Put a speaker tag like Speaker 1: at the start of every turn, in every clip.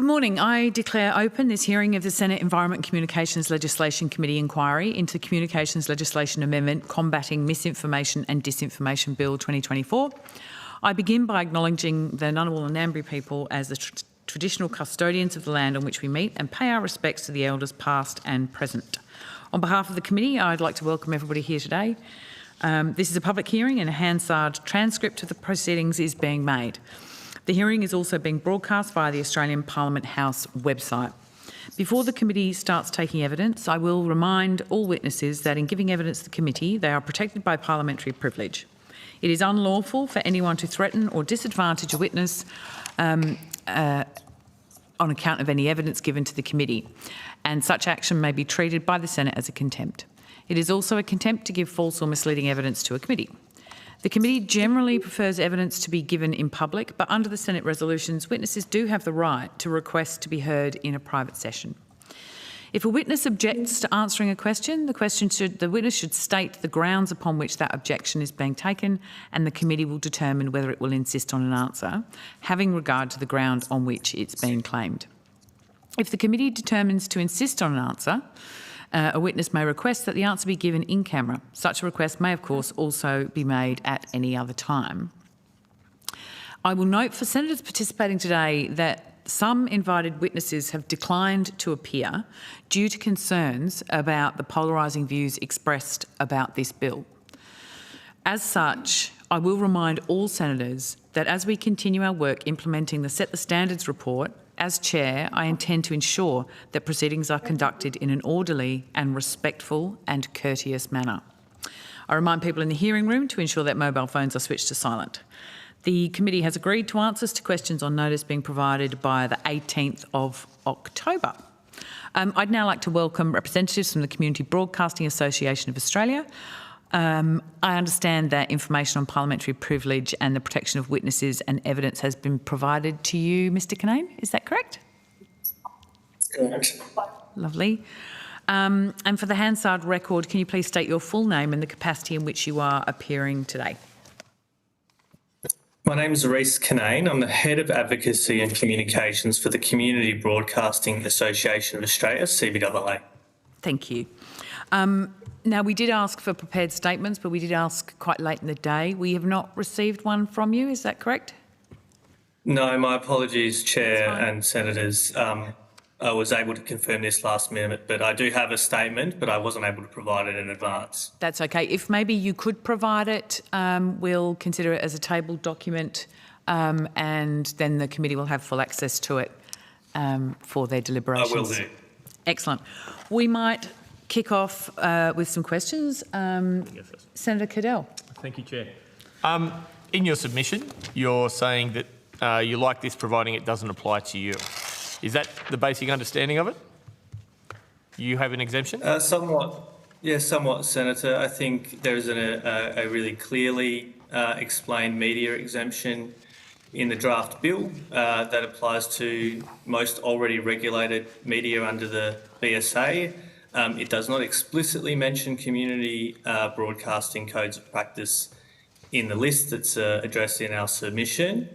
Speaker 1: Good morning. I declare open this hearing of the Senate Environment Communications Legislation Committee inquiry into the Communications Legislation Amendment Combating Misinformation and Disinformation Bill 2024. I begin by acknowledging the Ngunnawal and Ngambri people as the traditional custodians of the land on which we meet and pay our respects to the elders past and present. On behalf of the committee, I'd like to welcome everybody here today. This is a public hearing and a Hansard transcript of the proceedings is being made. The hearing is also being broadcast via the Australian Parliament House website. Before the committee starts taking evidence, I will remind all witnesses that in giving evidence to the committee, they are protected by parliamentary privilege. It is unlawful for anyone to threaten or disadvantage a witness on account of any evidence given to the committee, and such action may be treated by the Senate as a contempt. It is also a contempt to give false or misleading evidence to a committee. The committee generally prefers evidence to be given in public, but under the Senate resolutions, witnesses do have the right to request to be heard in a private session. If a witness objects to answering a question, the witness should state the grounds upon which that objection is being taken, and the committee will determine whether it will insist on an answer, having regard to the ground on which it's being claimed. If the committee determines to insist on an answer, a witness may request that the answer be given in camera. Such a request may, of course, also be made at any other time. I will note for senators participating today that some invited witnesses have declined to appear due to concerns about the polarising views expressed about this bill. As such, I will remind all senators that as we continue our work implementing the Set the Standards report, as Chair, I intend to ensure that proceedings are conducted in an orderly and respectful and courteous manner. I remind people in the hearing room to ensure that mobile phones are switched to silent. The committee has agreed to answers to questions on notice being provided by the 18th of October. I'd now like to welcome representatives from the Community Broadcasting Association of Australia. I understand that information on parliamentary privilege and the protection of witnesses and evidence has been provided to you, Mr Kinane. Is that correct?
Speaker 2: Correct.
Speaker 1: Lovely. And for the Hansard record, can you please state your full name and the capacity in which you are appearing today?
Speaker 2: My name is Rhys Kinane. I'm the Head of Advocacy and Communications for the Community Broadcasting Association of Australia, CBAA.
Speaker 1: Thank you. Now, we did ask for prepared statements, but we did ask quite late in the day. We have not received one from you, is that correct?
Speaker 2: No, my apologies, Chair and Senators. I was able to confirm this last minute, but I do have a statement, but I wasn't able to provide it in advance.
Speaker 1: That's okay. If maybe you could provide it, we'll consider it as a tabled document, and then the committee will have full access to it for their deliberations.
Speaker 2: I will do.
Speaker 1: Excellent. We might kick off with some questions. Senator Cadell.
Speaker 3: Thank you, Chair. In your submission, you're saying that you like this providing it doesn't apply to you. Is that the basic understanding of it? You have an exemption?
Speaker 2: Somewhat, yes, somewhat, Senator. I think there is a really clearly explained media exemption in the draft bill that applies to most already regulated media under the BSA. It does not explicitly mention community broadcasting codes of practice in the list that's addressed in our submission.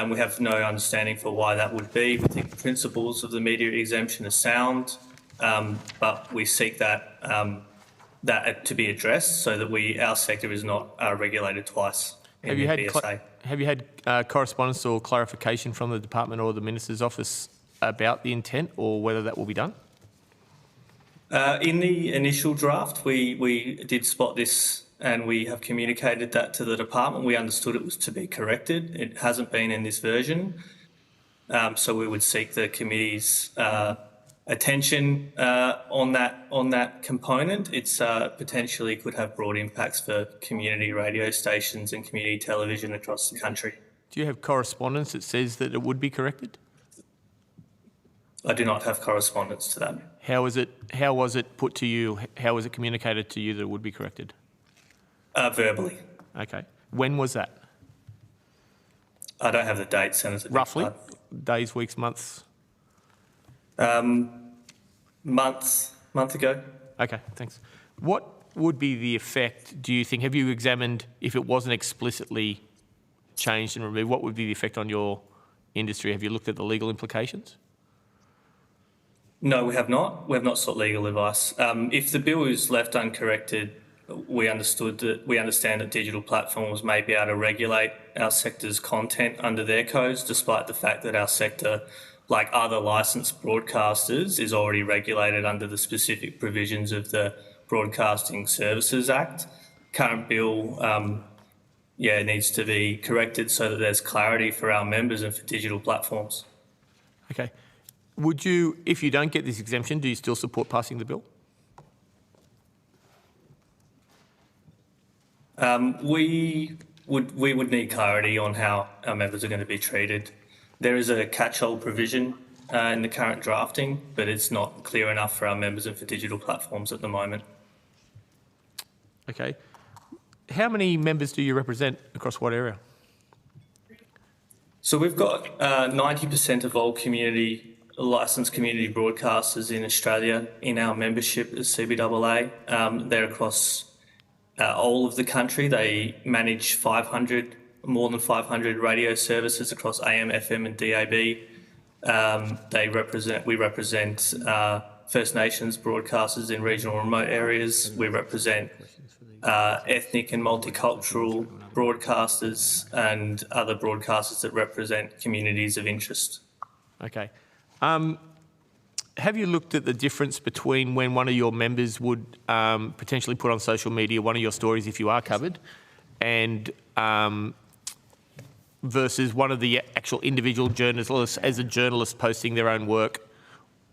Speaker 2: We have no understanding for why that would be. We think the principles of the media exemption are sound, but we seek that to be addressed so that our sector is not regulated twice in the BSA.
Speaker 3: Have you had correspondence or clarification from the Department or the Minister's Office about the intent or whether that will be done?
Speaker 2: In the initial draft, we did spot this and we have communicated that to the department. We understood it was to be corrected. It hasn't been in this version. So we would seek the committee's attention on that component. It's potentially could have broad impacts for community radio stations and community television across the country.
Speaker 3: Do you have correspondence that says that it would be corrected?
Speaker 2: I do not have correspondence to that.
Speaker 3: How was it put to you? How was it communicated to you that it would be corrected?
Speaker 2: Verbally.
Speaker 3: Okay. When was that?
Speaker 2: I don't have the date, Senator.
Speaker 3: Roughly? Days, weeks, months?
Speaker 2: Month ago.
Speaker 3: Okay, thanks. What would be the effect, do you think, have you examined if it wasn't explicitly changed and removed, what would be the effect on your industry? Have you looked at the legal implications?
Speaker 2: No, we have not. We have not sought legal advice. If the bill is left uncorrected, we understand that digital platforms may be able to regulate our sector's content under their codes, despite the fact that our sector, like other licensed broadcasters, is already regulated under the specific provisions of the Broadcasting Services Act. Current bill, needs to be corrected so that there's clarity for our members and for digital platforms.
Speaker 3: Okay. Would you, if you don't get this exemption, do you still support passing the bill?
Speaker 2: We would need clarity on how our members are going to be treated. There is a catch-all provision in the current drafting, but it's not clear enough for our members and for digital platforms at the moment.
Speaker 3: Okay. How many members do you represent across what area?
Speaker 2: So we've got 90% of all licensed community broadcasters in Australia in our membership as CBAA. They're across all of the country. They manage more than 500 radio services across AM, FM and DAB. We represent First Nations broadcasters in regional and remote areas. We represent ethnic and multicultural broadcasters and other broadcasters that represent communities of interest.
Speaker 3: Okay. Have you looked at the difference between when one of your members would potentially put on social media one of your stories if you are covered, and versus one of the actual individual journalists as a journalist posting their own work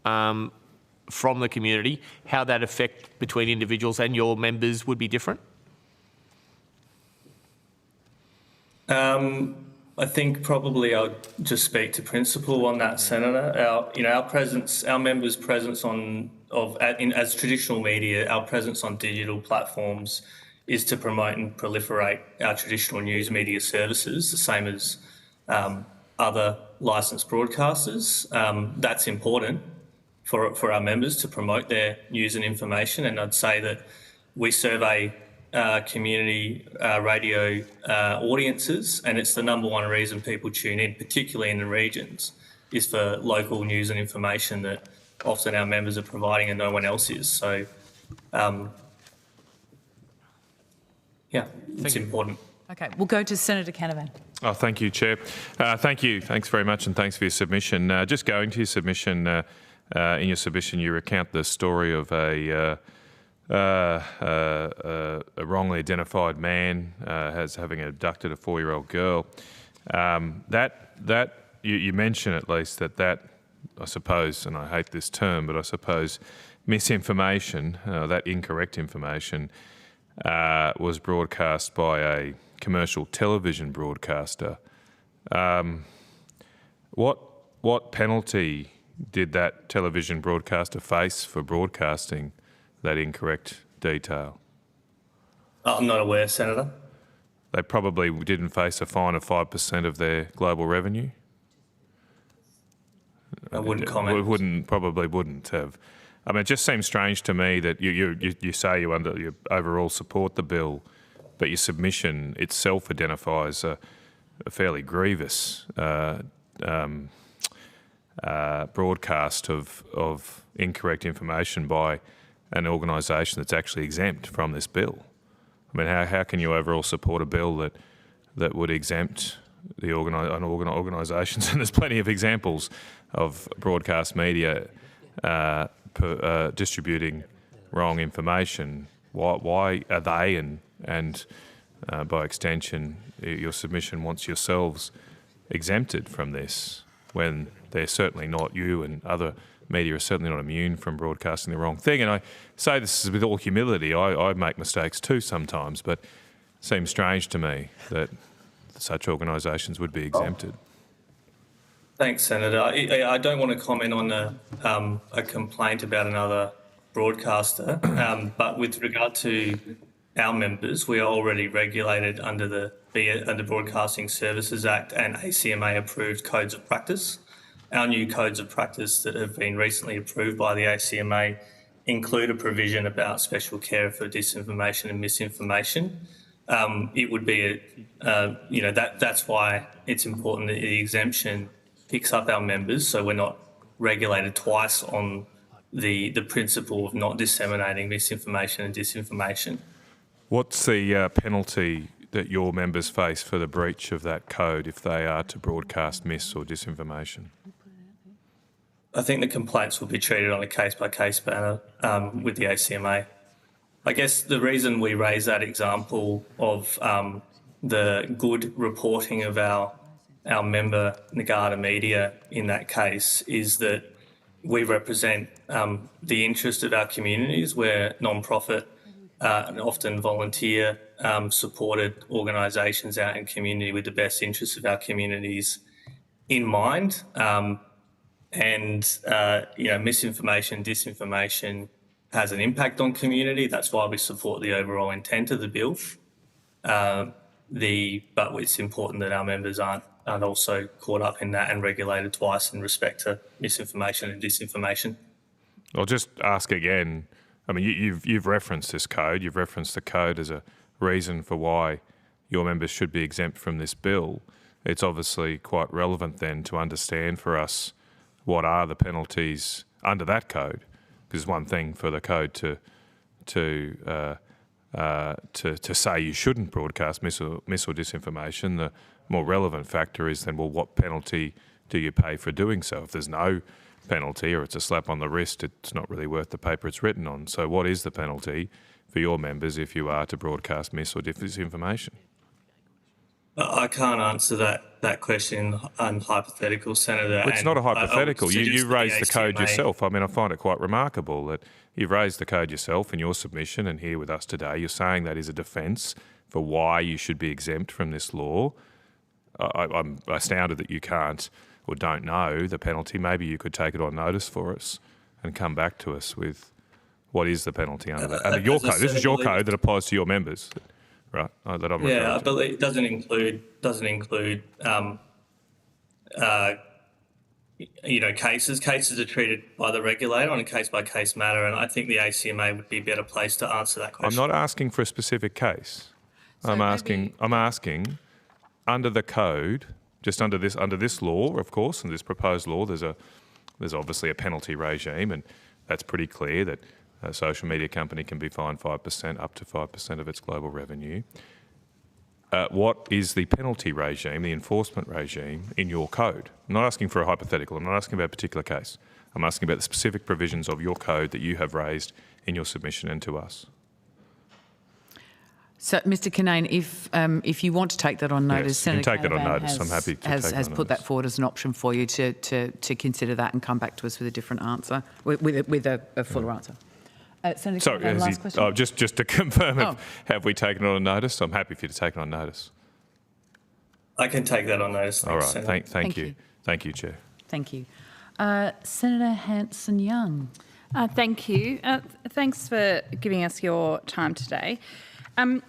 Speaker 3: from the community, how that effect between individuals and your members would be different?
Speaker 2: I think probably I'll just speak to principle on that, Senator. Our members' presence as traditional media, our presence on digital platforms is to promote and proliferate our traditional news media services, the same as other licensed broadcasters. That's important for our members to promote their news and information, and I'd say that we survey community radio audiences, and it's the number one reason people tune in, particularly in the regions, is for local news and information that often our members are providing and no one else is. So, it's important.
Speaker 1: Okay, we'll go to Senator Canavan.
Speaker 4: Oh, thank you, Chair. Thank you. Thanks very much, and thanks for your submission. Just going to your submission, in your submission, you recount the story of a wrongly identified man as having abducted a 4-year-old girl. You mention at least that I suppose, and I hate this term, but I suppose misinformation, that incorrect information, was broadcast by a commercial television broadcaster. What penalty did that television broadcaster face for broadcasting that incorrect detail?
Speaker 2: I'm not aware, Senator.
Speaker 4: They probably didn't face a fine of 5% of their global revenue.
Speaker 2: I wouldn't comment.
Speaker 4: Probably wouldn't have. I mean, it just seems strange to me that you say you overall support the bill, but your submission itself identifies a fairly grievous broadcast of incorrect information by an organisation that's actually exempt from this bill. I mean, how can you overall support a bill that would exempt the organisations? And there's plenty of examples of broadcast media distributing wrong information. Why are they and by extension your submission wants yourselves exempted from this when they're certainly not? You and other media are certainly not immune from broadcasting the wrong thing. And I say this with all humility. I make mistakes too sometimes, but it seems strange to me that such organisations would be exempted.
Speaker 2: Thanks, Senator. I don't want to comment on a complaint about another broadcaster, but with regard to our members, we are already regulated under the Broadcasting Services Act and ACMA approved codes of practice. Our new codes of practice that have been recently approved by the ACMA include a provision about special care for disinformation and misinformation. It would be that's why it's important that the exemption picks up our members, so we're not regulated twice on the principle of not disseminating misinformation and disinformation.
Speaker 4: What's the penalty that your members face for the breach of that code if they are to broadcast mis or disinformation?
Speaker 2: I think the complaints will be treated on a case-by-case manner with the ACMA. I guess the reason we raise that example of the good reporting of our member Nagata Media in that case is that we represent the interest of our communities. We're non-profit and often volunteer supported organisations out in community with the best interests of our communities in mind. Misinformation, disinformation has an impact on community. That's why we support the overall intent of the bill. But it's important that our members aren't also caught up in that and regulated twice in respect to misinformation and disinformation.
Speaker 4: I'll just ask again. I mean, you've referenced this code. You've referenced the code as a reason for why your members should be exempt from this bill. It's obviously quite relevant then to understand for us what are the penalties under that code. Because it's one thing for the code to say you shouldn't broadcast mis or disinformation. The more relevant factor is then, well, what penalty do you pay for doing so? If there's no penalty or it's a slap on the wrist, it's not really worth the paper it's written on. So what is the penalty for your members if you are to broadcast mis or disinformation?
Speaker 2: I can't answer that question. I'm hypothetical, Senator.
Speaker 4: Well, it's not a hypothetical. You raised the code yourself. I mean, I find it quite remarkable that you've raised the code yourself in your submission and here with us today. You're saying that is a defence for why you should be exempt from this law. I'm astounded that you can't or don't know the penalty. Maybe you could take it on notice for us and come back to us with what is the penalty under that. Under your code. This is your code that applies to your members. Right, that I'm referring to.
Speaker 2: I believe it doesn't include cases. Cases are treated by the regulator on a case-by-case matter, and I think the ACMA would be a better place to answer that question.
Speaker 4: I'm not asking for a specific case. I'm asking under the code, just under this law, of course, and this proposed law, there's obviously a penalty regime, and that's pretty clear that a social media company can be fined 5%, up to 5% of its global revenue. What is the penalty regime, the enforcement regime in your code? I'm not asking for a hypothetical. I'm not asking about a particular case. I'm asking about the specific provisions of your code that you have raised in your submission and to us.
Speaker 1: So, Mr. Kinane, if you want to take that on notice,
Speaker 4: yes, Senator you can take that on notice. I'm happy to
Speaker 1: has put that forward as an option for you to consider that and come back to us with a different answer, with a fuller answer. Senator Kinane, last question.
Speaker 4: Just to confirm, have we taken it on notice? I'm happy for you to take it on notice.
Speaker 2: I can take that on notice.
Speaker 4: All right. Thank you. Thank you, Chair.
Speaker 1: Thank you. Senator Hanson-Young.
Speaker 5: Thank you. Thanks for giving us your time today. I'm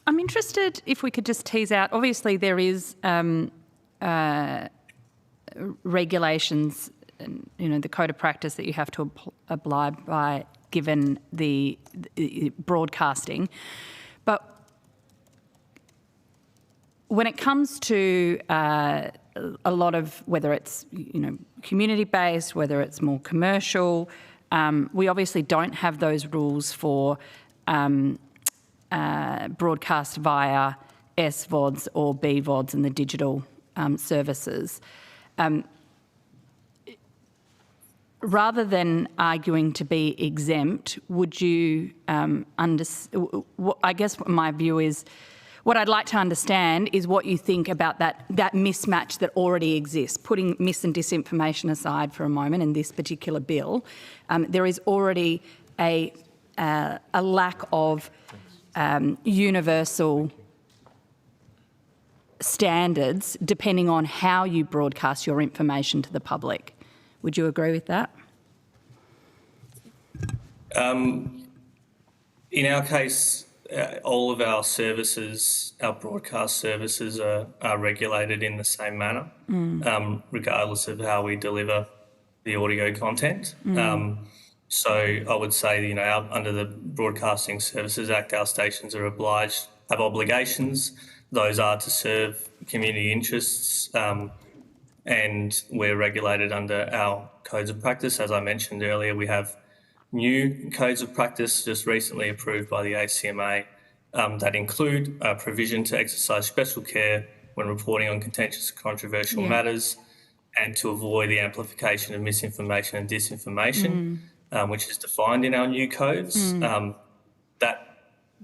Speaker 5: interested if we could just tease out, obviously there is regulations, the code of practice that you have to abide by given the broadcasting. But when it comes to a lot of, whether it's community-based, whether it's more commercial, we obviously don't have those rules for broadcast via SVODs or BVODs and the digital services. Rather than arguing to be exempt, would you I guess my view is, what I'd like to understand is what you think about that mismatch that already exists. Putting mis and disinformation aside for a moment in this particular bill, there is already a lack of universal standards depending on how you broadcast your information to the public. Would you agree with that?
Speaker 2: In our case, all of our services, our broadcast services are regulated in the same manner, regardless of how we deliver the audio content. So I would say, under the Broadcasting Services Act, our stations are have obligations. Those are to serve community interests, and we're regulated under our codes of practice. As I mentioned earlier, we have new codes of practice just recently approved by the ACMA that include a provision to exercise special care when reporting on contentious and controversial matters, and to avoid the amplification of misinformation and disinformation, which is defined in our new codes. That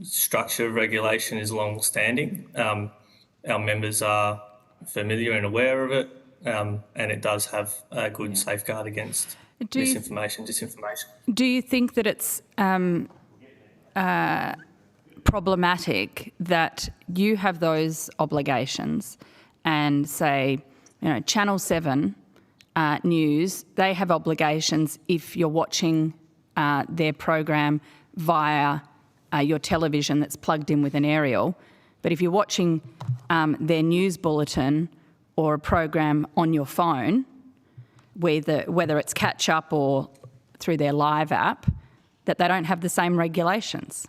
Speaker 2: structure of regulation is long-standing. Our members are familiar and aware of it, and it does have a good safeguard against misinformation, disinformation.
Speaker 5: Do you think that it's problematic that you have those obligations and say, Channel 7 News, they have obligations if you're watching their program via your television that's plugged in with an aerial, but if you're watching their news bulletin or a program on your phone, whether it's catch up or through their live app, that they don't have the same regulations?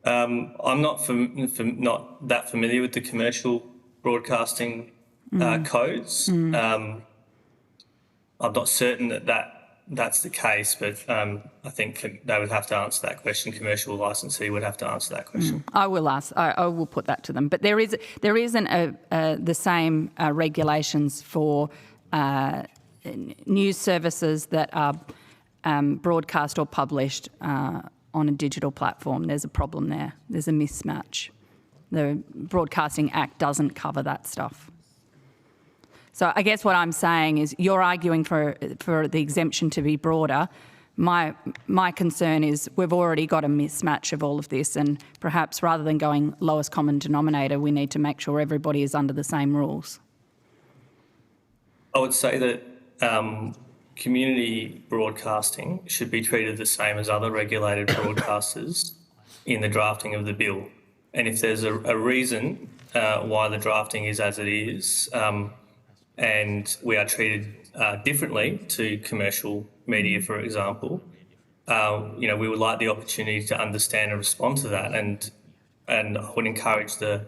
Speaker 2: I'm not that familiar with the commercial broadcasting codes. I'm not certain that's the case, but I think they would have to answer that question. Commercial licensee would have to answer that question.
Speaker 5: I will ask. I will put that to them. But there isn't the same regulations for news services that are broadcast or published on a digital platform. There's a problem there. There's a mismatch. The Broadcasting Act doesn't cover that stuff. So I guess what I'm saying is you're arguing for the exemption to be broader. My concern is we've already got a mismatch of all of this, and perhaps rather than going lowest common denominator, we need to make sure everybody is under the same rules.
Speaker 2: I would say that community broadcasting should be treated the same as other regulated broadcasters in the drafting of the bill. And if there's a reason why the drafting is as it is, and we are treated differently to commercial media, for example, we would like the opportunity to understand and respond to that. And I would encourage the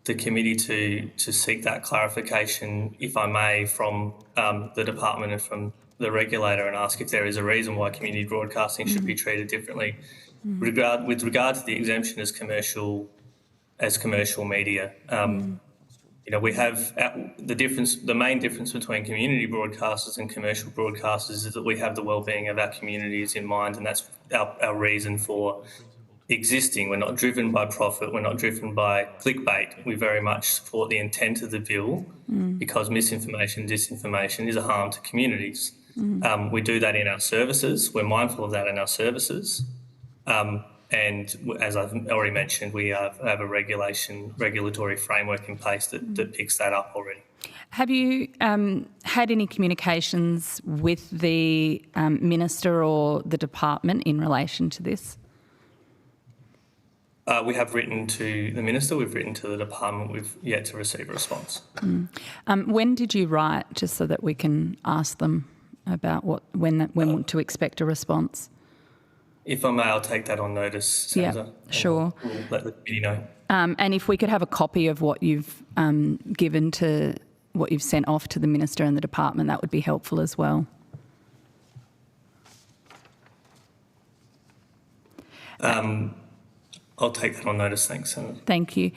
Speaker 2: committee to seek that clarification, if I may, from the department and from the regulator, and ask if there is a reason why community broadcasting should be treated differently with regard to the exemption as commercial media. We have the main difference between community broadcasters and commercial broadcasters is that we have the wellbeing of our communities in mind, and that's our reason for existing. We're not driven by profit. We're not driven by clickbait. We very much support the intent of the bill because misinformation, disinformation is a harm to communities. We do that in our services. We're mindful of that in our services. And as I've already mentioned, we have a regulatory framework in place that picks that up already.
Speaker 5: Have you had any communications with the Minister or the department in relation to this?
Speaker 2: We have written to the Minister, we've written to the department, we've yet to receive a response.
Speaker 5: When did you write, just so that we can ask them about when to expect a response?
Speaker 2: If I may, I'll take that on notice, Senator.
Speaker 5: Yeah, sure.
Speaker 2: We'll let the committee know.
Speaker 5: And if we could have a copy of what you've what you've sent off to the Minister and the department, that would be helpful as well.
Speaker 2: I'll take that on notice. Thanks, Senator.
Speaker 5: Thank you.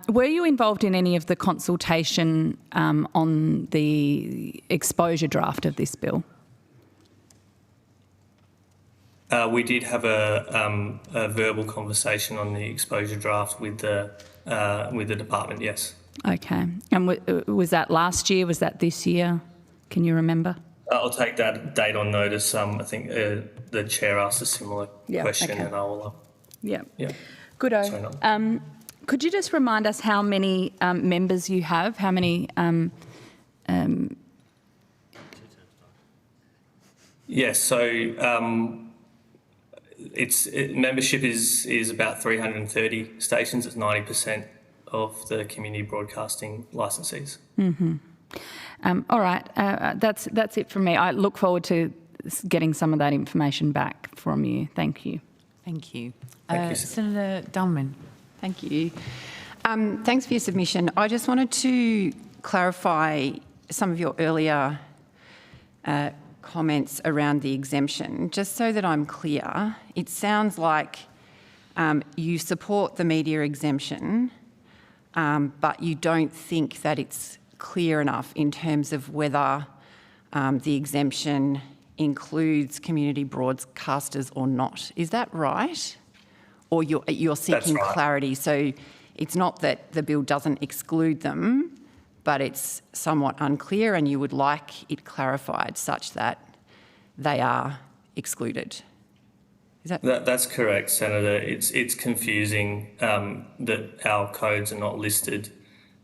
Speaker 5: Were you involved in any of the consultation on the exposure draft of this bill?
Speaker 2: We did have a verbal conversation on the exposure draft with the department, yes.
Speaker 5: Okay. And was that last year? Was that this year? Can you remember?
Speaker 2: I'll take that date on notice. I think the chair asked a similar question,
Speaker 5: okay.
Speaker 2: and I will.
Speaker 5: Yeah.
Speaker 2: Good.
Speaker 5: Could you just remind us how many members you have? How many?
Speaker 2: Yes. So. Membership is about 330 stations. It's 90% of the community broadcasting licensees.
Speaker 5: All right, that's it from me. I look forward to getting some of that information back from you. Thank you.
Speaker 1: Thank you.
Speaker 2: Thank you,
Speaker 1: Senator Dullman.
Speaker 6: Thank you. Thanks for your submission. I just wanted to clarify some of your earlier comments around the exemption. Just so that I'm clear, it sounds like you support the media exemption, but you don't think that it's clear enough in terms of whether the exemption includes community broadcasters or not. Is that right? Or you're seeking clarity? So it's not that the bill doesn't exclude them, but it's somewhat unclear and you would like it clarified such that they are excluded. Is
Speaker 2: That's correct, Senator. It's confusing that our codes are not listed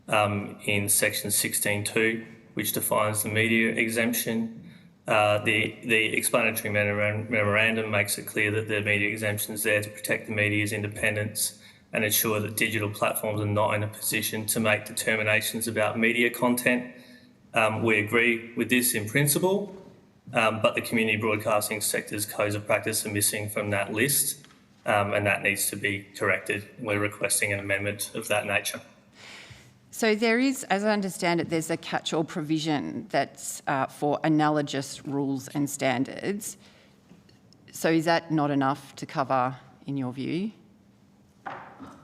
Speaker 2: in section 16.2, which defines the media exemption. The explanatory memorandum makes it clear that the media exemption is there to protect the media's independence and ensure that digital platforms are not in a position to make determinations about media content. We agree with this in principle, but the community broadcasting sector's codes of practice are missing from that list, and that needs to be corrected. We're requesting an amendment of that nature.
Speaker 6: So there is, as I understand it, there's a catch-all provision that's for analogous rules and standards. So is that not enough to cover, in your view?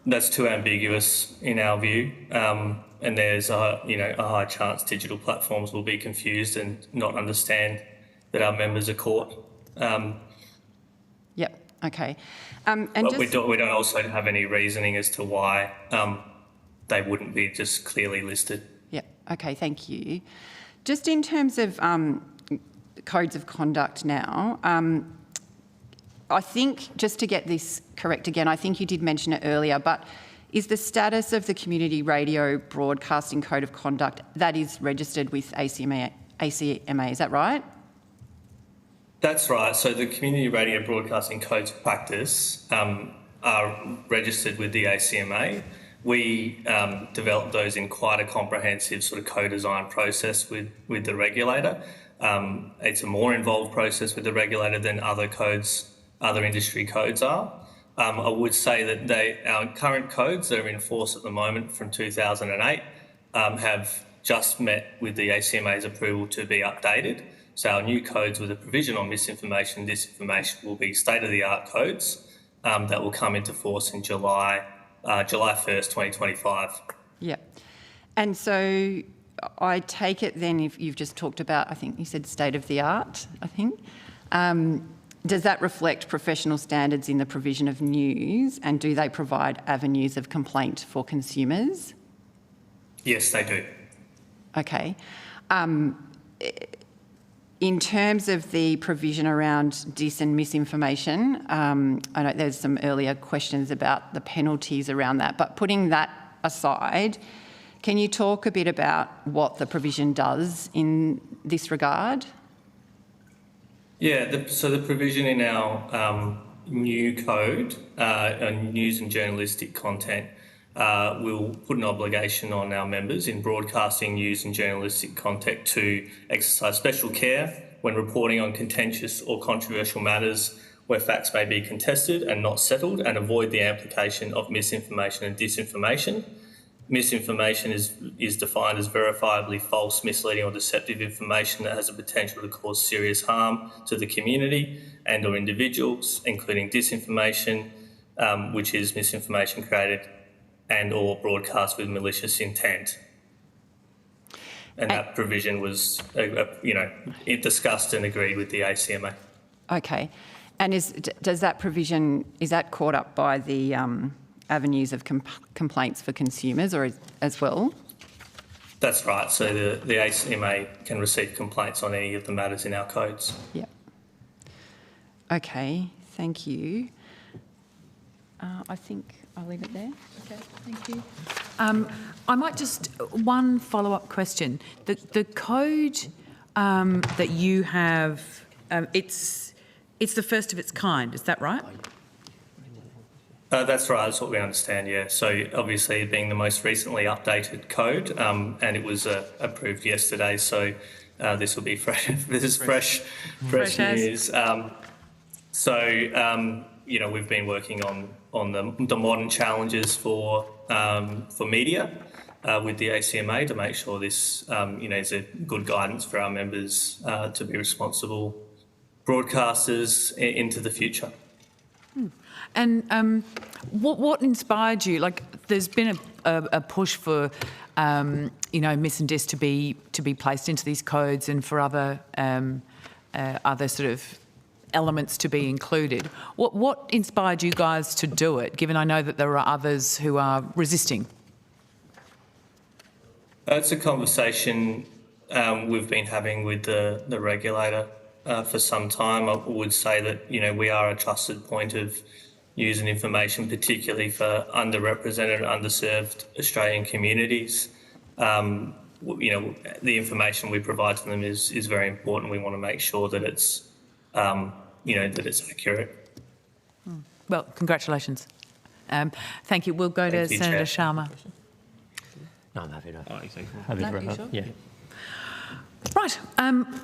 Speaker 2: That's too ambiguous in our view, and there's a high chance digital platforms will be confused and not understand that our members are caught.
Speaker 6: Yep. Okay.
Speaker 2: But we don't also have any reasoning as to why they wouldn't be just clearly listed.
Speaker 6: Yep. Okay. Thank you. Just in terms of codes of conduct now. I think, just to get this correct again, I think you did mention it earlier, but is the status of the Community Radio Broadcasting Code of Conduct that is registered with ACMA, is that right?
Speaker 2: That's right. So the Community Radio Broadcasting Codes of Practice are registered with the ACMA. We developed those in quite a comprehensive sort of co-design process with the regulator. It's a more involved process with the regulator than other industry codes are. I would say that our current codes that are in force at the moment from 2008 have just met with the ACMA's approval to be updated. So our new codes with a provision on misinformation and disinformation will be state-of-the-art codes that will come into force in July 1st, 2025.
Speaker 6: Yeah. And so I take it then, if you've just talked about, I think you said state-of-the-art, I think. Does that reflect professional standards in the provision of news, and do they provide avenues of complaint for consumers?
Speaker 2: Yes, they do.
Speaker 6: Okay. In terms of the provision around dis and misinformation, I know there's some earlier questions about the penalties around that, but putting that aside, can you talk a bit about what the provision does in this regard?
Speaker 2: Yeah, so the provision in our new code on news and journalistic content will put an obligation on our members in broadcasting news and journalistic content to exercise special care when reporting on contentious or controversial matters where facts may be contested and not settled, and avoid the application of misinformation and disinformation. Misinformation is defined as verifiably false, misleading or deceptive information that has the potential to cause serious harm to the community and or individuals, including disinformation, which is misinformation created and or broadcast with malicious intent. And that provision was, it discussed and agreed with the ACMA.
Speaker 6: Okay. And does that provision, is that caught up by the avenues of complaints for consumers or as well?
Speaker 2: That's right. So the ACMA can receive complaints on any of the matters in our codes.
Speaker 6: Yeah. Okay, thank you. I think I'll leave it there. Okay, thank you.
Speaker 1: I might just, one follow-up question. The code that you have, it's the first of its kind, is that right?
Speaker 2: That's right, that's what we understand, yeah. So obviously being the most recently updated code, and it was approved yesterday, so this will be fresh. This is fresh news. We've been working on the modern challenges for media, with the ACMA to make sure this, is a good guidance for our members to be responsible broadcasters into the future.
Speaker 1: And what inspired you? Like, there's been a push for, mis and dis to be placed into these codes and for other sort of elements to be included. What inspired you guys to do it, given I know that there are others who are resisting?
Speaker 2: It's a conversation we've been having with the regulator for some time. I would say that, we are a trusted point of news and information, particularly for underrepresented and underserved Australian communities. The information we provide to them is very important. We want to make sure that it's, that it's accurate.
Speaker 1: Well, congratulations. Thank you. We'll go to Senator Sharma.
Speaker 7: No, I'm happy to.
Speaker 3: Oh, exactly.
Speaker 7: Happy to
Speaker 1: No,
Speaker 7: wrap
Speaker 1: you
Speaker 7: up.
Speaker 1: sure?
Speaker 7: Yeah.
Speaker 1: Right.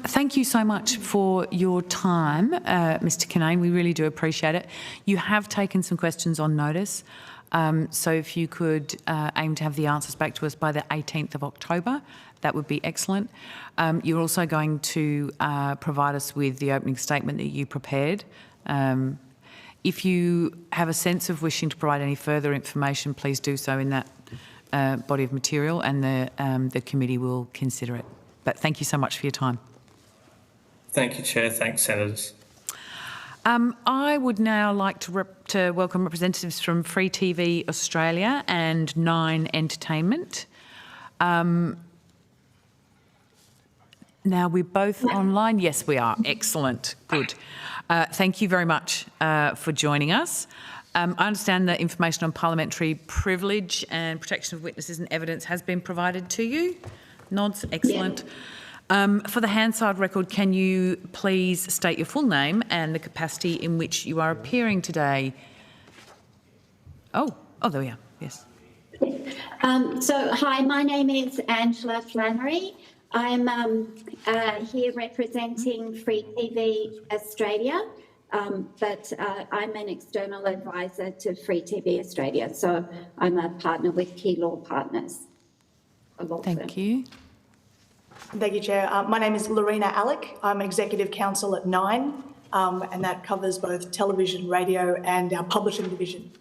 Speaker 1: Thank you so much for your time, Mr. Kinane. We really do appreciate it. You have taken some questions on notice. So if you could aim to have the answers back to us by the 18th of October, that would be excellent. You're also going to provide us with the opening statement that you prepared. If you have a sense of wishing to provide any further information, please do so in that body of material, and the committee will consider it. But thank you so much for your time.
Speaker 2: Thank you, Chair. Thanks, Senators.
Speaker 1: I would now like to welcome representatives from Free TV Australia and Nine Entertainment. Now, we're both online. Yes, we are. Excellent. Good. Thank you very much for joining us. I understand that information on parliamentary privilege and protection of witnesses and evidence has been provided to you. Nods. Excellent. Yeah. For the Hansard record, can you please state your full name and the capacity in which you are appearing today? Oh, there we are. Yes.
Speaker 8: Hi, my name is Angela Flannery. I'm here representing Free TV Australia, but I'm an external advisor to Free TV Australia, so I'm a partner with Key Law Partners.
Speaker 1: Thank you.
Speaker 9: Thank you, Chair. My name is Lorena Alec. I'm Executive Counsel at Nine, and that covers both television, radio and our publishing division,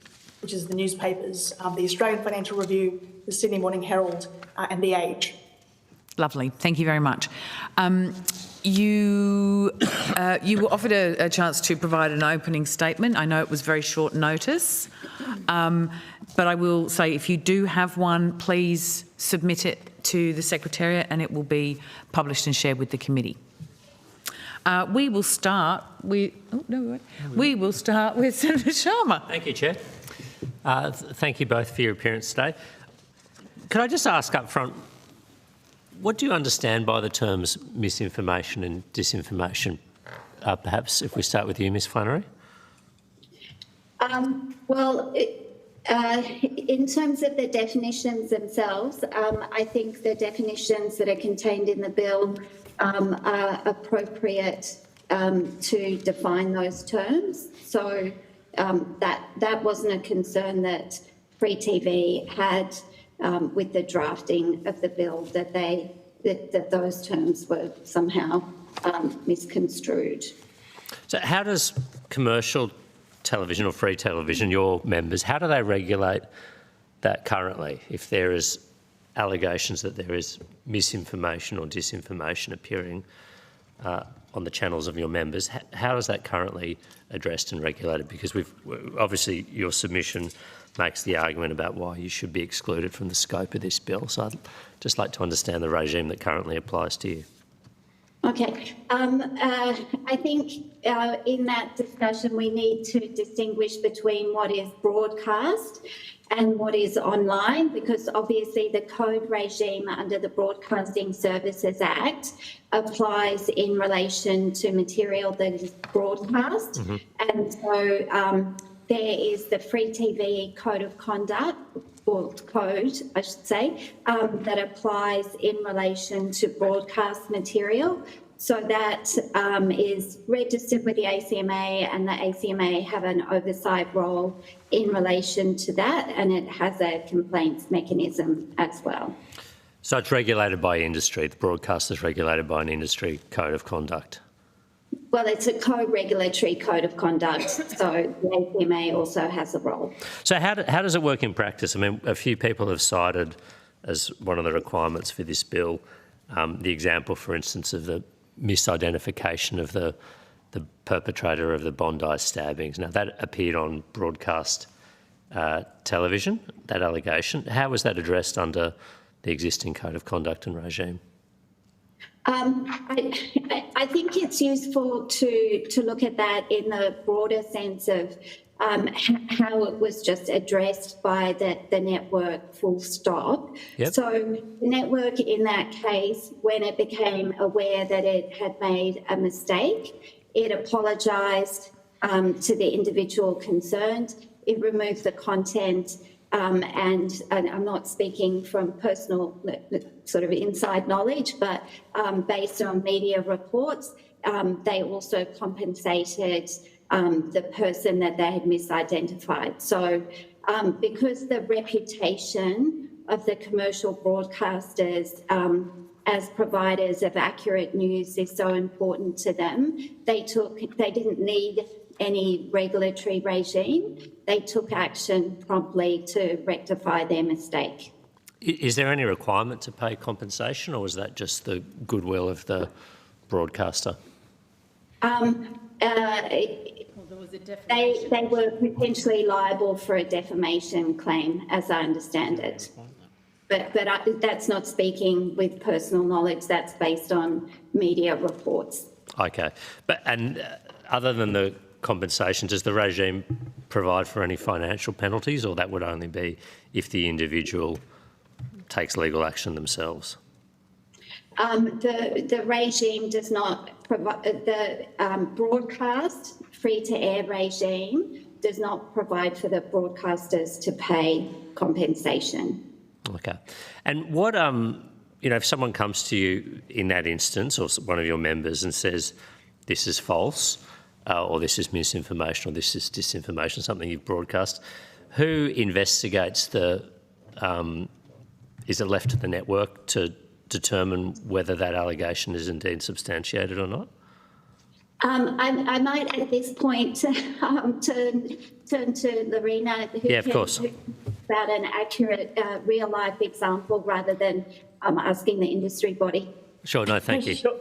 Speaker 9: which is the newspapers, the Australian Financial Review, the Sydney Morning Herald and The Age.
Speaker 1: Lovely. Thank you very much. You were offered a chance to provide an opening statement. I know it was very short notice, but I will say if you do have one, please submit it to the Secretariat and it will be published and shared with the committee. We will start with Senator Sharma.
Speaker 7: Thank you, Chair. Thank you both for your appearance today. Could I just ask up front, what do you understand by the terms misinformation and disinformation? Perhaps if we start with you, Ms Flannery.
Speaker 8: In terms of the definitions themselves, I think the definitions that are contained in the bill are appropriate to define those terms. So that wasn't a concern that Free TV had with the drafting of the bill, that those terms were somehow misconstrued.
Speaker 7: So how does commercial television or free television, your members, how do they regulate that currently if there is allegations that there is misinformation or disinformation appearing on the channels of your members? How is that currently addressed and regulated? Because obviously your submission makes the argument about why you should be excluded from the scope of this bill. So I'd just like to understand the regime that currently applies to you.
Speaker 8: Okay. I think in that discussion we need to distinguish between what is broadcast and what is online, because obviously the code regime under the Broadcasting Services Act applies in relation to material that is broadcast. Mm-hmm. And so there is the Free TV Code of Conduct, or code, I should say, that applies in relation to broadcast material. So that is registered with the ACMA, and the ACMA have an oversight role in relation to that, and it has a complaints mechanism as well.
Speaker 7: So it's regulated by industry. The broadcast is regulated by an industry code of conduct.
Speaker 8: Well, it's a co-regulatory code of conduct, so the ACMA also has a role.
Speaker 7: So how does it work in practice? I mean, a few people have cited as one of the requirements for this bill the example, for instance, of the misidentification of the perpetrator of the Bondi stabbings. Now, that appeared on broadcast television, that allegation. How was that addressed under the existing code of conduct and regime?
Speaker 8: I think it's useful to look at that in the broader sense of how it was just addressed by the network, full stop.
Speaker 7: Yep.
Speaker 8: So the network in that case, when it became aware that it had made a mistake, it apologised to the individual concerned. It removed the content, and I'm not speaking from personal sort of inside knowledge, but based on media reports, they also compensated the person that they had misidentified. So because the reputation of the commercial broadcasters as providers of accurate news is so important to them, they didn't need any regulatory regime. They took action promptly to rectify their mistake.
Speaker 7: Is there any requirement to pay compensation, or was that just the goodwill of the broadcaster?
Speaker 8: They were potentially liable for a defamation claim, as I understand it. But that's not speaking with personal knowledge. That's based on media reports.
Speaker 7: Okay. And other than the compensation, does the regime provide for any financial penalties, or that would only be if the individual takes legal action themselves?
Speaker 8: The regime does not provide, the broadcast free-to-air regime does not provide for the broadcasters to pay compensation.
Speaker 7: Okay. And what, if someone comes to you in that instance, or one of your members, and says, this is false, or this is misinformation, or this is disinformation, something you've broadcast, who investigates is it left to the network to determine whether that allegation is indeed substantiated or not?
Speaker 8: I might at this point turn to Lorena, who
Speaker 7: yeah, of course.
Speaker 8: About an accurate real-life example rather than asking the industry body.
Speaker 7: Sure, no, thank you.
Speaker 9: Sure.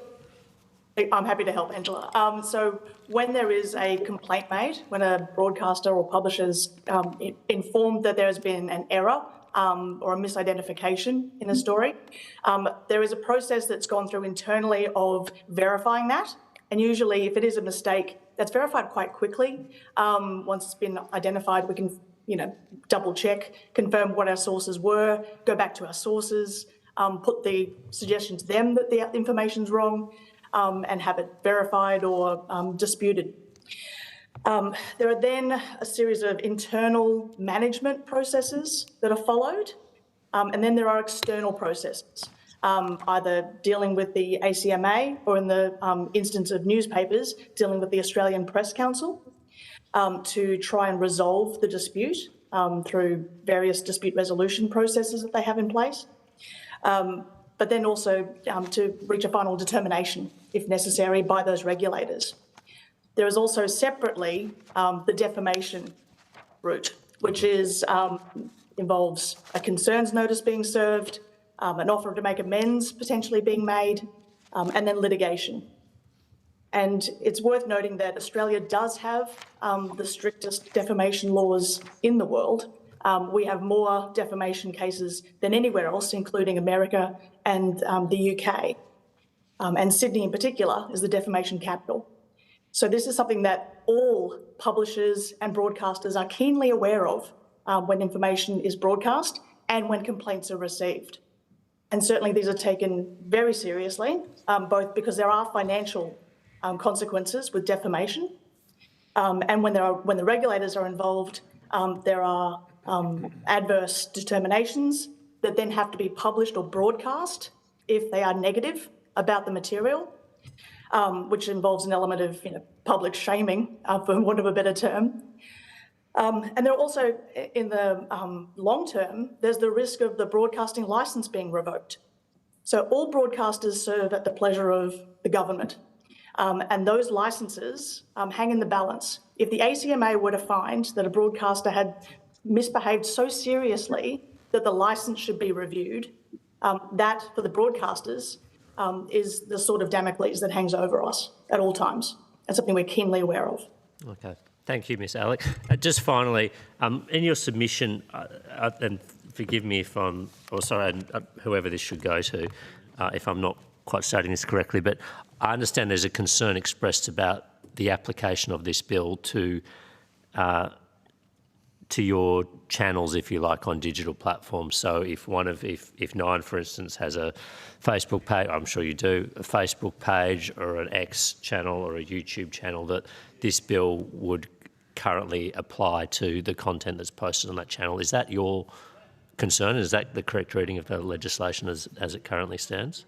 Speaker 9: I'm happy to help, Angela. So when there is a complaint made, when a broadcaster or publisher is informed that there has been an error or a misidentification in a story, there is a process that's gone through internally of verifying that. And usually, if it is a mistake, that's verified quite quickly. Once it's been identified, we can, double check, confirm what our sources were, go back to our sources, put the suggestion to them that the information's wrong, and have it verified or disputed. There are then a series of internal management processes that are followed, and then there are external processes, either dealing with the ACMA or, in the instance of newspapers, dealing with the Australian Press Council to try and resolve the dispute through various dispute resolution processes that they have in place. But then also to reach a final determination, if necessary, by those regulators. There is also separately the defamation route, which involves a concerns notice being served, an offer to make amends potentially being made, and then litigation. And it's worth noting that Australia does have the strictest defamation laws in the world. We have more defamation cases than anywhere else, including America and the UK. And Sydney in particular is the defamation capital. So this is something that all publishers and broadcasters are keenly aware of when information is broadcast and when complaints are received. And certainly these are taken very seriously, both because there are financial consequences with defamation, and when the regulators are involved, there are adverse determinations that then have to be published or broadcast if they are negative about the material. which involves an element of public shaming, for want of a better term. And there are also, in the long term, there's the risk of the broadcasting licence being revoked. So all broadcasters serve at the pleasure of the government. And those licences hang in the balance. If the ACMA were to find that a broadcaster had misbehaved so seriously that the licence should be reviewed, that, for the broadcasters, is the sort of Damocles that hangs over us at all times. That's something we're keenly aware of.
Speaker 7: Okay. Thank you, Ms. Alec. Just finally, in your submission, and forgive me if I'm, or sorry, whoever this should go to, if I'm not quite stating this correctly, but I understand there's a concern expressed about the application of this bill to your channels, if you like, on digital platforms. So if Nine, for instance, has a Facebook page, I'm sure you do, a Facebook page or an X channel or a YouTube channel, that this bill would currently apply to the content that's posted on that channel. Is that your concern? Is that the correct reading of the legislation as it currently stands?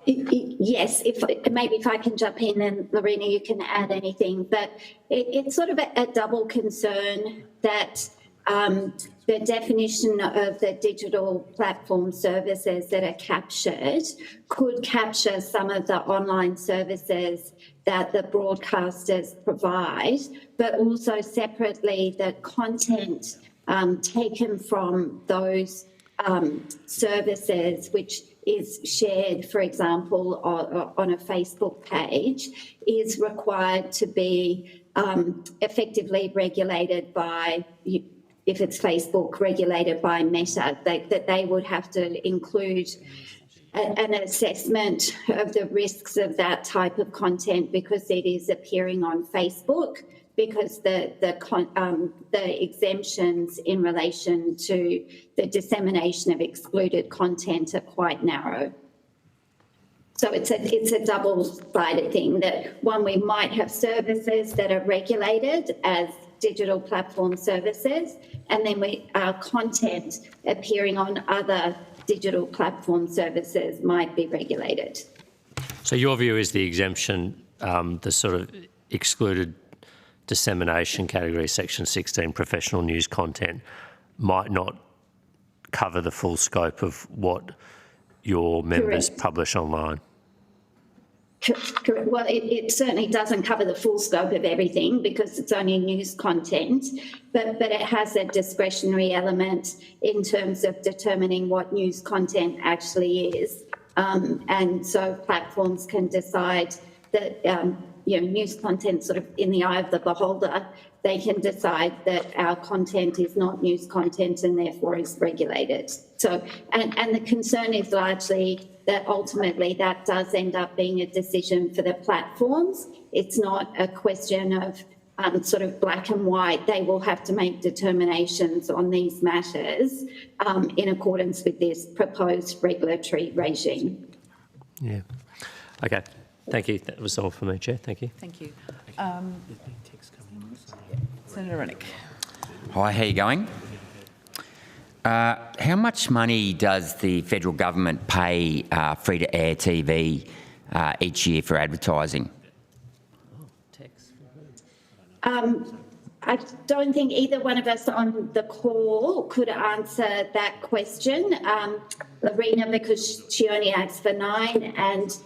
Speaker 8: Yes, maybe if I can jump in, and Lorena, you can add anything, but it's sort of a double concern that the definition of the digital platform services that are captured could capture some of the online services that the broadcasters provide, but also separately the content taken from those services, which is shared, for example, on a Facebook page, is required to be effectively regulated by, if it's Facebook, regulated by Meta, that they would have to include an assessment of the risks of that type of content because it is appearing on Facebook, because the exemptions in relation to the dissemination of excluded content are quite narrow. So it's a double-sided thing, that one, we might have services that are regulated as digital platform services, and then our content appearing on other digital platform services might be regulated.
Speaker 7: So your view is the exemption, the sort of excluded dissemination category, section 16, professional news content, might not cover the full scope of what your members publish online?
Speaker 8: Correct. Well, it certainly doesn't cover the full scope of everything because it's only news content, but it has a discretionary element in terms of determining what news content actually is. And so platforms can decide that, news content sort of in the eye of the beholder, they can decide that our content is not news content and therefore is regulated. So, and the concern is largely that ultimately that does end up being a decision for the platforms. It's not a question of sort of black and white. They will have to make determinations on these matters in accordance with this proposed regulatory regime.
Speaker 7: Yeah. Okay. Thank you. That was all for me, Chair. Thank you.
Speaker 1: Thank you. Senator Rennick.
Speaker 10: Hi, how are you going? How much money does the federal government pay free-to-air TV each year for advertising?
Speaker 8: I don't think either one of us on the call could answer that question. Lorena, because she only acts for Nine, and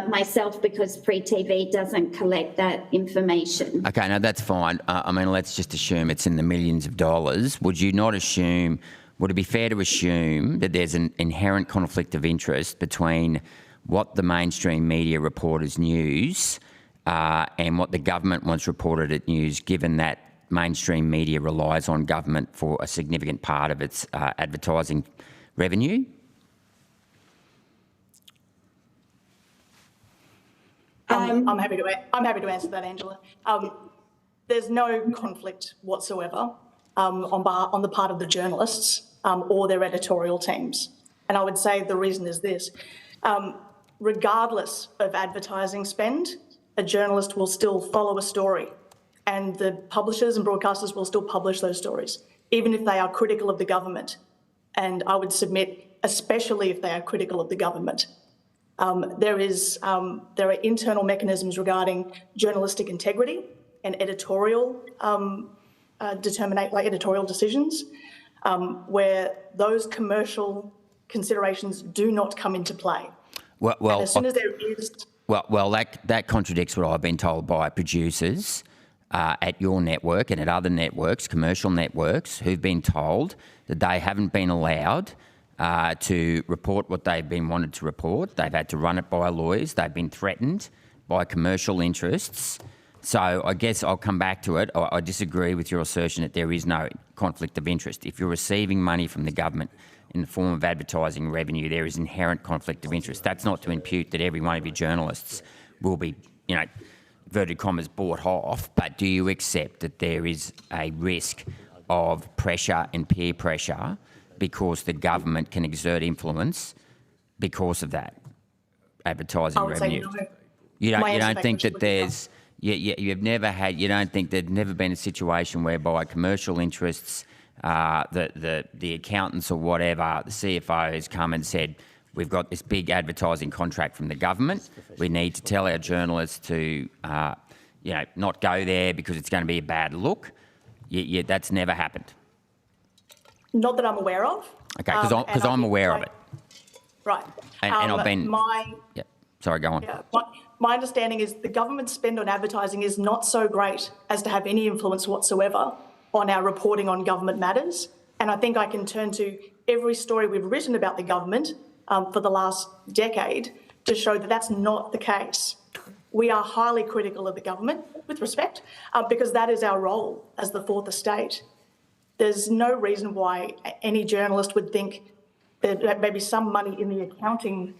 Speaker 8: myself, because Free TV doesn't collect that information.
Speaker 10: Okay, no, that's fine. I mean, let's just assume it's in the millions of dollars. Would it be fair to assume that there's an inherent conflict of interest between what the mainstream media report as news and what the government wants reported at news, given that mainstream media relies on government for a significant part of its advertising revenue?
Speaker 9: I'm happy to answer that, Angela. There's no conflict whatsoever on the part of the journalists or their editorial teams. And I would say the reason is this. Regardless of advertising spend, a journalist will still follow a story, and the publishers and broadcasters will still publish those stories, even if they are critical of the government. And I would submit, especially if they are critical of the government. There are internal mechanisms regarding journalistic integrity and editorial editorial decisions, where those commercial considerations do not come into play.
Speaker 10: Well,
Speaker 9: and as soon as there is...
Speaker 10: Well, that contradicts what I've been told by producers at your network and at other networks, commercial networks, who've been told that they haven't been allowed to report what they've been wanted to report. They've had to run it by lawyers. They've been threatened by commercial interests. So I guess I'll come back to it. I disagree with your assertion that there is no conflict of interest. If you're receiving money from the government in the form of advertising revenue, there is inherent conflict of interest. That's not to impute that every one of your journalists will be, inverted commas, bought off, but do you accept that there is a risk of pressure and peer pressure because the government can exert influence because of that advertising revenue?
Speaker 9: Say no.
Speaker 10: You don't think that there's... You've never had... You don't think there's never been a situation whereby commercial interests, the accountants or whatever, the CFO has come and said, we've got this big advertising contract from the government. We need to tell our journalists to, not go there because it's going to be a bad look. That's never happened.
Speaker 9: Not that I'm aware of.
Speaker 10: Okay, because I'm aware of it.
Speaker 9: Right.
Speaker 10: And I've been... Yeah. Sorry, go on.
Speaker 9: Yeah, my understanding is the government's spend on advertising is not so great as to have any influence whatsoever on our reporting on government matters. And I think I can turn to every story we've written about the government for the last decade to show that that's not the case. We are highly critical of the government, with respect, because that is our role as the fourth estate. There's no reason why any journalist would think that maybe some money in the accounting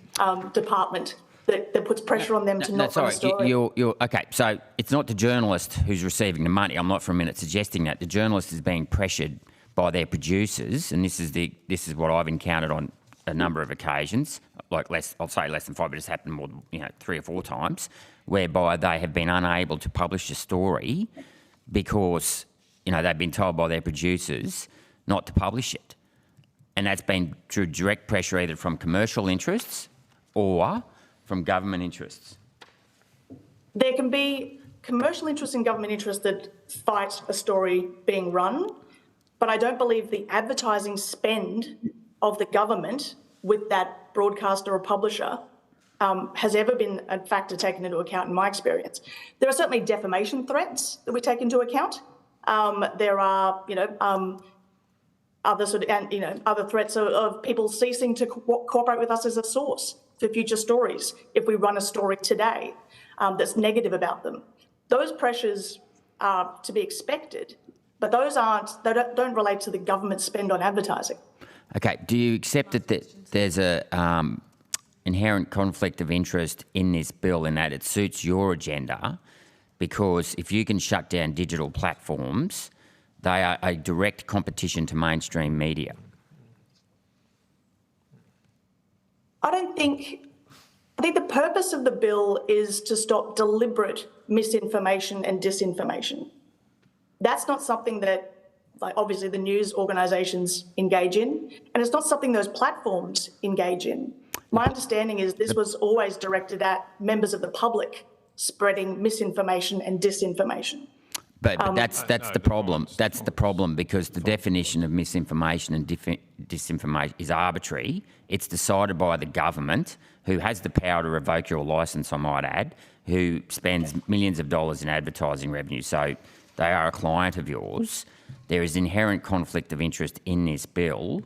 Speaker 9: department that puts pressure on them to not run a story.
Speaker 10: Okay, so it's not the journalist who's receiving the money. I'm not for a minute suggesting that. The journalist is being pressured by their producers, and this is what I've encountered on a number of occasions, I'll say less than 5, but it's happened more than 3 or 4 times, whereby they have been unable to publish a story because they've been told by their producers not to publish it. And that's been through direct pressure either from commercial interests or from government interests.
Speaker 9: There can be commercial interests and government interests that fight a story being run, but I don't believe the advertising spend of the government with that broadcaster or publisher has ever been a factor taken into account in my experience. There are certainly defamation threats that we take into account. There are, other threats of people ceasing to cooperate with us as a source for future stories if we run a story today that's negative about them. Those pressures are to be expected, but those don't relate to the government spend on advertising.
Speaker 10: Okay, do you accept that there's a inherent conflict of interest in this bill in that it suits your agenda? Because if you can shut down digital platforms, they are a direct competition to mainstream media.
Speaker 9: I think the purpose of the bill is to stop deliberate misinformation and disinformation. That's not something that, obviously, the news organisations engage in, and it's not something those platforms engage in. My understanding is this was always directed at members of the public spreading misinformation and disinformation.
Speaker 10: But that's the problem. That's the problem, because the definition of misinformation and disinformation is arbitrary. It's decided by the government, who has the power to revoke your licence, I might add, who spends millions of dollars in advertising revenue. So they are a client of yours. There is inherent conflict of interest in this bill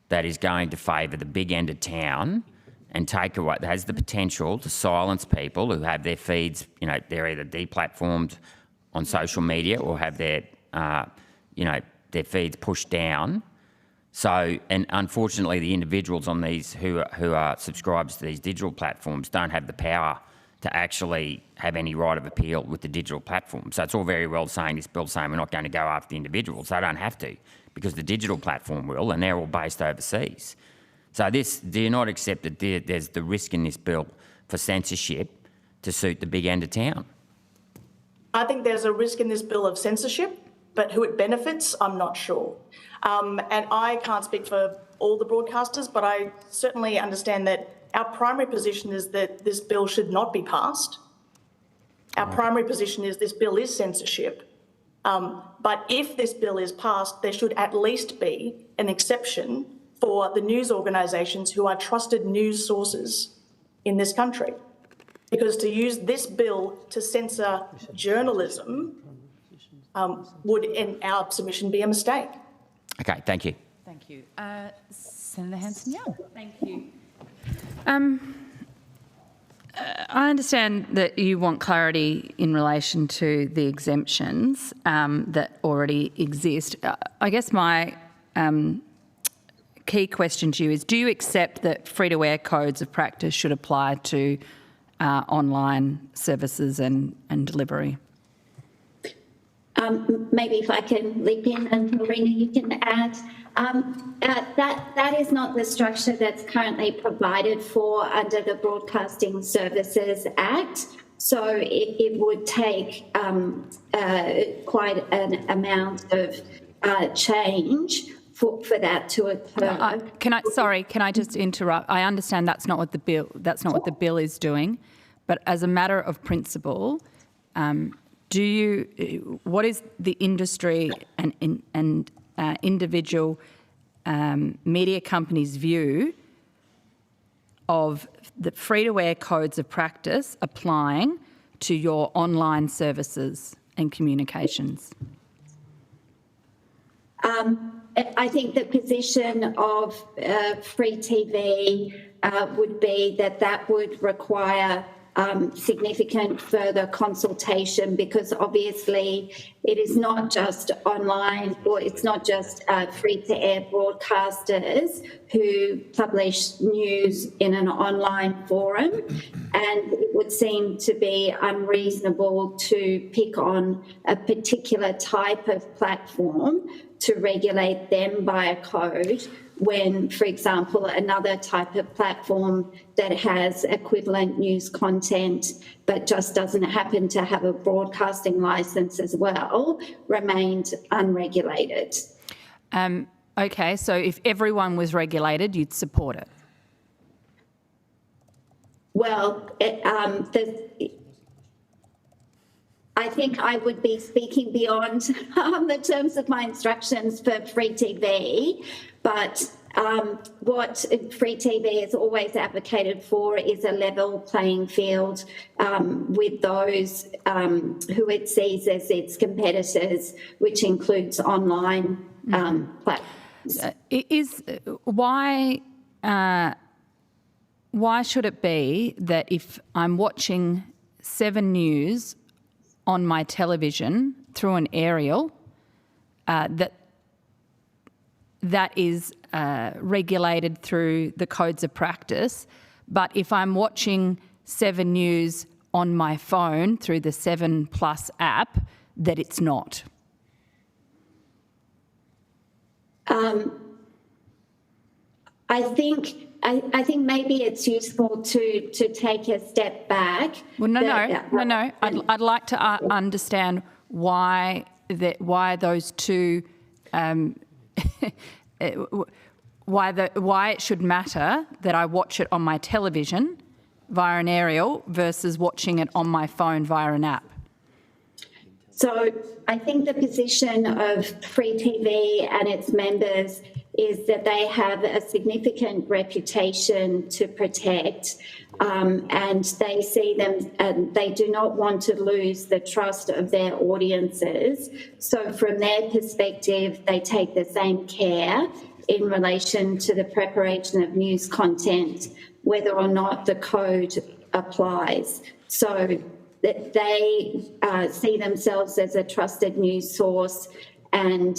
Speaker 10: that is going to favour the big end of town and take away, has the potential to silence people who have their feeds, they're either deplatformed on social media or have their, their feeds pushed down. So, and unfortunately, the individuals on these who are subscribers to these digital platforms don't have the power to actually have any right of appeal with the digital platform. So it's all very well saying this bill saying we're not going to go after the individuals. They don't have to, because the digital platform will, and they're all based overseas. So do you not accept that there's the risk in this bill for censorship to suit the big end of town?
Speaker 9: I think there's a risk in this bill of censorship, but who it benefits, I'm not sure. And I can't speak for all the broadcasters, but I certainly understand that our primary position is that this bill should not be passed. Our primary position is this bill is censorship. But if this bill is passed, there should at least be an exception for the news organisations who are trusted news sources in this country. Because to use this bill to censor journalism would, in our submission, be a mistake.
Speaker 10: Okay, thank you.
Speaker 1: Thank you. Senator Hanson-Young.
Speaker 5: Thank you. I understand that you want clarity in relation to the exemptions that already exist. I guess my key question to you is, do you accept that free-to-air codes of practice should apply to online services and delivery?
Speaker 8: Maybe if I can leap in, and Lorena, you can add. That is not the structure that's currently provided for under the Broadcasting Services Act. So it would take quite an amount of change for that to occur.
Speaker 5: Can I just interrupt? I understand that's not what the bill is doing, but as a matter of principle, what is the industry and individual media companies' view of the free-to-air codes of practice applying to your online services and communications?
Speaker 8: I think the position of free TV would be that would require significant further consultation, because obviously it is not just online, or it's not just free-to-air broadcasters who publish news in an online forum, and it would seem to be unreasonable to pick on a particular type of platform to regulate them by a code when, for example, another type of platform that has equivalent news content but just doesn't happen to have a broadcasting licence as well remained unregulated.
Speaker 5: Okay, so if everyone was regulated, you'd support it?
Speaker 8: Well, I think I would be speaking beyond the terms of my instructions for free TV, but what free TV has always advocated for is a level playing field with those who it sees as its competitors, which includes online platforms.
Speaker 5: Why should it be that if I'm watching 7 News on my television through an aerial, that is regulated through the codes of practice, but if I'm watching 7 News on my phone through the 7 Plus app, that it's not?
Speaker 8: I think maybe it's useful to take a step back.
Speaker 5: Well, no. I'd like to understand why those two, why it should matter that I watch it on my television via an aerial versus watching it on my phone via an app.
Speaker 8: So I think the position of Free TV and its members is that they have a significant reputation to protect, and they see them, and they do not want to lose the trust of their audiences. So from their perspective, they take the same care in relation to the preparation of news content, whether or not the code applies. So that they see themselves as a trusted news source, and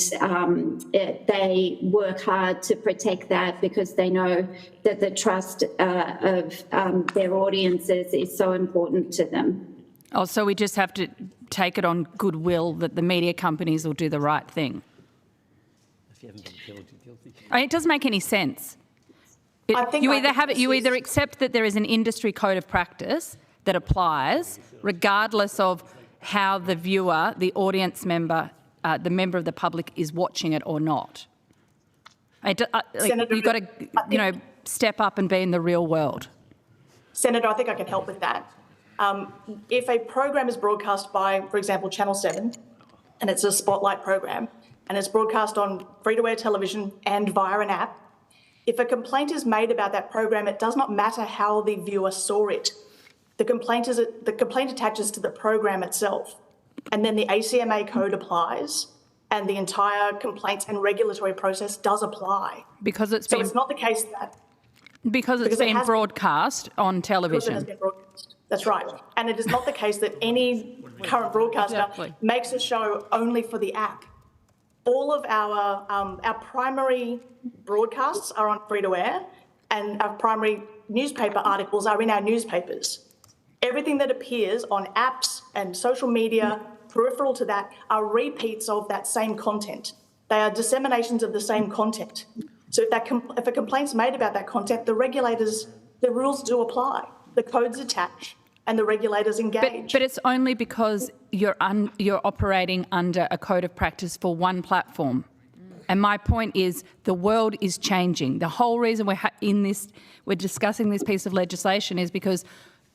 Speaker 8: they work hard to protect that because they know that the trust of their audiences is so important to them.
Speaker 5: Oh, so we just have to take it on goodwill that the media companies will do the right thing? If you haven't been guilty. I mean, it doesn't make any sense. You either accept that there is an industry code of practice that applies regardless of how the viewer, the audience member, the member of the public is watching it or not. You've got to, step up and be in the real world.
Speaker 9: Senator, I think I can help with that. If a program is broadcast by, for example, Channel 7, and it's a spotlight program, and it's broadcast on free-to-air television and via an app, if a complaint is made about that program, it does not matter how the viewer saw it. The complaint attaches to the program itself, and then the ACMA code applies, and the entire complaints and regulatory process does apply.
Speaker 5: Because it's
Speaker 9: it's not the case that
Speaker 5: because it's been broadcast on television.
Speaker 9: Because it has been broadcast. That's right. And it is not the case that any current broadcaster makes a show only for the app. All of our primary broadcasts are on free-to-air, and our primary newspaper articles are in our newspapers. Everything that appears on apps and social media, peripheral to that, are repeats of that same content. They are disseminations of the same content. So if a complaint's made about that content, the rules do apply. The codes attach, and the regulators engage.
Speaker 5: But it's only because you're operating under a code of practice for one platform. And my point is, the world is changing. The whole reason we're discussing this piece of legislation is because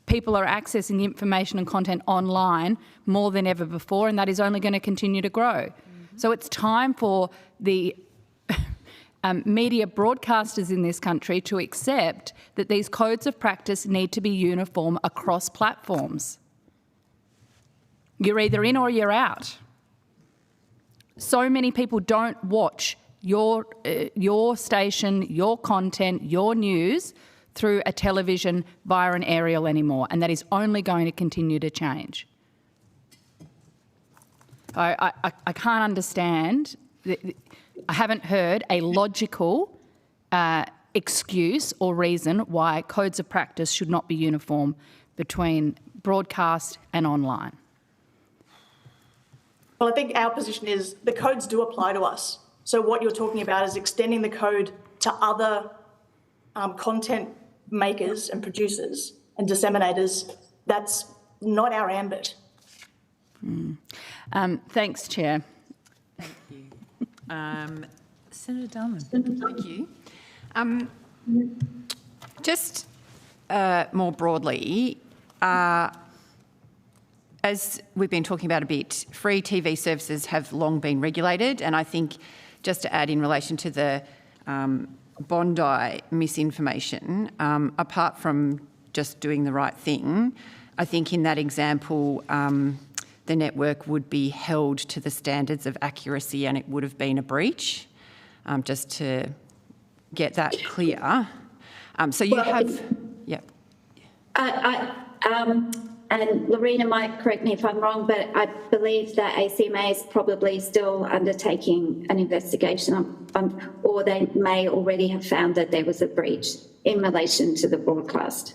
Speaker 5: people are accessing information and content online more than ever before, and that is only going to continue to grow. So it's time for the media broadcasters in this country to accept that these codes of practice need to be uniform across platforms. You're either in or you're out. So many people don't watch your station, your content, your news through a television via an aerial anymore, and that is only going to continue to change. I can't understand. I haven't heard a logical excuse or reason why codes of practice should not be uniform between broadcast and online.
Speaker 9: Well, I think our position is the codes do apply to us. So what you're talking about is extending the code to other content makers and producers and disseminators. That's not our ambit.
Speaker 5: Thanks, Chair.
Speaker 1: Thank you. Senator Darman.
Speaker 6: Thank you. Just more broadly, as we've been talking about a bit, free TV services have long been regulated, and I think just to add in relation to the Bondi misinformation, apart from just doing the right thing, I think in that example, the network would be held to the standards of accuracy and it would have been a breach, just to get that clear. So you have, yeah.
Speaker 8: And Lorena might correct me if I'm wrong, but I believe that ACMA is probably still undertaking an investigation or they may already have found that there was a breach in relation to the broadcast.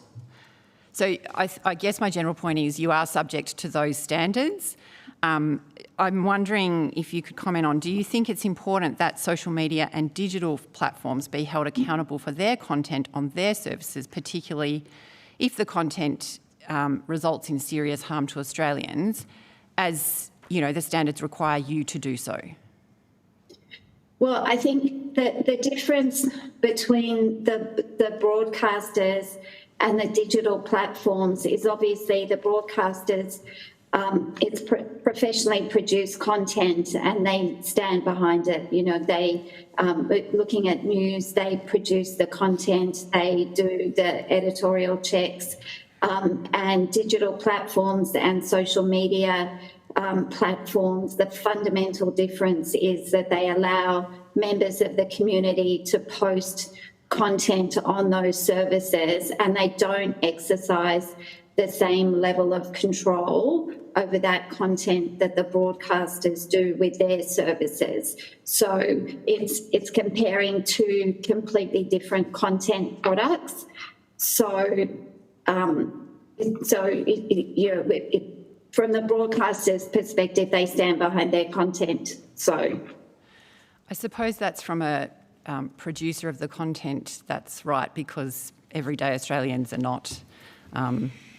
Speaker 6: So I guess my general point is you are subject to those standards. I'm wondering if you could comment on, do you think it's important that social media and digital platforms be held accountable for their content on their services, particularly if the content results in serious harm to Australians, as you know, the standards require you to do so?
Speaker 8: Well, I think that the difference between the broadcasters and the digital platforms is obviously the broadcasters, it's professionally produced content and they stand behind it. You know, they, looking at news, they produce the content, they do the editorial checks, and digital platforms and social media platforms, the fundamental difference is that they allow members of the community to post content on those services and they don't exercise the same level of control over that content that the broadcasters do with their services. So it's comparing two completely different content products. So from the broadcaster's perspective, they stand behind their content. So
Speaker 6: I suppose that's from a producer of the content, that's right, because everyday Australians are not,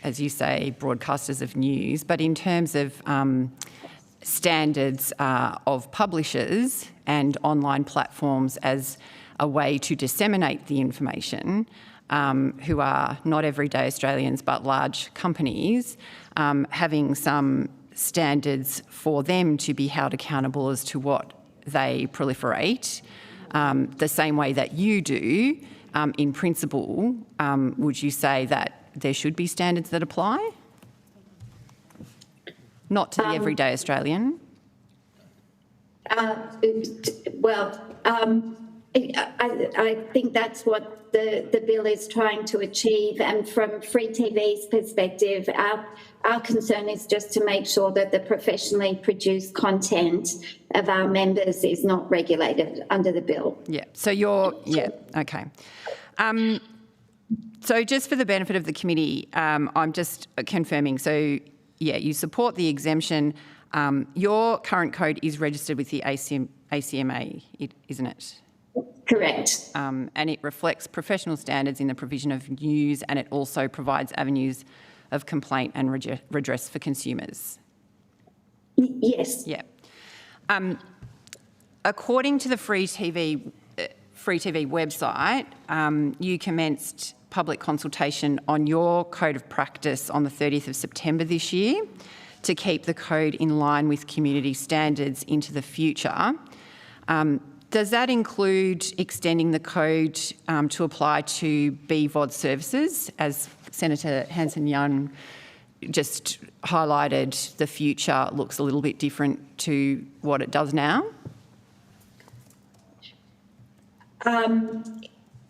Speaker 6: as you say, broadcasters of news. But in terms of standards of publishers and online platforms, as a way to disseminate the information, who are not everyday Australians but large companies, having some standards for them to be held accountable as to what they proliferate, the same way that you do, in principle, would you say that there should be standards that apply? Not to the everyday Australian?
Speaker 8: Well, I think that's what the bill is trying to achieve. And from Free TV's perspective, our concern is just to make sure that the professionally produced content of our members is not regulated under the bill.
Speaker 6: Yeah. So okay. So just for the benefit of the committee, I'm just confirming. So, yeah, you support the exemption. Your current code is registered with the ACMA, isn't it?
Speaker 8: Correct.
Speaker 6: And it reflects professional standards in the provision of news, and it also provides avenues of complaint and redress for consumers.
Speaker 8: Yes.
Speaker 6: Yeah. According to the Free TV website, you commenced public consultation on your code of practice on the 30th of September this year to keep the code in line with community standards into the future. Does that include extending the code to apply to BVOD services? As Senator Hanson-Young just highlighted, the future looks a little bit different to what it does now.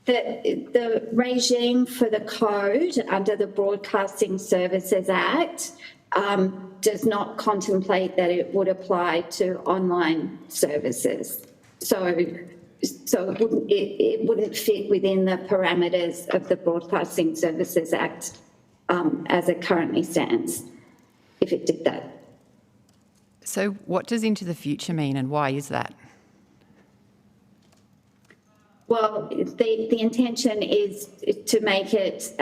Speaker 8: The regime for the code under the Broadcasting Services Act does not contemplate that it would apply to online services. So it wouldn't fit within the parameters of the Broadcasting Services Act as it currently stands, if it did that.
Speaker 6: So what does into the future mean, and why is that?
Speaker 8: Well, the intention is to make it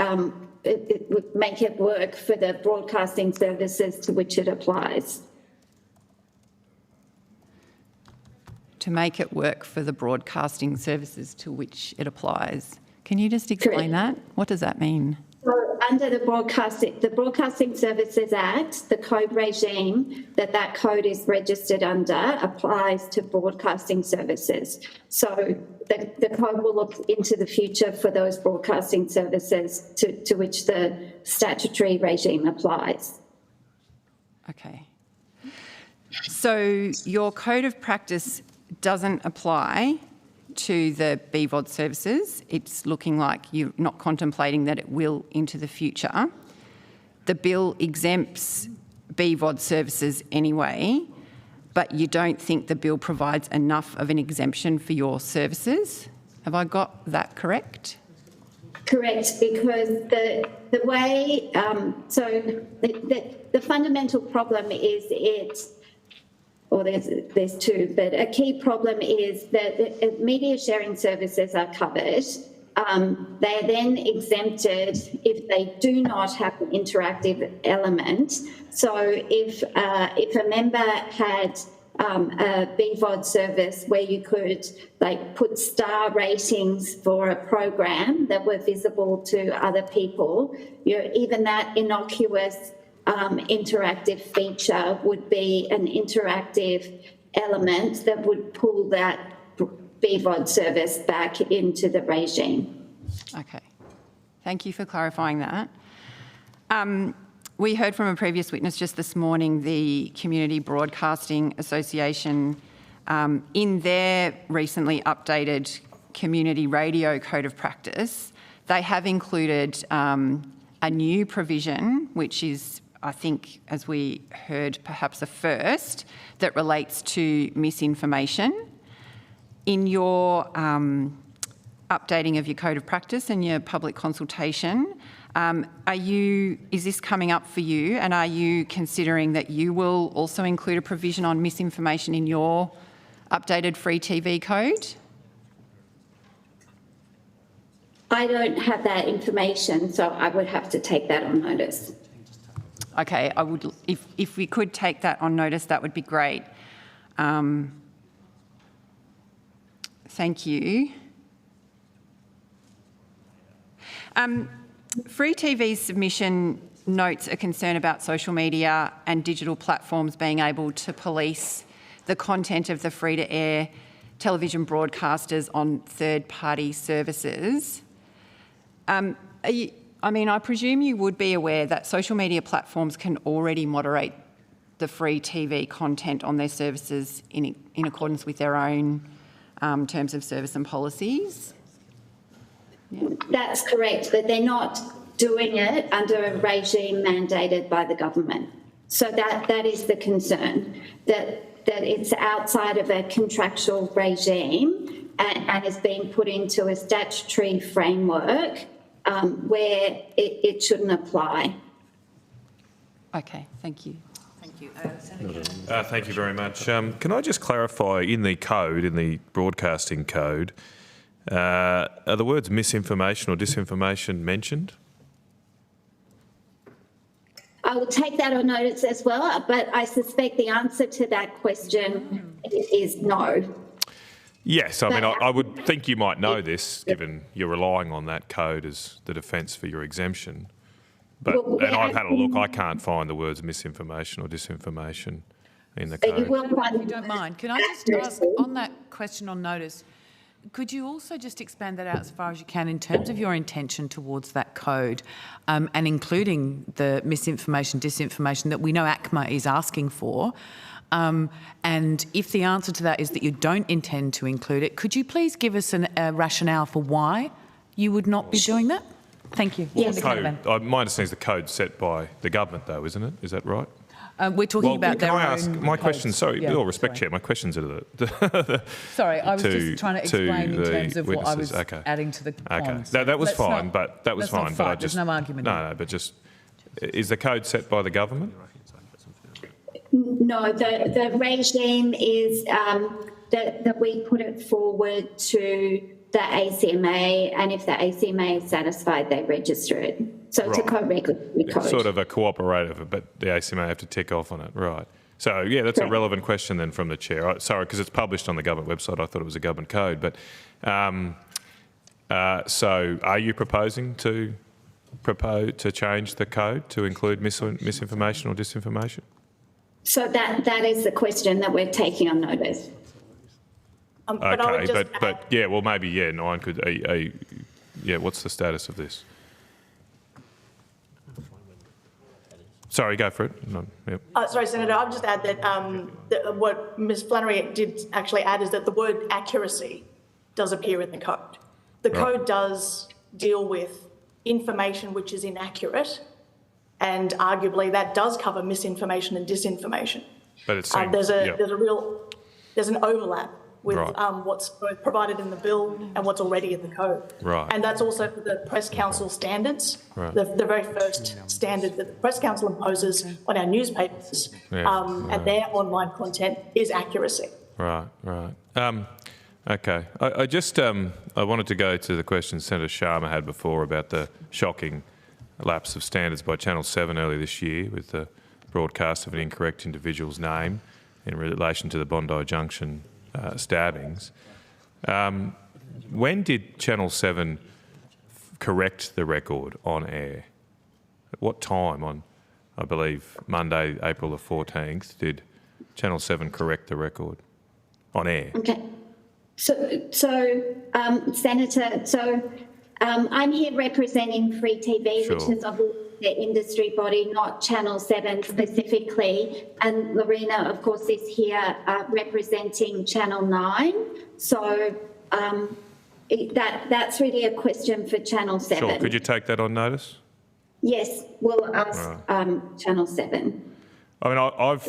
Speaker 8: work for the broadcasting services to which it applies.
Speaker 6: To make it work for the broadcasting services to which it applies. Can you just explain that? What does that mean?
Speaker 8: So under the Broadcasting Services Act, the code regime that code is registered under applies to broadcasting services. So the code will look into the future for those broadcasting services to which the statutory regime applies.
Speaker 6: Okay. So your code of practice doesn't apply to the BVOD services. It's looking like you're not contemplating that it will into the future. The bill exempts BVOD services anyway, but you don't think the bill provides enough of an exemption for your services. Have I got that correct?
Speaker 8: Correct, because the way, the fundamental problem is there's two, but a key problem is that media sharing services are covered. They are then exempted if they do not have an interactive element. So if a member had a BVOD service where you could put star ratings for a program that were visible to other people, even that innocuous interactive feature would be an interactive element that would pull that BVOD service back into the regime.
Speaker 6: Okay. Thank you for clarifying that. We heard from a previous witness just this morning, the Community Broadcasting Association, in their recently updated Community Radio Code of Practice, they have included a new provision, which is, I think, as we heard, perhaps a first, that relates to misinformation. In your updating of your code of practice and your public consultation, is this coming up for you, and are you considering that you will also include a provision on misinformation in your updated Free TV code?
Speaker 8: I don't have that information, so I would have to take that on notice.
Speaker 6: Okay, I would, if we could take that on notice, that would be great. Thank you. Free TV's submission notes a concern about social media and digital platforms being able to police the content of the free-to-air television broadcasters on third-party services. I presume you would be aware that social media platforms can already moderate the free TV content on their services in accordance with their own terms of service and policies? Yeah.
Speaker 8: That's correct, but they're not doing it under a regime mandated by the government. So that is the concern, that it's outside of a contractual regime and is being put into a statutory framework where it shouldn't apply.
Speaker 6: Okay, thank you.
Speaker 1: Thank you.
Speaker 4: Thank you very much. Can I just clarify, in the code, in the broadcasting code, are the words misinformation or disinformation mentioned?
Speaker 8: I will take that on notice as well, but I suspect the answer to that question is no.
Speaker 4: Yes, I would think you might know this, given you're relying on that code as the defence for your exemption. But and I've had a look. I can't find the words misinformation or disinformation in the code.
Speaker 8: You will find,
Speaker 1: If you don't mind, can I just ask on that question on notice? Could you also just expand that out as far as you can in terms of your intention towards that code, and including the misinformation, disinformation that we know ACMA is asking for? And if the answer to that is that you don't intend to include it, could you please give us a rationale for why you would not be doing that? Thank you.
Speaker 8: Yes.
Speaker 4: My understanding is the code set by the government, though, isn't it? Is that right?
Speaker 1: We're talking about their
Speaker 4: Can I ask
Speaker 1: own
Speaker 4: my question?
Speaker 1: codes.
Speaker 4: Sorry,
Speaker 1: Yeah,
Speaker 4: with all respect,
Speaker 1: sorry.
Speaker 4: Chair, my questions are the
Speaker 1: Sorry, I was just trying to explain in terms of what I was
Speaker 4: witnesses. Okay.
Speaker 1: adding to the
Speaker 4: Okay,
Speaker 1: points.
Speaker 4: that was
Speaker 1: Let's
Speaker 4: fine,
Speaker 1: not-
Speaker 4: but that was
Speaker 1: let's not
Speaker 4: fine. But I
Speaker 1: fight. There's
Speaker 4: just
Speaker 1: no argument.
Speaker 4: no, but just is the code set by the government?
Speaker 8: no, the regime is that we put it forward to the ACMA, and if the ACMA is satisfied, they register it. So it's a
Speaker 4: Right.
Speaker 8: co-regulatory code.
Speaker 4: It's sort of a cooperative, but the ACMA have to tick off on it, right? So yeah, that's a relevant question then from the chair. Sorry, because it's published on the government website. I thought it was a government code, but so are you proposing to change the code to include misinformation or disinformation?
Speaker 8: So that is the question that we're taking on notice.
Speaker 9: But I would
Speaker 4: Okay,
Speaker 9: just
Speaker 4: but yeah, well maybe yeah, Nine could. Yeah, what's the status of this? Sorry, go for it. No, yep.
Speaker 9: sorry, Senator, I'll just add that what Ms Flannery did actually add is that the word accuracy does appear in the code. The code does deal with information which is inaccurate, and arguably that does cover misinformation and disinformation.
Speaker 4: But it seems
Speaker 9: there's an overlap with
Speaker 4: Right.
Speaker 9: what's both provided in the bill and what's already in the code.
Speaker 4: Right.
Speaker 9: And that's also for the Press Council standards,
Speaker 4: Right.
Speaker 9: the very first standard that the Press Council imposes on our newspapers and their online content is accuracy.
Speaker 4: Right. Okay. I just I wanted to go to the question Senator Sharma had before about the shocking lapse of standards by Channel 7 earlier this year with the broadcast of an incorrect individual's name in relation to the Bondi Junction stabbings. When did Channel 7 correct the record on air? At what time on, I believe, Monday, April the 14th, did Channel 7 correct the record on air?
Speaker 8: Okay. So Senator, I'm here representing Free TV,
Speaker 4: Sure.
Speaker 8: which is obviously the industry body, not Channel 7 specifically. And Lorena, of course, is here representing Channel 9. So that's really a question for Channel 7.
Speaker 4: Sure. Could you take that on notice?
Speaker 8: Yes, we'll ask Channel 7.
Speaker 4: I mean,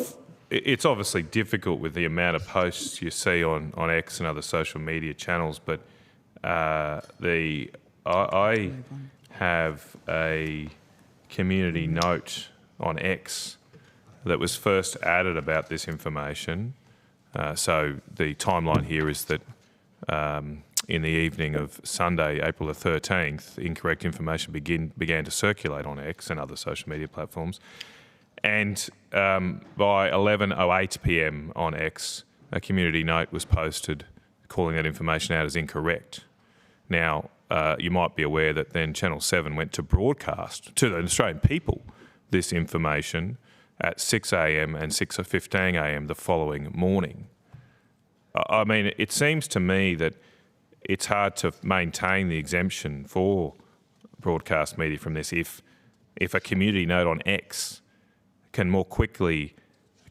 Speaker 4: it's obviously difficult with the amount of posts you see on X and other social media channels, but I have a community note on X that was first added about this information. So the timeline here is that in the evening of Sunday, April the 13th, incorrect information began to circulate on X and other social media platforms. And by 11:08 p.m. on X, a community note was posted calling that information out as incorrect. Now, you might be aware that then Channel 7 went to broadcast to the Australian people this information at 6 a.m. and 6:15 a.m. the following morning. I mean, it seems to me that it's hard to maintain the exemption for broadcast media from this if a community node on X can more quickly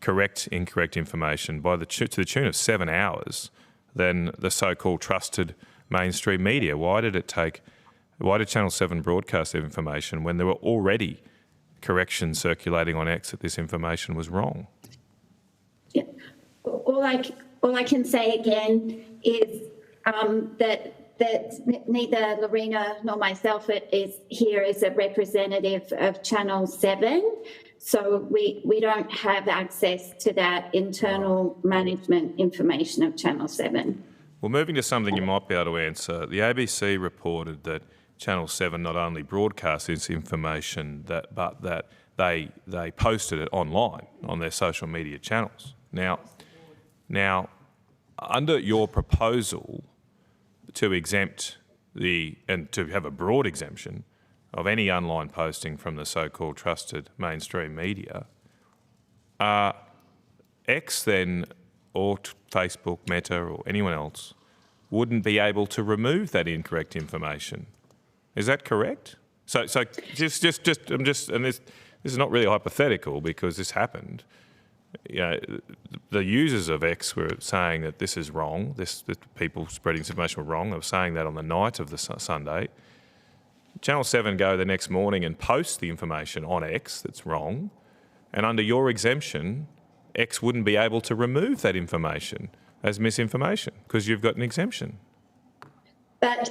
Speaker 4: correct incorrect information to the tune of 7 hours than the so-called trusted mainstream media. Why did Channel 7 broadcast that information when there were already corrections circulating on X that this information was wrong?
Speaker 8: Yeah. All I can say again is that neither Lorena nor myself is here as a representative of Channel 7, so we don't have access to that internal management information of Channel 7.
Speaker 4: Well, moving to something you might be able to answer, the ABC reported that Channel 7 not only broadcast this information, but that they posted it online on their social media channels. Now, under your proposal to exempt and to have a broad exemption of any online posting from the so-called trusted mainstream media, X then, or Facebook, Meta, or anyone else, wouldn't be able to remove that incorrect information. Is that correct? So and this is not really hypothetical because this happened. You know, the users of X were saying that this is wrong. That people spreading this information were wrong. They were saying that on the night of the Sunday. Channel 7 go the next morning and post the information on X that's wrong, and under your exemption, X wouldn't be able to remove that information as misinformation because you've got an exemption.
Speaker 8: But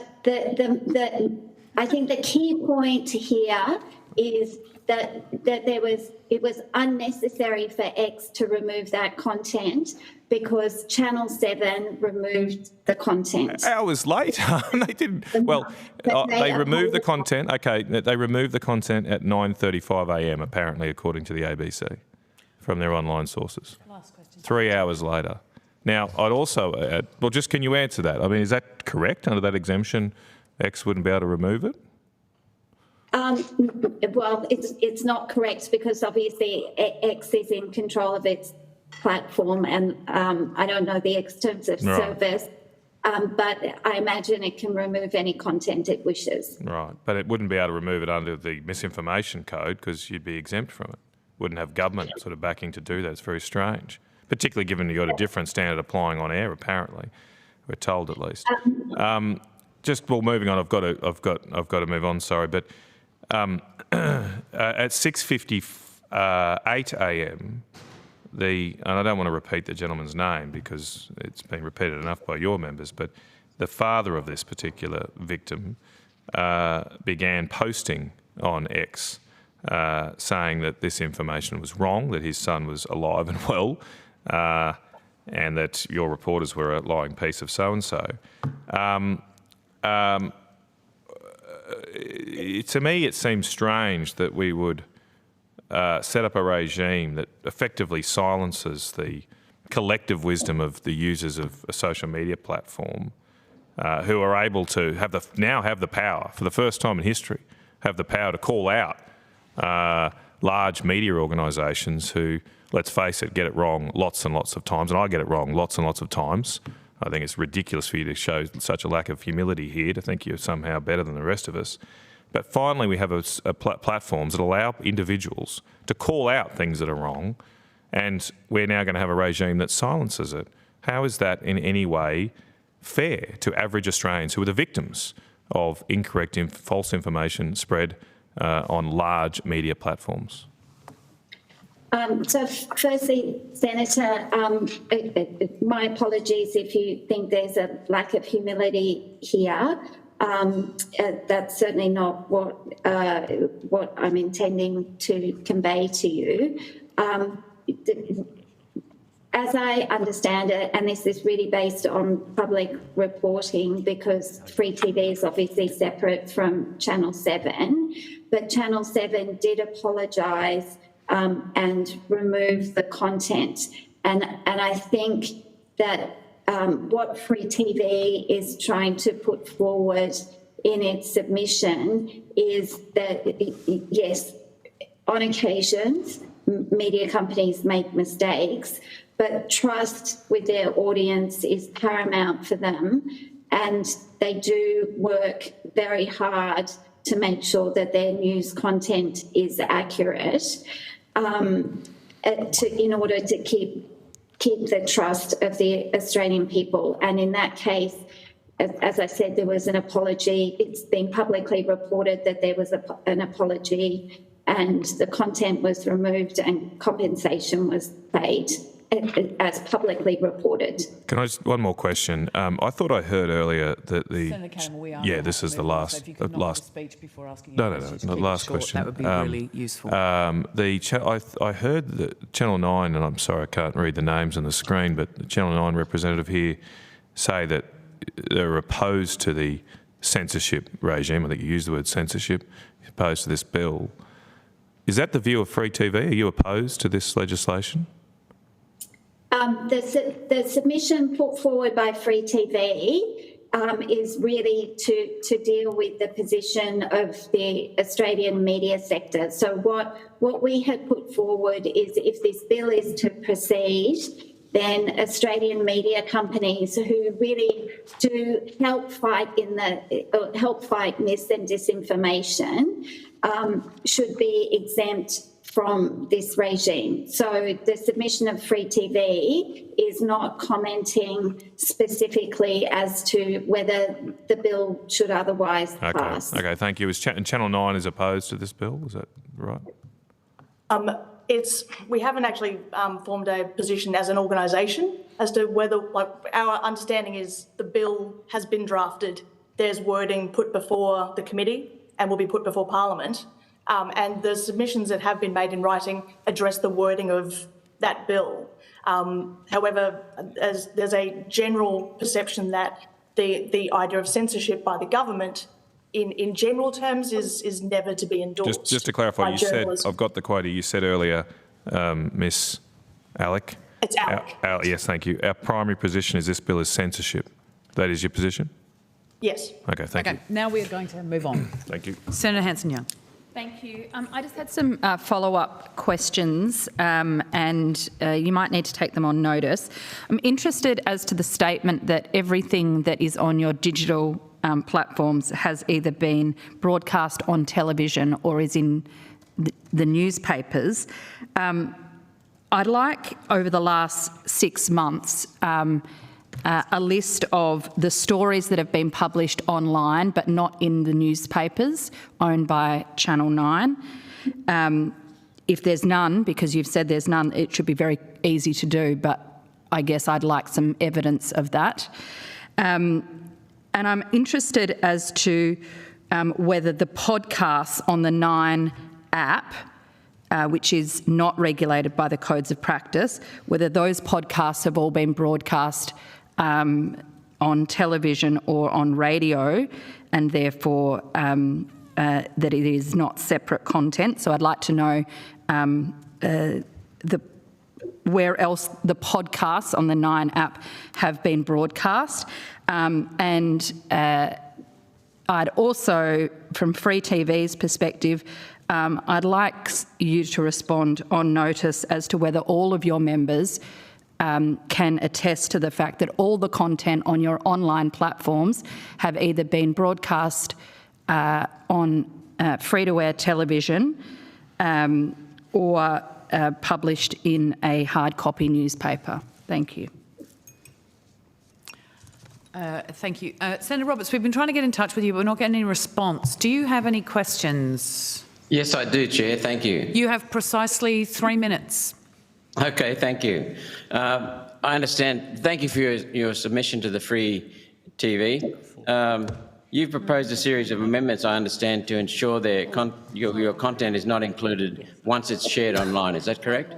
Speaker 8: I think the key point here is that it was unnecessary for X to remove that content because Channel 7 removed the content.
Speaker 4: Hours later, they didn't. Well, they removed the content. Okay, they removed the content at 9:35 a.m. apparently, according to the ABC, from their online sources.
Speaker 1: Last question.
Speaker 4: 3 hours later. Now, I'd also add, well, just can you answer that? I mean, is that correct? Under that exemption, X wouldn't be able to remove it?
Speaker 8: Well, it's not correct because obviously X is in control of its platform, and I don't know the terms of service, but I imagine it can remove any content it wishes.
Speaker 4: Right, but it wouldn't be able to remove it under the misinformation code because you'd be exempt from it. Wouldn't have government sort of backing to do that. It's very strange, particularly given you've got a different standard applying on air. Apparently, we're told at least. Moving on. I've got to move on. Sorry, but. At 6:58 a.m, and I don't want to repeat the gentleman's name because it's been repeated enough by your members, but the father of this particular victim began posting on X saying that this information was wrong, that his son was alive and well, and that your reporters were a lying piece of so-and-so. To me, it seems strange that we would set up a regime that effectively silences the collective wisdom of the users of a social media platform, who are able to have the power, for the first time in history, have the power to call out large media organisations who, let's face it, get it wrong lots and lots of times, and I get it wrong lots and lots of times. I think it's ridiculous for you to show such a lack of humility here, to think you're somehow better than the rest of us. But finally, we have platforms that allow individuals to call out things that are wrong, and we're now going to have a regime that silences it. How is that in any way fair to average Australians who are the victims of incorrect, false information spread on large media platforms?
Speaker 8: So firstly, Senator, my apologies if you think there's a lack of humility here. That's certainly not what I'm intending to convey to you. As I understand it, and this is really based on public reporting because Free TV is obviously separate from Channel 7, but Channel 7 did apologise and remove the content. And I think that what Free TV is trying to put forward in its submission is that, yes, on occasions, media companies make mistakes, but trust with their audience is paramount for them, and they do work very hard to make sure that their news content is accurate in order to keep the trust of the Australian people. And in that case, as I said, there was an apology. It's been publicly reported that there was an apology and the content was removed and compensation was paid as publicly reported.
Speaker 4: Can I just, one more question? I thought I heard earlier that
Speaker 1: Senator Campbell, we are
Speaker 4: yeah, this is the last,
Speaker 1: so if you could not speech before asking
Speaker 4: no,
Speaker 1: questions,
Speaker 4: the
Speaker 1: keep it
Speaker 4: last
Speaker 1: short,
Speaker 4: question.
Speaker 1: That would be really useful.
Speaker 4: I heard that Channel 9, and I'm sorry I can't read the names on the screen, but the Channel 9 representative here say that they're opposed to the censorship regime. I think you used the word censorship, opposed to this bill. Is that the view of Free TV? Are you opposed to this legislation?
Speaker 8: The submission put forward by Free TV is really to deal with the position of the Australian media sector. So what we had put forward is, if this bill is to proceed, then Australian media companies who really do help fight mis and disinformation should be exempt from this regime. So the submission of Free TV is not commenting specifically as to whether the bill should otherwise pass.
Speaker 4: Okay, thank you. And Channel 9 is opposed to this bill, is that right?
Speaker 9: We haven't actually formed a position as an organisation as to whether, our understanding is the bill has been drafted, there's wording put before the committee and will be put before Parliament. And the submissions that have been made in writing address the wording of that bill. However, as there's a general perception that the idea of censorship by the government in general terms is never to be endorsed.
Speaker 4: Just to clarify, you said, I've got the quote, you said earlier, Miss Alec.
Speaker 9: It's Alec.
Speaker 4: Yes, thank you. Our primary position is this bill is censorship. That is your position?
Speaker 9: Yes.
Speaker 4: Okay, thank you.
Speaker 1: Now we are going to move on.
Speaker 4: Thank you.
Speaker 1: Senator Hanson-Young.
Speaker 5: Thank you. I just had some follow-up questions and you might need to take them on notice. I'm interested as to the statement that everything that is on your digital platforms has either been broadcast on television or is in the newspapers. I'd like, over the last 6 months, a list of the stories that have been published online but not in the newspapers owned by Channel 9. If there's none, because you've said there's none, it should be very easy to do, but I guess I'd like some evidence of that. And I'm interested as to whether the podcasts on the 9 app, which is not regulated by the codes of practice, whether those podcasts have all been broadcast on television or on radio, and therefore that it is not separate content. So I'd like to know where else the podcasts on the 9 app have been broadcast. And I'd also, from Free TV's perspective, I'd like you to respond on notice as to whether all of your members can attest to the fact that all the content on your online platforms have either been broadcast on free-to-air television or published in a hard copy newspaper. Thank you.
Speaker 1: Thank you. Senator Roberts, we've been trying to get in touch with you, but we're not getting any response. Do you have any questions?
Speaker 11: Yes, I do, Chair. Thank you.
Speaker 1: You have precisely 3 minutes.
Speaker 11: Okay, thank you. I understand. Thank you for your submission to the Free TV. You've proposed a series of amendments, I understand, to ensure your content is not included once it's shared online. Is that correct?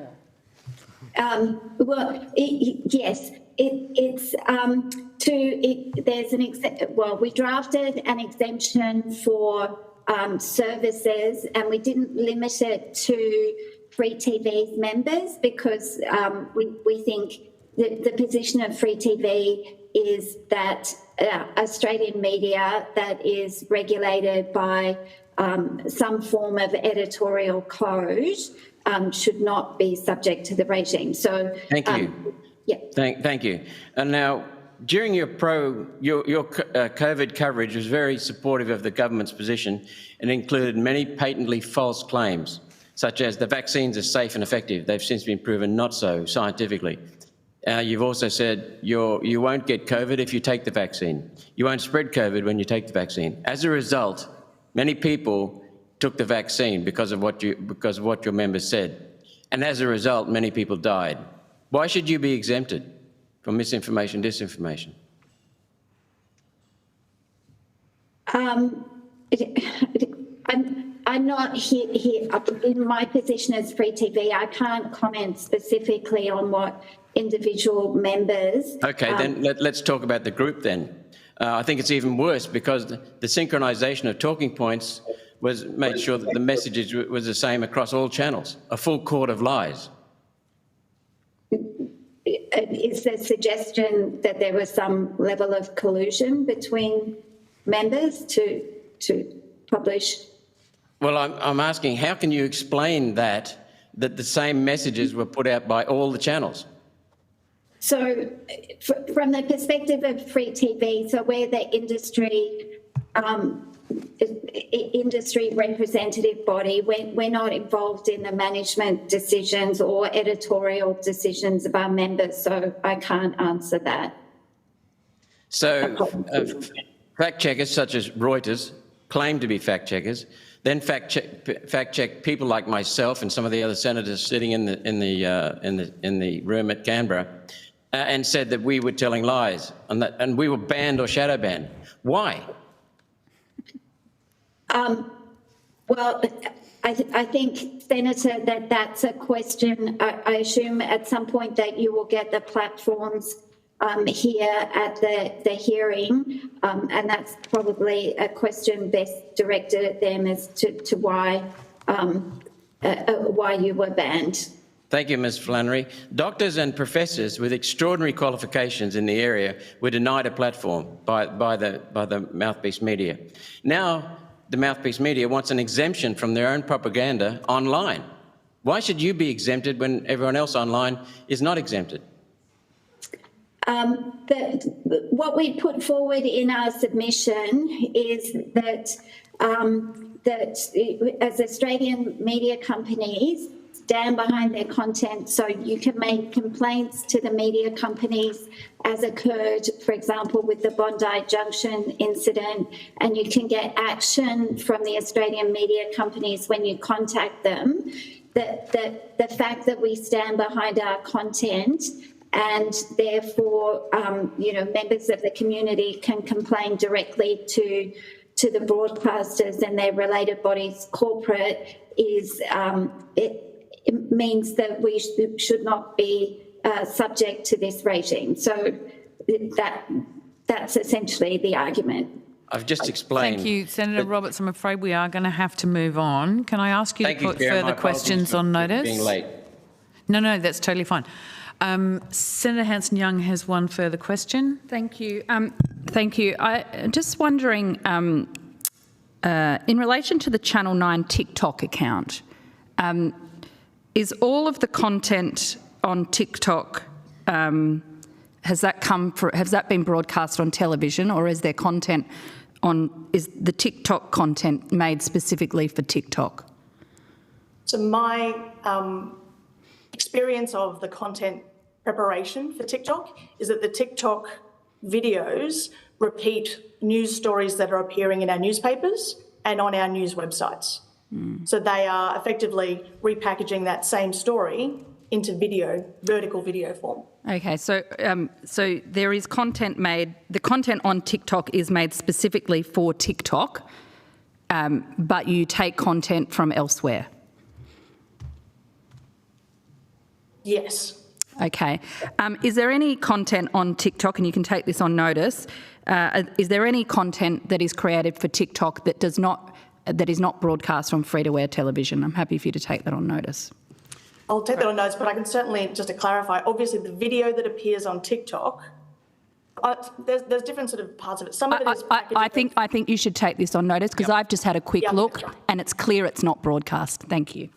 Speaker 8: Yes. We drafted an exemption for services, and we didn't limit it to Free TV's members because we think that the position of Free TV is that Australian media that is regulated by some form of editorial code should not be subject to the regime. So,
Speaker 11: thank you.
Speaker 8: Yeah.
Speaker 11: Thank you. And now, during your COVID coverage was very supportive of the government's position and included many patently false claims, such as the vaccines are safe and effective. They've since been proven not so scientifically. You've also said you won't get COVID if you take the vaccine. You won't spread COVID when you take the vaccine. As a result, many people took the vaccine because of what your members said. And as a result, many people died. Why should you be exempted from misinformation, disinformation?
Speaker 8: I'm not here in my position as Free TV. I can't comment specifically on what individual members.
Speaker 11: Okay, then let's talk about the group then. I think it's even worse because the synchronisation of talking points made sure that the message was the same across all channels, a full court of lies.
Speaker 8: Is there suggestion that there was some level of collusion between members to publish?
Speaker 11: Well, I'm asking, how can you explain that the same messages were put out by all the channels?
Speaker 8: So from the perspective of Free TV, so we're the industry representative body. We're not involved in the management decisions or editorial decisions of our members, so I can't answer that.
Speaker 11: So fact checkers such as Reuters claim to be fact checkers, then fact check people like myself and some of the other senators sitting in the room at Canberra, and said that we were telling lies and we were banned or shadow banned. Why?
Speaker 8: Well, I think, Senator, that's a question. I assume at some point that you will get the platforms here at the hearing, and that's probably a question best directed at them as to why you were banned.
Speaker 11: Thank you, Ms. Flannery. Doctors and professors with extraordinary qualifications in the area were denied a platform by the mouthpiece media. Now, the mouthpiece media wants an exemption from their own propaganda online. Why should you be exempted when everyone else online is not exempted?
Speaker 8: What we put forward in our submission is that as Australian media companies stand behind their content, so you can make complaints to the media companies as occurred, for example, with the Bondi Junction incident, and you can get action from the Australian media companies when you contact them. The fact that we stand behind our content and therefore, members of the community can complain directly to the broadcasters and their related bodies corporate is it means that we should not be subject to this regime. So that's essentially the argument.
Speaker 11: I've just explained.
Speaker 1: Thank you, Senator Roberts. I'm afraid we are going to have to move on. Can I ask you to put further questions on notice?
Speaker 11: Being late.
Speaker 1: No, that's totally fine. Senator Hanson-Young has one further question.
Speaker 5: Thank you. Thank you. I'm just wondering, in relation to the Channel 9 TikTok account, is all of the content on TikTok, has that been broadcast on television, or is there content is the TikTok content made specifically for TikTok?
Speaker 9: So my experience of the content preparation for TikTok is that the TikTok videos repeat news stories that are appearing in our newspapers and on our news websites. So they are effectively repackaging that same story into video, vertical video form.
Speaker 5: Okay, so there is content made, the content on TikTok is made specifically for TikTok, but you take content from elsewhere?
Speaker 9: Yes.
Speaker 5: Okay. Is there any content on TikTok, and you can take this on notice, is there any content that is created for TikTok that is not broadcast on free-to-air television? I'm happy for you to take that on notice.
Speaker 9: I'll take that on notice, but I can certainly, just to clarify, obviously the video that appears on TikTok There's different sort of parts of it. Some of it is
Speaker 5: I think you should take this on notice because I've just had a quick look and it's clear it's not broadcast. Thank you.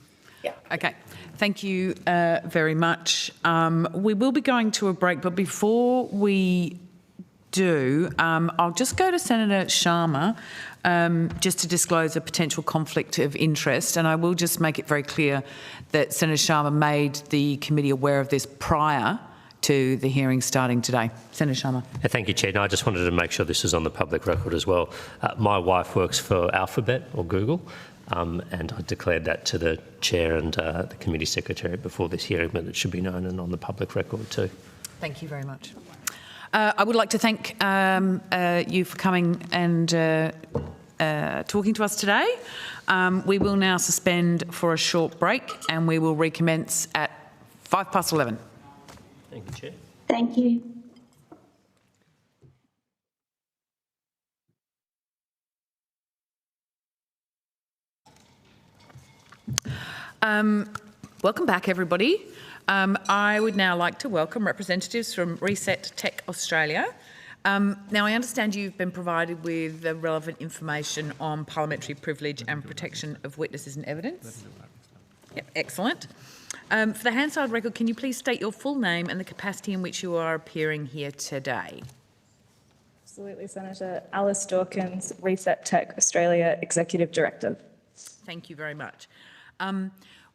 Speaker 9: Yeah.
Speaker 1: Okay. Thank you very much. We will be going to a break, but before we do, I'll just go to Senator Sharma just to disclose a potential conflict of interest, and I will just make it very clear that Senator Sharma made the committee aware of this prior to the hearing starting today. Senator Sharma.
Speaker 7: Thank you, Chair. No, I just wanted to make sure this is on the public record as well. My wife works for Alphabet or Google, and I declared that to the Chair and the Committee Secretary before this hearing, but it should be known and on the public record too.
Speaker 1: Thank you very much. I would like to thank you for coming and talking to us today. We will now suspend for a short break and we will recommence at 11:05.
Speaker 7: Thank you, Chair.
Speaker 8: Thank you.
Speaker 1: Welcome back, everybody. I would now like to welcome representatives from Reset Tech Australia. Now, I understand you've been provided with the relevant information on parliamentary privilege and protection of witnesses and evidence. Yep, excellent. For the Hansard record, can you please state your full name and the capacity in which you are appearing here today?
Speaker 12: Absolutely, Senator. Alice Dawkins, Reset Tech Australia Executive Director.
Speaker 1: Thank you very much.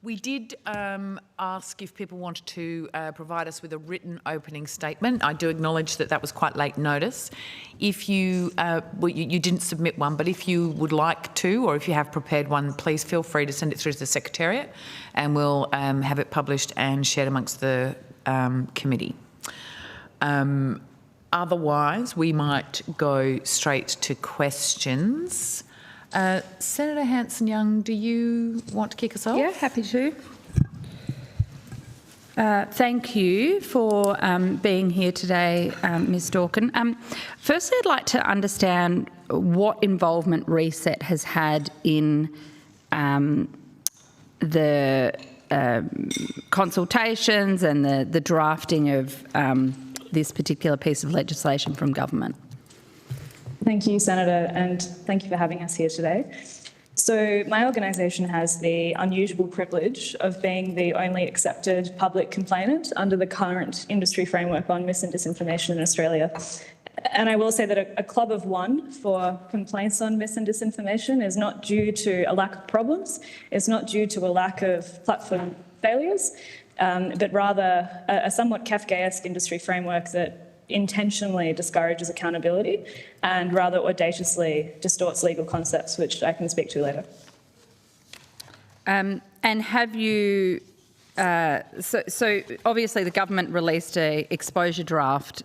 Speaker 1: We did ask if people wanted to provide us with a written opening statement. I do acknowledge that that was quite late notice. If you, you didn't submit one, but if you would like to, or if you have prepared one, please feel free to send it through to the Secretariat and we'll have it published and shared amongst the committee. Otherwise, we might go straight to questions. Senator Hanson-Young, do you want to kick us off?
Speaker 5: Yeah, happy to. Thank you for being here today, Ms Dawkins. Firstly, I'd like to understand what involvement Reset has had in the consultations and the drafting of this particular piece of legislation from government.
Speaker 12: Thank you, Senator, and thank you for having us here today. So my organisation has the unusual privilege of being the only accepted public complainant under the current industry framework on mis and disinformation in Australia. And I will say that a club of one for complaints on mis and disinformation is not due to a lack of problems, it's not due to a lack of platform failures, but rather a somewhat Kafkaesque industry framework that intentionally discourages accountability and rather audaciously distorts legal concepts, which I can speak to later.
Speaker 5: And have you, so obviously the government released a exposure draft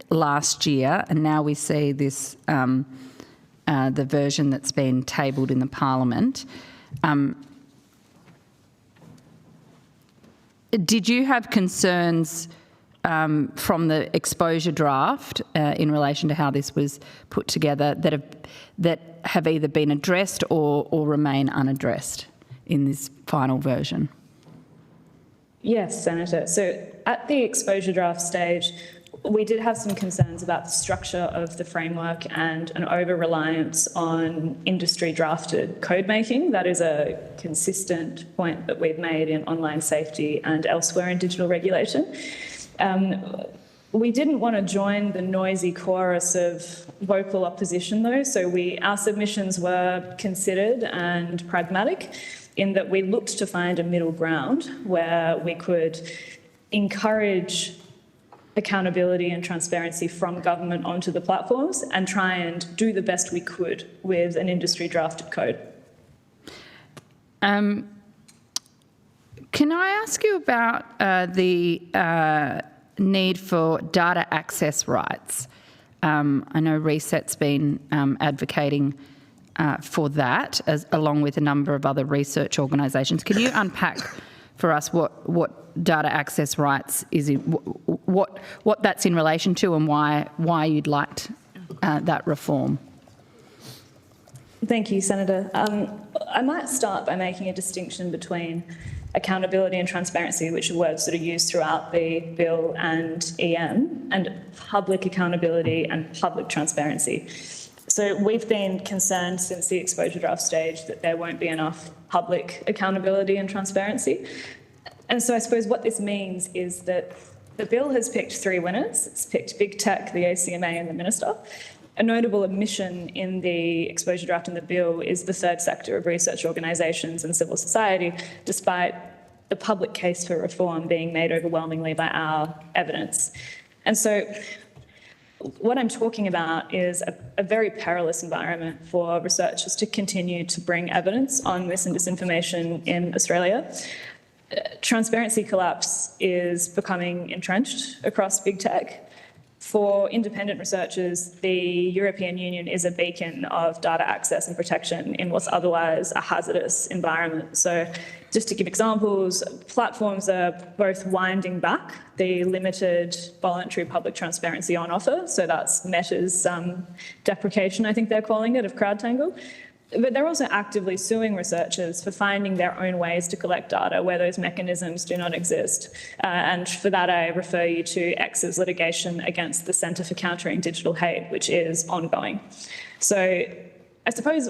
Speaker 5: last year, and now we see this, the version that's been tabled in the Parliament. Did you have concerns from the exposure draft in relation to how this was put together that have either been addressed or remain unaddressed in this final version?
Speaker 12: Yes, Senator. So at the exposure draft stage, we did have some concerns about the structure of the framework and an over-reliance on industry-drafted code making. That is a consistent point that we've made in online safety and elsewhere in digital regulation. We didn't want to join the noisy chorus of vocal opposition, though, so our submissions were considered and pragmatic in that we looked to find a middle ground where we could encourage accountability and transparency from government onto the platforms and try and do the best we could with an industry-drafted code.
Speaker 5: Can I ask you about the need for data access rights? I know Reset's been advocating for that, along with a number of other research organisations. Can you unpack for us what data access rights is, what that's in relation to, and why you'd like that reform?
Speaker 12: Thank you, Senator. I might start by making a distinction between accountability and transparency, which are words that are used throughout the bill and EM, and public accountability and public transparency. So we've been concerned since the exposure draft stage that there won't be enough public accountability and transparency. And so I suppose what this means is that the bill has picked 3 winners. It's picked big tech, the ACMA and the minister. A notable omission in the exposure draft in the bill is the third sector of research organisations and civil society, despite the public case for reform being made overwhelmingly by our evidence. And so what I'm talking about is a very perilous environment for researchers to continue to bring evidence on mis and disinformation in Australia. Transparency collapse is becoming entrenched across big tech. For independent researchers, the European Union is a beacon of data access and protection in what's otherwise a hazardous environment. So just to give examples, platforms are both winding back the limited voluntary public transparency on offer. So that's Meta's deprecation, I think they're calling it, of CrowdTangle. But they're also actively suing researchers for finding their own ways to collect data where those mechanisms do not exist. And for that, I refer you to X's litigation against the Centre for Countering Digital Hate, which is ongoing. So I suppose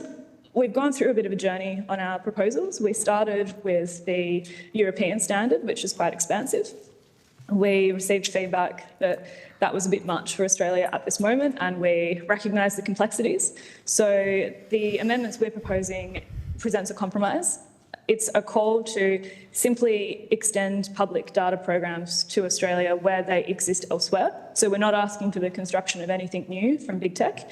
Speaker 12: we've gone through a bit of a journey on our proposals. We started with the European standard, which is quite expansive. We received feedback that that was a bit much for Australia at this moment, and we recognise the complexities. So the amendments we're proposing presents a compromise. It's a call to simply extend public data programs to Australia where they exist elsewhere. So we're not asking for the construction of anything new from big tech,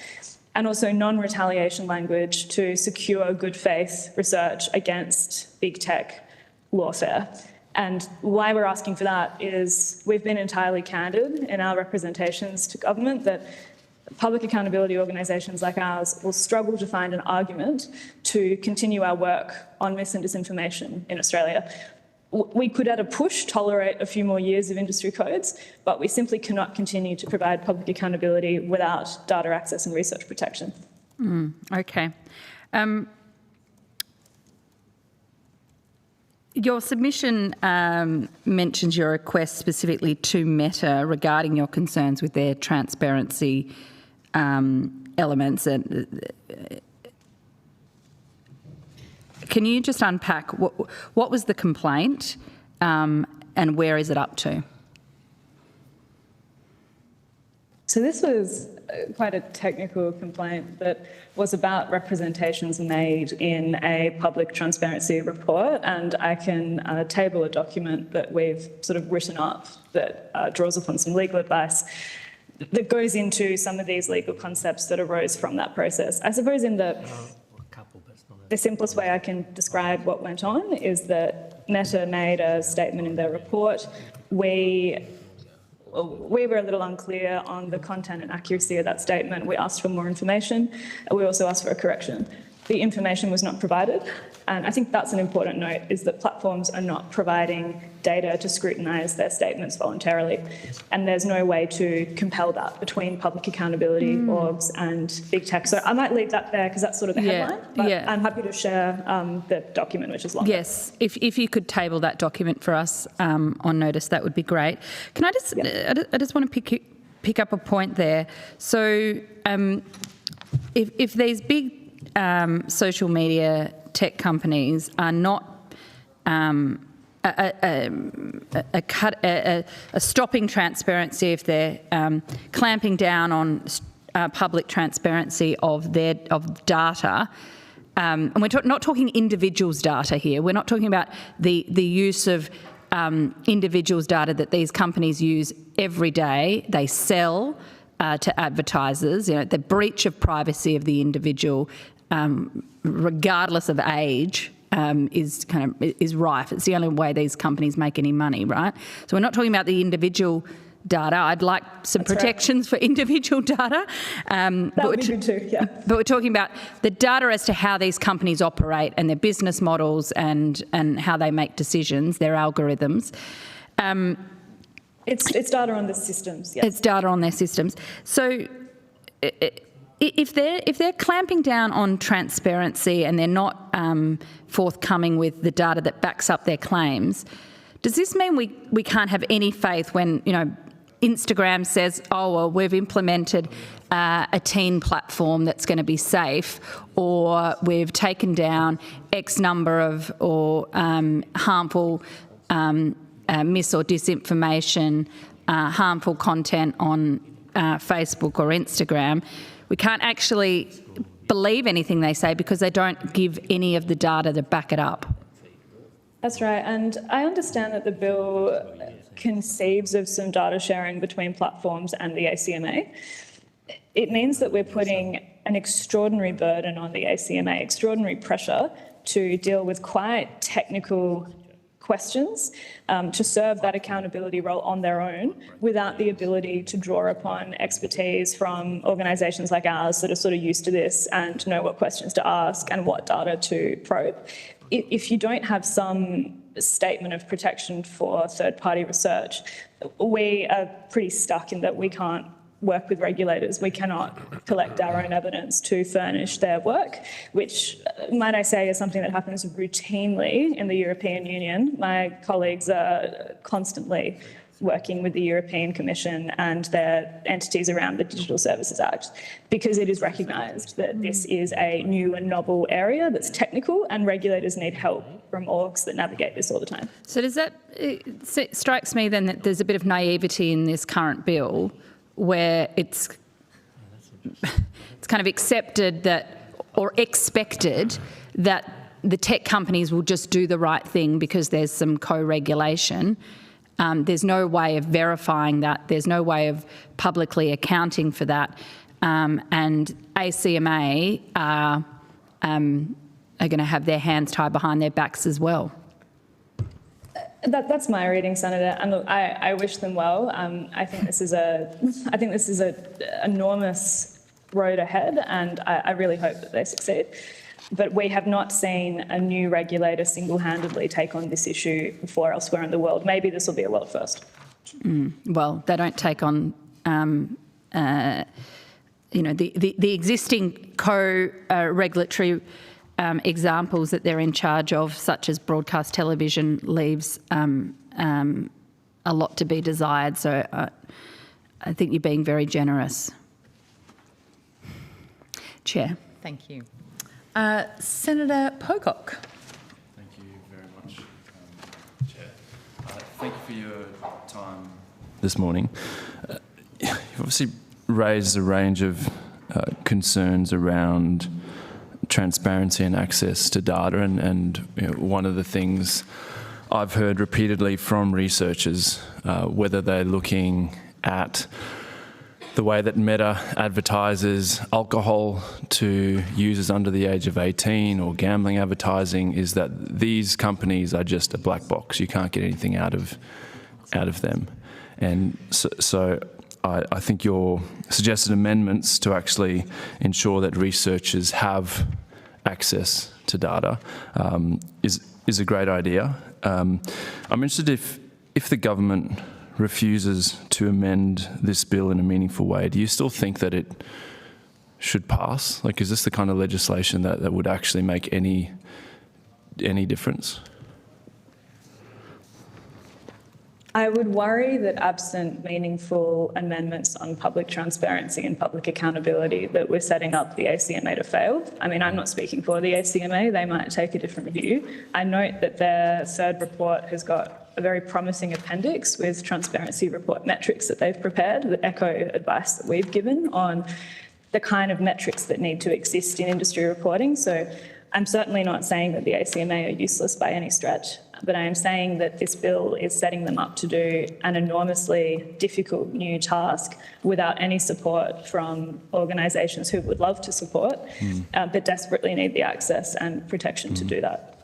Speaker 12: and also non-retaliation language to secure good faith research against big tech lawfare. And why we're asking for that is we've been entirely candid in our representations to government that public accountability organisations like ours will struggle to find an argument to continue our work on mis and disinformation in Australia. We could at a push tolerate a few more years of industry codes, but we simply cannot continue to provide public accountability without data access and research protection.
Speaker 6: Okay. Your submission mentions your request specifically to Meta regarding your concerns with their transparency elements. Can you just unpack what was the complaint and where is it up to?
Speaker 12: So this was quite a technical complaint that was about representations made in a public transparency report, and I can table a document that we've sort of written up that draws upon some legal advice that goes into some of these legal concepts that arose from that process. I suppose in the simplest way I can describe what went on is that Meta made a statement in their report. We were a little unclear on the content and accuracy of that statement. We asked for more information. We also asked for a correction. The information was not provided. And I think that's an important note, is that platforms are not providing data to scrutinise their statements voluntarily. And there's no way to compel that between public accountability orgs and big tech. So I might leave that there because that's sort of the headline. But I'm happy to share the document, which is longer.
Speaker 6: Yes, if you could table that document for us on notice, that would be great. Can I just, I just want to pick up a point there. So if these big social media tech companies are not stopping transparency, if they're clamping down on public transparency of data, and we're not talking individuals' data here. We're not talking about the use of individuals' data that these companies use every day. They sell to advertisers. You know, the breach of privacy of the individual, regardless of age, is rife. It's the only way these companies make any money, right? So we're not talking about the individual data. I'd like some protections for individual data.
Speaker 12: That would be good too, yeah.
Speaker 6: But we're talking about the data as to how these companies operate and their business models and how they make decisions, their algorithms.
Speaker 12: It's data on the systems, yes.
Speaker 6: It's data on their systems. So
Speaker 5: if they're clamping down on transparency and they're not forthcoming with the data that backs up their claims, does this mean we can't have any faith when, you know, Instagram says, oh, well, we've implemented a teen platform that's going to be safe, or we've taken down X number of harmful mis or disinformation, harmful content on Facebook or Instagram? We can't actually believe anything they say because they don't give any of the data to back it up.
Speaker 12: That's right, and I understand that the bill conceives of some data sharing between platforms and the ACMA. It means that we're putting an extraordinary burden on the ACMA, extraordinary pressure to deal with quite technical questions, to serve that accountability role on their own without the ability to draw upon expertise from organisations like ours that are sort of used to this and know what questions to ask and what data to probe. If you don't have some statement of protection for third-party research, we are pretty stuck in that we can't work with regulators. We cannot collect our own evidence to furnish their work, which, might I say, is something that happens routinely in the European Union. My colleagues are constantly working with the European Commission and their entities around the Digital Services Act, because it is recognised that this is a new and novel area that's technical, and regulators need help from orgs that navigate this all the time.
Speaker 5: So does that, it strikes me then that there's a bit of naivety in this current bill where it's kind of accepted that, or expected that the tech companies will just do the right thing because there's some co-regulation. There's no way of verifying that. There's no way of publicly accounting for that. And ACMA are going to have their hands tied behind their backs as well.
Speaker 12: That's my reading, Senator, and look, I wish them well. I think this is an enormous road ahead, and I really hope that they succeed. But we have not seen a new regulator single-handedly take on this issue before elsewhere in the world. Maybe this will be a world first.
Speaker 5: Well, they don't take on, the existing co-regulatory examples that they're in charge of, such as broadcast television, leaves a lot to be desired. So I think you're being very generous. Chair.
Speaker 1: Thank you. Senator Pocock.
Speaker 13: Thank you very much, Chair. Thank you for your time this morning. You've obviously raised a range of concerns around transparency and access to data, and one of the things I've heard repeatedly from researchers, whether they're looking at the way that Meta advertises alcohol to users under the age of 18 or gambling advertising, is that these companies are just a black box. You can't get anything out of them. And so I think your suggested amendments to actually ensure that researchers have access to data is a great idea. I'm interested if the government refuses to amend this bill in a meaningful way, do you still think that it should pass? Like, is this the kind of legislation that would actually make any difference?
Speaker 12: I would worry that absent meaningful amendments on public transparency and public accountability, that we're setting up the ACMA to fail. I mean, I'm not speaking for the ACMA. They might take a different view. I note that their third report has got a very promising appendix with transparency report metrics that they've prepared that echo advice that we've given on the kind of metrics that need to exist in industry reporting. So I'm certainly not saying that the ACMA are useless by any stretch, but I am saying that this bill is setting them up to do an enormously difficult new task without any support from organisations who would love to support, but desperately need the access and protection to do that.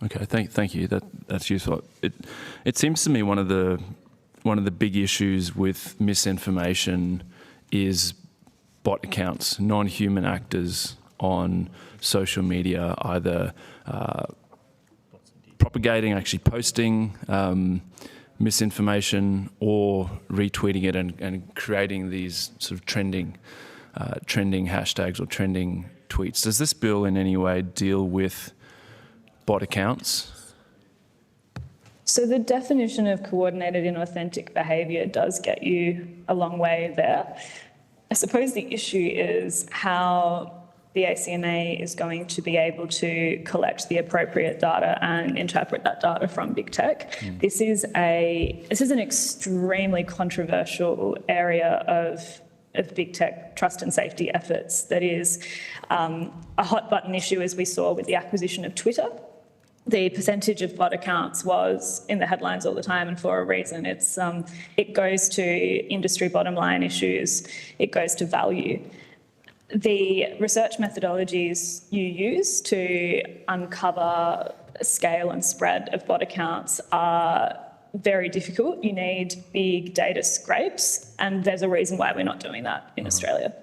Speaker 13: Okay, thank you. That's useful. It seems to me one of the big issues with misinformation is bot accounts, non-human actors on social media, either propagating, actually posting misinformation, or retweeting it and creating these sort of trending trending hashtags or trending tweets. Does this bill in any way deal with bot accounts?
Speaker 12: So the definition of coordinated inauthentic behaviour does get you a long way there. I suppose the issue is how the ACMA is going to be able to collect the appropriate data and interpret that data from big tech. This is an extremely controversial area of big tech trust and safety efforts that is a hot button issue, as we saw with the acquisition of Twitter. The percentage of bot accounts was in the headlines all the time, and for a reason. It goes to industry bottom line issues, it goes to value. The research methodologies you use to uncover scale and spread of bot accounts are very difficult. You need big data scrapes, and there's a reason why we're not doing that in Australia.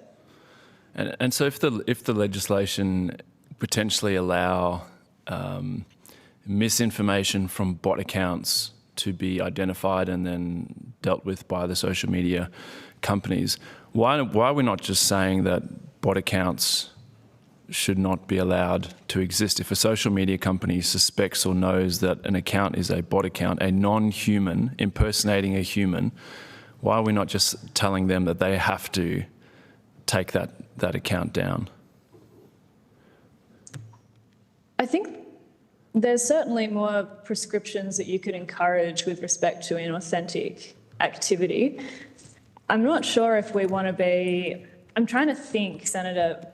Speaker 13: And so if the legislation potentially allow misinformation from bot accounts to be identified and then dealt with by the social media companies, why are we not just saying that bot accounts should not be allowed to exist? If a social media company suspects or knows that an account is a bot account, a non-human impersonating a human, why are we not just telling them that they have to take that account down?
Speaker 12: I think there's certainly more prescriptions that you could encourage with respect to inauthentic activity. I'm not sure if we want to be... I'm trying to think, Senator,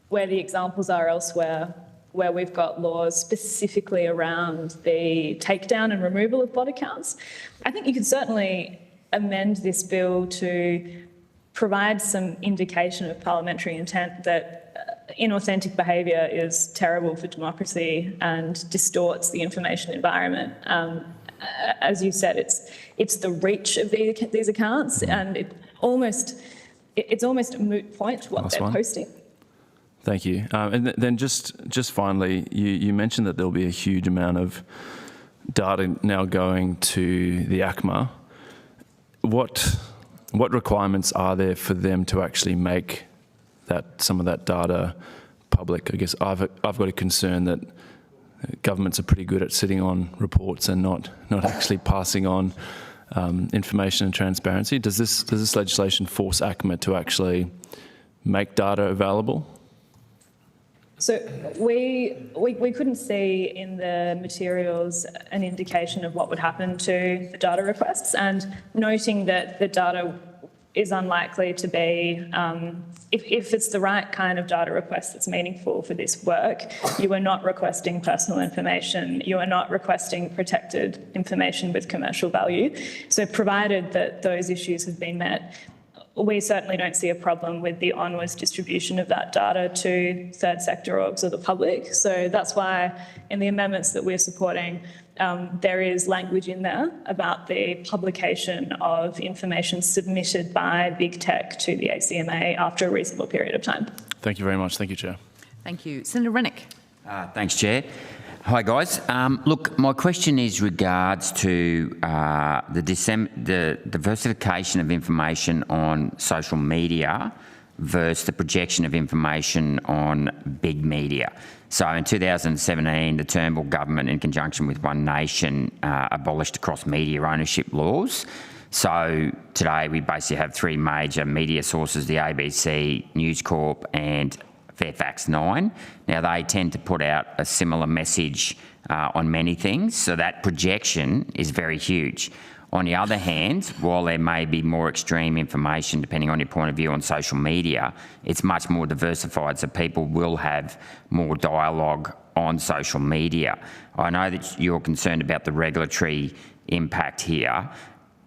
Speaker 12: where the examples are elsewhere, where we've got laws specifically around the takedown and removal of bot accounts. I think you could certainly amend this bill to provide some indication of parliamentary intent that inauthentic behaviour is terrible for democracy and distorts the information environment. As you said, it's the reach of these accounts, and it's almost a moot point what they're posting.
Speaker 13: Thank you. And then just finally, you mentioned that there'll be a huge amount of data now going to the ACMA. What requirements are there for them to actually make some of that data public? I guess I've got a concern that governments are pretty good at sitting on reports and not actually passing on information and transparency. Does this legislation force ACMA to actually make data available?
Speaker 12: So we couldn't see in the materials an indication of what would happen to the data requests, and noting that the data is unlikely to be, if it's the right kind of data request that's meaningful for this work, you are not requesting personal information, you are not requesting protected information with commercial value. So provided that those issues have been met, we certainly don't see a problem with the onwards distribution of that data to third sector orgs or the public. So that's why in the amendments that we're supporting, there is language in there about the publication of information submitted by big tech to the ACMA after a reasonable period of time.
Speaker 13: Thank you very much. Thank you, Chair.
Speaker 1: Thank you. Senator Rennick.
Speaker 10: Thanks, Chair. Hi, guys. Look, my question is regards to the diversification of information on social media versus the projection of information on big media. So in 2017, the Turnbull government, in conjunction with One Nation, abolished cross-media ownership laws. So today we basically have three major media sources, the ABC, News Corp and Fairfax 9. Now, they tend to put out a similar message on many things, so that projection is very huge. On the other hand, while there may be more extreme information, depending on your point of view on social media, it's much more diversified, so people will have more dialogue on social media. I know that you're concerned about the regulatory impact here.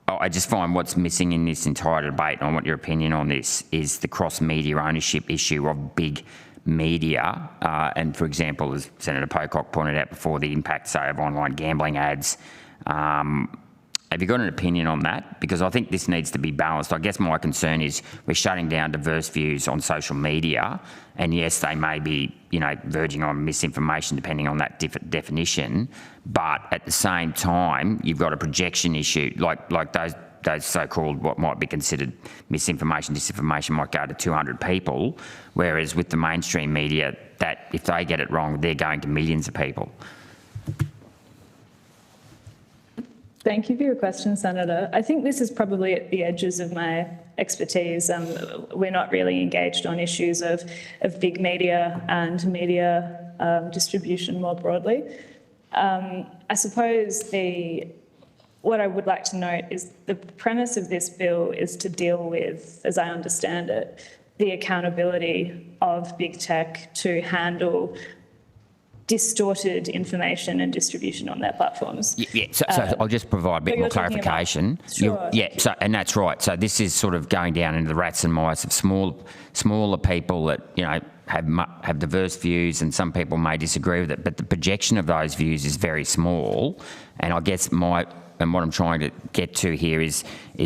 Speaker 10: I just find what's missing in this entire debate, and I want your opinion on this, is the cross-media ownership issue of big media. And for example, as Senator Pocock pointed out before, the impact, say, of online gambling ads. Have you got an opinion on that? Because I think this needs to be balanced. I guess my concern is we're shutting down diverse views on social media, and yes, they may be, verging on misinformation depending on that definition. But at the same time, you've got a projection issue, like those those so-called what might be considered misinformation, disinformation might go to 200 people, whereas with the mainstream media, that if they get it wrong, they're going to millions of people.
Speaker 12: Thank you for your question, Senator. I think this is probably at the edges of my expertise. We're not really engaged on issues of big media and media distribution more broadly. I suppose what I would like to note is the premise of this bill is to deal with, as I understand it, the accountability of big tech to handle distorted information and distribution on their platforms.
Speaker 10: Yeah, so I'll just provide a bit more clarification.
Speaker 12: Sure.
Speaker 10: And that's right. So this is sort of going down into the rats and mice of smaller people that, you know, have diverse views, and some people may disagree with it, but the projection of those views is very small. And I guess what I'm trying to get to here is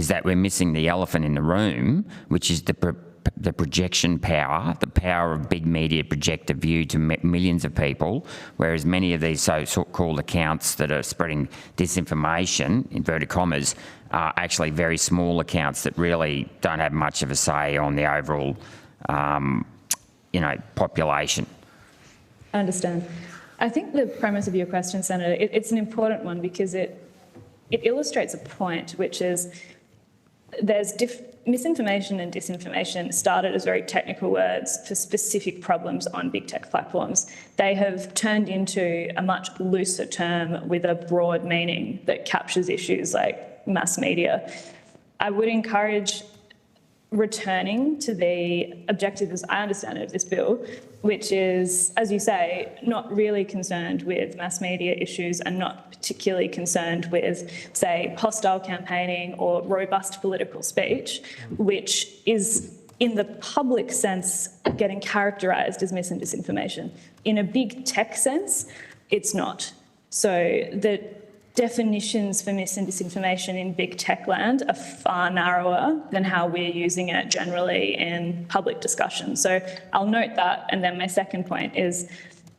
Speaker 10: that we're missing the elephant in the room, which is the projection power, the power of big media project a view to millions of people, whereas many of these so-called accounts that are spreading disinformation, inverted commas, are actually very small accounts that really don't have much of a say on the overall, population.
Speaker 12: I understand. I think the premise of your question, Senator, it's an important one because it illustrates a point, which is there's misinformation and disinformation started as very technical words for specific problems on big tech platforms. They have turned into a much looser term with a broad meaning that captures issues like mass media. I would encourage returning to the objective, as I understand it, of this bill, which is, as you say, not really concerned with mass media issues and not particularly concerned with, say, hostile campaigning or robust political speech, which is, in the public sense, getting characterised as mis and disinformation. In a big tech sense, it's not. So the definitions for mis and disinformation in big tech land are far narrower than how we're using it generally in public discussion. So I'll note that. And then my second point is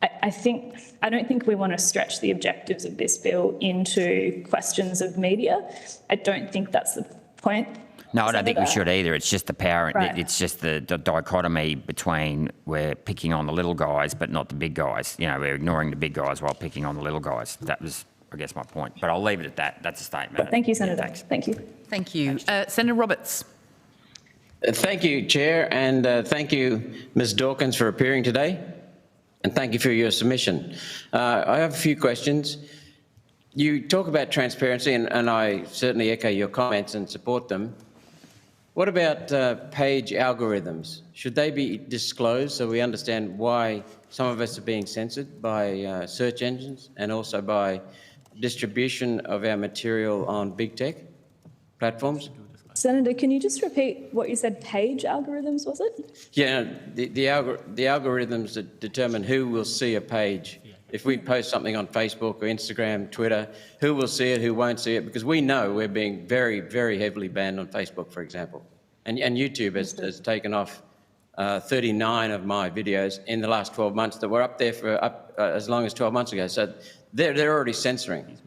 Speaker 12: I don't think we want to stretch the objectives of this bill into questions of media. I don't think that's the point.
Speaker 10: No, I don't think we should either. It's just the power.
Speaker 12: Right.
Speaker 10: It's just the dichotomy between we're picking on the little guys but not the big guys. You know, we're ignoring the big guys while picking on the little guys. That was, I guess, my point. But I'll leave it at that. That's a statement.
Speaker 12: Thank you, Senator.
Speaker 10: Thanks.
Speaker 12: Thank you.
Speaker 1: Thank you. Senator Roberts.
Speaker 11: Thank you, Chair, and thank you, Ms Dawkins, for appearing today, and thank you for your submission. I have a few questions. You talk about transparency, and I certainly echo your comments and support them. What about page algorithms? Should they be disclosed so we understand why some of us are being censored by search engines and also by distribution of our material on big tech platforms?
Speaker 12: Senator, can you just repeat what you said? Page algorithms, was it?
Speaker 11: Yeah, the algorithms that determine who will see a page. If we post something on Facebook or Instagram, Twitter, who will see it, who won't see it? Because we know we're being very, very heavily banned on Facebook, for example. And YouTube has taken off 39 of my videos in the last 12 months that were up there for as long as 12 months ago. So they're already censoring.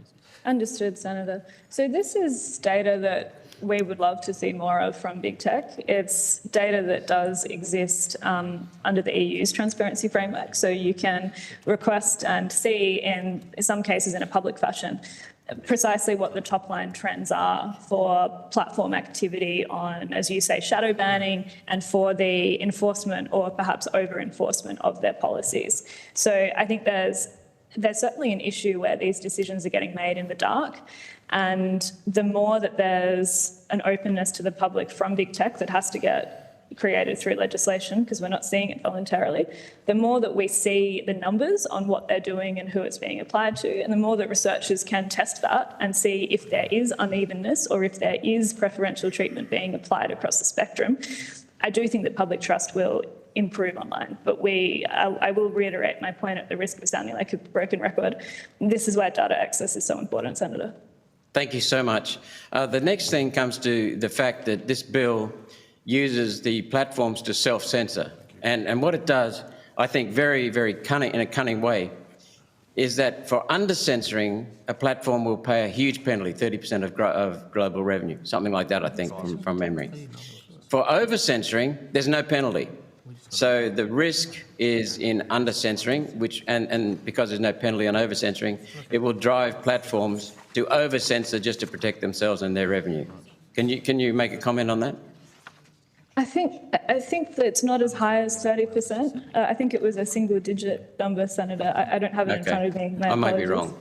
Speaker 12: Understood, Senator. So this is data that we would love to see more of from big tech. It's data that does exist under the EU's transparency framework. So you can request and see, in some cases in a public fashion, precisely what the top line trends are for platform activity on, as you say, shadow banning, and for the enforcement or perhaps over-enforcement of their policies. So I think there's certainly an issue where these decisions are getting made in the dark. And the more that there's an openness to the public from big tech that has to get created through legislation, because we're not seeing it voluntarily, the more that we see the numbers on what they're doing and who it's being applied to, and the more that researchers can test that and see if there is unevenness or if there is preferential treatment being applied across the spectrum, I do think that public trust will improve online. But I will reiterate my point at the risk of sounding like a broken record. This is why data access is so important, Senator.
Speaker 11: Thank you so much. The next thing comes to the fact that this bill uses the platforms to self-censor. And what it does, I think very, very cunning, in a cunning way, is that for under-censoring, a platform will pay a huge penalty, 30% of global revenue, something like that, I think, from memory. For over-censoring, there's no penalty. So the risk is in under-censoring, and because there's no penalty on over-censoring, it will drive platforms to over-censor just to protect themselves and their revenue. Can you make a comment on that?
Speaker 12: I think that it's not as high as 30%. I think it was a single-digit number, Senator. I don't have it in front of me.
Speaker 11: I might be wrong.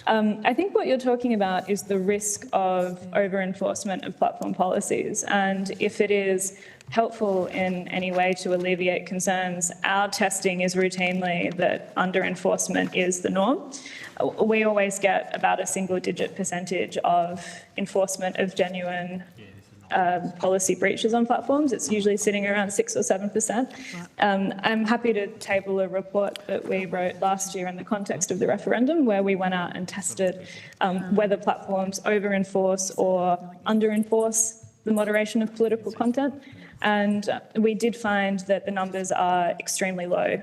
Speaker 12: I think what you're talking about is the risk of over-enforcement of platform policies, and if it is helpful in any way to alleviate concerns, our testing is routinely that under-enforcement is the norm. We always get about a single-digit percentage of enforcement of genuine policy breaches on platforms. It's usually sitting around 6 or 7%. I'm happy to table a report that we wrote last year in the context of the referendum, where we went out and tested whether platforms over-enforce or under-enforce the moderation of political content. And we did find that the numbers are extremely low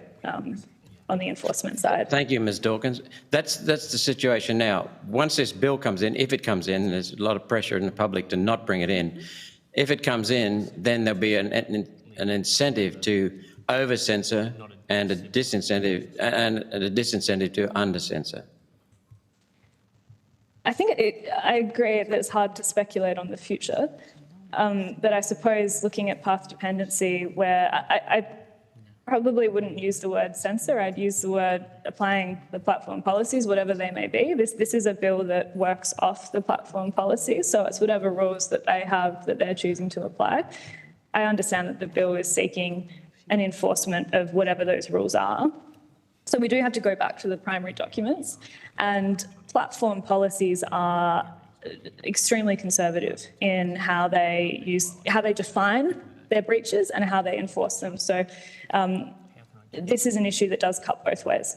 Speaker 12: on the enforcement side.
Speaker 11: Thank you, Ms Dawkins. That's the situation now. Once this bill comes in, if it comes in, there's a lot of pressure in the public to not bring it in. If it comes in, then there'll be an incentive to over-censor and a disincentive to under-censor.
Speaker 12: I think I agree that it's hard to speculate on the future, but I suppose looking at path dependency, where I probably wouldn't use the word censor, I'd use the word applying the platform policies, whatever they may be. This is a bill that works off the platform policies, so it's whatever rules that they have that they're choosing to apply. I understand that the bill is seeking an enforcement of whatever those rules are. So we do have to go back to the primary documents, and platform policies are extremely conservative in how they define their breaches and how they enforce them. So this is an issue that does cut both ways.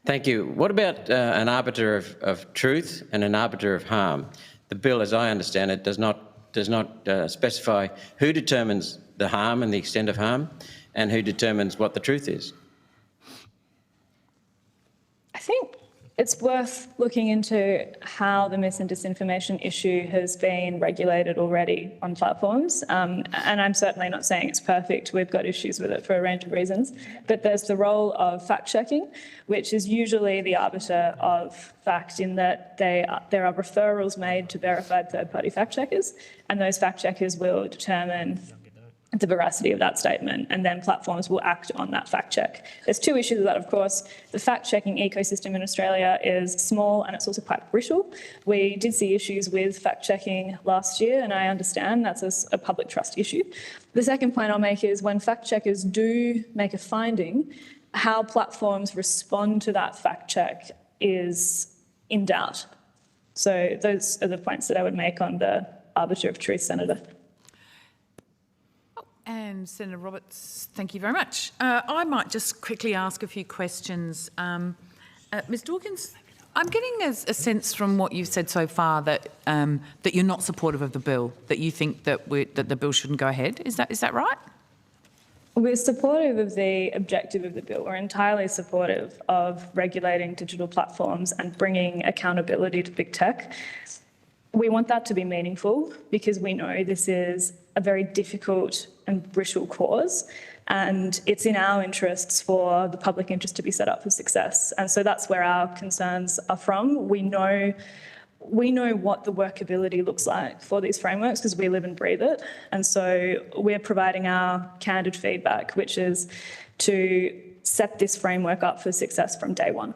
Speaker 11: Thank you. What about an arbiter of truth and an arbiter of harm? The bill, as I understand it, does not specify who determines the harm and the extent of harm, and who determines what the truth is.
Speaker 12: I think it's worth looking into how the mis and disinformation issue has been regulated already on platforms. And I'm certainly not saying it's perfect. We've got issues with it for a range of reasons. But there's the role of fact-checking, which is usually the arbiter of fact, in that there are referrals made to verified third-party fact-checkers, and those fact-checkers will determine the veracity of that statement, and then platforms will act on that fact check. There's two issues with that, of course. The fact-checking ecosystem in Australia is small, and it's also quite brittle. We did see issues with fact-checking last year, and I understand that's a public trust issue. The second point I'll make is when fact-checkers do make a finding, how platforms respond to that fact-check is in doubt. So those are the points that I would make on the arbiter of truth, Senator.
Speaker 1: And Senator Roberts, thank you very much. I might just quickly ask a few questions. Ms Dawkins, I'm getting a sense from what you've said so far that that you're not supportive of the bill, that you think that the bill shouldn't go ahead. Is that right?
Speaker 12: We're supportive of the objective of the bill. We're entirely supportive of regulating digital platforms and bringing accountability to big tech. We want that to be meaningful because we know this is a very difficult and brittle cause, and it's in our interests for the public interest to be set up for success. And so that's where our concerns are from. We know what the workability looks like for these frameworks because we live and breathe it. And so we're providing our candid feedback, which is to set this framework up for success from day one.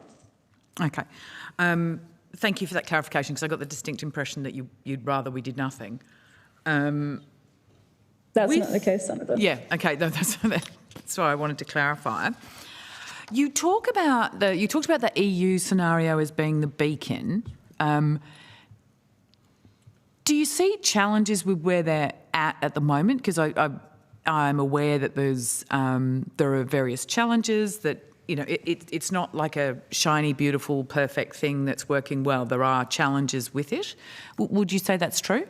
Speaker 1: Okay. Thank you for that clarification, because I got the distinct impression that you'd rather we did nothing.
Speaker 12: That's not the case, Senator.
Speaker 1: Yeah, okay, that's why I wanted to clarify. You talked about the EU scenario as being the beacon. Do you see challenges with where they're at the moment? Because I'm aware that there are various challenges that, you know, it's not like a shiny, beautiful, perfect thing that's working well. There are challenges with it. Would you say that's true?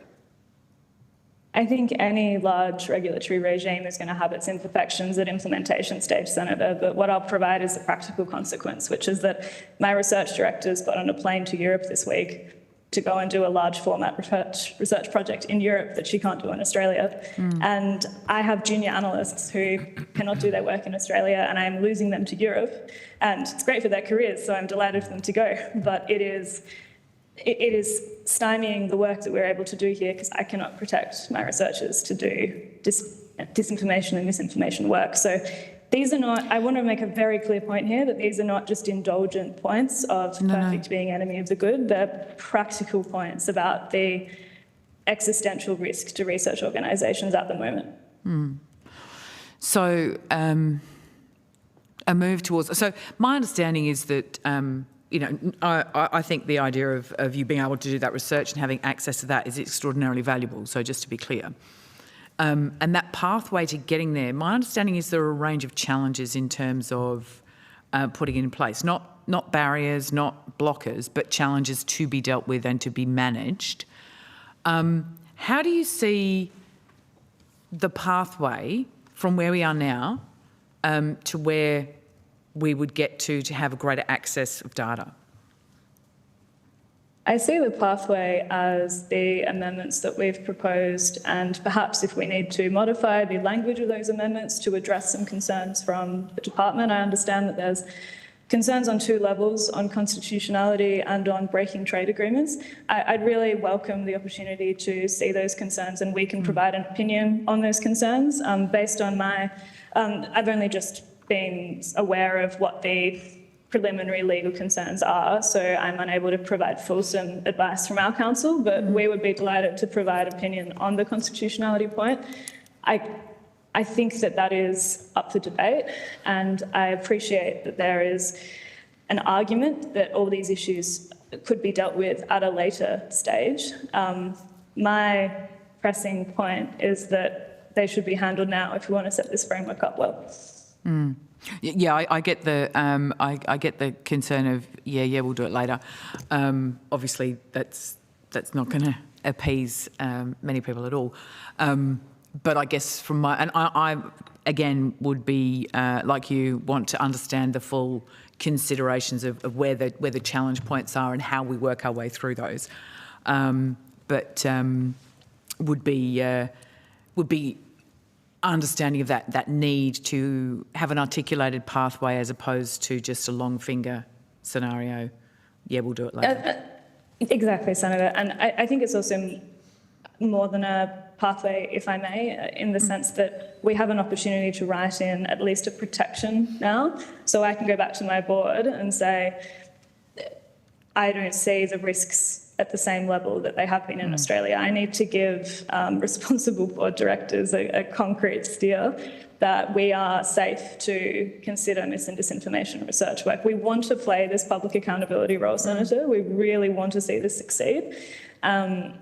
Speaker 12: I think any large regulatory regime is going to have its imperfections at implementation stage, Senator, but what I'll provide is the practical consequence, which is that my research directors got on a plane to Europe this week to go and do a large format research project in Europe that she can't do in Australia. And I have junior analysts who cannot do their work in Australia, and I'm losing them to Europe. And it's great for their careers, so I'm delighted for them to go, but it is stymieing the work that we're able to do here because I cannot protect my researchers to do disinformation and misinformation work. So these are not, I want to make a very clear point here that these are not just indulgent points of perfect being enemy of the good. They're practical points about the existential risk to research organisations at the moment.
Speaker 1: So a move towards, so my understanding is that I think the idea of you being able to do that research and having access to that is extraordinarily valuable, so just to be clear. And that pathway to getting there, my understanding is there are a range of challenges in terms of putting it in place. Not barriers, not blockers, but challenges to be dealt with and to be managed. How do you see the pathway from where we are now to where we would get to have a greater access of data?
Speaker 12: I see the pathway as the amendments that we've proposed, and perhaps if we need to modify the language of those amendments to address some concerns from the department. I understand that there's concerns on two levels, on constitutionality and on breaking trade agreements. I'd really welcome the opportunity to see those concerns, and we can provide an opinion on those concerns based on my, I've only just been aware of what the preliminary legal concerns are, so I'm unable to provide fulsome advice from our counsel, but we would be delighted to provide opinion on the constitutionality point. I think that is up for debate, and I appreciate that there is an argument that all these issues could be dealt with at a later stage. My pressing point is that they should be handled now if we want to set this framework up well.
Speaker 1: Yeah, I get the I get the concern of we'll do it later. Obviously, that's not going to appease many people at all. But I guess from my, and I again would be like you, want to understand the full considerations of where the challenge points are and how we work our way through those. But would be understanding of that need to have an articulated pathway as opposed to just a long finger scenario. Yeah, we'll do it later.
Speaker 12: Exactly, Senator. And I think it's also more than a pathway, if I may, in the sense that we have an opportunity to write in at least a protection now. So I can go back to my board and say, I don't see the risks at the same level that they have been in Australia. I need to give responsible board directors a concrete steer that we are safe to consider mis and disinformation research work. We want to play this public accountability role, Senator. We really want to see this succeed. And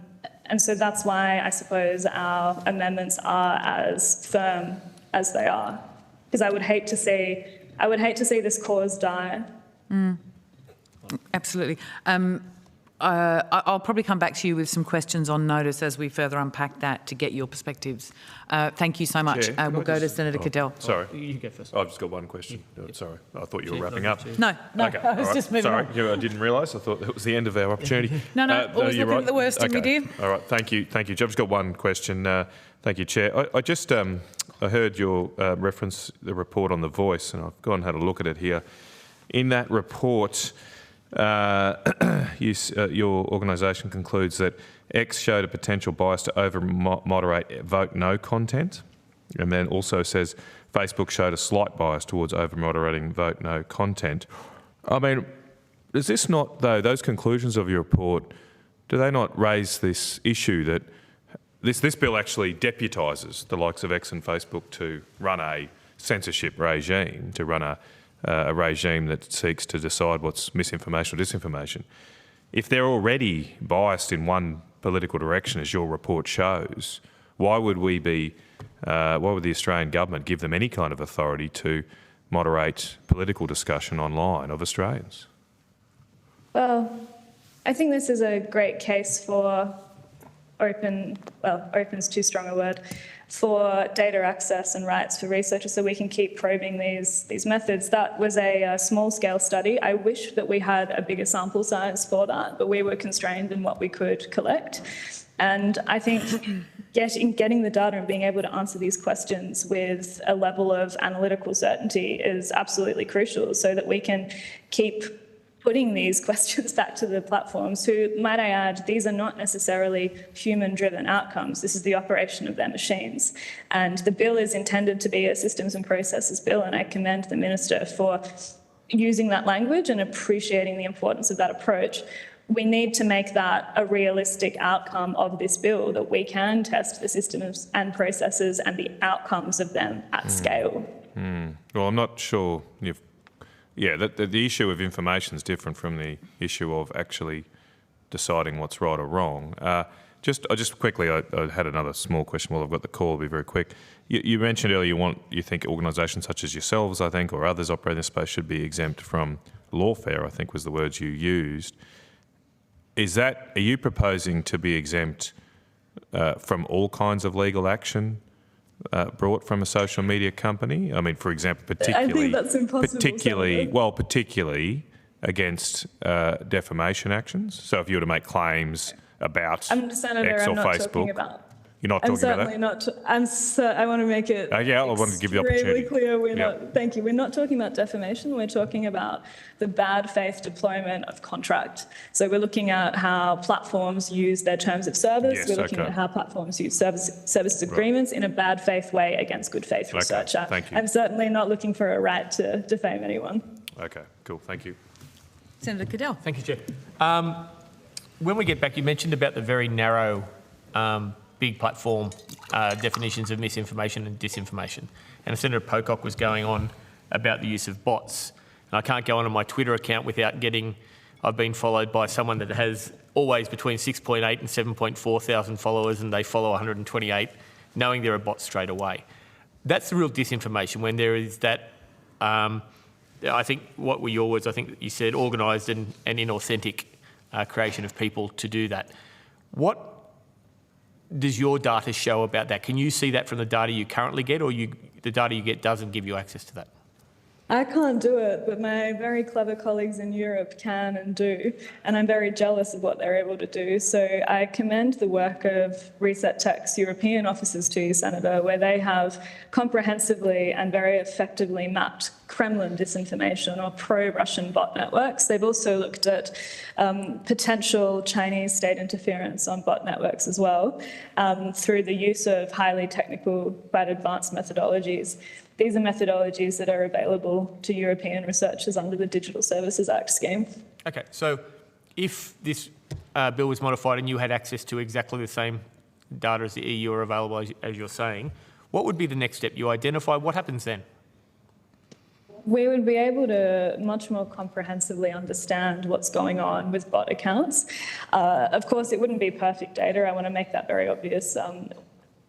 Speaker 12: so that's why I suppose our amendments are as firm as they are. Because I would hate to see this cause die.
Speaker 1: Absolutely. I'll probably come back to you with some questions on notice as we further unpack that to get your perspectives. Thank you so much.
Speaker 4: Chair,
Speaker 1: We'll go to Senator Cadell.
Speaker 4: Sorry.
Speaker 3: You go first.
Speaker 4: I've just got one question. Sorry. I thought you were wrapping up.
Speaker 1: No,
Speaker 4: Okay,
Speaker 1: I was just moving on.
Speaker 4: Sorry, I didn't realise. I thought that was the end of our opportunity.
Speaker 1: No, always
Speaker 4: you're
Speaker 1: looking at the worst in me, dear.
Speaker 4: All right, thank you. I've just got one question. Thank you, Chair. I just I heard your reference the report on The Voice, and I've gone and had a look at it here. In that report, your organisation concludes that X showed a potential bias to over-moderate vote no content, and then also says Facebook showed a slight bias towards over-moderating vote no content. I mean, does this not, though, those conclusions of your report, do they not raise this issue that this bill actually deputises the likes of X and Facebook to run a censorship regime, to run a regime that seeks to decide what's misinformation or disinformation? If they're already biased in one political direction, as your report shows, why would the Australian government give them any kind of authority to moderate political discussion online of Australians?
Speaker 12: Well, I think this is a great case for open's too strong a word, for data access and rights for researchers so we can keep probing these methods. That was a small-scale study. I wish that we had a bigger sample size for that, but we were constrained in what we could collect. And I think getting the data and being able to answer these questions with a level of analytical certainty is absolutely crucial so that we can keep putting these questions back to the platforms who, might I add, these are not necessarily human-driven outcomes. This is the operation of their machines. And the bill is intended to be a systems and processes bill, and I commend the Minister for using that language and appreciating the importance of that approach. We need to make that a realistic outcome of this bill, that we can test the systems and processes and the outcomes of them at scale.
Speaker 4: Well, I'm not sure you've... Yeah, the issue of information is different from the issue of actually deciding what's right or wrong. Just quickly, I had another small question while I've got the call. I'll be very quick. You mentioned earlier you think organisations such as yourselves, I think, or others operating in this space should be exempt from lawfare, I think was the words you used. Are you proposing to be exempt from all kinds of legal action brought from a social media company? I mean, for example, particularly...
Speaker 12: I think that's impossible. Particularly
Speaker 4: against defamation actions. So if you were to make claims about
Speaker 12: Senator,
Speaker 4: X or
Speaker 12: I'm not
Speaker 4: Facebook...
Speaker 12: talking about...
Speaker 4: You're not talking about that?
Speaker 12: I'm certainly not... I want to make it
Speaker 4: I wanted to give you the opportunity.
Speaker 12: Clear. Thank you. We're not talking about defamation. We're talking about the bad faith deployment of contract. So we're looking at how platforms use their terms of service.
Speaker 4: Yes,
Speaker 12: we're looking at how platforms use services agreements in a bad faith way against good faith researcher.
Speaker 4: Thank you.
Speaker 12: I'm certainly not looking for a right to defame anyone.
Speaker 4: Okay, cool. Thank you.
Speaker 1: Senator Cadell.
Speaker 3: Thank you, Chair. When we get back, you mentioned about the very narrow big platform definitions of misinformation and disinformation. And Senator Pocock was going on about the use of bots. And I can't go onto my Twitter account without I've been followed by someone that has always between 6.8 and 7.4 thousand followers, and they follow 128, knowing they're a bot straight away. That's the real disinformation, when there is that, I think, what were your words? I think you said organised and inauthentic creation of people to do that. What does your data show about that? Can you see that from the data you currently get, or the data you get doesn't give you access to that?
Speaker 12: I can't do it, but my very clever colleagues in Europe can and do, and I'm very jealous of what they're able to do. So I commend the work of Reset Tech's European offices to you, Senator, where they have comprehensively and very effectively mapped Kremlin disinformation or pro-Russian bot networks. They've also looked at potential Chinese state interference on bot networks as well, through the use of highly technical but advanced methodologies. These are methodologies that are available to European researchers under the Digital Services Act scheme.
Speaker 3: Okay, so if this bill was modified and you had access to exactly the same data as the EU are available, as you're saying, what would be the next step? You identify, what happens then?
Speaker 12: We would be able to much more comprehensively understand what's going on with bot accounts. Of course, it wouldn't be perfect data. I want to make that very obvious.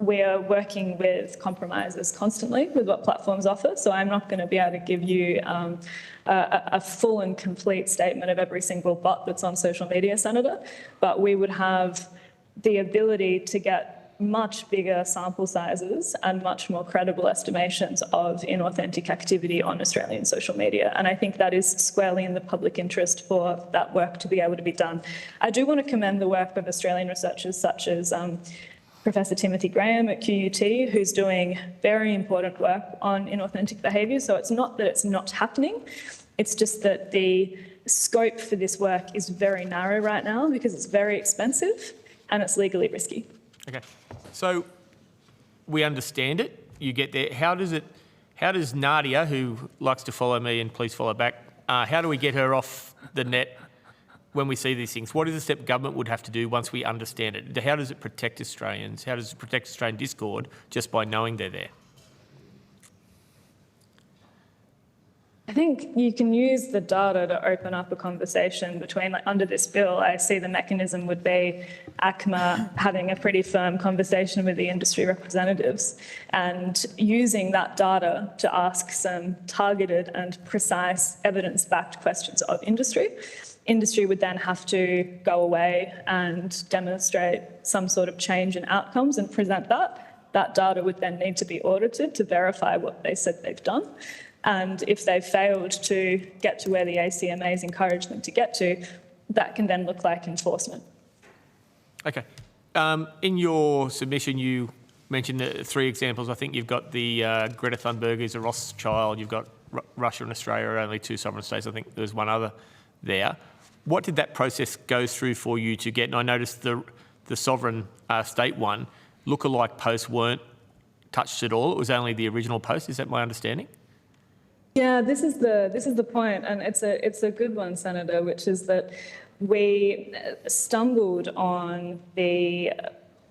Speaker 12: We are working with compromises constantly with what platforms offer, so I'm not going to be able to give you a full and complete statement of every single bot that's on social media, Senator, but we would have the ability to get much bigger sample sizes and much more credible estimations of inauthentic activity on Australian social media. And I think that is squarely in the public interest for that work to be able to be done. I do want to commend the work of Australian researchers such as Professor Timothy Graham at QUT, who's doing very important work on inauthentic behaviour. So it's not that it's not happening, it's just that the scope for this work is very narrow right now because it's very expensive and it's legally risky.
Speaker 3: Okay, so we understand it, you get there. How does Nadia, who likes to follow me and please follow back, how do we get her off the net when we see these things? What is the step government would have to do once we understand it? How does it protect Australians? How does it protect Australian discord just by knowing they're there?
Speaker 12: I think you can use the data to open up a conversation between, under this bill, I see the mechanism would be ACMA having a pretty firm conversation with the industry representatives and using that data to ask some targeted and precise evidence-backed questions of industry. industry would then have to go away and demonstrate some sort of change in outcomes and present that. That data would then need to be audited to verify what they said they've done. And if they've failed to get to where the ACMA's encouraged them to get to, that can then look like enforcement.
Speaker 3: Okay. In your submission, you mentioned 3 examples. I think you've got the Greta Thunberg is a Rothschild, you've got Russia and Australia are only 2 sovereign states. I think there's one other there. What did that process go through for you to get? And I noticed the sovereign state one, lookalike posts weren't touched at all. It was only the original post. Is that my understanding?
Speaker 12: Yeah, this is the point, and it's a good one, Senator, which is that we stumbled on the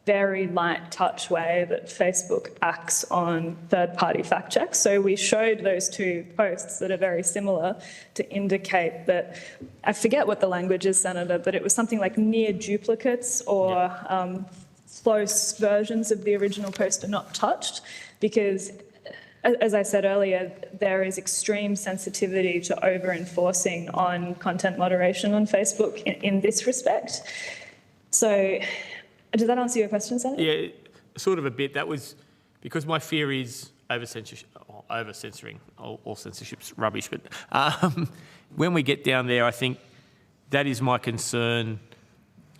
Speaker 12: very light touch way that Facebook acts on third-party fact checks. So we showed those 2 posts that are very similar to indicate that, I forget what the language is, Senator, but it was something like near duplicates or close versions of the original post are not touched, because as I said earlier, there is extreme sensitivity to over-enforcing on content moderation on Facebook in this respect. So does that answer your question, Senator?
Speaker 3: Yeah, sort of a bit. That was because my fear is over-censoring. All censorship's rubbish. But when we get down there, I think that is my concern.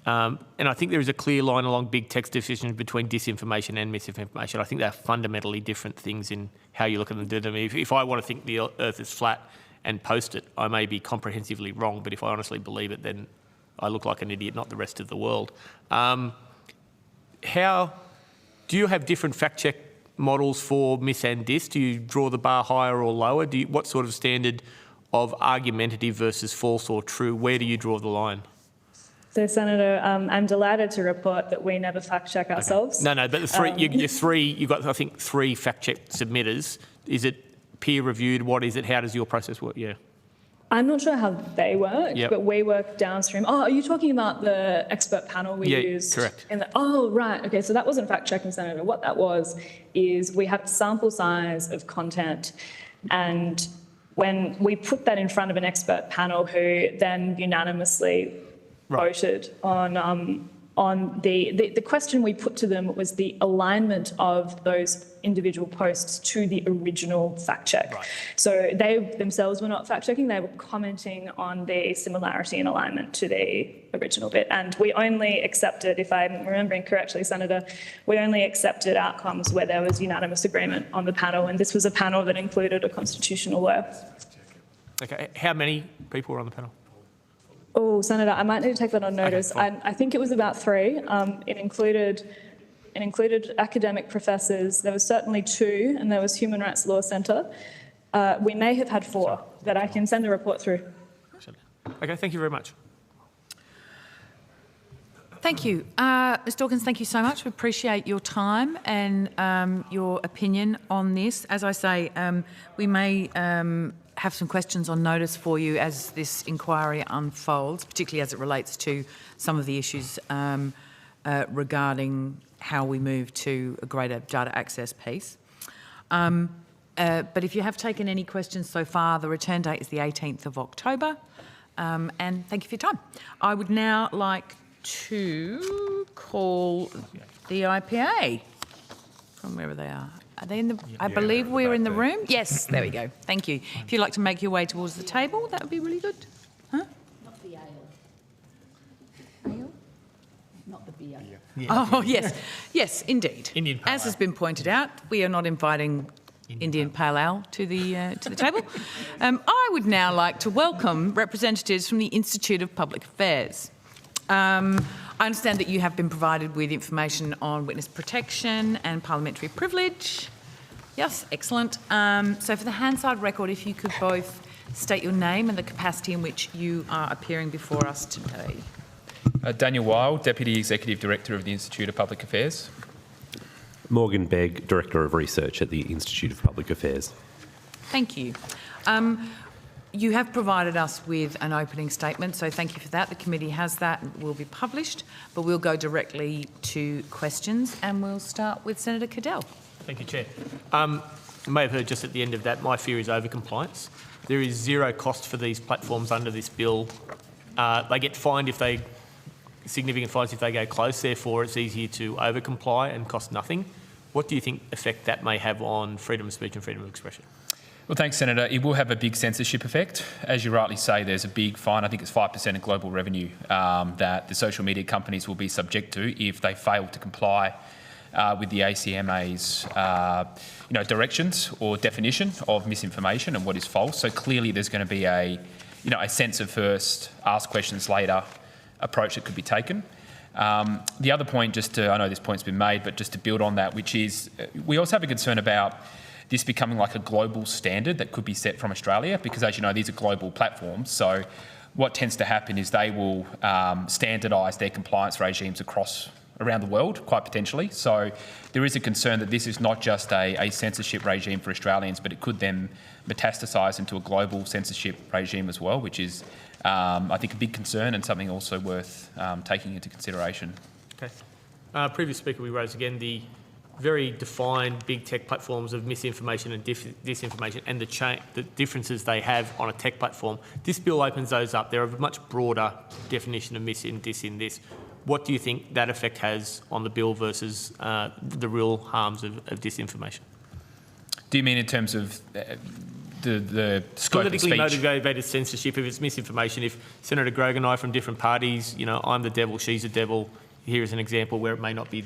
Speaker 3: And I think there is a clear line along big text decisions between disinformation and misinformation. I think they're fundamentally different things in how you look at them. If I want to think the Earth is flat and post it, I may be comprehensively wrong, but if I honestly believe it, then I look like an idiot, not the rest of the world. How do you have different fact-check models for mis and dis? Do you draw the bar higher or lower? What sort of standard of argumentative versus false or true? Where do you draw the line?
Speaker 12: So, Senator, I'm delighted to report that we never fact-check ourselves.
Speaker 3: Okay. No, but the 3, you've got, I think, 3 fact-check submitters. Is it peer-reviewed? What is it? How does your process work? Yeah.
Speaker 12: I'm not sure how they work, but we work downstream. Oh, are you talking about the expert panel we used?
Speaker 3: Yeah, correct.
Speaker 12: Oh, right. Okay, so that wasn't fact-checking, Senator. What that was is we have a sample size of content, and when we put that in front of an expert panel who then unanimously voted on the question we put to them was the alignment of those individual posts to the original fact check. Right. So they themselves were not fact checking, they were commenting on the similarity and alignment to the original bit. And we only accepted, if I'm remembering correctly, Senator, we only accepted outcomes where there was unanimous agreement on the panel, and this was a panel that included a constitutional lawyer.
Speaker 3: Okay, how many people were on the panel?
Speaker 12: Oh, Senator, I might need to take that on notice.
Speaker 3: Okay,
Speaker 12: I think it was about 3. It included academic professors. There was certainly 2, and there was Human Rights Law Centre. We may have had 4, but I can send a report through.
Speaker 3: Okay, thank you very much.
Speaker 1: Thank you. Ms Dawkins, thank you so much. We appreciate your time and your opinion on this. As I say, we may have some questions on notice for you as this inquiry unfolds, particularly as it relates to some of the issues regarding how we move to a greater data access piece. But if you have taken any questions so far, the return date is the 18th of October. And thank you for your time. I would now like to call the IPA from wherever they are. Are they in the? I believe we're in the room. Yes, there we go. Thank you. If you'd like to make your way towards the table, that would be really good. Huh?
Speaker 5: Not the ale. Ale? Not the beer.
Speaker 1: Yeah. Oh yes, yes, indeed. Indian Pale Ale. As has been pointed out, we are not inviting Indian Pale Ale to the table. I would now like to welcome representatives from the Institute of Public Affairs. I understand that you have been provided with information on witness protection and parliamentary privilege. Yes, excellent. So for the Hansard record, if you could both state your name and the capacity in which you are appearing before us today.
Speaker 14: Daniel Weil, Deputy Executive Director of the Institute of Public Affairs.
Speaker 15: Morgan Begg, Director of Research at the Institute of Public Affairs.
Speaker 1: Thank you. You have provided us with an opening statement, so thank you for that. The committee has that and will be published, but we'll go directly to questions and we'll start with Senator Cadell.
Speaker 3: Thank you, Chair. You may have heard just at the end of that, my fear is over-compliance. There is zero cost for these platforms under this bill they get fined significant fines if they go close, therefore it's easier to over-comply and cost nothing. What do you think effect that may have on freedom of speech and freedom of expression?
Speaker 14: Well, thanks, Senator. It will have a big censorship effect. As you rightly say, there's a big fine, I think it's 5% of global revenue, that the social media companies will be subject to if they fail to comply with the ACMA's directions or definition of misinformation and what is false. So clearly there's going to be a censor first, ask questions later approach that could be taken. The other point, I know this point's been made, but just to build on that, which is we also have a concern about this becoming like a global standard that could be set from Australia, because as you know, these are global platforms. So what tends to happen is they will standardise their compliance regimes around the world, quite potentially. So there is a concern that this is not just a censorship regime for Australians, but it could then metastasise into a global censorship regime as well, which is, I think, a big concern and something also worth taking into consideration.
Speaker 3: Okay. Previous speaker, we raised again the very defined big tech platforms of misinformation and disinformation and the differences they have on a tech platform. This bill opens those up. There are a much broader definition of mis in this. What do you think that effect has on the bill versus the real harms of disinformation? Do you mean in terms of the scope of speech? Politically motivated censorship, if it's misinformation, if Senator Grogan and I are from different parties, I'm the devil, she's the devil, here is an example where it may not be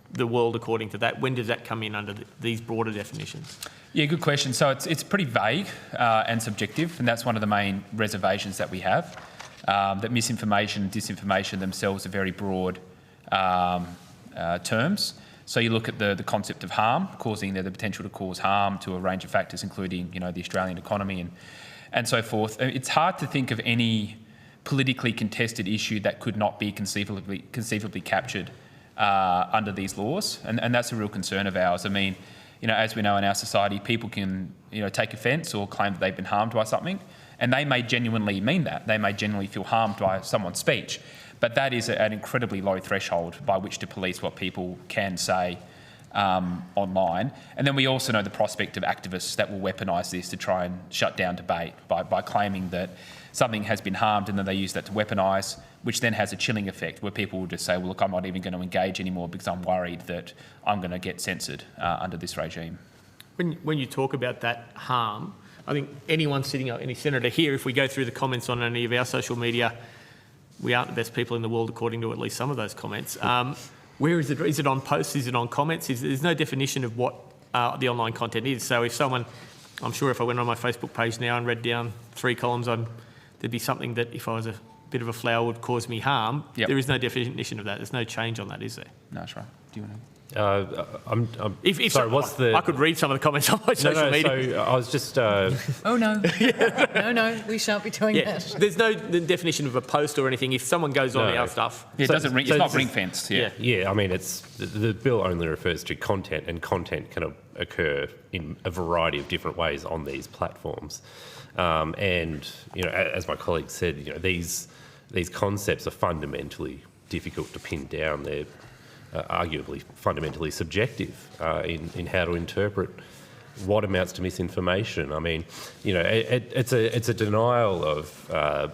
Speaker 3: the world according to that. When does that come in under these broader definitions? Yeah, good question. So it's pretty vague and subjective, and that's one of the main reservations that we have, that misinformation and disinformation themselves are very broad terms. So you look at the concept of harm, the potential to cause harm to a range of factors, including the Australian economy and so forth. It's hard to think of any politically contested issue that could not be conceivably captured under these laws, and that's a real concern of ours. I mean, as we know in our society, people can take offence or claim that they've been harmed by something, and they may genuinely mean that. They may genuinely feel harmed by someone's speech, but that is an incredibly low threshold by which to police what people can say online. And then we also know the prospect of activists that will weaponise this to try and shut down debate by claiming that something has been harmed, and then they use that to weaponise, which then has a chilling effect where people will just say, well, look, I'm not even going to engage anymore because I'm worried that I'm going to get censored under this regime. When you talk about that harm, I think anyone sitting up, any senator here, if we go through the comments on any of our social media, we aren't the best people in the world according to at least some of those comments. Where is it? Is it on posts? Is it on comments? There's no definition of what the online content is. So if I'm sure if I went on my Facebook page now and read down 3 columns, there'd be something that if I was a bit of a flower would cause me harm. Yep. There is no definition of that. There's no change on that, is there? No, that's right. Do you want to? I could read some of the comments on my social media.
Speaker 15: So I was just...
Speaker 1: Oh, no. No, we shan't be doing that.
Speaker 3: There's no definition of a post or anything. If someone goes on our stuff... Yeah, it's not ring-fenced.
Speaker 15: Yeah, I mean, the bill only refers to content, and content can occur in a variety of different ways on these platforms. And, as my colleague said, these concepts are fundamentally difficult to pin down. They're arguably fundamentally subjective in how to interpret what amounts to misinformation. I mean, it's a denial of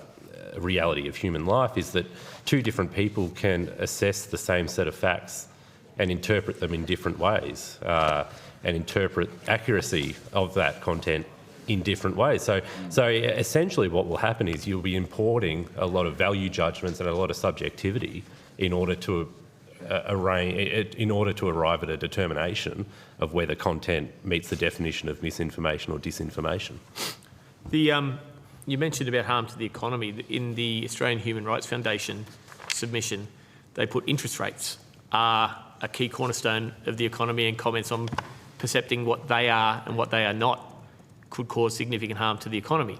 Speaker 15: reality of human life, is that two different people can assess the same set of facts and interpret them in different ways, and interpret accuracy of that content in different ways. So essentially what will happen is you'll be importing a lot of value judgments and a lot of subjectivity in order to arrive at a determination of whether content meets the definition of misinformation or disinformation.
Speaker 3: You mentioned about harm to the economy. In the Australian Human Rights Foundation submission, they put interest rates are a key cornerstone of the economy, and comments on percepting what they are and what they are not could cause significant harm to the economy.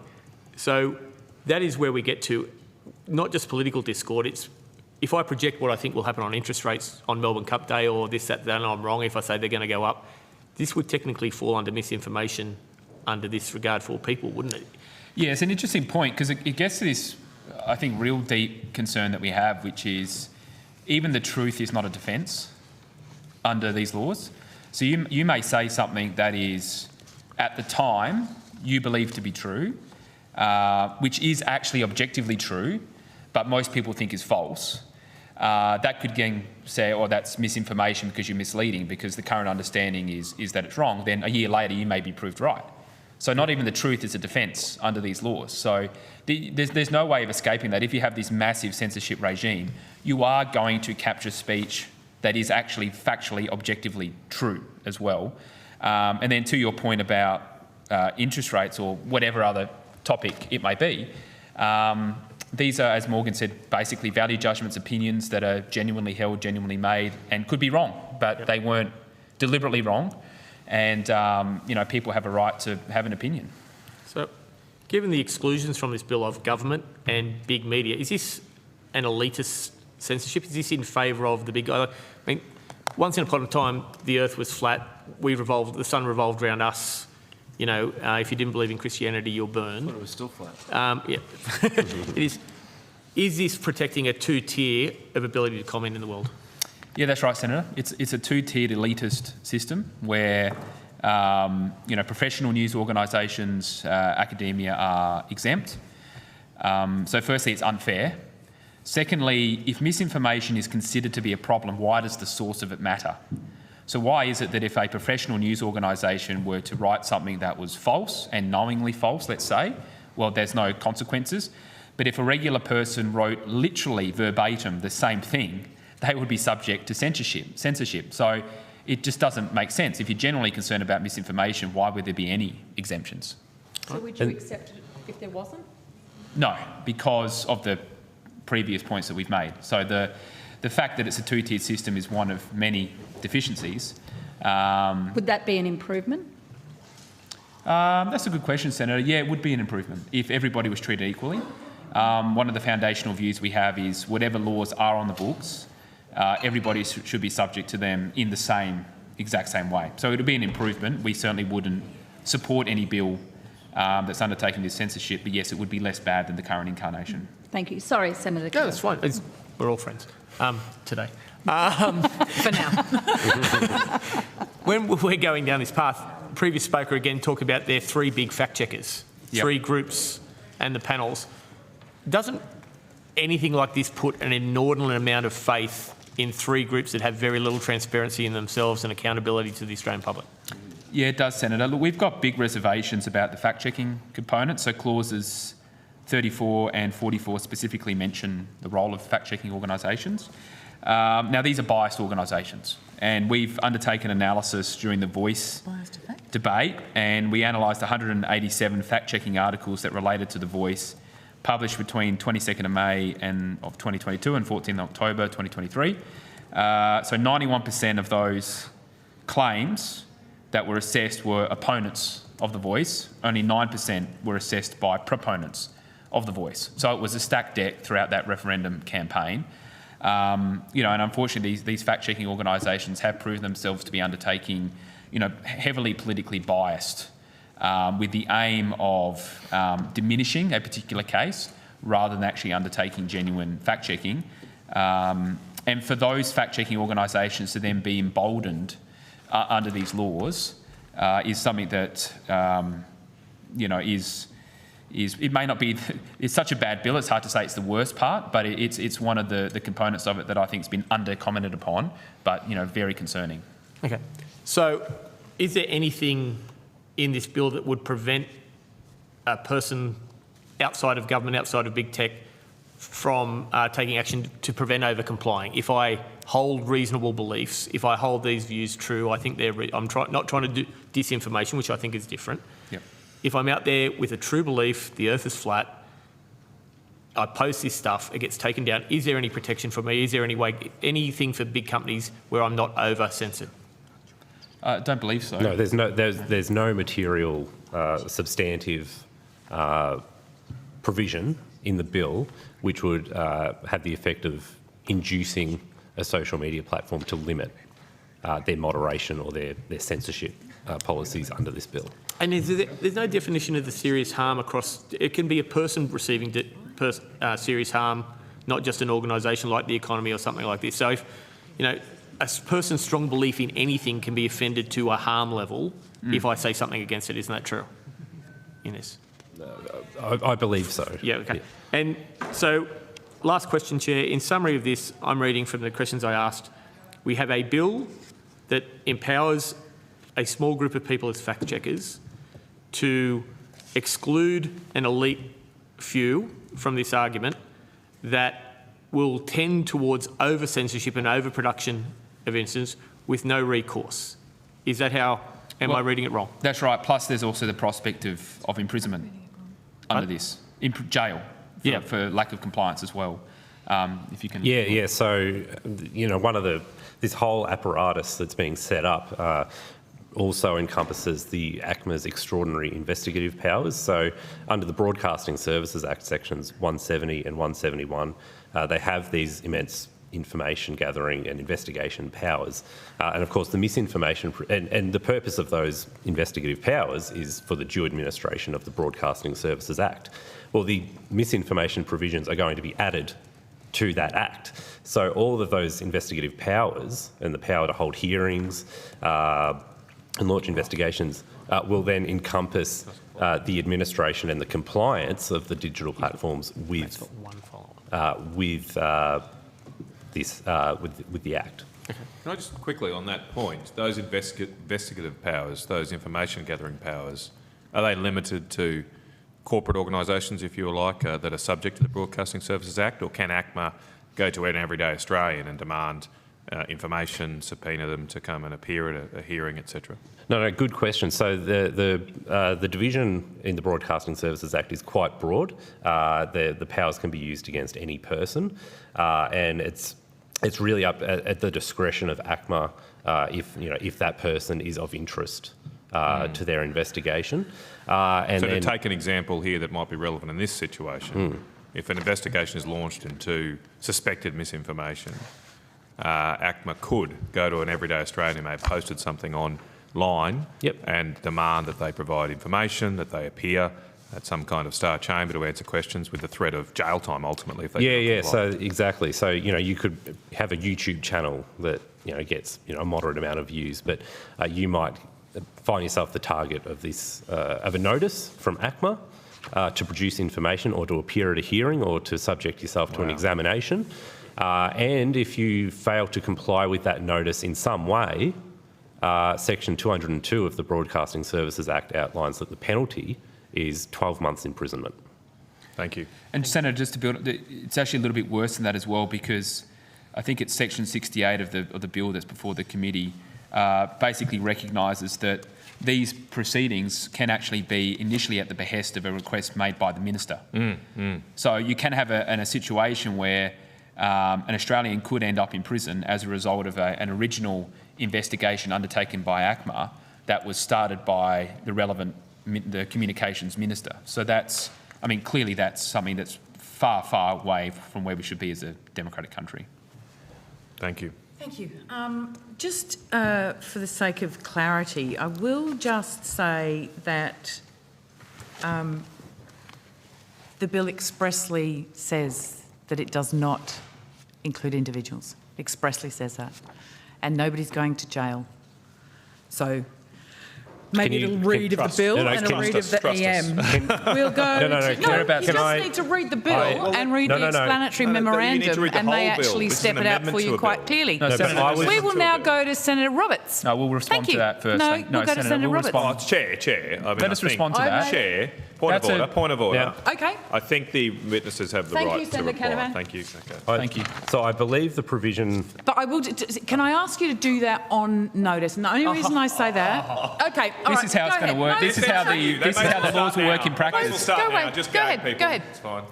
Speaker 3: So that is where we get to not just political discord. It's if I project what I think will happen on interest rates on Melbourne Cup Day or this, that, and I'm wrong if I say they're going to go up, this would technically fall under misinformation under this regard for people, wouldn't it?
Speaker 14: Yeah, it's an interesting point because it gets to this, I think, real deep concern that we have, which is even the truth is not a defence under these laws. So you may say something that is, at the time, you believe to be true, which is actually objectively true, but most people think is false, that could again say, oh, that's misinformation because you're misleading, because the current understanding is that it's wrong. Then a year later, you may be proved right. So not even the truth is a defence under these laws. So there's no way of escaping that. If you have this massive censorship regime, you are going to capture speech that is actually factually, objectively true as well. And then to your point about interest rates or whatever other topic it may be, these are, as Morgan said, basically value judgments, opinions that are genuinely held, genuinely made, and could be wrong, but they weren't deliberately wrong. And, people have a right to have an opinion.
Speaker 3: So, given the exclusions from this bill of government and big media, is this an elitist censorship? Is this in favour of the big guy? I mean, once upon a time, the earth was flat, the sun revolved around us. If you didn't believe in Christianity, you're burned.
Speaker 13: But it was still flat.
Speaker 3: Yeah. It is. Is this protecting a two-tier of ability to comment in the world?
Speaker 14: Yeah, that's right, Senator. It's a two-tiered elitist system where professional news organisations, academia are exempt. So firstly, it's unfair. Secondly, if misinformation is considered to be a problem, why does the source of it matter? So why is it that if a professional news organisation were to write something that was false and knowingly false, let's say, well, there's no consequences. But if a regular person wrote literally verbatim the same thing, they would be subject to censorship. So it just doesn't make sense. If you're generally concerned about misinformation, why would there be any exemptions?
Speaker 5: So would you accept it if there wasn't?
Speaker 14: No, because of the previous points that we've made. So the fact that it's a two-tiered system is one of many deficiencies.
Speaker 5: Would that be an improvement?
Speaker 14: That's a good question, Senator. Yeah, it would be an improvement if everybody was treated equally. One of the foundational views we have is whatever laws are on the books, everybody should be subject to them in the exact same way. So it would be an improvement. We certainly wouldn't support any bill that's undertaking this censorship, but yes, it would be less bad than the current incarnation.
Speaker 5: Thank you. Sorry, Senator.
Speaker 3: No, that's fine. We're all friends today.
Speaker 1: For now.
Speaker 3: When we're going down this path, previous speaker again talked about their three big fact checkers, three groups and the panels. Doesn't anything like this put an inordinate amount of faith in three groups that have very little transparency in themselves and accountability to the Australian public?
Speaker 14: Yeah, it does, Senator. Look, we've got big reservations about the fact-checking component. So clauses 34 and 44 specifically mention the role of fact-checking organisations. Now, these are biased organisations, and we've undertaken analysis during the Voice debate, and we analysed 187 fact-checking articles that related to the Voice, published between 22nd of May of 2022 and 14th October 2023. So 91% of those claims that were assessed were opponents of the Voice. Only 9% were assessed by proponents of the Voice. So it was a stacked deck throughout that referendum campaign. And unfortunately, these fact-checking organisations have proven themselves to be undertaking, heavily politically biased, with the aim of diminishing a particular case rather than actually undertaking genuine fact-checking. And for those fact-checking organisations to then be emboldened under these laws is something that, it may not be, it's such a bad bill, it's hard to say it's the worst part, but it's one of the components of it that I think has been under-commented upon, but, very concerning.
Speaker 3: Okay. So is there anything in this bill that would prevent a person outside of government, outside of big tech, from taking action to prevent over-complying? If I hold reasonable beliefs, if I hold these views true, I think I'm not trying to do disinformation, which I think is different.
Speaker 14: Yep.
Speaker 3: If I'm out there with a true belief, the earth is flat, I post this stuff, it gets taken down, is there any protection for me? Is there anything for big companies where I'm not over-censored?
Speaker 14: I don't believe so.
Speaker 15: No, there's no material substantive provision in the bill which would have the effect of inducing a social media platform to limit their moderation or their censorship policies under this bill.
Speaker 3: And there's no definition of the serious harm across. It can be a person receiving serious harm, not just an organisation like the economy or something like this. So if, a person's strong belief in anything can be offended to a harm level if I say something against it. Isn't that true, Ines?
Speaker 15: I believe so.
Speaker 3: Yeah, okay. And so last question, Chair. In summary of this, I'm reading from the questions I asked. We have a bill that empowers a small group of people as fact checkers to exclude an elite few from this argument that will tend towards over-censorship and over-production of incidents with no recourse. Is that how, am I reading it wrong?
Speaker 14: That's right. Plus, there's also the prospect of imprisonment under this, jail for lack of compliance as well. If you can.
Speaker 15: Yeah. So, this whole apparatus that's being set up also encompasses the ACMA's extraordinary investigative powers. So, under the Broadcasting Services Act sections 170 and 171, they have these immense information gathering and investigation powers. And of course the misinformation, and the purpose of those investigative powers is for the due administration of the Broadcasting Services Act. Well, the misinformation provisions are going to be added to that Act. So all of those investigative powers and the power to hold hearings and launch investigations will then encompass the administration and the compliance of the digital platforms with the Act.
Speaker 4: Okay. Can I just quickly on that point, those investigative powers, those information gathering powers, are they limited to corporate organisations, if you like, that are subject to the Broadcasting Services Act, or can ACMA go to an everyday Australian and demand information, subpoena them to come and appear at a hearing, etc.?
Speaker 15: No, good question. So the division in the Broadcasting Services Act is quite broad. The powers can be used against any person, and it's really up at the discretion of ACMA if that person is of interest to their investigation. So
Speaker 4: to take an example here that might be relevant in this situation, if an investigation is launched into suspected misinformation, ACMA could go to an everyday Australian who may have posted something online and demand that they provide information, that they appear at some kind of star chamber to answer questions with the threat of jail time ultimately. If they
Speaker 15: So exactly. So you could have a YouTube channel that gets a moderate amount of views, but you might find yourself the target of this of a notice from ACMA to produce information or to appear at a hearing or to subject yourself to an examination. And if you fail to comply with that notice in some way, Section 202 of the Broadcasting Services Act outlines that the penalty is 12 months imprisonment.
Speaker 3: Thank you.
Speaker 14: And Senator, just to build, it's actually a little bit worse than that as well, because I think it's Section 68 of the bill that's before the committee basically recognises that these proceedings can actually be initially at the behest of a request made by the minister. So you can have a situation where an Australian could end up in prison as a result of an original investigation undertaken by ACMA that was started by the communications minister. So that's, clearly that's something that's far, far away from where we should be as a democratic country.
Speaker 4: Thank you.
Speaker 1: Thank you. Just for the sake of clarity, I will just say that the bill expressly says that it does not include individuals. Expressly says that. And nobody's going to jail. So maybe a read of the bill and a read of the EM. We'll go. You just need to read the bill and read the explanatory memorandum, and they actually step it out for you quite clearly. We will now go to Senator Roberts.
Speaker 14: No, we'll respond to that first.
Speaker 1: No, we'll go to Senator Roberts.
Speaker 4: Chair.
Speaker 14: Let us respond to that.
Speaker 4: Chair. Point of order.
Speaker 1: Okay.
Speaker 4: I think the witnesses have the right to reply.
Speaker 1: Canavan.
Speaker 4: Thank you.
Speaker 14: Thank you.
Speaker 15: So I believe the provision...
Speaker 1: But I will. Can I ask you to do that on notice? And the only reason I say that... Okay, all right.
Speaker 14: This is how it's going to work. This is how the laws will work in practice.
Speaker 1: Go ahead. Go ahead.
Speaker 4: It's fine.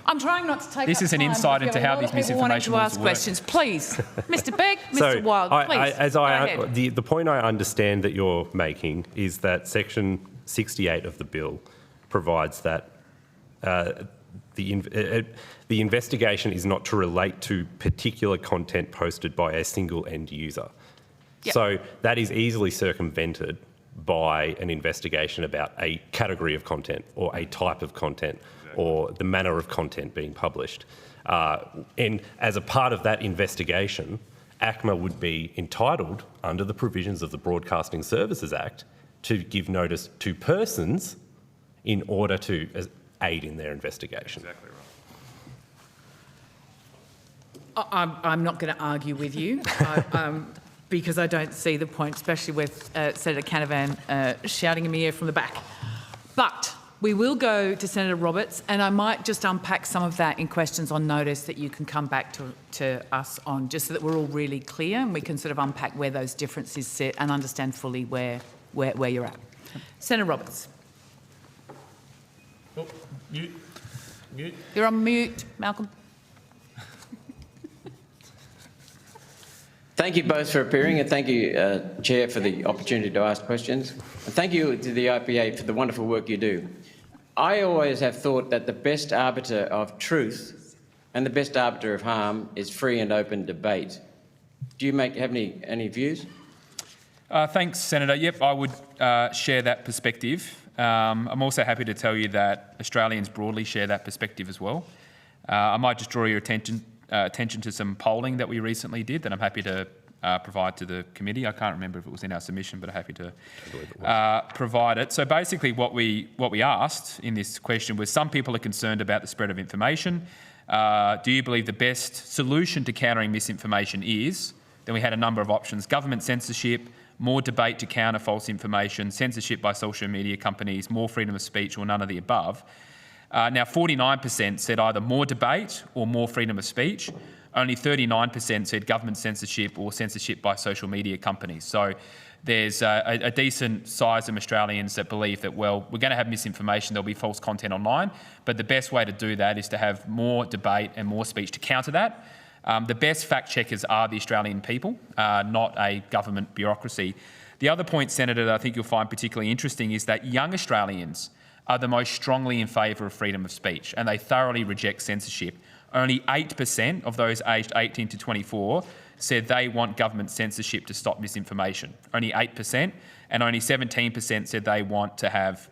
Speaker 1: I'm trying not to take
Speaker 14: This is an insight into how these misinformation laws
Speaker 1: ask
Speaker 14: work.
Speaker 1: questions. Please, Mr. Begg, Mr. Wild, please. Go ahead.
Speaker 15: The point I understand that you're making is that Section 68 of the bill provides that the investigation is not to relate to particular content posted by a single end user. Yep. So that is easily circumvented by an investigation about a category of content or a type of content or the manner of content being published. And as a part of that investigation, ACMA would be entitled, under the provisions of the Broadcasting Services Act, to give notice to persons in order to aid in their investigation.
Speaker 4: Exactly right.
Speaker 1: I'm not going to argue with you because I don't see the point, especially with Senator Canavan shouting in my ear from the back. But we will go to Senator Roberts, and I might just unpack some of that in questions on notice that you can come back to us on, just so that we're all really clear and we can sort of unpack where those differences sit and understand fully where you're at. Senator Roberts.
Speaker 3: Oh, mute.
Speaker 1: You're on mute, Malcolm.
Speaker 11: Thank you both for appearing, and thank you, Chair, for the opportunity to ask questions. And thank you to the IPA for the wonderful work you do. I always have thought that the best arbiter of truth and the best arbiter of harm is free and open debate. Do you have any views?
Speaker 14: Thanks, Senator. Yep, I would share that perspective. I'm also happy to tell you that Australians broadly share that perspective as well. I might just draw your attention to some polling that we recently did that I'm happy to provide to the committee. I can't remember if it was in our submission, but I'm happy to provide it. So basically what we asked in this question was, some people are concerned about the spread of information. Do you believe the best solution to countering misinformation is? Then we had a number of options: government censorship, more debate to counter false information, censorship by social media companies, more freedom of speech, or none of the above. Now, 49% said either more debate or more freedom of speech. Only 39% said government censorship or censorship by social media companies. So there's a decent size of Australians that believe that, well, we're going to have misinformation, there'll be false content online, but the best way to do that is to have more debate and more speech to counter that. The best fact checkers are the Australian people, not a government bureaucracy. The other point, Senator, that I think you'll find particularly interesting is that young Australians are the most strongly in favour of freedom of speech, and they thoroughly reject censorship. Only 8% of those aged 18 to 24 said they want government censorship to stop misinformation. Only 8%, and only 17% said they want to have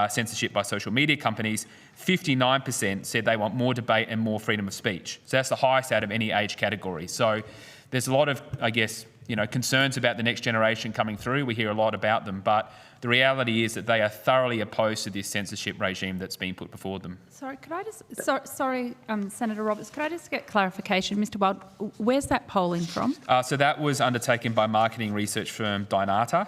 Speaker 14: censorship by social media companies. 59% said they want more debate and more freedom of speech. So that's the highest out of any age category. So there's a lot of, I guess, concerns about the next generation coming through. We hear a lot about them, but the reality is that they are thoroughly opposed to this censorship regime that's been put before them.
Speaker 5: Sorry, could I just, sorry, Senator Roberts, could I just get clarification? Mr. Wild, where's that polling from?
Speaker 14: So that was undertaken by marketing research firm Dynata,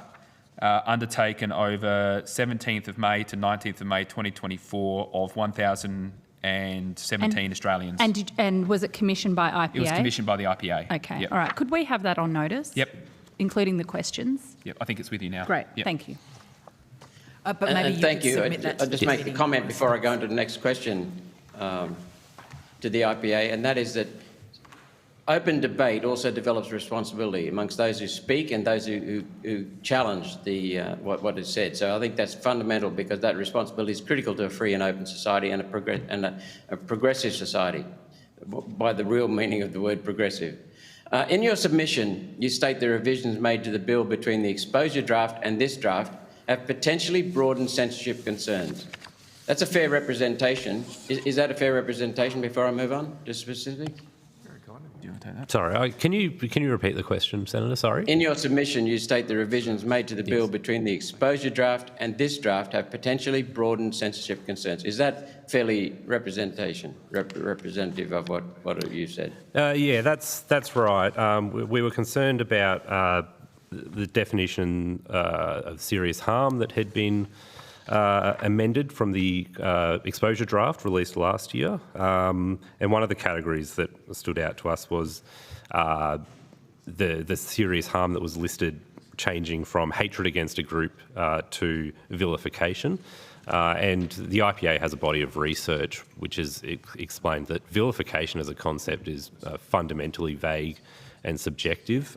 Speaker 14: undertaken over 17th of May to 19th of May 2024 of 1,017 Australians.
Speaker 5: And was it commissioned by IPA?
Speaker 14: It was commissioned by the IPA.
Speaker 5: Okay,
Speaker 14: yep.
Speaker 5: All right. Could we have that on notice?
Speaker 14: Yep.
Speaker 5: Including the questions?
Speaker 14: Yep, I think it's with you now.
Speaker 5: Great,
Speaker 14: yep.
Speaker 5: Thank you.
Speaker 1: But maybe
Speaker 11: Thank you.
Speaker 1: I'll
Speaker 11: just make a comment before I go into the next question to the IPA, and that is that open debate also develops responsibility amongst those who speak and those who challenge what is said. So I think that's fundamental, because that responsibility is critical to a free and open society and a progressive society, by the real meaning of the word progressive. In your submission, you state the revisions made to the bill between the exposure draft and this draft have potentially broadened censorship concerns. That's a fair representation. Is that a fair representation before I move on to specifics?
Speaker 15: Sorry, can you repeat the question, Senator? Sorry.
Speaker 11: In your submission, you state the revisions made to the bill between the exposure draft and this draft have potentially broadened censorship concerns. Is that fairly representative of what you said?
Speaker 15: Yeah, that's right. We were concerned about the definition of serious harm that had been amended from the exposure draft released last year. And one of the categories that stood out to us was the serious harm that was listed changing from hatred against a group to vilification. And the IPA has a body of research which has explained that vilification as a concept is fundamentally vague and subjective.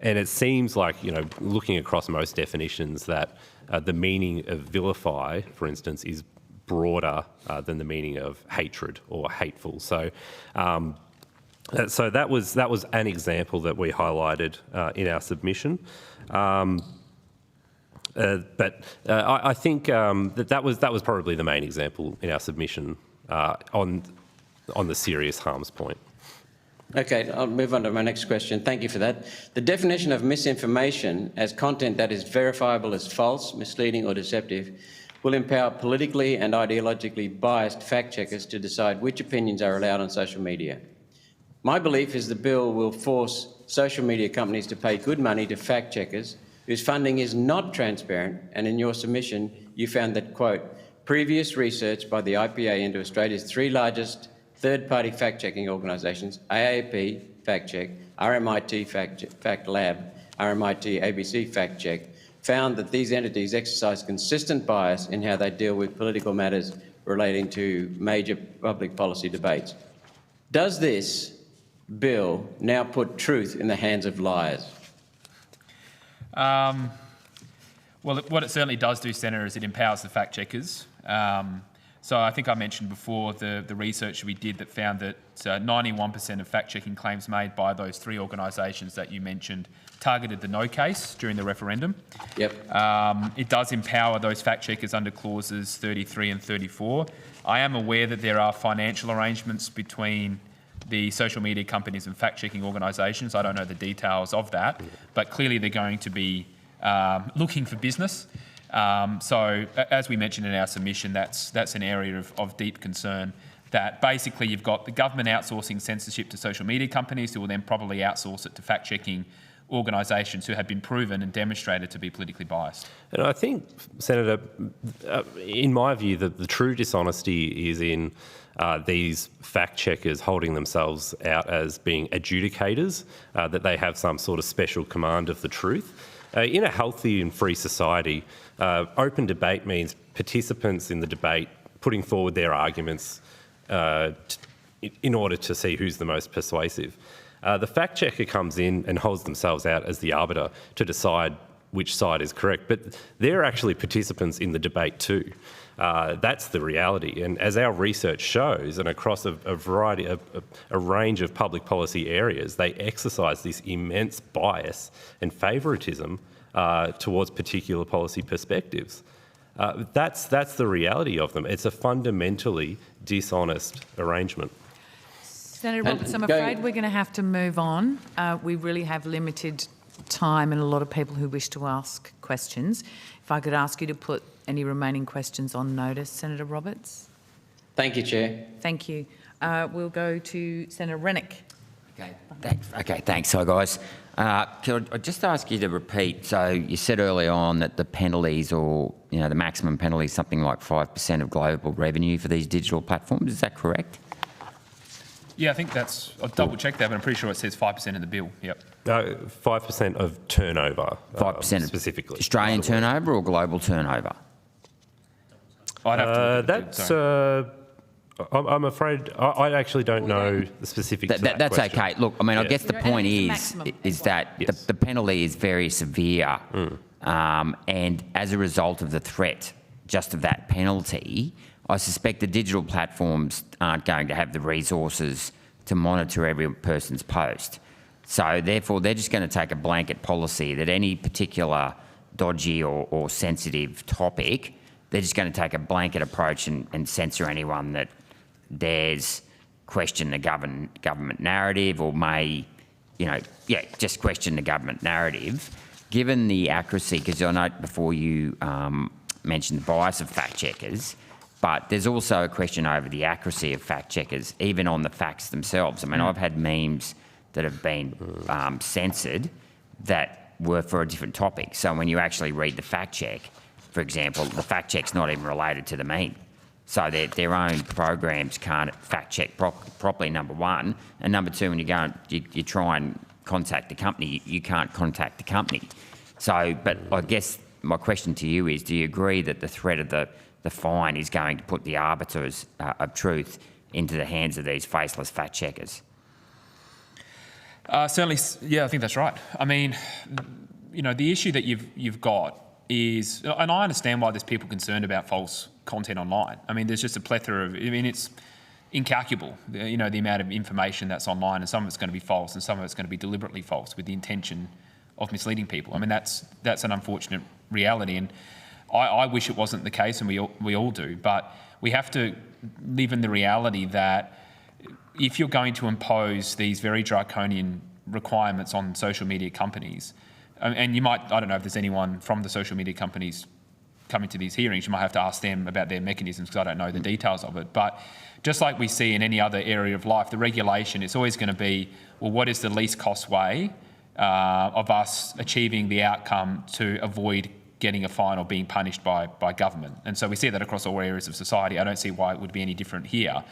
Speaker 15: And it seems like, looking across most definitions, that the meaning of vilify, for instance, is broader than the meaning of hatred or hateful. So, so that was an example that we highlighted in our submission. But I think that was probably the main example in our submission on the serious harms point.
Speaker 11: Okay, I'll move on to my next question. Thank you for that. The definition of misinformation as content that is verifiable as false, misleading or deceptive will empower politically and ideologically biased fact-checkers to decide which opinions are allowed on social media. My belief is the bill will force social media companies to pay good money to fact checkers whose funding is not transparent, and in your submission you found that, quote, previous research by the IPA into Australia's 3 largest third-party fact-checking organisations, AAP Fact Check, RMIT Fact Lab, RMIT ABC Fact Check, found that these entities exercise consistent bias in how they deal with political matters relating to major public policy debates. Does this bill now put truth in the hands of liars?
Speaker 14: Well, what it certainly does do, Senator, is it empowers the fact checkers. So I think I mentioned before the research we did that found that 91% of fact-checking claims made by those 3 organisations that you mentioned targeted the no case during the referendum.
Speaker 11: Yep.
Speaker 14: It does empower those fact-checkers under clauses 33 and 34. I am aware that there are financial arrangements between the social media companies and fact-checking organisations. I don't know the details of that, but clearly they're going to be looking for business. So as we mentioned in our submission, that's an area of deep concern, that basically you've got the government outsourcing censorship to social media companies who will then probably outsource it to fact-checking organisations who have been proven and demonstrated to be politically biased.
Speaker 15: And I think, Senator, in my view, the true dishonesty is in these fact-checkers holding themselves out as being adjudicators, that they have some sort of special command of the truth. In a healthy and free society, open debate means participants in the debate putting forward their arguments in order to see who's the most persuasive. The fact checker comes in and holds themselves out as the arbiter to decide which side is correct, but they're actually participants in the debate too. That's the reality. And as our research shows, and across a variety of a range of public policy areas, they exercise this immense bias and favouritism towards particular policy perspectives. That's the reality of them. It's a fundamentally dishonest arrangement.
Speaker 1: Senator Roberts, I'm afraid we're going to have to move on. We really have limited time and a lot of people who wish to ask questions. If I could ask you to put any remaining questions on notice, Senator Roberts.
Speaker 11: Thank you, Chair.
Speaker 1: Thank you. We'll go to Senator Rennick.
Speaker 10: Okay, thanks. So, guys, could I just ask you to repeat? So you said earlier on that the penalties, or the maximum penalty is something like 5% of global revenue for these digital platforms. Is that correct?
Speaker 14: Yeah, I think I'll double check that, but I'm pretty sure it says 5% in the bill. Yep.
Speaker 15: 5% of turnover.
Speaker 10: 5%
Speaker 15: specifically.
Speaker 10: Australian turnover or global turnover?
Speaker 14: I'd have to look
Speaker 15: I'm afraid I actually don't know the specifics of that
Speaker 10: That's
Speaker 15: question.
Speaker 10: okay. Look, I mean, I guess the point is that the penalty is very severe, and as a result of the threat just of that penalty, I suspect the digital platforms aren't going to have the resources to monitor every person's post. So therefore, they're just going to take a blanket policy that any particular dodgy or sensitive topic, they're just going to take a blanket approach and censor anyone that dares question the government narrative or may, just question the government narrative. Given the accuracy, because I note before you mentioned the bias of fact checkers, but there's also a question over the accuracy of fact checkers, even on the facts themselves. I mean, I've had memes that have been censored that were for a different topic. So when you actually read the fact check, for example, the fact check's not even related to the meme. So their own programs can't fact check properly, number one. And number two, when you go and you try and contact the company, you can't contact the company. So, but I guess my question to you is, do you agree that the threat of the fine is going to put the arbiters of truth into the hands of these faceless fact checkers?
Speaker 14: Certainly, yeah, I think that's right. I mean, the issue that you've got is, and I understand why there's people concerned about false content online. I mean, there's just a plethora of, it's incalculable, the amount of information that's online, and some of it's going to be false and some of it's going to be deliberately false with the intention of misleading people. I mean, that's an unfortunate reality, and I wish it wasn't the case, and we all do, but we have to live in the reality that if you're going to impose these very draconian requirements on social media companies, and you might, I don't know if there's anyone from the social media companies coming to these hearings, you might have to ask them about their mechanisms because I don't know the details of it. But just like we see in any other area of life, the regulation, it's always going to be, well, what is the least cost way of us achieving the outcome to avoid getting a fine or being punished by government? And so we see that across all areas of society. I don't see why it would be any different here.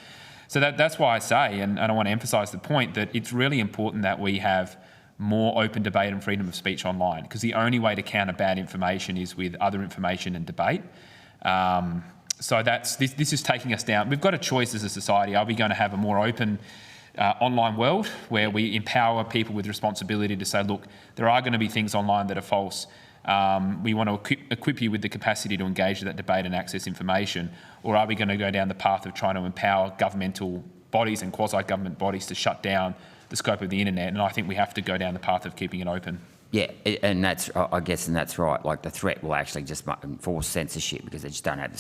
Speaker 14: So that's why I say, and I want to emphasise the point, that it's really important that we have more open debate and freedom of speech online, because the only way to counter bad information is with other information and debate. So this is taking us down. We've got a choice as a society. Are we going to have a more open online world where we empower people with responsibility to say, look, there are going to be things online that are false. We want to equip you with the capacity to engage with that debate and access information? Or are we going to go down the path of trying to empower governmental bodies and quasi-government bodies to shut down the scope of the internet? And I think we have to go down the path of keeping it open.
Speaker 10: Yeah, and that's right. Like, the threat will actually just enforce censorship because they just don't have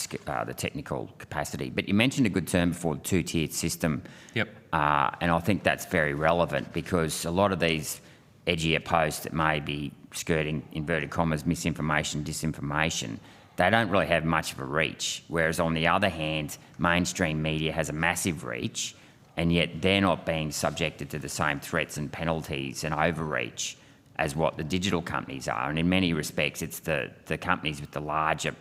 Speaker 10: the technical capacity. But you mentioned a good term before, the two-tiered system.
Speaker 14: Yep.
Speaker 10: And I think that's very relevant because a lot of these edgier posts that may be skirting, inverted commas, misinformation, disinformation, they don't really have much of a reach. Whereas on the other hand, mainstream media has a massive reach, and yet they're not being subjected to the same threats and penalties and overreach as what the digital companies are. And in many respects, it's the companies with the larger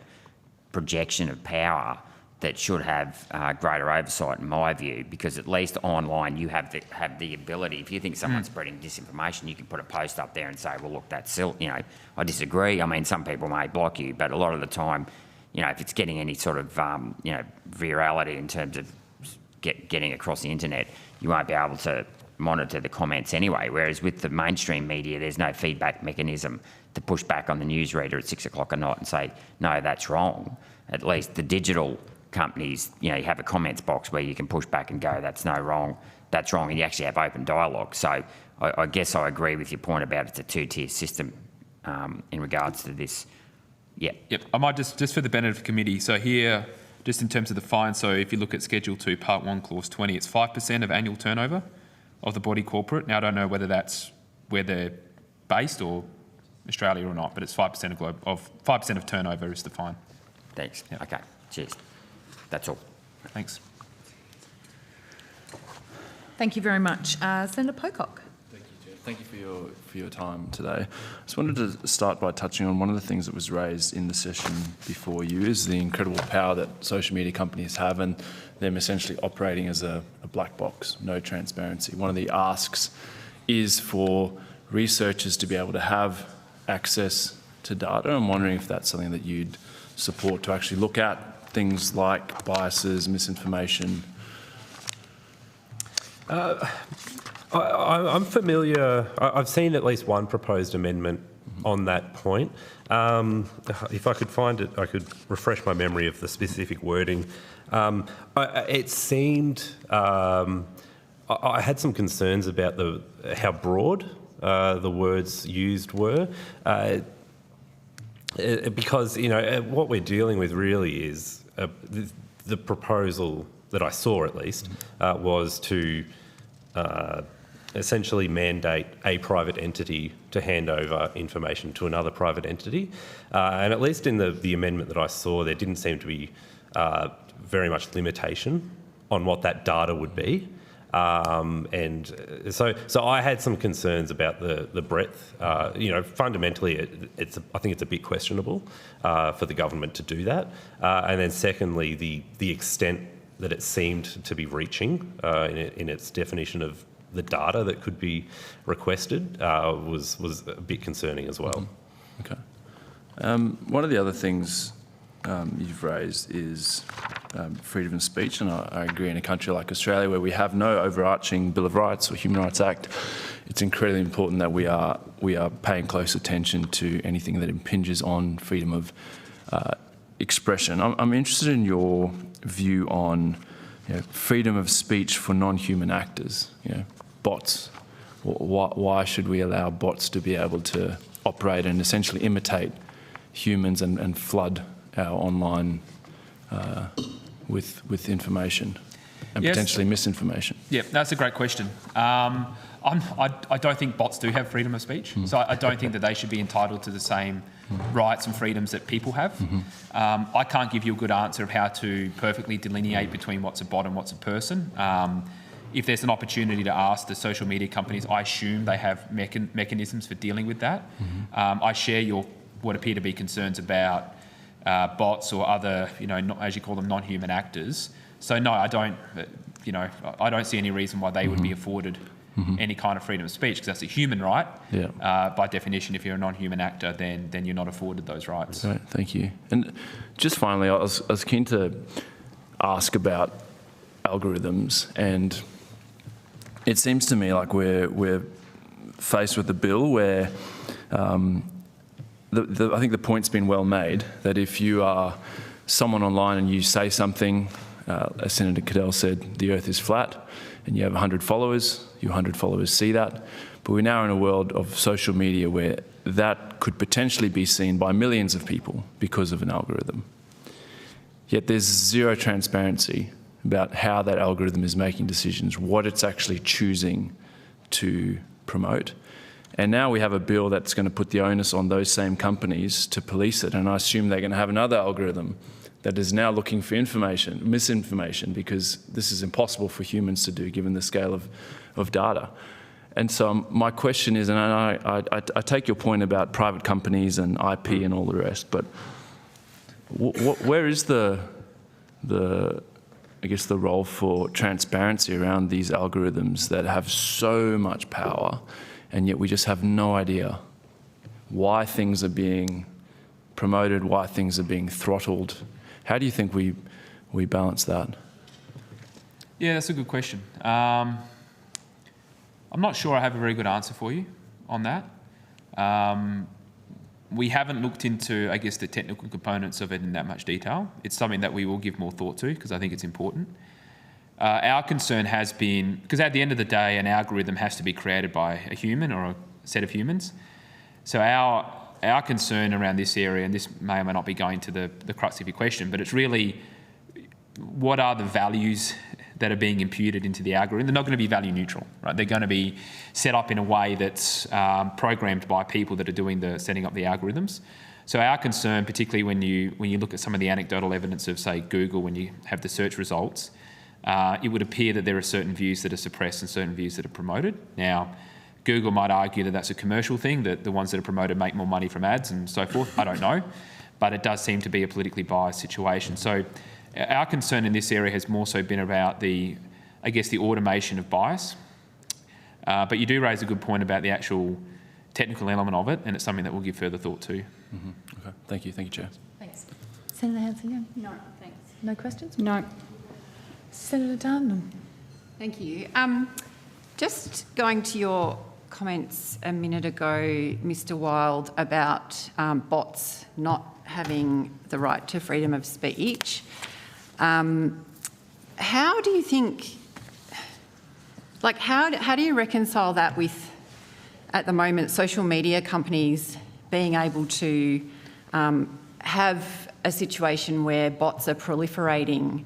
Speaker 10: projection of power that should have greater oversight, in my view, because at least online you have the ability. If you think someone's spreading disinformation, you can put a post up there and say, well, look, that's silly. I disagree. I mean, some people may block you, but a lot of the time, if it's getting any sort of virality in terms of getting across the internet, you won't be able to monitor the comments anyway. Whereas with the mainstream media, there's no feedback mechanism to push back on the newsreader at 6 o'clock at night and say, no, that's wrong. At least the digital companies, you have a comments box where you can push back and go, that's wrong, and you actually have open dialogue. So I guess I agree with your point about it's a two-tier system in regards to this. Yeah. Yep.
Speaker 14: I might just for the benefit of the committee, so here, just in terms of the fine, so if you look at Schedule 2, Part 1, Clause 20, it's 5% of annual turnover of the body corporate. Now, I don't know whether that's where they're based or Australia or not, but it's 5% of 5% of turnover is the fine.
Speaker 10: Thanks. Yep. Okay. Cheers. That's all.
Speaker 14: Thanks.
Speaker 1: Thank you very much. Senator Pocock.
Speaker 13: Thank you, Chair. Thank you for your time today. I just wanted to start by touching on one of the things that was raised in the session before you is the incredible power that social media companies have and them essentially operating as a black box, no transparency. One of the asks is for researchers to be able to have access to data. I'm wondering if that's something that you'd support, to actually look at things like biases, misinformation.
Speaker 15: I'm familiar. I've seen at least one proposed amendment on that point. If I could find it, I could refresh my memory of the specific wording. It seemed I had some concerns about how broad the words used were. Because, what we're dealing with really is the proposal that I saw, at least, was to essentially mandate a private entity to hand over information to another private entity. And at least in the amendment that I saw, there didn't seem to be very much limitation on what that data would be. And so I had some concerns about the breadth. Fundamentally, I think it's a bit questionable for the government to do that. And then secondly, the extent that it seemed to be reaching in its definition of the data that could be requested was a bit concerning as well.
Speaker 13: Okay. One of the other things you've raised is freedom of speech, and I agree, in a country like Australia where we have no overarching Bill of Rights or Human Rights Act, it's incredibly important that we are paying close attention to anything that impinges on freedom of expression. I'm interested in your view on freedom of speech for non-human actors, bots. Why should we allow bots to be able to operate and essentially imitate humans and flood our online with information? and potentially misinformation?
Speaker 14: Yeah, that's a great question. I don't think bots do have freedom of speech, so I don't think that they should be entitled to the same rights and freedoms that people have. I can't give you a good answer of how to perfectly delineate between what's a bot and what's a person. If there's an opportunity to ask the social media companies, I assume they have mechanisms for dealing with that. I share your what appear to be concerns about bots or other, as you call them, non-human actors. So no, I don't. I don't see any reason why they would be afforded any kind of freedom of speech, because that's a human right.
Speaker 13: Yeah.
Speaker 14: By definition, if you're a non-human actor, then you're not afforded those rights.
Speaker 13: Right, thank you. And just finally, I was keen to ask about algorithms, and it seems to me like we're faced with a bill where I think the point's been well made that if you are someone online and you say something, as Senator Cadell said, the earth is flat, and you have 100 followers, your 100 followers see that. But we're now in a world of social media where that could potentially be seen by millions of people because of an algorithm. Yet there's zero transparency about how that algorithm is making decisions, what it's actually choosing to promote. And now we have a bill that's going to put the onus on those same companies to police it. And I assume they're going to have another algorithm that is now looking for misinformation, because this is impossible for humans to do given the scale of data. And so my question is, and I take your point about private companies and IP and all the rest, but where is the role for transparency around these algorithms that have so much power, and yet we just have no idea why things are being promoted, why things are being throttled? How do you think we balance that?
Speaker 14: Yeah, that's a good question. I'm not sure I have a very good answer for you on that. We haven't looked into, the technical components of it in that much detail. It's something that we will give more thought to, because I think it's important. Our concern has been, because at the end of the day, an algorithm has to be created by a human or a set of humans. So our concern around this area, and this may or may not be going to the crux of your question, but it's really what are the values that are being imputed into the algorithm? They're not going to be value neutral, right? They're going to be set up in a way that's programmed by people that are doing the setting up the algorithms. So our concern, particularly when you look at some of the anecdotal evidence of, say, Google, when you have the search results, it would appear that there are certain views that are suppressed and certain views that are promoted. Now, Google might argue that that's a commercial thing, that the ones that are promoted make more money from ads and so forth. I don't know. But it does seem to be a politically biased situation. So our concern in this area has more so been about the automation of bias. But you do raise a good point about the actual technical element of it, and it's something that we'll give further thought to.
Speaker 13: Okay. Thank you, Chair.
Speaker 1: Thanks. Senator Hanson-Young?
Speaker 5: No, thanks.
Speaker 1: No questions?
Speaker 6: No.
Speaker 1: Senator Darden?
Speaker 6: Thank you. Just going to your comments a minute ago, Mr. Wild, about bots not having the right to freedom of speech. How do you think, how do you reconcile that with, at the moment, social media companies being able to have a situation where bots are proliferating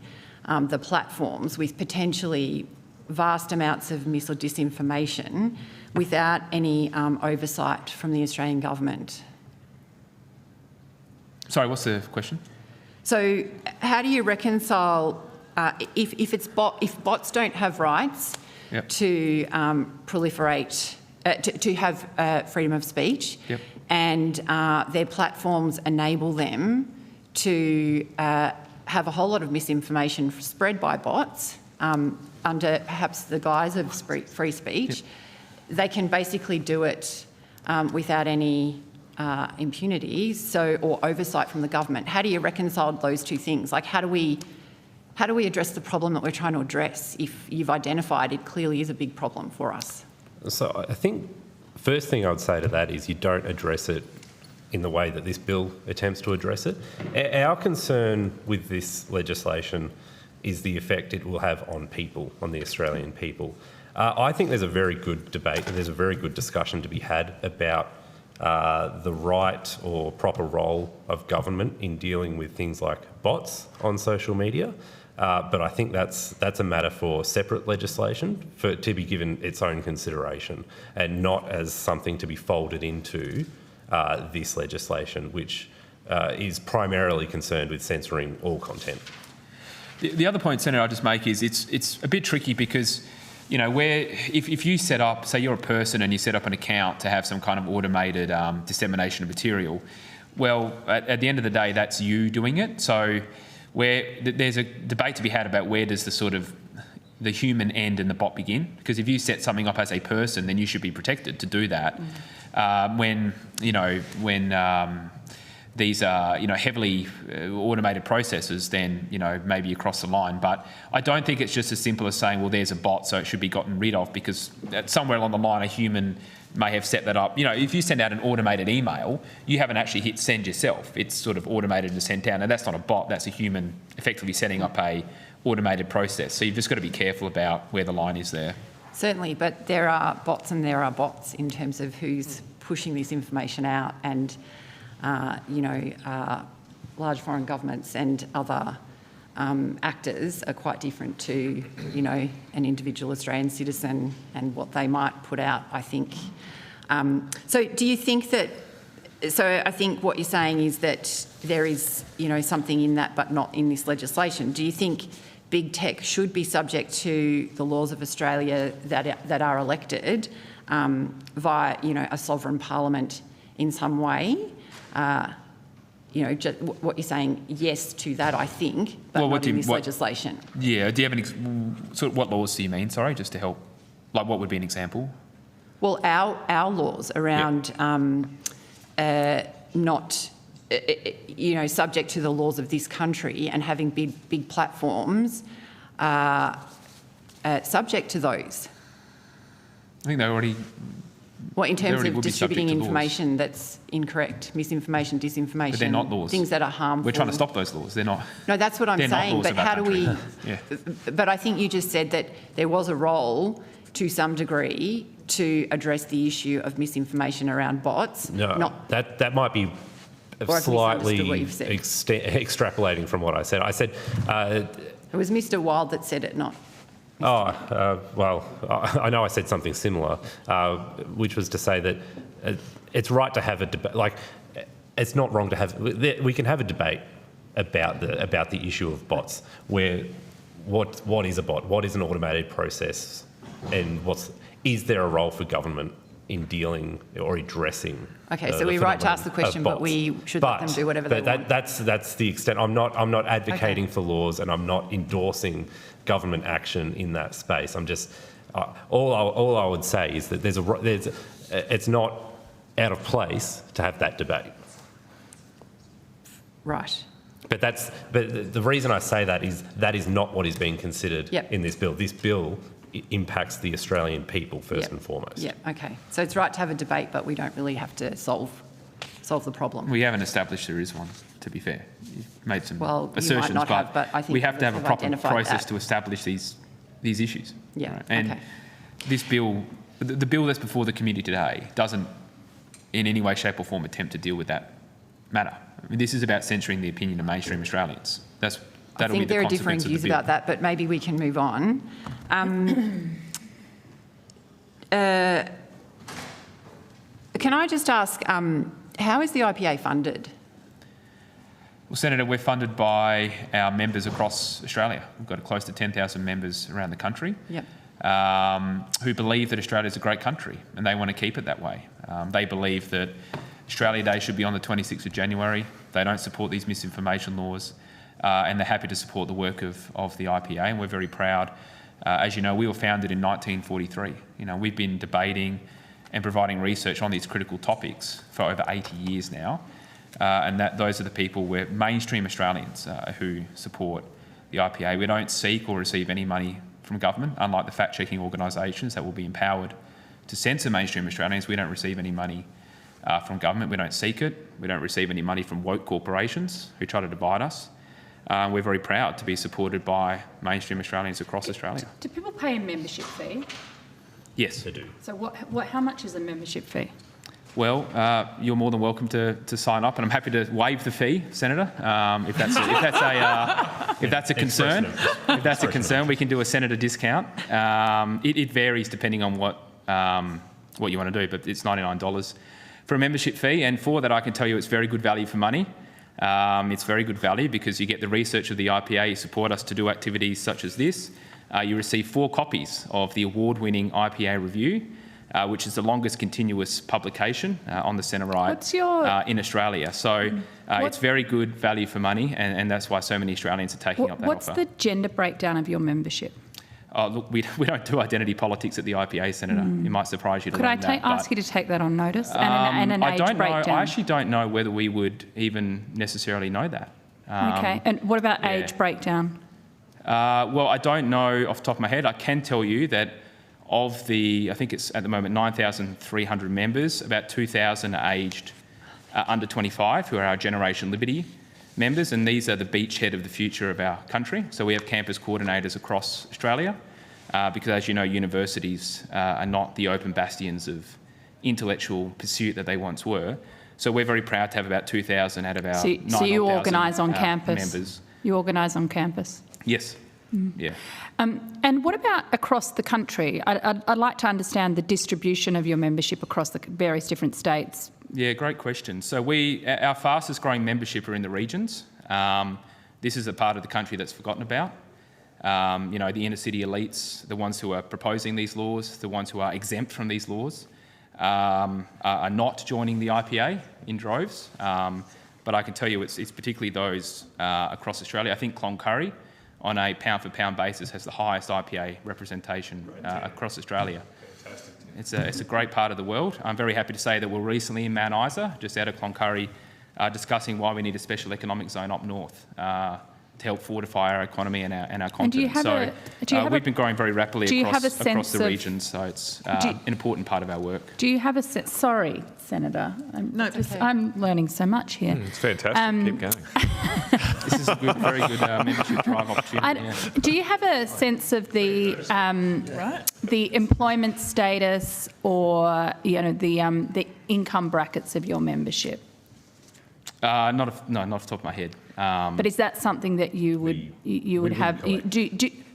Speaker 6: the platforms with potentially vast amounts of mis or disinformation without any oversight from the Australian government?
Speaker 14: Sorry, what's the question?
Speaker 6: So how do you reconcile if bots don't have rights to proliferate, to have freedom of speech, and their platforms enable them to have a whole lot of misinformation spread by bots under perhaps the guise of free speech, they can basically do it without any impunity, or oversight from the government. How do you reconcile those two things? Like, how do we address the problem that we're trying to address if you've identified it clearly is a big problem for us?
Speaker 15: So I think first thing I would say to that is you don't address it in the way that this bill attempts to address it. Our concern with this legislation is the effect it will have on people, on the Australian people. I think there's a very good debate and there's a very good discussion to be had about the right or proper role of government in dealing with things like bots on social media. But I think that's a matter for separate legislation to be given its own consideration, and not as something to be folded into this legislation, which is primarily concerned with censoring all content.
Speaker 14: The other point, Senator, I'll just make is it's a bit tricky because, you know, where if you set up, say you're a person and you set up an account to have some kind of automated dissemination of material, well, at the end of the day, that's you doing it. So there's a debate to be had about where does the human end and the bot begin? Because if you set something up as a person, then you should be protected to do that. When these are, heavily automated processes, then, maybe you cross the line. But I don't think it's just as simple as saying, well, there's a bot, so it should be gotten rid of, because somewhere along the line, a human may have set that up. If you send out an automated email, you haven't actually hit send yourself. It's sort of automated and sent out. And that's not a bot, that's a human effectively setting up a automated process. So you've just got to be careful about where the line is there.
Speaker 6: Certainly, but there are bots and there are bots in terms of who's pushing this information out, and large foreign governments and other actors are quite different to, an individual Australian citizen and what they might put out, I think. So do you think that, so I think what you're saying is that there is, something in that but not in this legislation. Do you think big tech should be subject to the laws of Australia that are elected via, a sovereign parliament in some way? Just what you're saying, yes to that, I think, but not in this legislation.
Speaker 14: Yeah, do you have what laws do you mean? Sorry, just to help. Like, what would be an example?
Speaker 6: Well, our laws around not, subject to the laws of this country, and having big platforms subject to those.
Speaker 14: I think they already.
Speaker 6: Well, in terms of distributing information that's incorrect, misinformation, disinformation.
Speaker 14: But they're not laws.
Speaker 6: Things that are harmful.
Speaker 14: We're trying to stop those laws. They're not.
Speaker 6: No, that's what I'm saying. But how do we?
Speaker 14: Yeah.
Speaker 6: But I think you just said that there was a role, to some degree, to address the issue of misinformation around bots.
Speaker 15: No, that might be slightly extrapolating from what I said. I said
Speaker 6: it was Mr. Wild that said it, not.
Speaker 15: Well, I know I said something similar, which was to say that it's right to have a debate. Like, it's not wrong to have. We can have a debate about the issue of bots. Where what is a bot? What is an automated process? And is there a role for government in dealing or addressing?
Speaker 6: Okay, so we're right to ask the question, but we should let them do whatever they want.
Speaker 15: That's the extent. I'm not advocating for laws, and I'm not endorsing government action in that space. I'm just all I would say is that it's not out of place to have that debate.
Speaker 6: Right.
Speaker 15: But the reason I say that is not what is being considered in this bill. This bill impacts the Australian people first and foremost.
Speaker 6: Yeah. Okay. So it's right to have a debate, but we don't really have to solve the problem.
Speaker 14: We haven't established there is one, to be fair. You've made some assertions,
Speaker 6: you might not have, but I think
Speaker 14: we have to have a proper process to establish these issues.
Speaker 6: Yeah.
Speaker 14: Right? And this bill, the bill that's before the committee today, doesn't in any way, shape or form attempt to deal with that matter. I mean, this is about censoring the opinion of mainstream Australians.
Speaker 6: I think there are differing views about that, but maybe we can move on. Can I just ask, how is the IPA funded?
Speaker 14: Well, Senator, we're funded by our members across Australia. We've got close to 10,000 members around the country who believe that Australia is a great country and they want to keep it that way. They believe that Australia Day should be on the 26th of January. They don't support these misinformation laws. And they're happy to support the work of the IPA, and we're very proud. As you know, we were founded in 1943. We've been debating and providing research on these critical topics for over 80 years now, and those are the people, we're mainstream Australians who support the IPA. We don't seek or receive any money from government, unlike the fact-checking organisations that will be empowered to censor mainstream Australians. We don't receive any money from government. We don't seek it. We don't receive any money from woke corporations who try to divide us. We're very proud to be supported by mainstream Australians across Australia.
Speaker 5: Do people pay a membership fee?
Speaker 14: Yes, they do.
Speaker 5: So how much is a membership fee?
Speaker 14: Well, you're more than welcome to sign up, and I'm happy to waive the fee, Senator, if that's if that's a concern, we can do a senator discount. It varies depending on what you want to do, but it's $99 for a membership fee. And for that, I can tell you it's very good value for money. It's very good value because you get the research of the IPA, you support us to do activities such as this. You receive 4 copies of the award-winning IPA review, which is the longest continuous publication on the centre right in Australia. So it's very good value for money, and that's why so many Australians are taking up that
Speaker 5: What's
Speaker 14: offer.
Speaker 5: the gender breakdown of your membership?
Speaker 14: Oh, look, we don't do identity politics at the IPA, Senator. It might surprise you to learn that.
Speaker 5: Could I ask you to take that on notice and an age breakdown?
Speaker 14: I actually don't know whether we would even necessarily know that.
Speaker 5: Okay, and what about age breakdown?
Speaker 14: Well, I don't know off the top of my head. I can tell you that of the, I think it's at the moment 9,300 members, about 2,000 are aged under 25, who are our Generation Liberty members, and these are the beachhead of the future of our country. So we have campus coordinators across Australia because, as you know, universities are not the open bastions of intellectual pursuit that they once were. So we're very proud to have about 2,000 out of our 9,000
Speaker 5: So you organise on campus?
Speaker 14: Members.
Speaker 5: You organise on campus?
Speaker 14: Yes. Yeah.
Speaker 5: And what about across the country? I'd like to understand the distribution of your membership across the various different states.
Speaker 14: Yeah, great question. So our fastest growing membership are in the regions. This is a part of the country that's forgotten about. You know, the inner city elites, the ones who are proposing these laws, the ones who are exempt from these laws, are not joining the IPA in droves. But I can tell you it's particularly those across Australia. I think Cloncurry, on a pound-for-pound basis, has the highest IPA representation across Australia. It's a great part of the world. I'm very happy to say that we're recently in Mount Isa, just out of Cloncurry, discussing why we need a special economic zone up north to help fortify our economy and our continent. We've been growing very rapidly across the regions, so it's an important part of our work.
Speaker 5: Do you have a sense? Sorry, Senator. I'm learning so much here.
Speaker 4: It's fantastic. Keep going.
Speaker 14: This is a very good membership drive opportunity.
Speaker 5: Do you have a sense of the employment status or the income brackets of your membership?
Speaker 14: Not off the top of my head.
Speaker 5: But is that something that you would have?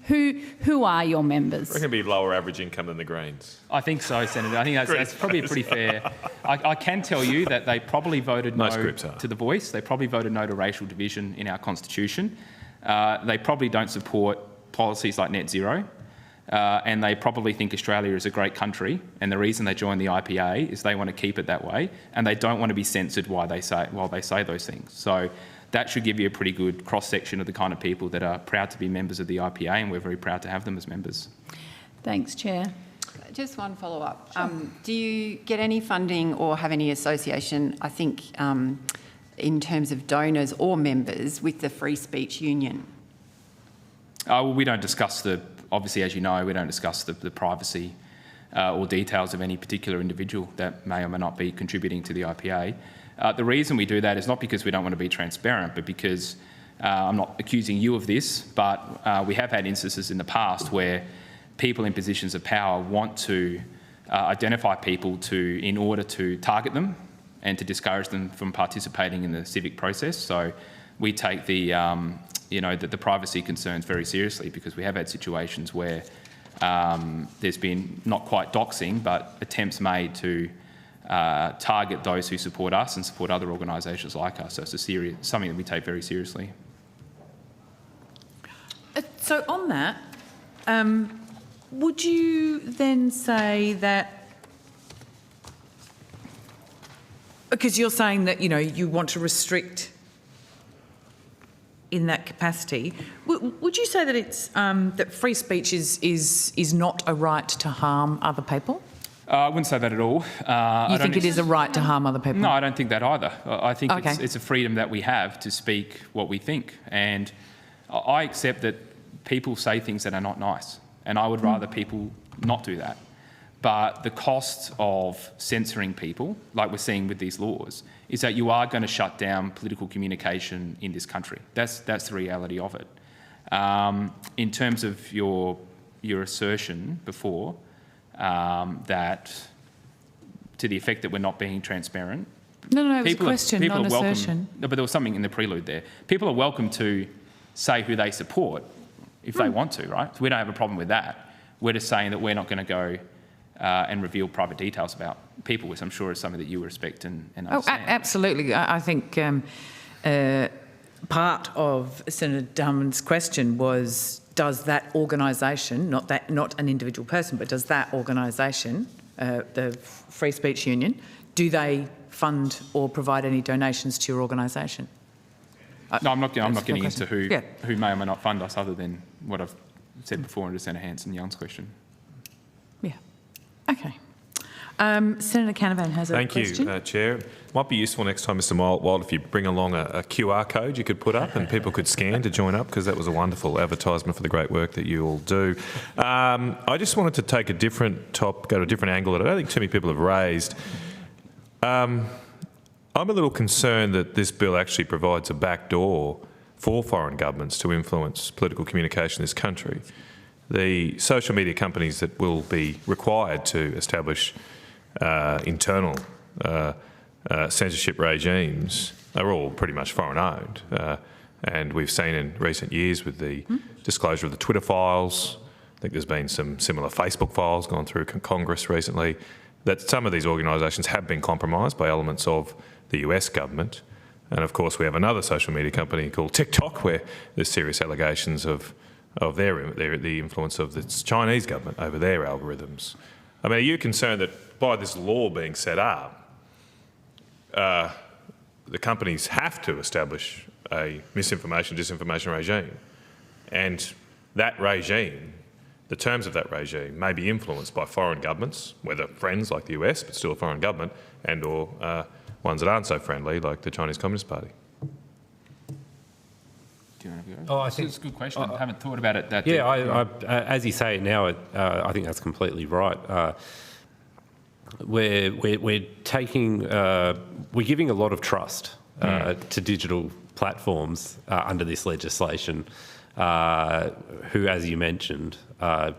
Speaker 5: Who are your members?
Speaker 4: We're going to be lower average income than the Greens.
Speaker 14: I think so, Senator. I think that's probably pretty fair. I can tell you that they probably voted no to the voice. They probably voted no to racial division in our constitution. They probably don't support policies like net zero. And they probably think Australia is a great country, and the reason they joined the IPA is they want to keep it that way, and they don't want to be censored while they say those things. So that should give you a pretty good cross-section of the kind of people that are proud to be members of the IPA, and we're very proud to have them as members.
Speaker 5: Thanks, Chair.
Speaker 6: Just one follow-up. Sure. Do you get any funding or have any association, I think, in terms of donors or members with the Free Speech Union?
Speaker 14: Well, we don't discuss obviously, as you know, we don't discuss the privacy or details of any particular individual that may or may not be contributing to the IPA. The reason we do that is not because we don't want to be transparent, but because I'm not accusing you of this, but we have had instances in the past where people in positions of power want to identify people in order to target them and to discourage them from participating in the civic process. So we take the privacy concerns very seriously, because we have had situations where there's been not quite doxing, but attempts made to target those who support us and support other organisations like us. So it's something that we take very seriously.
Speaker 1: So on that, would you then say that, because you're saying that you want to restrict in that capacity, would you say that it's that free speech is not a right to harm other people?
Speaker 14: I wouldn't say that at all.
Speaker 1: You think it is a right to harm other people?
Speaker 14: No, I don't think that either. I think it's a freedom that we have to speak what we think, and I accept that people say things that are not nice, and I would rather people not do that. But the cost of censoring people, like we're seeing with these laws, is that you are going to shut down political communication in this country. That's the reality of it. In terms of your assertion before, that to the effect that we're not being transparent.
Speaker 1: No, it was a question, not an assertion.
Speaker 14: No, but there was something in the prelude there. People are welcome to say who they support if they want to, right? So we don't have a problem with that. We're just saying that we're not going to go and reveal private details about people, which I'm sure is something that you respect and understand.
Speaker 1: Oh, absolutely. I think part of Senator Drummond's question was, does that organisation, not an individual person, but does that organisation, the Free Speech Union, do they fund or provide any donations to your organisation?
Speaker 14: No, I'm not getting into who may or may not fund us, other than what I've said before under Senator Hanson-Young's question.
Speaker 1: Yeah. Okay. Senator Canavan has a question.
Speaker 4: Thank you, Chair. Might be useful next time, Mr Wild, if you bring along a QR code you could put up and people could scan to join up, because that was a wonderful advertisement for the great work that you all do. I just wanted to take a different go to a different angle that I don't think too many people have raised. I'm a little concerned that this bill actually provides a backdoor for foreign governments to influence political communication in this country. The social media companies that will be required to establish internal censorship regimes are all pretty much foreign owned. And we've seen in recent years with the disclosure of the Twitter files, I think there's been some similar Facebook files gone through Congress recently, that some of these organisations have been compromised by elements of the US government. And of course we have another social media company called TikTok, where there's serious allegations of the influence of the Chinese government over their algorithms. I mean, are you concerned that by this law being set up, the companies have to establish a misinformation, disinformation regime, and that regime, the terms of that regime, may be influenced by foreign governments, whether friends like the US, but still a foreign government, and or ones that aren't so friendly, like the Chinese Communist Party?
Speaker 14: Do you want to go? Oh, I think it's a good question. I haven't thought about it that deep.
Speaker 15: Yeah, as you say now, I think that's completely right. We're taking, we're giving a lot of trust to digital platforms under this legislation, who, as you mentioned,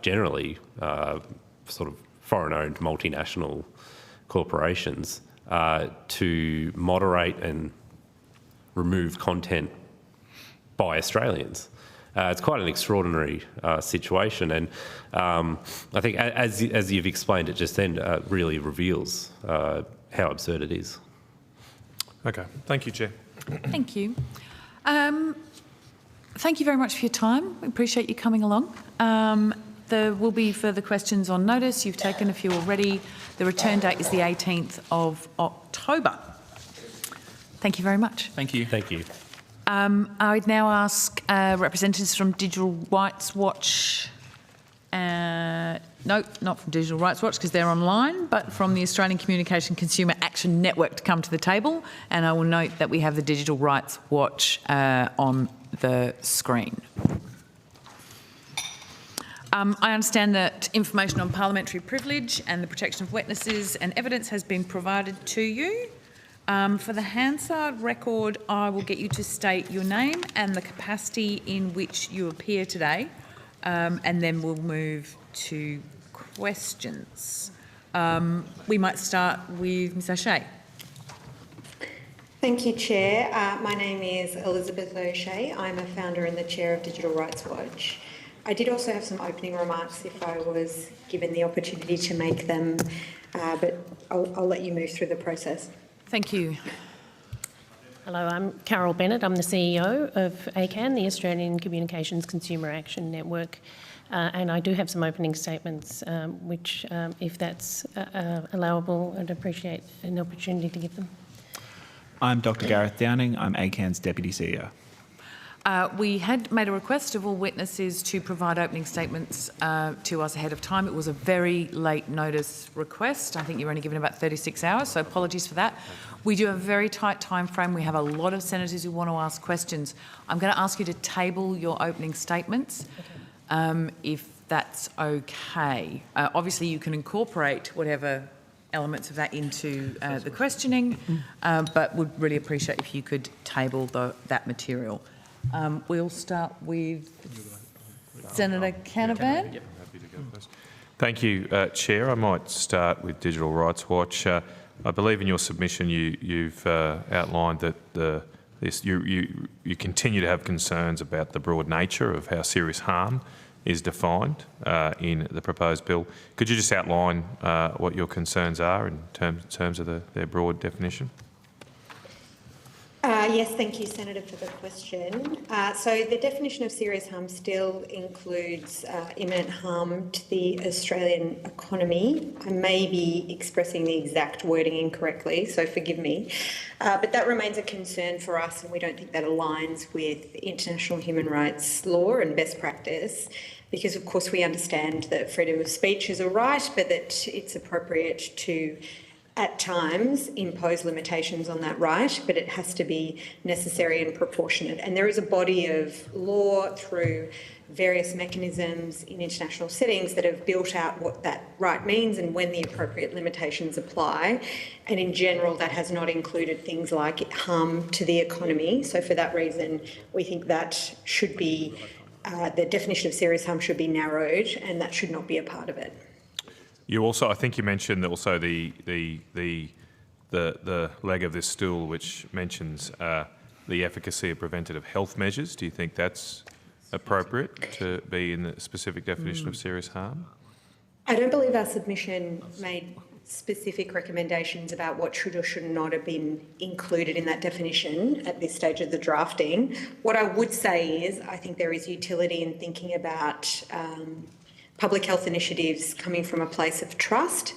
Speaker 15: generally sort of foreign-owned multinational corporations, to moderate and remove content by Australians. It's quite an extraordinary situation, and I think, as you've explained it just then, really reveals how absurd it is.
Speaker 4: Okay, thank you, Chair.
Speaker 1: Thank you. Thank you very much for your time. We appreciate you coming along. There will be further questions on notice. You've taken a few already. The return date is the 18th of October. Thank you very much.
Speaker 14: Thank you.
Speaker 15: Thank you.
Speaker 1: I would now ask representatives from Digital Rights Watch, no, not from Digital Rights Watch because they're online, but from the Australian Communication Consumer Action Network to come to the table. And I will note that we have the Digital Rights Watch on the screen. I understand that information on parliamentary privilege and the protection of witnesses and evidence has been provided to you. For the Hansard record, I will get you to state your name and the capacity in which you appear today, and then we'll move to questions. We might start with Ms O'Shea.
Speaker 16: Thank you, Chair. My name is Elizabeth O'Shea. I'm a founder and the chair of Digital Rights Watch. I did also have some opening remarks if I was given the opportunity to make them, but I'll let you move through the process.
Speaker 1: Thank you.
Speaker 17: Hello, I'm Carol Bennett. I'm the CEO of ACAN, the Australian Communications Consumer Action Network, and I do have some opening statements, which, if that's allowable, I'd appreciate an opportunity to give them.
Speaker 18: I'm Dr. Gareth Downing. I'm ACAN's Deputy CEO.
Speaker 1: We had made a request of all witnesses to provide opening statements to us ahead of time. It was a very late notice request. I think you were only given about 36 hours, so apologies for that. We do have a very tight time frame. We have a lot of senators who want to ask questions. I'm going to ask you to table your opening statements, if that's okay. Obviously, you can incorporate whatever elements of that into the questioning, but would really appreciate if you could table that material. We'll start with Senator Canavan.
Speaker 4: Yep. Happy to go first. Thank you, Chair. I might start with Digital Rights Watch. I believe in your submission you've outlined that the this, you continue to have concerns about the broad nature of how serious harm is defined in the proposed bill. Could you just outline what your concerns are in terms of their broad definition?
Speaker 16: Yes, thank you, Senator, for the question. So the definition of serious harm still includes imminent harm to the Australian economy. I may be expressing the exact wording incorrectly, so forgive me. But that remains a concern for us, and we don't think that aligns with international human rights law and best practice, because of course we understand that freedom of speech is a right, but that it's appropriate to at times impose limitations on that right, but it has to be necessary and proportionate. And there is a body of law through various mechanisms in international settings that have built out what that right means and when the appropriate limitations apply. And in general, that has not included things like harm to the economy. So for that reason, we think that should be, the definition of serious harm should be narrowed, and that should not be a part of it.
Speaker 4: You also, I think you mentioned also the leg of this stool which mentions the efficacy of preventative health measures. Do you think that's appropriate to be in the specific definition of serious harm?
Speaker 16: I don't believe our submission made specific recommendations about what should or should not have been included in that definition at this stage of the drafting. What I would say is I think there is utility in thinking about public health initiatives coming from a place of trust,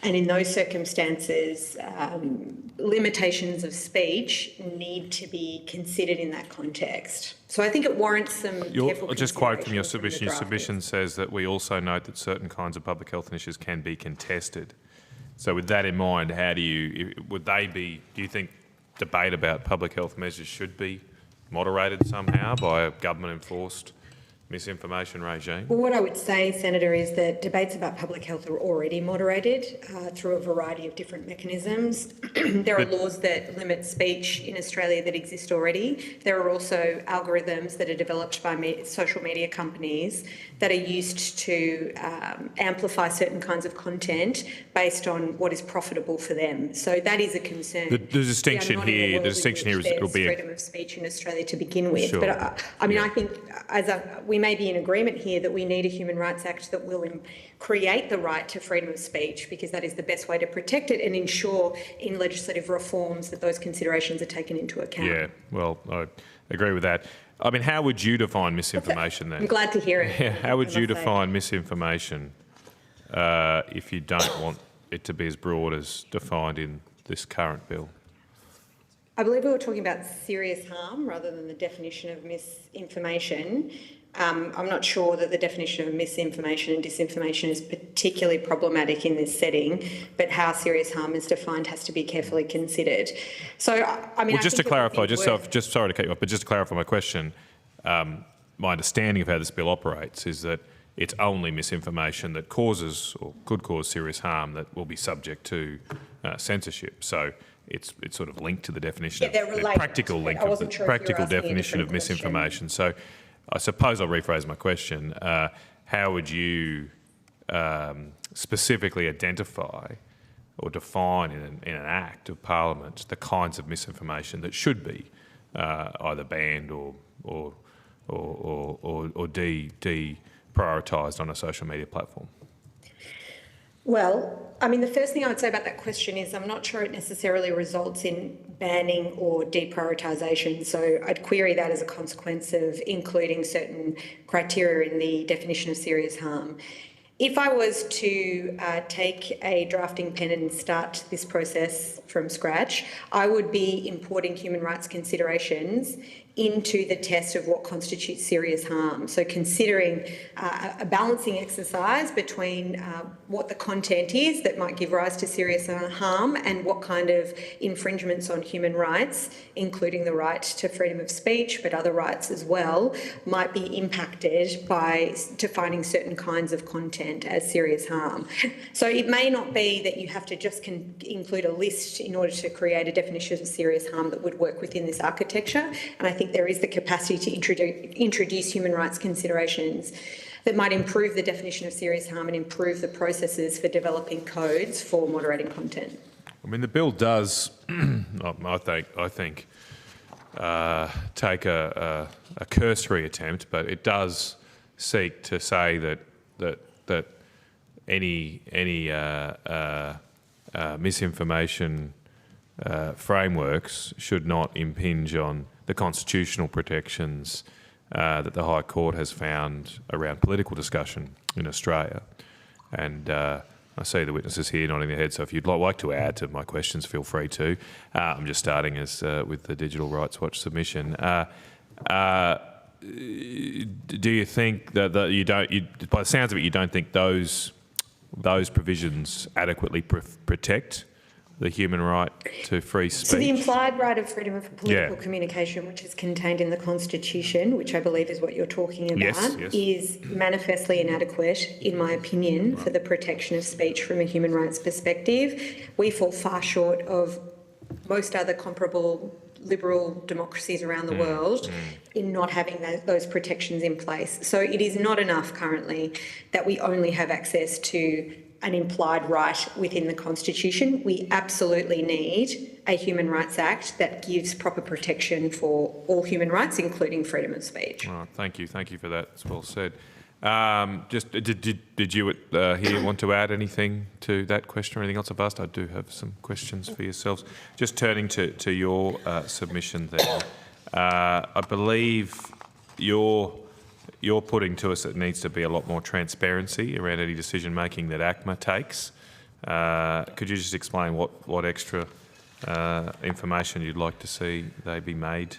Speaker 16: and in those circumstances, limitations of speech need to be considered in that context. So I think it warrants some careful
Speaker 4: I'll just quote from your
Speaker 16: consideration
Speaker 4: submission. Your submission says that we also note that certain kinds of public health initiatives can be contested. So with that in mind, how do you think debate about public health measures should be moderated somehow by a government-enforced misinformation regime?
Speaker 16: Well, what I would say, Senator, is that debates about public health are already moderated through a variety of different mechanisms. There are laws that limit speech in Australia that exist already. There are also algorithms that are developed by social media companies that are used to amplify certain kinds of content based on what is profitable for them. So that is a concern.
Speaker 4: The distinction here is it'll be
Speaker 16: freedom of speech in Australia to begin with.
Speaker 4: Sure.
Speaker 16: But I mean, I think we may be in agreement here that we need a Human Rights Act that will create the right to freedom of speech, because that is the best way to protect it, and ensure in legislative reforms that those considerations are taken into account.
Speaker 4: Yeah, well, I agree with that. I mean, how would you define misinformation then?
Speaker 16: I'm glad to hear it.
Speaker 4: Yeah, how would you define misinformation if you don't want it to be as broad as defined in this current bill?
Speaker 16: I believe we were talking about serious harm rather than the definition of misinformation. I'm not sure that the definition of misinformation and disinformation is particularly problematic in this setting, but how serious harm is defined has to be carefully considered. So, I mean,
Speaker 4: well, just to clarify, just sorry to cut you off, but just to clarify my question, my understanding of how this bill operates is that it's only misinformation that causes or could cause serious harm that will be subject to censorship. So it's sort of linked to the definition, practical link of the practical definition of misinformation. So I suppose I'll rephrase my question. How would you specifically identify or define in an act of Parliament the kinds of misinformation that should be either banned or deprioritised on a social media platform?
Speaker 16: Well, I mean, the first thing I would say about that question is I'm not sure it necessarily results in banning or deprioritisation. So I'd query that as a consequence of including certain criteria in the definition of serious harm. If I was to take a drafting pen and start this process from scratch, I would be importing human rights considerations into the test of what constitutes serious harm. So considering a balancing exercise between what the content is that might give rise to serious harm and what kind of infringements on human rights, including the right to freedom of speech, but other rights as well, might be impacted by defining certain kinds of content as serious harm. So it may not be that you have to just include a list in order to create a definition of serious harm that would work within this architecture. And I think there is the capacity to introduce human rights considerations that might improve the definition of serious harm and improve the processes for developing codes for moderating content.
Speaker 4: I mean, the bill does, I think, take a cursory attempt, but it does seek to say that any misinformation frameworks should not impinge on the constitutional protections that the High Court has found around political discussion in Australia. And I see the witnesses here nodding their heads, so if you'd like to add to my questions, feel free to. I'm just starting with the Digital Rights Watch submission. Do you think that by the sounds of it, you don't think those provisions adequately protect the human right to free speech?
Speaker 16: So the implied right of freedom of political communication, which is contained in the Constitution, which I believe is what you're talking about, is manifestly inadequate, in my opinion, for the protection of speech from a human rights perspective. We fall far short of most other comparable liberal democracies around the world in not having those protections in place. So it is not enough currently that we only have access to an implied right within the Constitution. We absolutely need a Human Rights Act that gives proper protection for all human rights, including freedom of speech.
Speaker 4: All right, thank you for that. It's well said. Just did you here want to add anything to that question or anything else I've asked? I do have some questions for yourselves. Just turning to your submission there, I believe you're putting to us that there needs to be a lot more transparency around any decision making that ACMA takes. Could you just explain what extra information you'd like to see they be made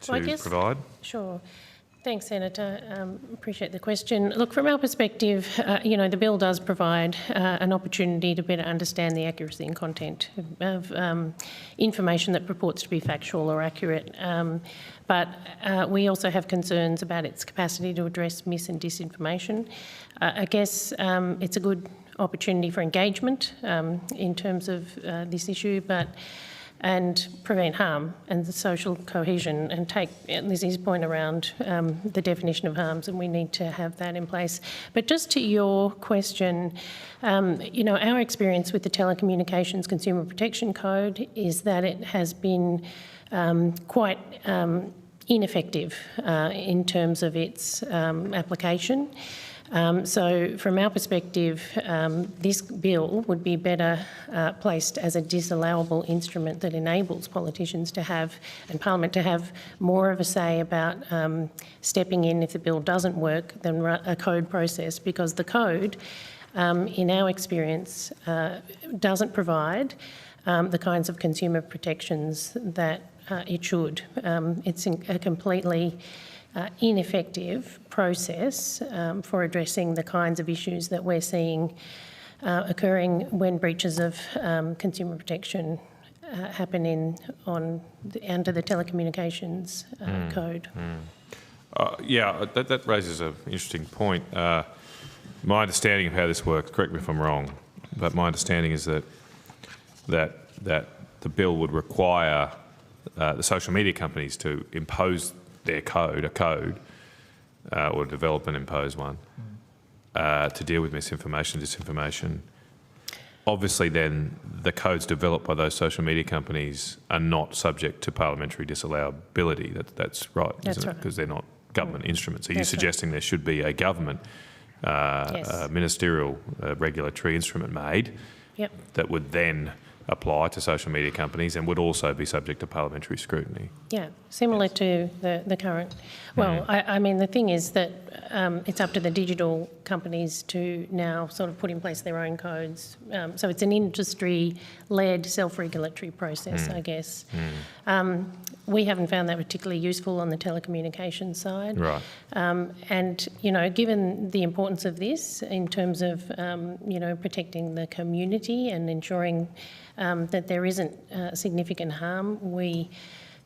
Speaker 4: to provide?
Speaker 17: Sure. Thanks, Senator. Appreciate the question. Look, from our perspective, the bill does provide an opportunity to better understand the accuracy and content of information that purports to be factual or accurate. But we also have concerns about its capacity to address mis and disinformation. I guess it's a good opportunity for engagement in terms of this issue, and prevent harm and the social cohesion, and take Lizzie's point around the definition of harms, and we need to have that in place. But just to your question, our experience with the Telecommunications Consumer Protection Code is that it has been quite ineffective in terms of its application. So from our perspective, this bill would be better placed as a disallowable instrument that enables politicians to have, and Parliament to have, more of a say about stepping in if the bill doesn't work than a code process, because the code, in our experience, doesn't provide the kinds of consumer protections that it should. It's a completely ineffective process for addressing the kinds of issues that we're seeing occurring when breaches of consumer protection happen under the Telecommunications Code.
Speaker 4: That raises an interesting point. My understanding of how this works, correct me if I'm wrong, but my understanding is that the bill would require the social media companies to impose their code, or develop and impose one, to deal with misinformation, disinformation. Obviously then the codes developed by those social media companies are not subject to parliamentary disallowability. That's right, isn't it? Because they're not government instruments. Are you suggesting there should be a government ministerial regulatory instrument made that would then apply to social media companies and would also be subject to parliamentary scrutiny?
Speaker 17: Yeah, similar to the current. Well, I mean, the thing is that it's up to the digital companies to now sort of put in place their own codes. So it's an industry-led self-regulatory process, I guess. We haven't found that particularly useful on the telecommunications side.
Speaker 4: Right.
Speaker 17: And, given the importance of this in terms of, protecting the community and ensuring that there isn't significant harm, we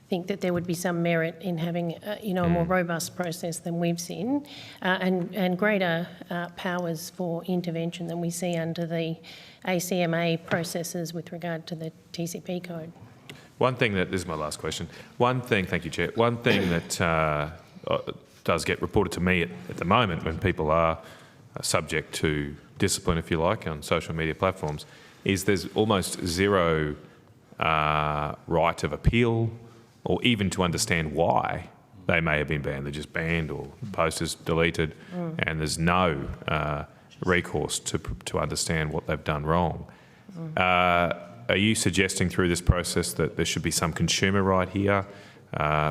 Speaker 17: think that there would be some merit in having, a more robust process than we've seen, and greater powers for intervention than we see under the ACMA processes with regard to the TCP code.
Speaker 4: This is my last question. Thank you, Chair. One thing that does get reported to me at the moment when people are subject to discipline, if you like, on social media platforms, is there's almost zero right of appeal or even to understand why they may have been banned. They're just banned or the post is deleted, and there's no recourse to understand what they've done wrong. Are you suggesting through this process that there should be some consumer right here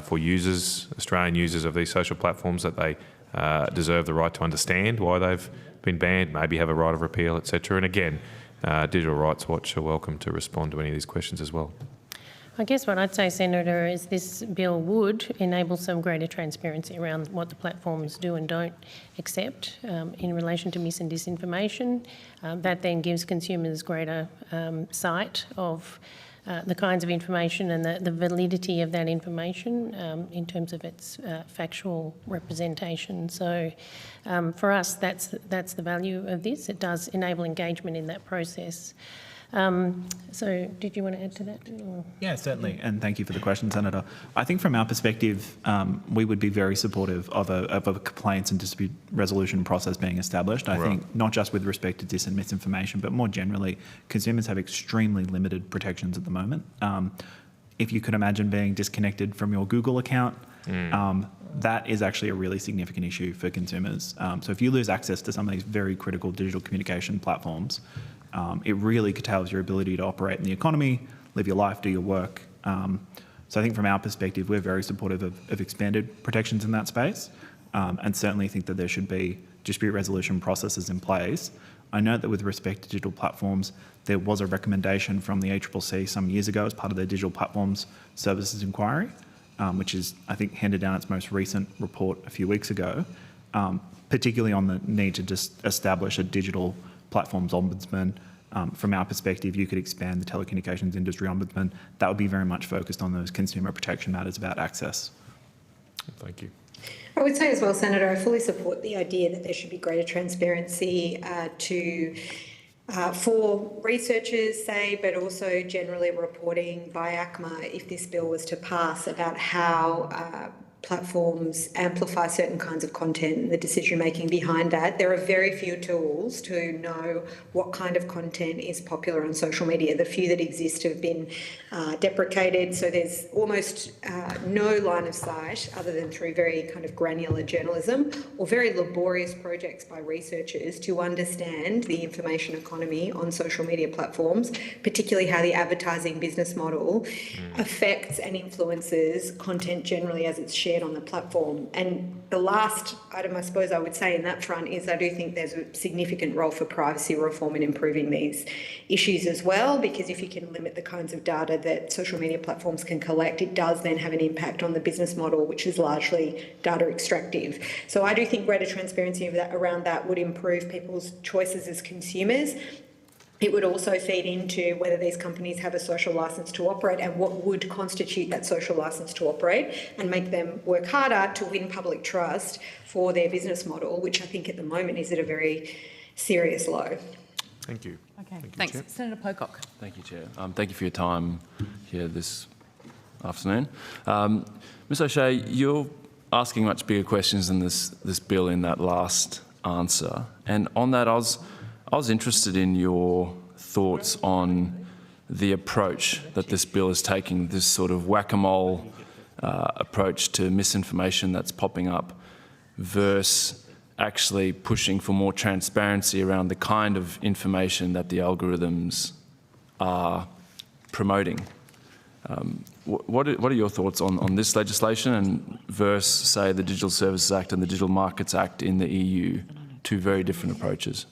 Speaker 4: for users, Australian users of these social platforms, that they deserve the right to understand why they've been banned, maybe have a right of repeal, etc.? And again, Digital Rights Watch are welcome to respond to any of these questions as well.
Speaker 17: I guess what I'd say, Senator, is this bill would enable some greater transparency around what the platforms do and don't accept in relation to mis and disinformation. That then gives consumers greater sight of the kinds of information and the validity of that information in terms of its factual representation. So for us, that's the value of this. It does enable engagement in that process. So did you want to add to that? Or?
Speaker 18: Yeah, certainly. And thank you for the question, Senator. I think from our perspective, we would be very supportive of a complaints and dispute resolution process being established. I think not just with respect to dis and misinformation, but more generally, consumers have extremely limited protections at the moment. If you could imagine being disconnected from your Google account, that is actually a really significant issue for consumers. So if you lose access to some of these very critical digital communication platforms, it really curtails your ability to operate in the economy, live your life, do your work. So I think from our perspective, we're very supportive of expanded protections in that space, and certainly think that there should be dispute resolution processes in place. I note that with respect to digital platforms, there was a recommendation from the ACCC some years ago as part of their Digital Platforms Services Inquiry, which is, I think, handed down its most recent report a few weeks ago, particularly on the need to just establish a digital platforms ombudsman. From our perspective, you could expand the telecommunications industry ombudsman. That would be very much focused on those consumer protection matters about access.
Speaker 4: Thank you.
Speaker 16: I would say as well, Senator, I fully support the idea that there should be greater transparency for researchers, say, but also generally reporting by ACMA if this bill was to pass about how platforms amplify certain kinds of content and the decision-making behind that. There are very few tools to know what kind of content is popular on social media. The few that exist have been deprecated, so there's almost no line of sight other than through very kind of granular journalism or very laborious projects by researchers to understand the information economy on social media platforms, particularly how the advertising business model affects and influences content generally as it's shared on the platform. And the last item I suppose I would say in that front is I do think there's a significant role for privacy reform in improving these issues as well, because if you can limit the kinds of data that social media platforms can collect, it does then have an impact on the business model, which is largely data extractive. So I do think greater transparency around that would improve people's choices as consumers. It would also feed into whether these companies have a social licence to operate and what would constitute that social licence to operate, and make them work harder to win public trust for their business model, which I think at the moment is at a very serious low.
Speaker 4: Thank you.
Speaker 1: Okay, thanks. Senator Pocock.
Speaker 13: Thank you, Chair. Thank you for your time here this afternoon. Ms O'Shea, you're asking much bigger questions than this bill in that last answer. And on that, I was interested in your thoughts on the approach that this bill is taking, this sort of whack-a-mole approach to misinformation that's popping up versus actually pushing for more transparency around the kind of information that the algorithms are promoting. What are your thoughts on this legislation and versus, say, the Digital Services Act and the Digital Markets Act in the EU? Two very different approaches.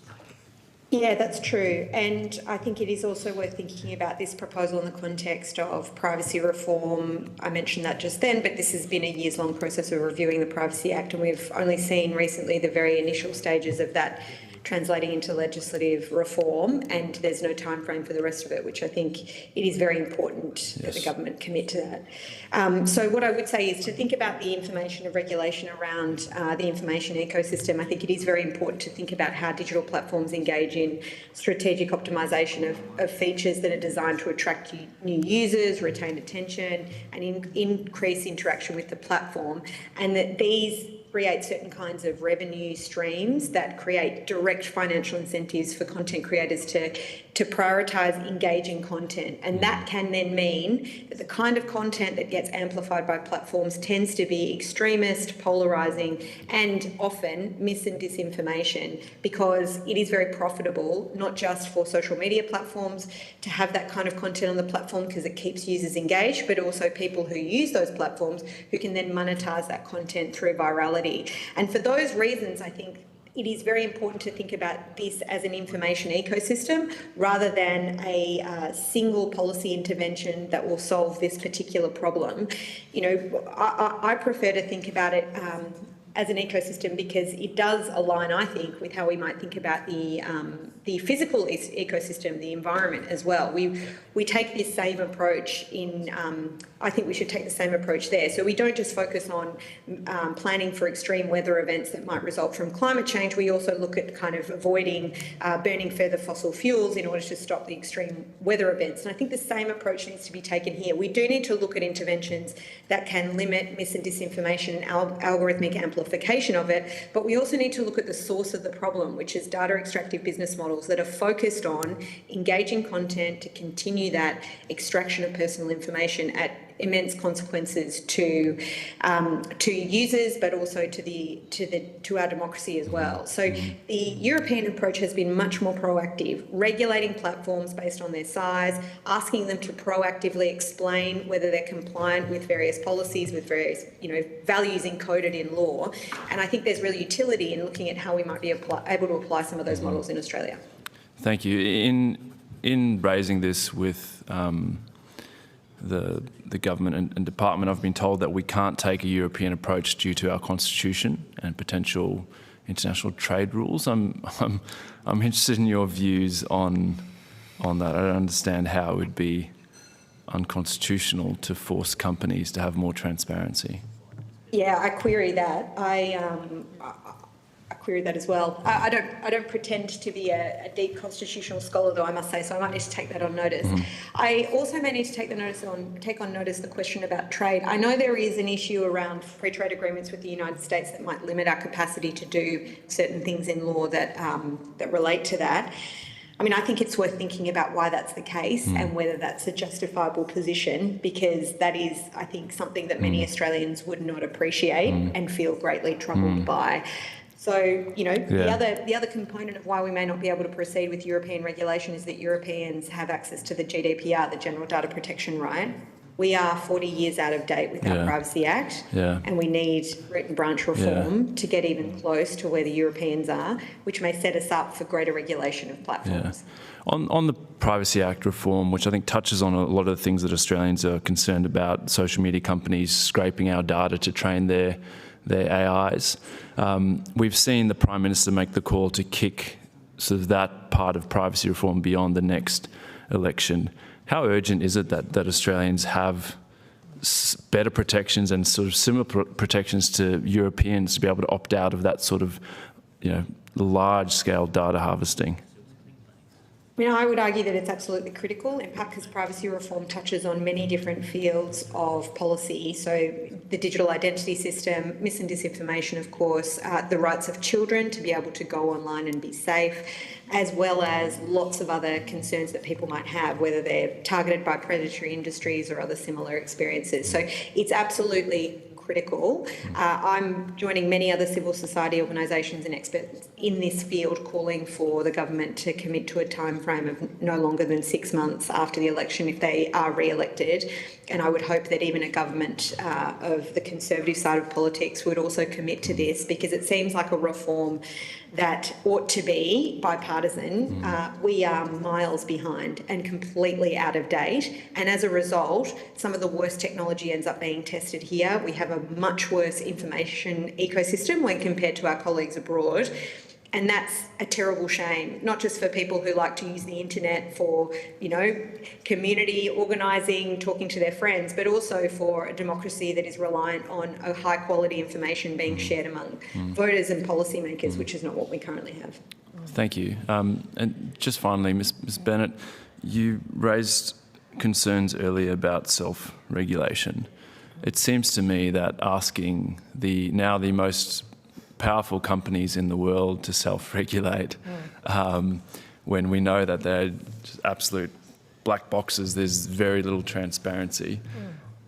Speaker 16: Yeah, that's true. And I think it is also worth thinking about this proposal in the context of privacy reform. I mentioned that just then, but this has been a years-long process of reviewing the Privacy Act, and we've only seen recently the very initial stages of that translating into legislative reform, and there's no time frame for the rest of it, which I think it is very important that the government commit to that. So what I would say is to think about the information and regulation around the information ecosystem. I think it is very important to think about how digital platforms engage in strategic optimisation of features that are designed to attract new users, retain attention, and increase interaction with the platform, and that these create certain kinds of revenue streams that create direct financial incentives for content creators to to prioritise engaging content. And that can then mean that the kind of content that gets amplified by platforms tends to be extremist, polarising, and often mis and disinformation, because it is very profitable, not just for social media platforms to have that kind of content on the platform because it keeps users engaged, but also people who use those platforms who can then monetize that content through virality. And for those reasons, I think it is very important to think about this as an information ecosystem rather than a single policy intervention that will solve this particular problem. You know, I prefer to think about it as an ecosystem because it does align, I think, with how we might think about the physical ecosystem, the environment as well. We take this same approach in, I think we should take the same approach there. So we don't just focus on planning for extreme weather events that might result from climate change. We also look at kind of avoiding burning further fossil fuels in order to stop the extreme weather events. And I think the same approach needs to be taken here. We do need to look at interventions that can limit mis and disinformation and algorithmic amplification of it, but we also need to look at the source of the problem, which is data extractive business models that are focused on engaging content to continue that extraction of personal information at immense consequences to users, but also to our democracy as well. So the European approach has been much more proactive, regulating platforms based on their size, asking them to proactively explain whether they're compliant with various policies, with various values encoded in law. And I think there's real utility in looking at how we might be able to apply some of those models in Australia.
Speaker 13: Thank you. In raising this with the government and department, I've been told that we can't take a European approach due to our constitution and potential international trade rules. I'm interested in your views on that. I don't understand how it would be unconstitutional to force companies to have more transparency.
Speaker 16: Yeah, I query that. I query that as well. I don't pretend to be a deep constitutional scholar, though, I must say, so I might need to take that on notice. I also may need to take on notice the question about trade. I know there is an issue around free trade agreements with the United States that might limit our capacity to do certain things in law that relate to that. I mean, I think it's worth thinking about why that's the case and whether that's a justifiable position, because that is, I think, something that many Australians would not appreciate and feel greatly troubled by. So, the other component of why we may not be able to proceed with European regulation is that Europeans have access to the GDPR, the General Data Protection Right. We are 40 years out of date with our Privacy Act, and we need root and branch reform to get even close to where the Europeans are, which may set us up for greater regulation of platforms.
Speaker 13: On the Privacy Act reform, which I think touches on a lot of the things that Australians are concerned about, social media companies scraping our data to train their AIs. We've seen the Prime Minister make the call to kick sort of that part of privacy reform beyond the next election. How urgent is it that Australians have better protections and sort of similar protections to Europeans to be able to opt out of that sort of, large-scale data harvesting?
Speaker 16: I mean, I would argue that it's absolutely critical, in part because privacy reform touches on many different fields of policy. So the digital identity system, mis and disinformation, of course, the rights of children to be able to go online and be safe, as well as lots of other concerns that people might have, whether they're targeted by predatory industries or other similar experiences. So it's absolutely critical. I'm joining many other civil society organisations and experts in this field calling for the government to commit to a time frame of no longer than 6 months after the election if they are re-elected. And I would hope that even a government of the conservative side of politics would also commit to this, because it seems like a reform that ought to be bipartisan. We are miles behind and completely out of date. And as a result, some of the worst technology ends up being tested here. We have a much worse information ecosystem when compared to our colleagues abroad. And that's a terrible shame, not just for people who like to use the internet for, community organising, talking to their friends, but also for a democracy that is reliant on a high quality information being shared among voters and policymakers, which is not what we currently have.
Speaker 13: Thank you. And just finally, Ms. Bennett, you raised concerns earlier about self-regulation. It seems to me that asking the most powerful companies in the world to self-regulate when we know that they're just absolute black boxes. There's very little transparency.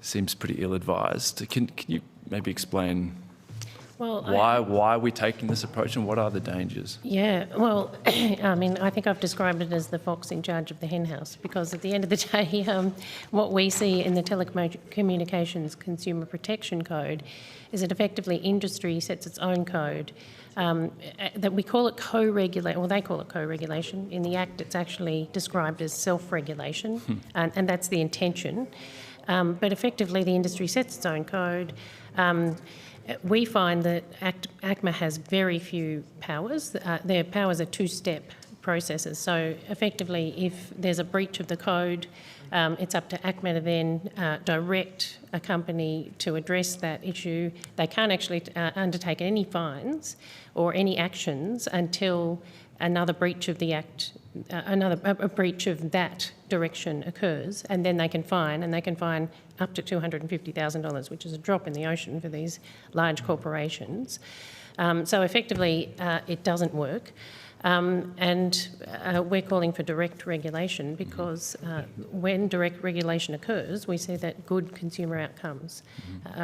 Speaker 13: Seems pretty ill-advised. Can you maybe explain why are we taking this approach and what are the dangers?
Speaker 17: Yeah, well, I mean, I think I've described it as the fox in charge of the henhouse, because at the end of the day, what we see in the Telecommunications Consumer Protection Code is that effectively industry sets its own code. That we call it co-regulation, or they call it co-regulation. In the Act, it's actually described as self-regulation, and that's the intention. But effectively, the industry sets its own code. We find that ACMA has very few powers. Their powers are two-step processes. So effectively, if there's a breach of the code, it's up to ACMA to then direct a company to address that issue. They can't actually undertake any fines or any actions until another breach of the Act, a breach of that direction occurs, and then they can fine, and they can fine up to $250,000, which is a drop in the ocean for these large corporations. So effectively, it doesn't work. And we're calling for direct regulation because when direct regulation occurs, we see that good consumer outcomes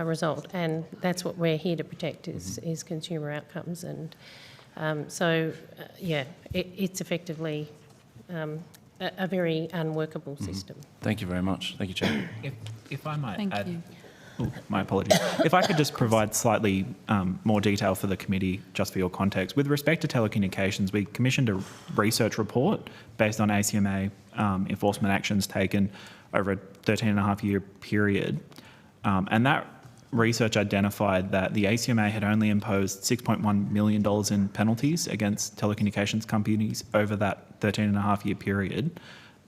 Speaker 17: result, and that's what we're here to protect is consumer outcomes. And it's effectively a very unworkable system.
Speaker 13: Thank you very much. Thank you, Chair.
Speaker 18: If I might
Speaker 1: Thank
Speaker 18: add.
Speaker 1: you.
Speaker 18: Oh, my apologies. If I could just provide slightly more detail for the committee, just for your context. With respect to telecommunications, we commissioned a research report based on ACMA enforcement actions taken over a 13.5-year period. And that research identified that the ACMA had only imposed $6.1 million in penalties against telecommunications companies over that 13.5-year period.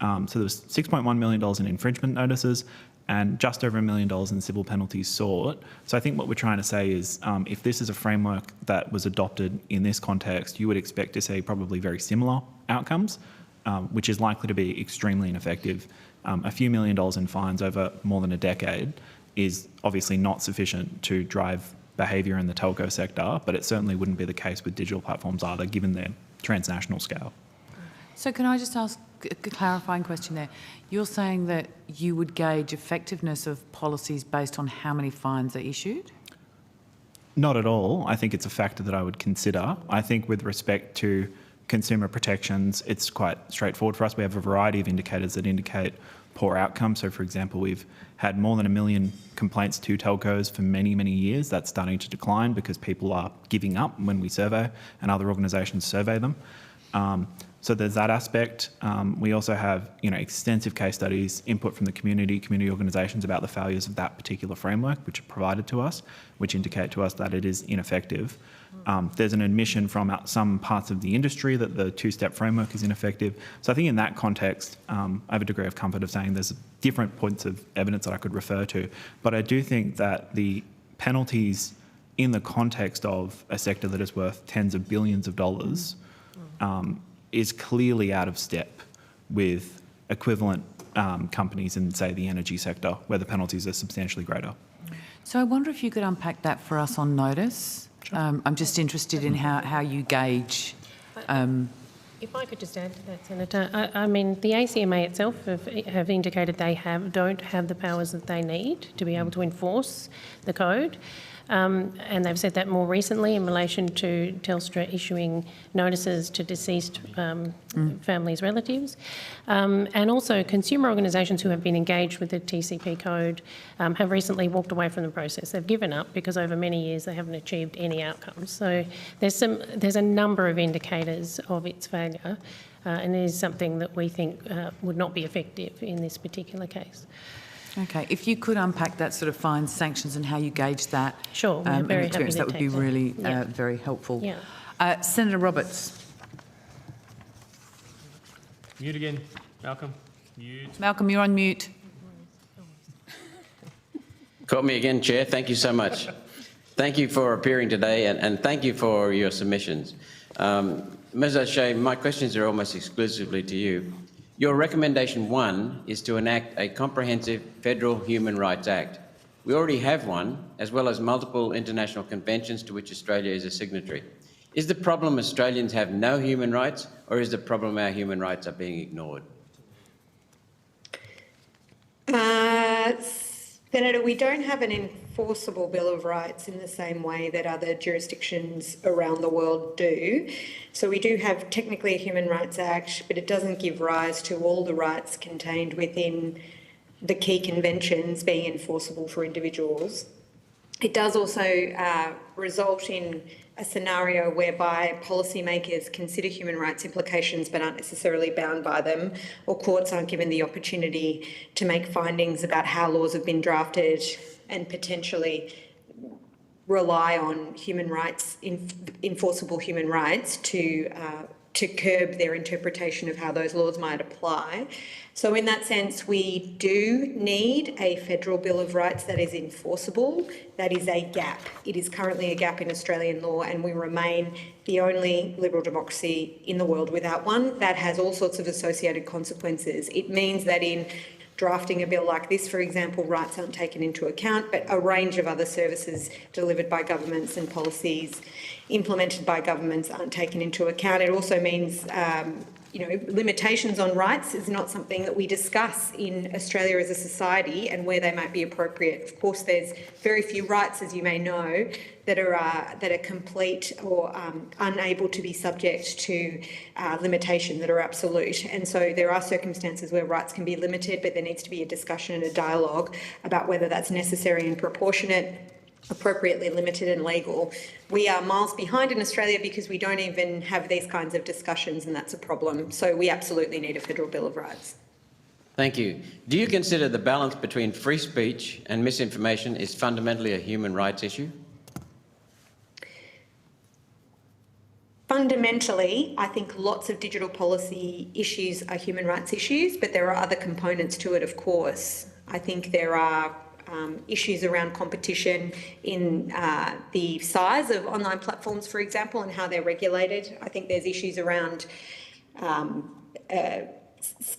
Speaker 18: So there was $6.1 million in infringement notices and just over $1 million in civil penalties sought. So I think what we're trying to say is if this is a framework that was adopted in this context, you would expect to see probably very similar outcomes, which is likely to be extremely ineffective. A few $1 million in fines over more than a decade is obviously not sufficient to drive behaviour in the telco sector, but it certainly wouldn't be the case with digital platforms either, given their transnational scale.
Speaker 1: So can I just ask a clarifying question there? You're saying that you would gauge effectiveness of policies based on how many fines are issued?
Speaker 18: Not at all. I think it's a factor that I would consider. I think with respect to consumer protections, it's quite straightforward for us. We have a variety of indicators that indicate poor outcomes. So, for example, we've had more than 1 million complaints to telcos for many, many years. That's starting to decline because people are giving up when we survey and other organisations survey them. So there's that aspect. We also have, extensive case studies, input from the community organisations about the failures of that particular framework, which are provided to us, which indicate to us that it is ineffective. There's an admission from some parts of the industry that the two-step framework is ineffective. So I think in that context, I have a degree of comfort of saying there's different points of evidence that I could refer to. But I do think that the penalties in the context of a sector that is worth tens of billions of dollars is clearly out of step with equivalent companies in, say, the energy sector, where the penalties are substantially greater.
Speaker 1: So I wonder if you could unpack that for us on notice. Sure. I'm just interested in how you gauge.
Speaker 17: If I could just add to that, Senator, I mean, the ACMA itself have indicated they don't have the powers that they need to be able to enforce the code. And they've said that more recently in relation to Telstra issuing notices to deceased families' relatives. And also consumer organisations who have been engaged with the TCP code have recently walked away from the process. They've given up because over many years they haven't achieved any outcomes. So there's a number of indicators of its failure, and it is something that we think would not be effective in this particular case.
Speaker 1: Okay, if you could unpack that sort of fines, sanctions and how you gauge that.
Speaker 17: Sure, we're very happy to
Speaker 1: that would be
Speaker 17: take that.
Speaker 1: really
Speaker 17: Yeah.
Speaker 1: very helpful.
Speaker 17: Yeah.
Speaker 1: Senator Roberts.
Speaker 3: Mute again, Malcolm. Mute.
Speaker 1: Malcolm, you're on mute.
Speaker 11: Caught me again, Chair. Thank you so much. Thank you for appearing today and thank you for your submissions. Ms O'Shea, my questions are almost exclusively to you. Your recommendation 1 is to enact a comprehensive federal human rights act. We already have one, as well as multiple international conventions to which Australia is a signatory. Is the problem Australians have no human rights, or is the problem our human rights are being ignored?
Speaker 16: Senator, we don't have an enforceable Bill of Rights in the same way that other jurisdictions around the world do. So we do have technically a Human Rights Act, but it doesn't give rise to all the rights contained within the key conventions being enforceable for individuals. It does also result in a scenario whereby policymakers consider human rights implications but aren't necessarily bound by them, or courts aren't given the opportunity to make findings about how laws have been drafted and potentially rely on human rights, enforceable human rights to curb their interpretation of how those laws might apply. So in that sense, we do need a federal Bill of Rights that is enforceable. That is a gap. It is currently a gap in Australian law, and we remain the only liberal democracy in the world without one. That has all sorts of associated consequences. It means that in drafting a bill like this, for example, rights aren't taken into account, but a range of other services delivered by governments and policies implemented by governments aren't taken into account. It also means limitations on rights is not something that we discuss in Australia as a society and where they might be appropriate. Of course, there's very few rights, as you may know, that are complete or unable to be subject to limitation that are absolute. And so there are circumstances where rights can be limited, but there needs to be a discussion and a dialogue about whether that's necessary and proportionate, appropriately limited and legal. We are miles behind in Australia because we don't even have these kinds of discussions, and that's a problem. So we absolutely need a federal Bill of Rights.
Speaker 11: Thank you. Do you consider the balance between free speech and misinformation is fundamentally a human rights issue?
Speaker 16: Fundamentally, I think lots of digital policy issues are human rights issues, but there are other components to it, of course. I think there are issues around competition in the size of online platforms, for example, and how they're regulated. I think there's issues around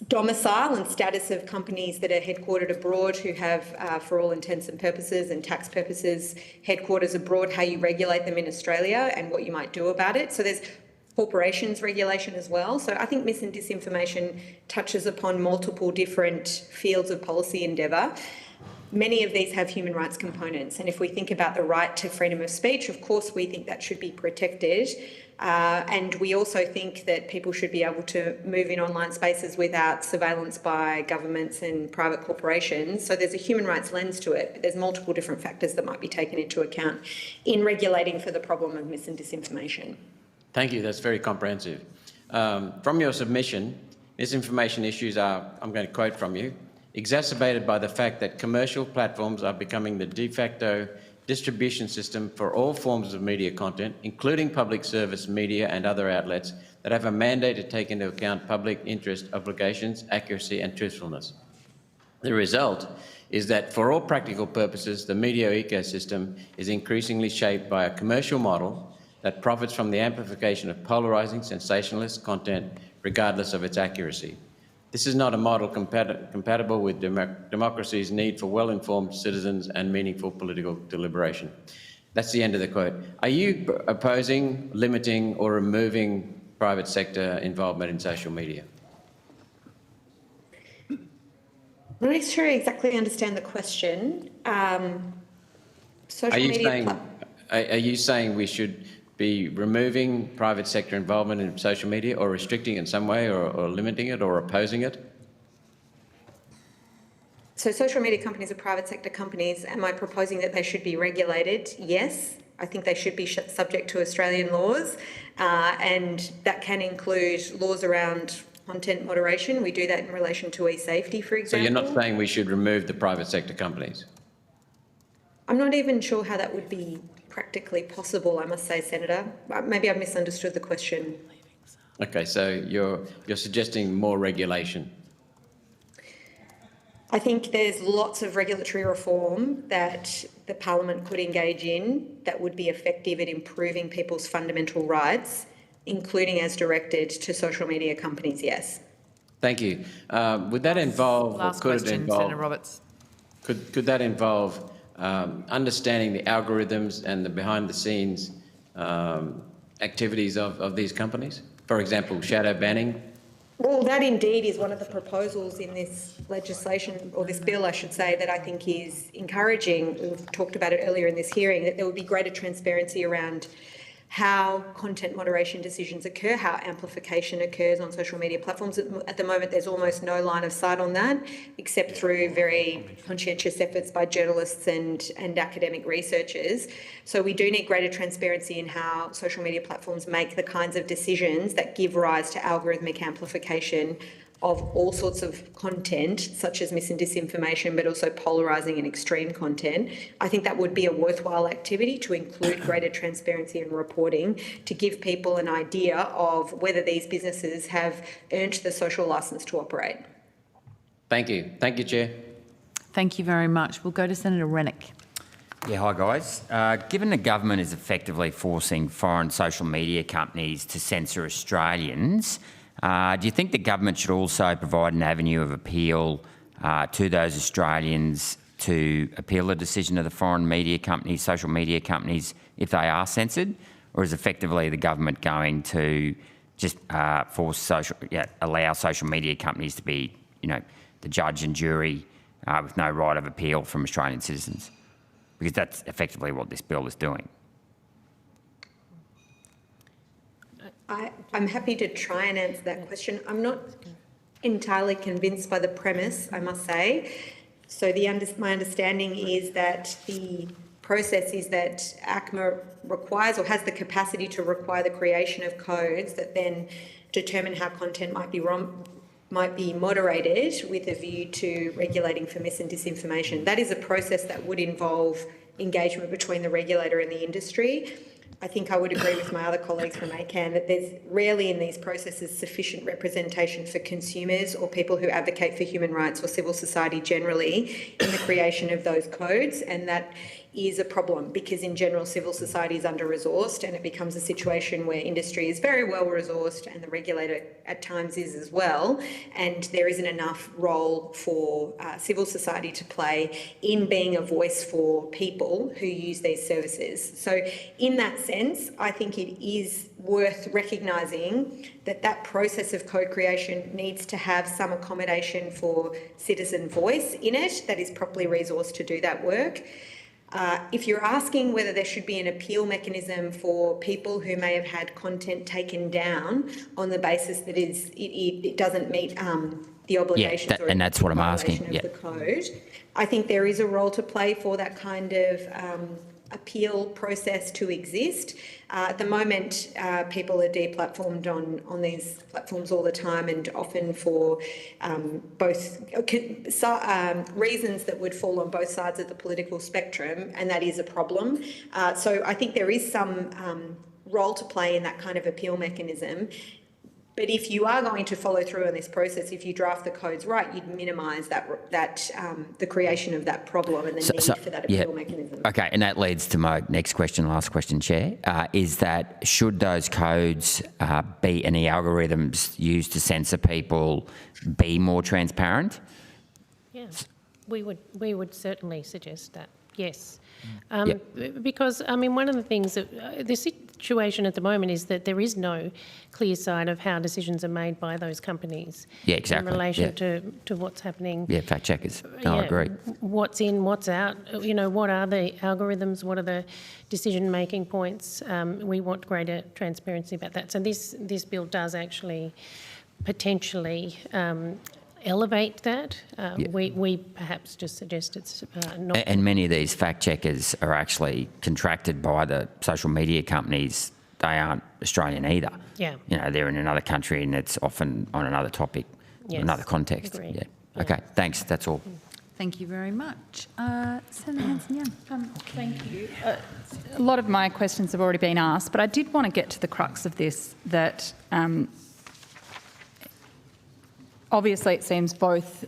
Speaker 16: domicile and status of companies that are headquartered abroad who have, for all intents and purposes and tax purposes, headquarters abroad, how you regulate them in Australia and what you might do about it. So there's corporations regulation as well. So I think mis and disinformation touches upon multiple different fields of policy endeavour. Many of these have human rights components, and if we think about the right to freedom of speech, of course we think that should be protected, and we also think that people should be able to move in online spaces without surveillance by governments and private corporations. So there's a human rights lens to it, but there's multiple different factors that might be taken into account in regulating for the problem of mis and disinformation.
Speaker 11: Thank you, that's very comprehensive. From your submission, misinformation issues are, I'm going to quote from you, exacerbated by the fact that commercial platforms are becoming the de facto distribution system for all forms of media content, including public service media and other outlets that have a mandate to take into account public interest obligations, accuracy and truthfulness. The result is that for all practical purposes, the media ecosystem is increasingly shaped by a commercial model that profits from the amplification of polarising, sensationalist content, regardless of its accuracy. This is not a model compatible with democracy's need for well-informed citizens and meaningful political deliberation. That's the end of the quote. Are you opposing, limiting or removing private sector involvement in social media?
Speaker 16: I'm not sure I exactly understand the question. Are
Speaker 11: you saying we should be removing private sector involvement in social media or restricting it in some way or limiting it or opposing it?
Speaker 16: So social media companies are private sector companies. Am I proposing that they should be regulated? Yes. I think they should be subject to Australian laws, and that can include laws around content moderation. We do that in relation to e-safety, for example.
Speaker 11: So you're not saying we should remove the private sector companies?
Speaker 16: I'm not even sure how that would be practically possible, I must say, Senator. Maybe I've misunderstood the question.
Speaker 11: Okay, so you're suggesting more regulation?
Speaker 16: I think there's lots of regulatory reform that the Parliament could engage in that would be effective at improving people's fundamental rights, including as directed to social media companies, yes.
Speaker 11: Thank you. Would that involve,
Speaker 1: last question, Senator Roberts.
Speaker 11: Could that involve understanding the algorithms and the behind-the-scenes activities of these companies? For example, shadow banning?
Speaker 16: Well, that indeed is one of the proposals in this legislation, or this bill, I should say, that I think is encouraging. We've talked about it earlier in this hearing, that there would be greater transparency around how content moderation decisions occur, how amplification occurs on social media platforms. At the moment, there's almost no line of sight on that, except through very conscientious efforts by journalists and academic researchers. So we do need greater transparency in how social media platforms make the kinds of decisions that give rise to algorithmic amplification of all sorts of content, such as mis and disinformation, but also polarising and extreme content. I think that would be a worthwhile activity to include greater transparency and reporting to give people an idea of whether these businesses have earned the social licence to operate.
Speaker 11: Thank you. Thank you, Chair.
Speaker 1: Thank you very much. We'll go to Senator Rennick.
Speaker 10: Yeah, hi guys. Given the government is effectively forcing foreign social media companies to censor Australians, do you think the government should also provide an avenue of appeal to those Australians to appeal the decision of the foreign media companies, social media companies, if they are censored? Or is effectively the government going to just allow social media companies to be, the judge and jury with no right of appeal from Australian citizens? Because that's effectively what this bill is doing.
Speaker 16: I'm happy to try and answer that question. I'm not entirely convinced by the premise, I must say. So my understanding is that the process is that ACMA requires or has the capacity to require the creation of codes that then determine how content might be moderated with a view to regulating for mis and disinformation. That is a process that would involve engagement between the regulator and the industry. I think I would agree with my other colleagues from ACAN that there's rarely in these processes sufficient representation for consumers or people who advocate for human rights or civil society generally in the creation of those codes, and that is a problem because in general civil society is under-resourced and it becomes a situation where industry is very well resourced and the regulator at times is as well, and there isn't enough role for civil society to play in being a voice for people who use these services. So in that sense, I think it is worth recognising that that process of code creation needs to have some accommodation for citizen voice in it that is properly resourced to do that work. If you're asking whether there should be an appeal mechanism for people who may have had content taken down on the basis that it doesn't meet the obligations,
Speaker 10: and that's what I'm asking.
Speaker 16: The code, I think there is a role to play for that kind of appeal process to exist. At the moment, people are deplatformed on these platforms all the time, and often for both reasons that would fall on both sides of the political spectrum, and that is a problem. So I think there is some role to play in that kind of appeal mechanism. But if you are going to follow through on this process, if you draft the codes right, you'd minimise the creation of that problem and the need for that appeal mechanism.
Speaker 10: Okay, and that leads to my next question, last question, Chair, is that should those codes be any algorithms used to censor people be more transparent?
Speaker 17: Yes, we would certainly suggest that, yes. Because, I mean, one of the things that the situation at the moment is that there is no clear sight of how decisions are made by those companies.
Speaker 10: Yeah, exactly.
Speaker 17: In relation to what's happening.
Speaker 10: Yeah, fact checkers. No, I agree.
Speaker 17: What's in, what's out, what are the algorithms, what are the decision-making points? We want greater transparency about that. So this bill does actually potentially elevate that. We perhaps just suggest it's not.
Speaker 10: And many of these fact checkers are actually contracted by the social media companies. They aren't Australian either.
Speaker 17: Yeah.
Speaker 10: They're in another country and it's often on another topic, another context.
Speaker 17: Agreed.
Speaker 10: Yeah. Okay, thanks. That's all.
Speaker 1: Thank you very much. Senator Hanson-Young.
Speaker 5: Thank you. A lot of my questions have already been asked, but I did want to get to the crux of this, that obviously it seems both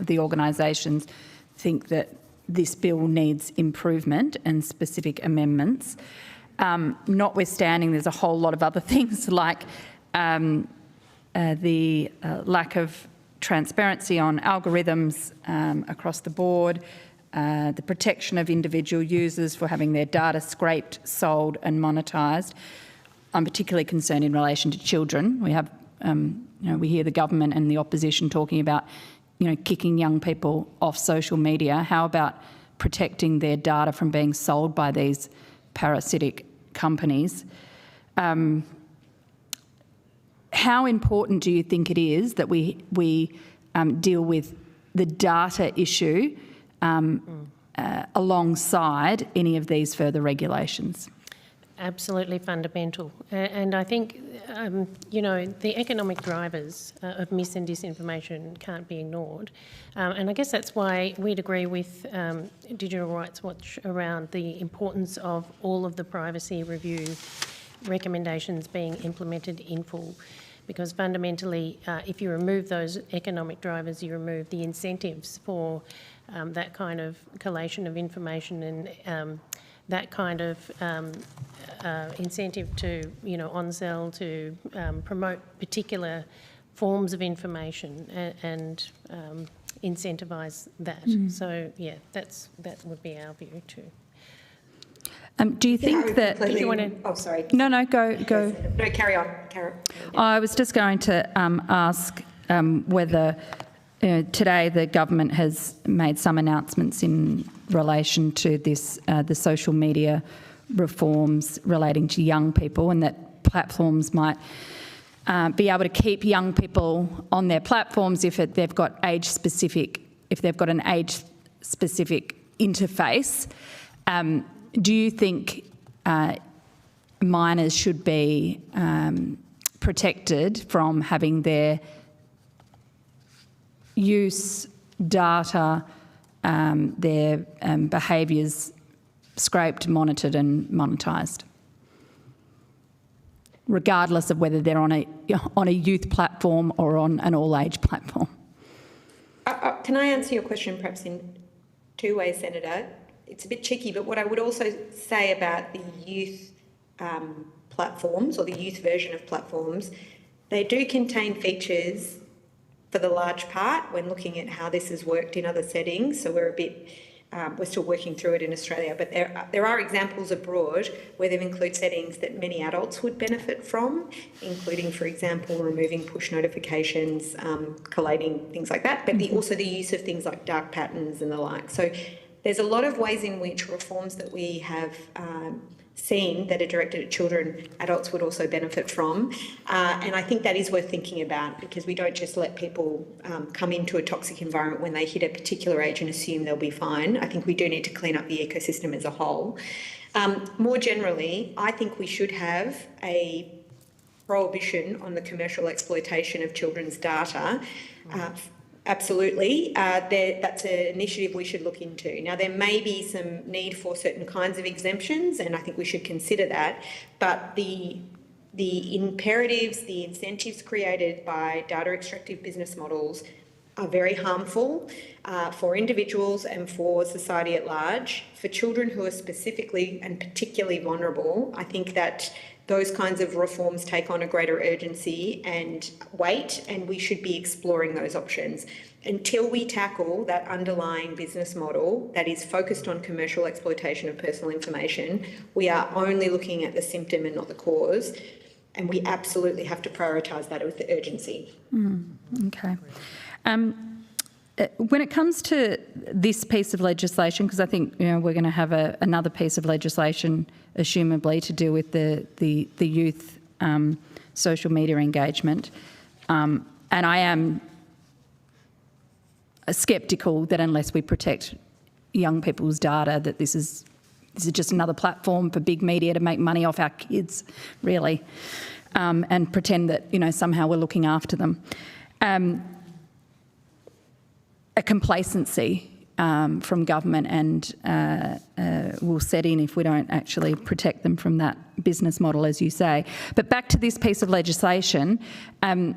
Speaker 5: the organisations think that this bill needs improvement and specific amendments. Notwithstanding, there's a whole lot of other things like the lack of transparency on algorithms across the board, the protection of individual users for having their data scraped, sold and monetised. I'm particularly concerned in relation to children. We have, we hear the government and the opposition talking about, kicking young people off social media. How about protecting their data from being sold by these parasitic companies? How important do you think it is that we deal with the data issue alongside any of these further regulations?
Speaker 17: Absolutely fundamental. And I think, the economic drivers of mis and disinformation can't be ignored. And I guess that's why we'd agree with Digital Rights Watch around the importance of all of the privacy review recommendations being implemented in full. Because fundamentally, if you remove those economic drivers, you remove the incentives for that kind of collation of information and that kind of incentive to, on-sell, to promote particular forms of information and incentivise that. So, yeah, that would be our view too.
Speaker 5: Do you think that...
Speaker 17: Did you want to...
Speaker 16: Oh, sorry.
Speaker 5: No, go.
Speaker 16: No, carry on.
Speaker 5: I was just going to ask whether today the government has made some announcements in relation to this, the social media reforms relating to young people, and that platforms might be able to keep young people on their platforms if they've got an age-specific interface. Do you think minors should be protected from having their use, data, their behaviours scraped, monitored and monetised, regardless of whether they're on a youth platform or on an all-age platform?
Speaker 16: Can I answer your question perhaps in two ways, Senator? It's a bit cheeky, but what I would also say about the youth platforms, or the youth version of platforms, they do contain features for the large part when looking at how this has worked in other settings. So we're still working through it in Australia, but there are examples abroad where they've included settings that many adults would benefit from, including, for example, removing push notifications, collating, things like that, but also the use of things like dark patterns and the like. So there's a lot of ways in which reforms that we have seen that are directed at children, adults would also benefit from. And I think that is worth thinking about, because we don't just let people come into a toxic environment when they hit a particular age and assume they'll be fine. I think we do need to clean up the ecosystem as a whole. More generally, I think we should have a prohibition on the commercial exploitation of children's data. Absolutely. That's an initiative we should look into. Now, there may be some need for certain kinds of exemptions, and I think we should consider that, but the imperatives, the incentives created by data extractive business models are very harmful for individuals and for society at large. For children who are specifically and particularly vulnerable, I think that those kinds of reforms take on a greater urgency and weight, and we should be exploring those options. Until we tackle that underlying business model that is focused on commercial exploitation of personal information, we are only looking at the symptom and not the cause, and we absolutely have to prioritise that with urgency.
Speaker 5: Okay. When it comes to this piece of legislation, because I think we're going to have another piece of legislation, assumably, to deal with the youth social media engagement, and I am sceptical that unless we protect young people's data, that this is just another platform for big media to make money off our kids, really, and pretend that somehow we're looking after them. A complacency from government and will set in if we don't actually protect them from that business model, as you say. But back to this piece of legislation, at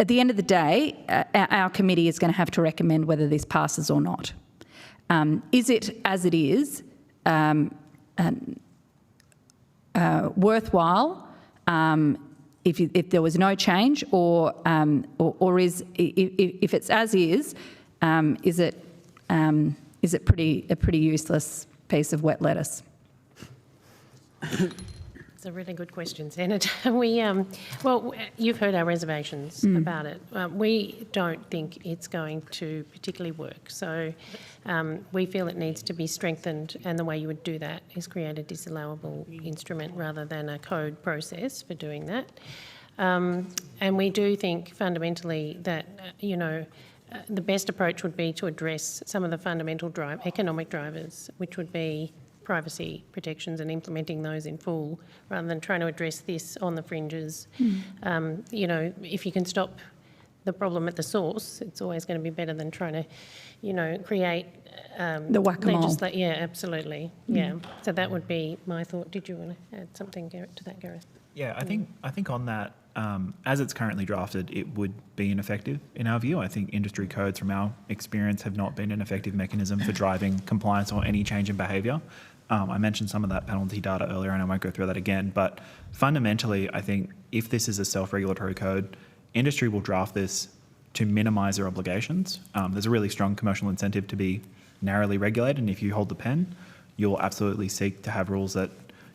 Speaker 5: the end of the day, our committee is going to have to recommend whether this passes or not. Is it, as it is, worthwhile if there was no change, or is if it's as is it a pretty useless piece of wet lettuce?
Speaker 17: That's a really good question, Senator. Well, you've heard our reservations about it. We don't think it's going to particularly work. So we feel it needs to be strengthened, and the way you would do that is create a disallowable instrument rather than a code process for doing that. And we do think fundamentally that, the best approach would be to address some of the fundamental economic drivers, which would be privacy protections and implementing those in full, rather than trying to address this on the fringes. If you can stop the problem at the source, it's always going to be better than trying to, create
Speaker 5: the whack-a-mole.
Speaker 17: Yeah, absolutely. Yeah. So that would be my thought. Did you want to add something to that, Gareth?
Speaker 18: Yeah, I think on that, as it's currently drafted, it would be ineffective in our view. I think industry codes, from our experience, have not been an effective mechanism for driving compliance or any change in behaviour. I mentioned some of that penalty data earlier, and I won't go through that again. But fundamentally, I think if this is a self-regulatory code, industry will draft this to minimise their obligations. There's a really strong commercial incentive to be narrowly regulated, and if you hold the pen, you'll absolutely seek to have rules that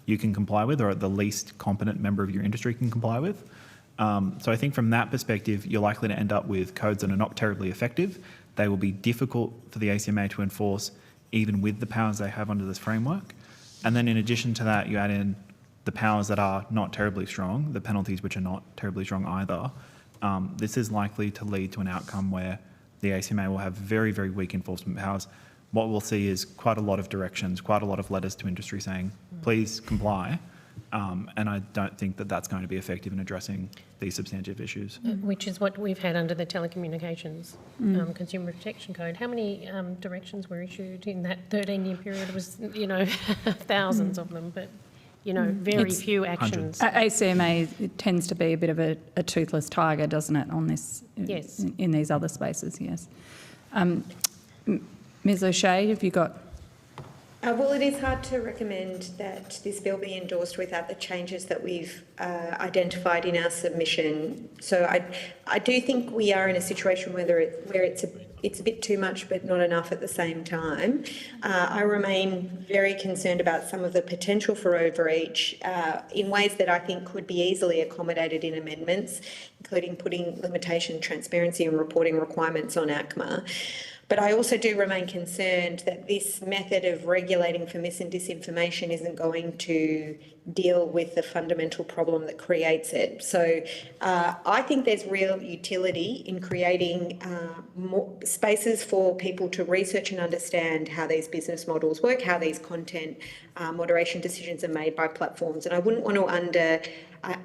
Speaker 18: you can comply with, or the least competent member of your industry can comply with. So I think from that perspective, you're likely to end up with codes that are not terribly effective. They will be difficult for the ACMA to enforce, even with the powers they have under this framework. And then in addition to that, you add in the powers that are not terribly strong, the penalties which are not terribly strong either. This is likely to lead to an outcome where the ACMA will have very, very weak enforcement powers. What we'll see is quite a lot of directions, quite a lot of letters to industry saying, please comply. And I don't think that that's going to be effective in addressing these substantive issues.
Speaker 17: Which is what we've had under the Telecommunications Consumer Protection Code. How many directions were issued in that 13-year period? It was, thousands of them, but, very few actions.
Speaker 5: ACMA tends to be a bit of a toothless tiger, doesn't it, on this?
Speaker 17: Yes.
Speaker 5: In these other spaces, yes. Ms O'Shea, have you got...
Speaker 16: Well, it is hard to recommend that this bill be endorsed without the changes that we've identified in our submission. So I do think we are in a situation where it's a bit too much but not enough at the same time. I remain very concerned about some of the potential for overreach in ways that I think could be easily accommodated in amendments, including putting limitation, transparency and reporting requirements on ACMA. But I also do remain concerned that this method of regulating for mis and disinformation isn't going to deal with the fundamental problem that creates it. So I think there's real utility in creating more spaces for people to research and understand how these business models work, how these content moderation decisions are made by platforms. And I wouldn't want to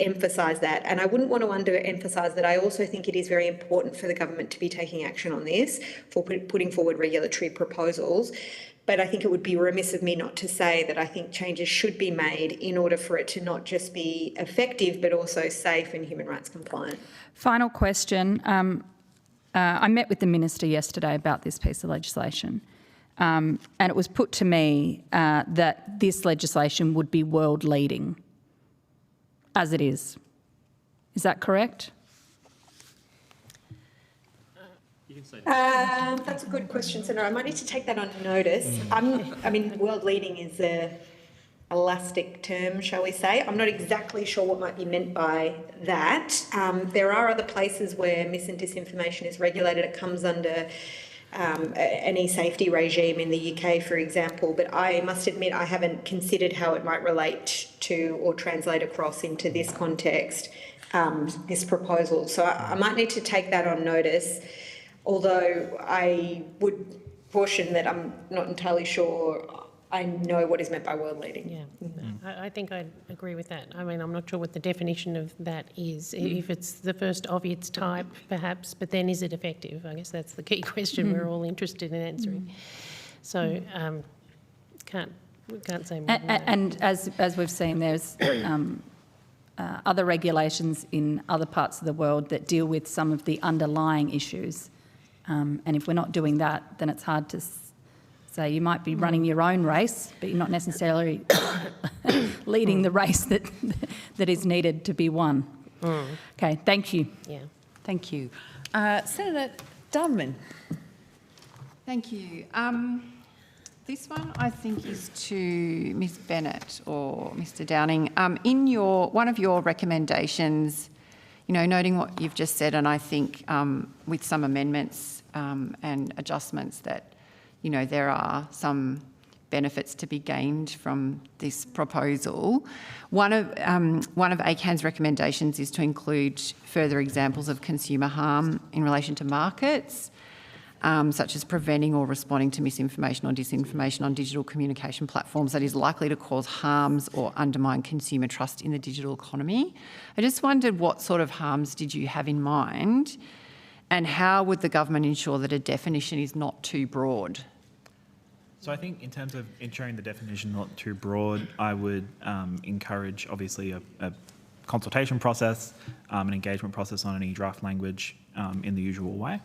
Speaker 16: emphasise that. And I wouldn't want to under-emphasise that I also think it is very important for the government to be taking action on this, for putting forward regulatory proposals. But I think it would be remiss of me not to say that I think changes should be made in order for it to not just be effective, but also safe and human rights compliant.
Speaker 5: Final question. I met with the Minister yesterday about this piece of legislation. And it was put to me that this legislation would be world leading, as it is. Is that correct?
Speaker 16: That's a good question, Senator. I might need to take that on notice. World leading is a elastic term, shall we say. I'm not exactly sure what might be meant by that. There are other places where mis and disinformation is regulated. It comes under an e-safety regime in the UK, for example, but I must admit I haven't considered how it might relate to or translate across into this context, this proposal. So I might need to take that on notice, although I would caution that I'm not entirely sure I know what is meant by world leading.
Speaker 17: Yeah, I think I'd agree with that. I mean, I'm not sure what the definition of that is. If it's the first of its type, perhaps, but then is it effective? I guess that's the key question we're all interested in answering. So, we can't say more than that.
Speaker 5: And as we've seen, there's other regulations in other parts of the world that deal with some of the underlying issues. And if we're not doing that, then it's hard to say you might be running your own race, but you're not necessarily leading the race that is needed to be won. Okay, thank you.
Speaker 17: Yeah.
Speaker 1: Thank you. Senator Dunman.
Speaker 6: Thank you. This one, I think, is to Ms Bennett or Mr Downing. In one of your recommendations, noting what you've just said, and I think with some amendments and adjustments that, there are some benefits to be gained from this proposal. One of ACAN's recommendations is to include further examples of consumer harm in relation to markets, such as preventing or responding to misinformation or disinformation on digital communication platforms that is likely to cause harms or undermine consumer trust in the digital economy. I just wondered what sort of harms did you have in mind, and how would the government ensure that a definition is not too broad?
Speaker 18: So I think in terms of ensuring the definition not too broad, I would encourage obviously a consultation process, an engagement process on any draft language in the usual way.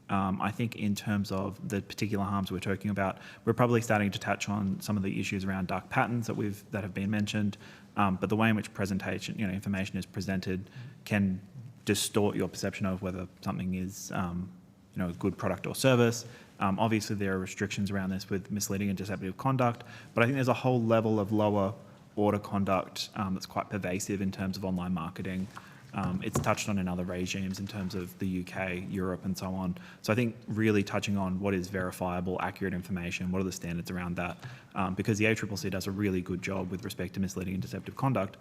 Speaker 18: I think in terms of the particular harms we're talking about, we're probably starting to touch on some of the issues around dark patterns that have been mentioned, but the way in which presentation, information is presented can distort your perception of whether something is, a good product or service. Obviously, there are restrictions around this with misleading and deceptive conduct, but I think there's a whole level of lower order conduct that's quite pervasive in terms of online marketing. It's touched on in other regimes in terms of the UK, Europe and so on. So I think really touching on what is verifiable, accurate information, what are the standards around that, because the ACCC does a really good job with respect to misleading and deceptive conduct,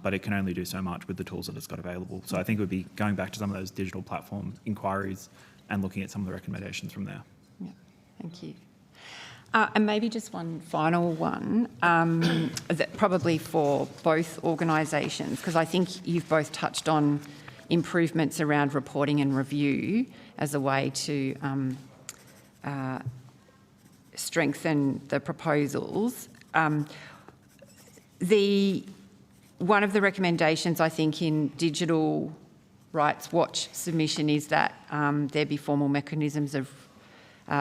Speaker 18: but it can only do so much with the tools that it's got available. So I think it would be going back to some of those digital platform inquiries and looking at some of the recommendations from there.
Speaker 6: Yeah, thank you. And maybe just one final one, that probably for both organisations, because I think you've both touched on improvements around reporting and review as a way to strengthen the proposals. One of the recommendations, I think, in Digital Rights Watch submission is that there be formal mechanisms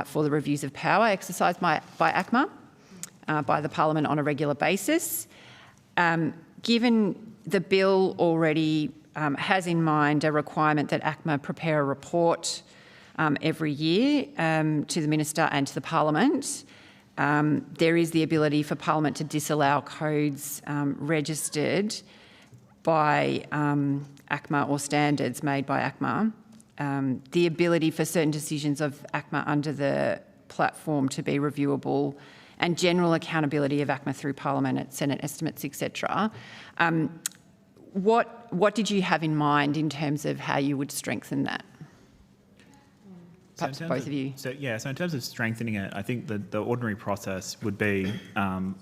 Speaker 6: for the reviews of power exercised by ACMA, by the Parliament on a regular basis. Given the bill already has in mind a requirement that ACMA prepare a report every year to the Minister and to the Parliament, there is the ability for Parliament to disallow codes registered by ACMA or standards made by ACMA. The ability for certain decisions of ACMA under the platform to be reviewable, and general accountability of ACMA through Parliament at Senate estimates, etc. What did you have in mind in terms of how you would strengthen that? Perhaps both of you.
Speaker 18: So in terms of strengthening it, I think the ordinary process would be,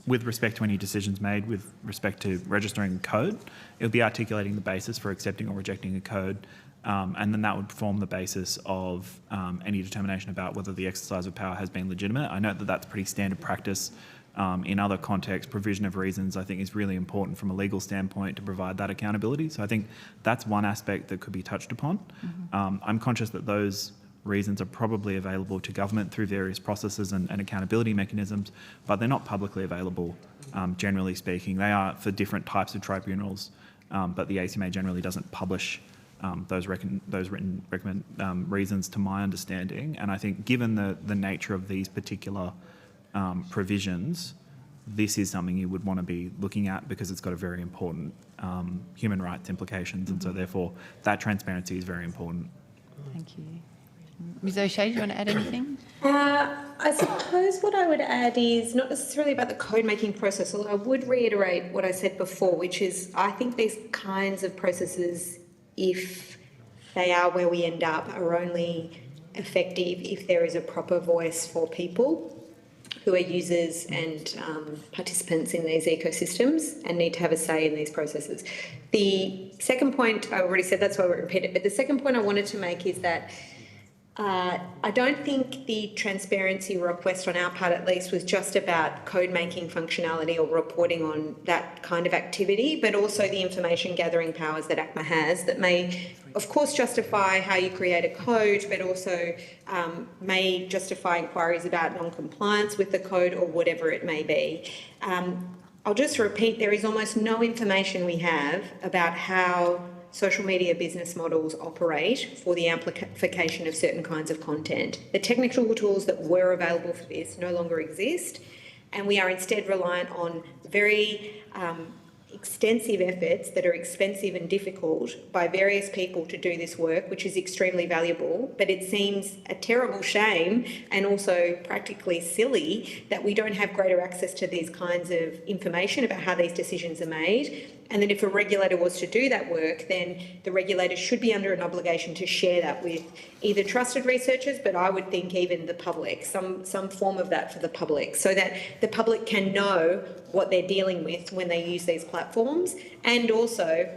Speaker 18: with respect to any decisions made with respect to registering code, it would be articulating the basis for accepting or rejecting a code, and then that would form the basis of any determination about whether the exercise of power has been legitimate. I note that that's pretty standard practice in other contexts. Provision of reasons, I think, is really important from a legal standpoint to provide that accountability. So I think that's one aspect that could be touched upon. Mm-hmm. I'm conscious that those reasons are probably available to government through various processes and accountability mechanisms, but they're not publicly available, generally speaking. They are for different types of tribunals, but the ACMA generally doesn't publish those written reasons, to my understanding. And I think given the nature of these particular provisions, this is something you would want to be looking at because it's got a very important human rights implications, and so therefore that transparency is very important.
Speaker 6: Thank you. Ms O'Shea, do you want to add anything?
Speaker 16: I suppose what I would add is not necessarily about the code-making process, although I would reiterate what I said before, which is I think these kinds of processes, if they are where we end up, are only effective if there is a proper voice for people who are users and participants in these ecosystems and need to have a say in these processes. The second point, I already said, that's why I won't repeat it, but the second point I wanted to make is that I don't think the transparency request on our part, at least, was just about code-making functionality or reporting on that kind of activity, but also the information gathering powers that ACMA has that may, of course, justify how you create a code, but also may justify inquiries about non-compliance with the code or whatever it may be. I'll just repeat, there is almost no information we have about how social media business models operate for the amplification of certain kinds of content. The technical tools that were available for this no longer exist, and we are instead reliant on very extensive efforts that are expensive and difficult by various people to do this work, which is extremely valuable. But it seems a terrible shame and also practically silly that we don't have greater access to these kinds of information about how these decisions are made. And that if a regulator was to do that work, then the regulator should be under an obligation to share that with either trusted researchers, but I would think even the public, some form of that for the public, so that the public can know what they're dealing with when they use these platforms, and also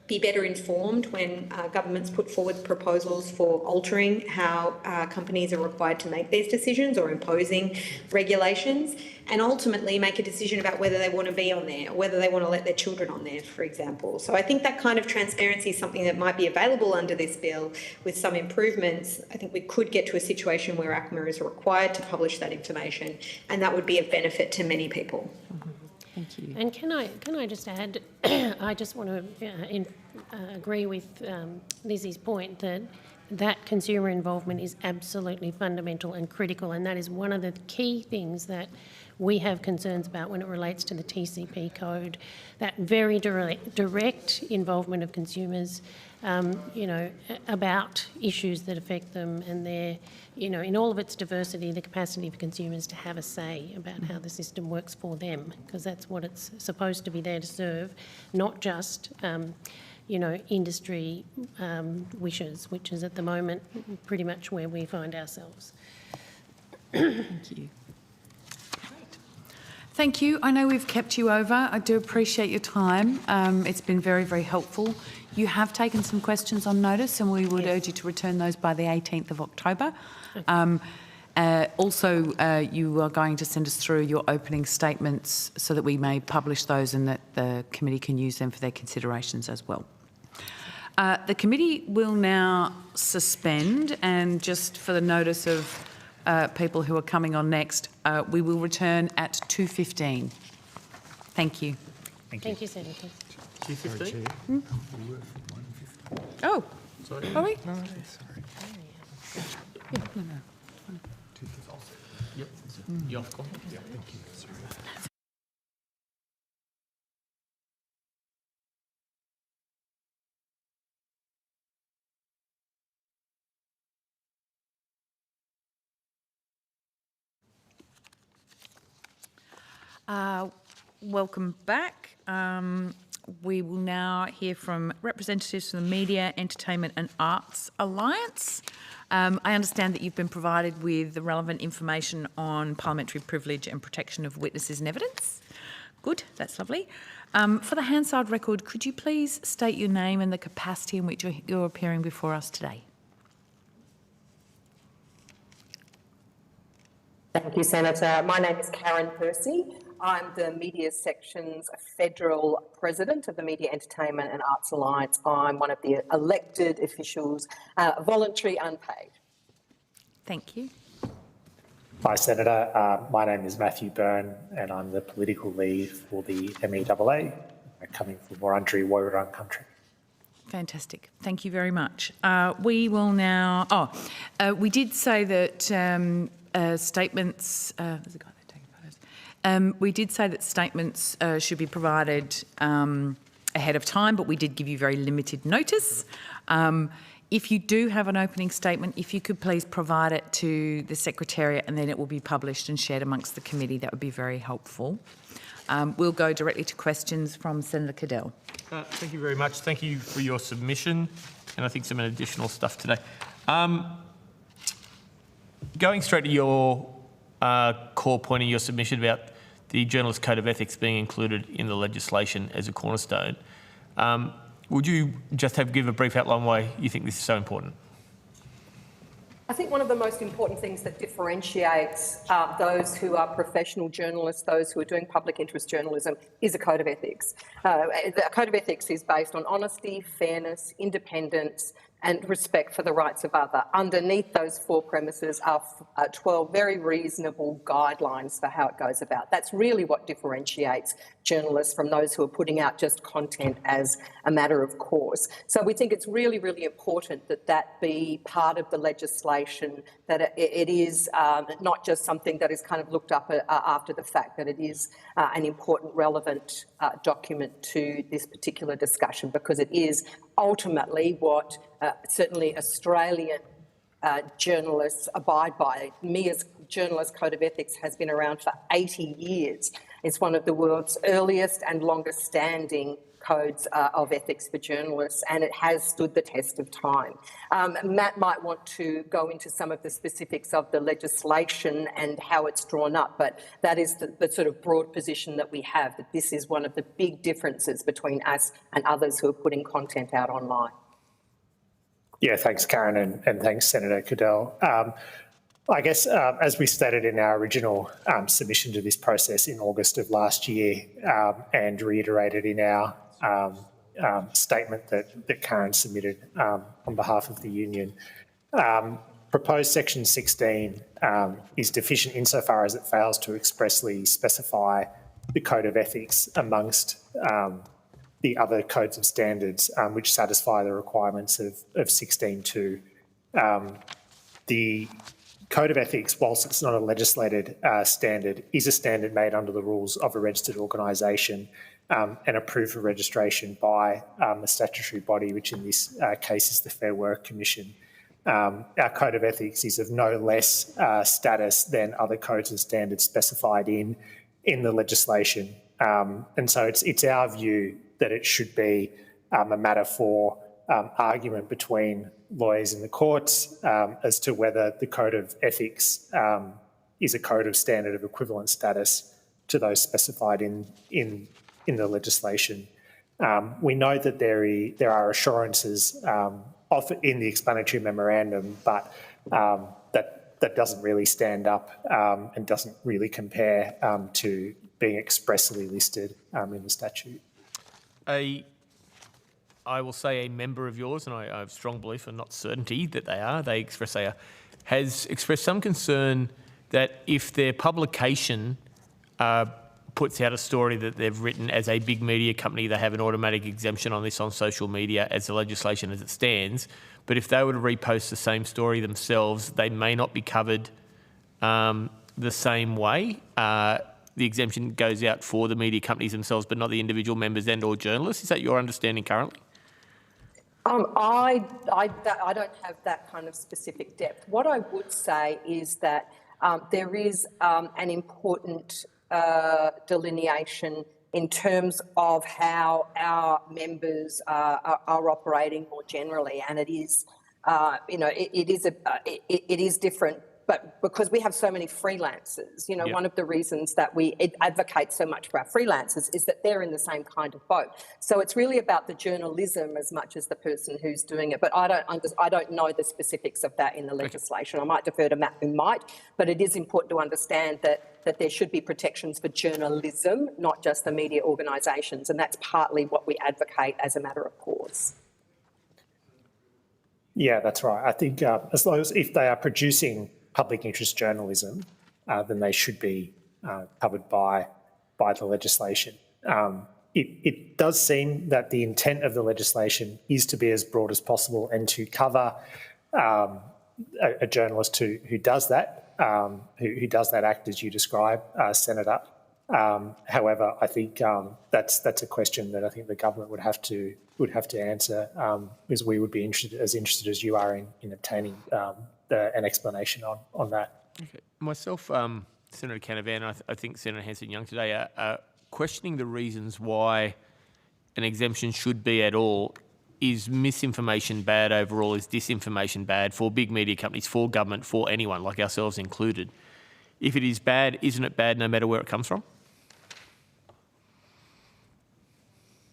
Speaker 16: be better informed when governments put forward proposals for altering how companies are required to make these decisions or imposing regulations, and ultimately make a decision about whether they want to be on there or whether they want to let their children on there, for example. So I think that kind of transparency is something that might be available under this bill with some improvements. I think we could get to a situation where ACMA is required to publish that information, and that would be of benefit to many people.
Speaker 5: Thank you.
Speaker 17: And can I just add, I just want to agree with Lizzie's point that consumer involvement is absolutely fundamental and critical, and that is one of the key things that we have concerns about when it relates to the TCP code, that very direct involvement of consumers, about issues that affect them and their, in all of its diversity, the capacity for consumers to have a say about how the system works for them, because that's what it's supposed to be there to serve, not just, industry wishes, which is at the moment pretty much where we find ourselves.
Speaker 5: Thank you.
Speaker 1: Thank you. I know we've kept you over. I do appreciate your time. It's been very, very helpful. You have taken some questions on notice, and we would urge you to return those by the 18th of October. Also, you are going to send us through your opening statements so that we may publish those and that the committee can use them for their considerations as well. The committee will now suspend, and just for the notice of people who are coming on next, we will return at 2:15. Thank you.
Speaker 17: Thank you, Senator.
Speaker 3: 2:15?
Speaker 1: Oh,
Speaker 3: sorry.
Speaker 1: Are we?
Speaker 3: No, sorry.
Speaker 1: Yeah, no.
Speaker 3: Yep. You off call? Yeah, thank you.
Speaker 1: Welcome back. We will now hear from representatives from the Media, Entertainment and Arts Alliance. I understand that you've been provided with the relevant information on parliamentary privilege and protection of witnesses and evidence. Good, that's lovely. For the Hansard record, could you please state your name and the capacity in which you're appearing before us today?
Speaker 19: Thank you, Senator. My name is Karen Percy. I'm the Media Section's Federal President of the Media, Entertainment and Arts Alliance. I'm one of the elected officials, voluntary, unpaid.
Speaker 1: Thank you.
Speaker 20: Hi, Senator. My name is Matthew Byrne, and I'm the political lead for the MEAA, coming from Wurundjeri Woiwurrung country.
Speaker 1: Fantastic. Thank you very much. We will now... we did say that statements... there's a guy there taking photos. We did say that statements should be provided ahead of time, but we did give you very limited notice. If you do have an opening statement, if you could please provide it to the Secretariat, and then it will be published and shared amongst the committee, that would be very helpful. We'll go directly to questions from Senator Cadell.
Speaker 3: Thank you very much. Thank you for your submission, and I think some additional stuff today. Going straight to your core point in your submission about the Journalist Code of Ethics being included in the legislation as a cornerstone, would you just give a brief outline why you think this is so important?
Speaker 19: I think one of the most important things that differentiates those who are professional journalists, those who are doing public interest journalism, is a code of ethics. The code of ethics is based on honesty, fairness, independence, and respect for the rights of other. Underneath those 4 premises are 12 very reasonable guidelines for how it goes about. That's really what differentiates journalists from those who are putting out just content as a matter of course. So we think it's really, really important that that be part of the legislation, that it is not just something that is kind of looked up after the fact, that it is an important, relevant document to this particular discussion, because it is ultimately what certainly Australian journalists abide by. MIA's Journalist Code of Ethics has been around for 80 years. It's one of the world's earliest and longest standing codes of ethics for journalists, and it has stood the test of time. Matt might want to go into some of the specifics of the legislation and how it's drawn up, but that is the sort of broad position that we have, that this is one of the big differences between us and others who are putting content out online.
Speaker 20: Yeah, thanks, Karen, and thanks, Senator Cadell. I guess, as we stated in our original submission to this process in August of last year, and reiterated in our statement that Karen submitted on behalf of the union, proposed section 16 is deficient insofar as it fails to expressly specify the code of ethics amongst the other codes of standards which satisfy the requirements of 16.2. The Code of Ethics, whilst it's not a legislated standard, is a standard made under the rules of a registered organisation and approved for registration by the statutory body, which in this case is the Fair Work Commission. Our Code of Ethics is of no less status than other codes and standards specified in the legislation. And so it's our view that it should be a matter for argument between lawyers in the courts as to whether the Code of Ethics is a code of standard of equivalent status to those specified in the legislation. We know that there are assurances in the explanatory memorandum, but that doesn't really stand up and doesn't really compare to being expressly listed in the statute.
Speaker 3: I will say a member of yours, and I have strong belief and not certainty that they express they are, has expressed some concern that if their publication puts out a story that they've written as a big media company, they have an automatic exemption on this on social media as the legislation as it stands. But if they were to repost the same story themselves, they may not be covered the same way. The exemption goes out for the media companies themselves, but not the individual members and or journalists. Is that your understanding currently?
Speaker 19: I don't have that kind of specific depth. What I would say is that there is an important delineation in terms of how our members are operating more generally, and it is, it is different. But because we have so many freelancers, one of the reasons that we advocate so much for our freelancers is that they're in the same kind of boat. So it's really about the journalism as much as the person who's doing it. But I don't know the specifics of that in the legislation. I might defer to Matt, who might. But it is important to understand that there should be protections for journalism, not just the media organisations, and that's partly what we advocate as a matter of course.
Speaker 20: Yeah, that's right. I think as long as if they are producing public interest journalism, then they should be covered by the legislation. It does seem that the intent of the legislation is to be as broad as possible and to cover a journalist who does that, who does that act as you describe, Senator. However, I think that's a question that I think the government would have to answer, because we would be interested as you are in obtaining an explanation on that.
Speaker 3: Okay. Myself, Senator Canavan, I think Senator Hanson-Young today are questioning the reasons why an exemption should be at all. Is misinformation bad overall? Is disinformation bad for big media companies, for government, for anyone, like ourselves included? If it is bad, isn't it bad no matter where it comes from?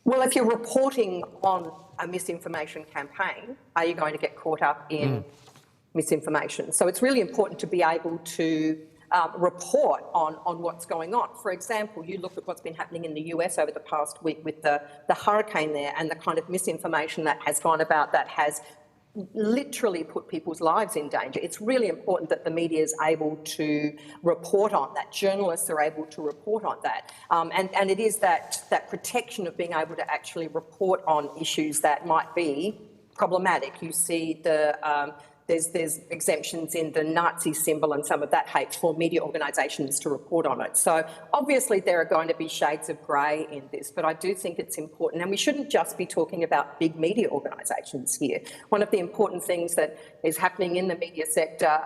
Speaker 19: Well, if you're reporting on a misinformation campaign, are you going to get caught up in misinformation? So it's really important to be able to report on what's going on. For example, you look at what's been happening in the US over the past week with the hurricane there and the kind of misinformation that has gone about that has literally put people's lives in danger. It's really important that the media is able to report on that. Journalists are able to report on that. And it is that protection of being able to actually report on issues that might be problematic. You see there's exemptions in the Nazi symbol and some of that hate for media organisations to report on it. So obviously there are going to be shades of grey in this, but I do think it's important. And we shouldn't just be talking about big media organisations here. One of the important things that is happening in the media sector,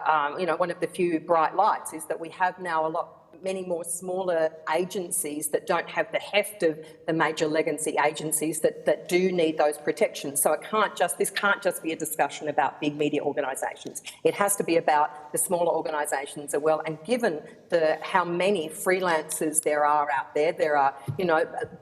Speaker 19: one of the few bright lights is that we have now many more smaller agencies that don't have the heft of the major legacy agencies that do need those protections. So this can't just be a discussion about big media organisations. It has to be about the smaller organisations as well. And given how many freelancers there are out there are,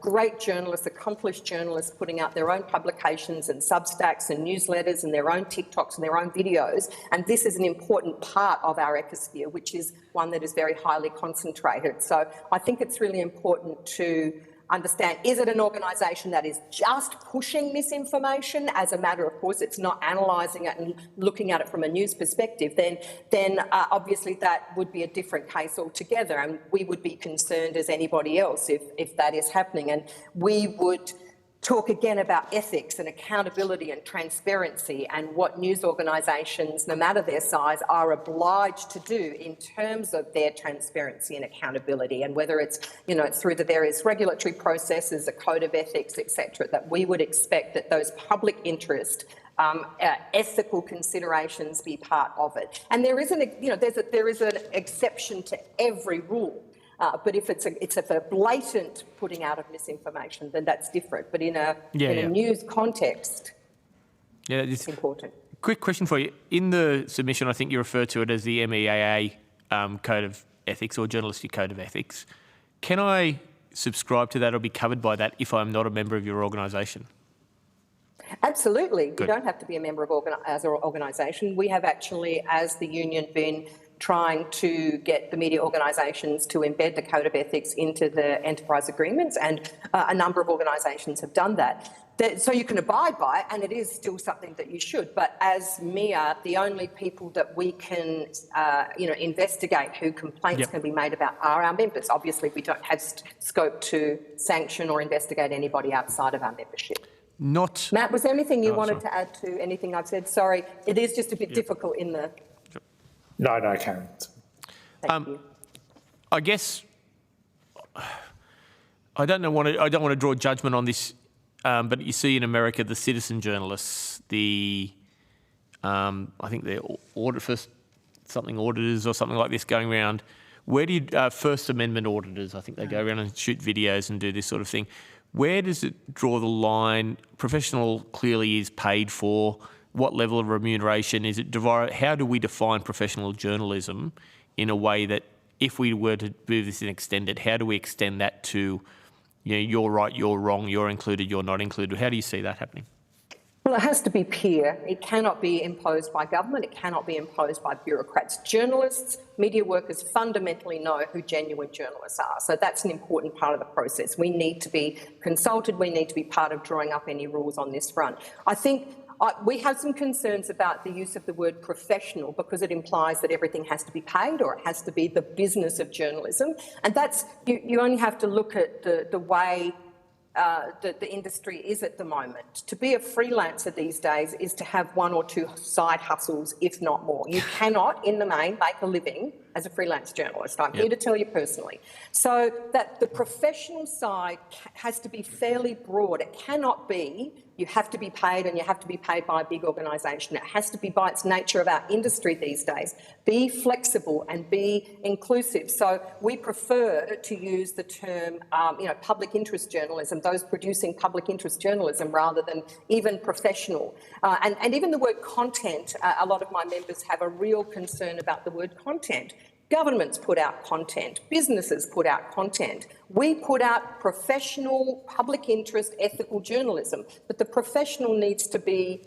Speaker 19: great journalists, accomplished journalists putting out their own publications and Substacks and newsletters and their own TikToks and their own videos. And this is an important part of our ecosphere, which is one that is very highly concentrated. So I think it's really important to understand, is it an organisation that is just pushing misinformation as a matter of course, it's not analysing it and looking at it from a news perspective, then obviously that would be a different case altogether, and we would be concerned as anybody else if that is happening. And we would talk again about ethics and accountability and transparency and what news organisations, no matter their size, are obliged to do in terms of their transparency and accountability, and whether it's, through the various regulatory processes, a code of ethics, etc., that we would expect that those public interest ethical considerations be part of it. And there is an exception to every rule. But if it's a blatant putting out of misinformation, then that's different. But in a news context, it's important.
Speaker 3: Quick question for you. In the submission, I think you refer to it as the MEAA Code of Ethics or Journalistic Code of Ethics. Can I subscribe to that or be covered by that if I'm not a member of your organisation?
Speaker 19: Absolutely.
Speaker 3: Good.
Speaker 19: You don't have to be a member of as an organisation. We have actually, as the union, been trying to get the media organisations to embed the Code of Ethics into the enterprise agreements, and a number of organisations have done that. So you can abide by it, and it is still something that you should. But as MEA, the only people that we can, investigate who complaints can be made about are our members. Obviously, we don't have scope to sanction or investigate anybody outside of our membership.
Speaker 3: Matt,
Speaker 19: was there anything you wanted to add to anything I've said? Sorry, it is just a bit difficult in the...
Speaker 20: No, Karen.
Speaker 19: Thank you.
Speaker 3: I guess I don't want to draw judgment on this, but you see in America the citizen journalists, I think they're auditors or something like this going around. Where do you First Amendment auditors? I think they go around and shoot videos and do this sort of thing. Where does it draw the line? Professional clearly is paid for. What level of remuneration is it? How do we define professional journalism in a way that, if we were to move this and extend it, how do we extend that to, you're right, you're wrong, you're included, you're not included? How do you see that happening?
Speaker 19: Well, it has to be peer. It cannot be imposed by government. It cannot be imposed by bureaucrats. Journalists, media workers fundamentally know who genuine journalists are. So that's an important part of the process. We need to be consulted. We need to be part of drawing up any rules on this front. I think we have some concerns about the use of the word professional, because it implies that everything has to be paid or it has to be the business of journalism. And that's, you only have to look at the way that the industry is at the moment. To be a freelancer these days is to have one or two side hustles, if not more. You cannot, in the main, make a living as a freelance journalist. I'm here to tell you personally. So that the professional side has to be fairly broad. It cannot be you have to be paid and you have to be paid by a big organisation. It has to be, by its nature of our industry these days, be flexible and be inclusive. So we prefer to use the term, public interest journalism, those producing public interest journalism, rather than even professional. And even the word content, a lot of my members have a real concern about the word content. Governments put out content, businesses put out content. We put out professional, public interest, ethical journalism, but the professional needs to be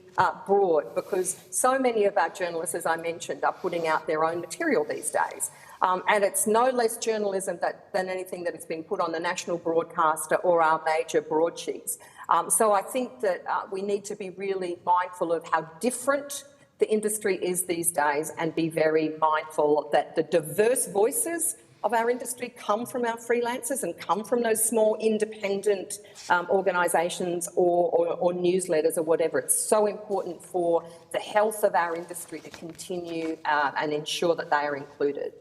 Speaker 19: broad, because so many of our journalists, as I mentioned, are putting out their own material these days. And it's no less journalism than anything that is being put on the national broadcaster or our major broadsheets. So I think that we need to be really mindful of how different the industry is these days, and be very mindful that the diverse voices of our industry come from our freelancers and come from those small independent organisations or newsletters or whatever. It's so important for the health of our industry to continue and ensure that they are included.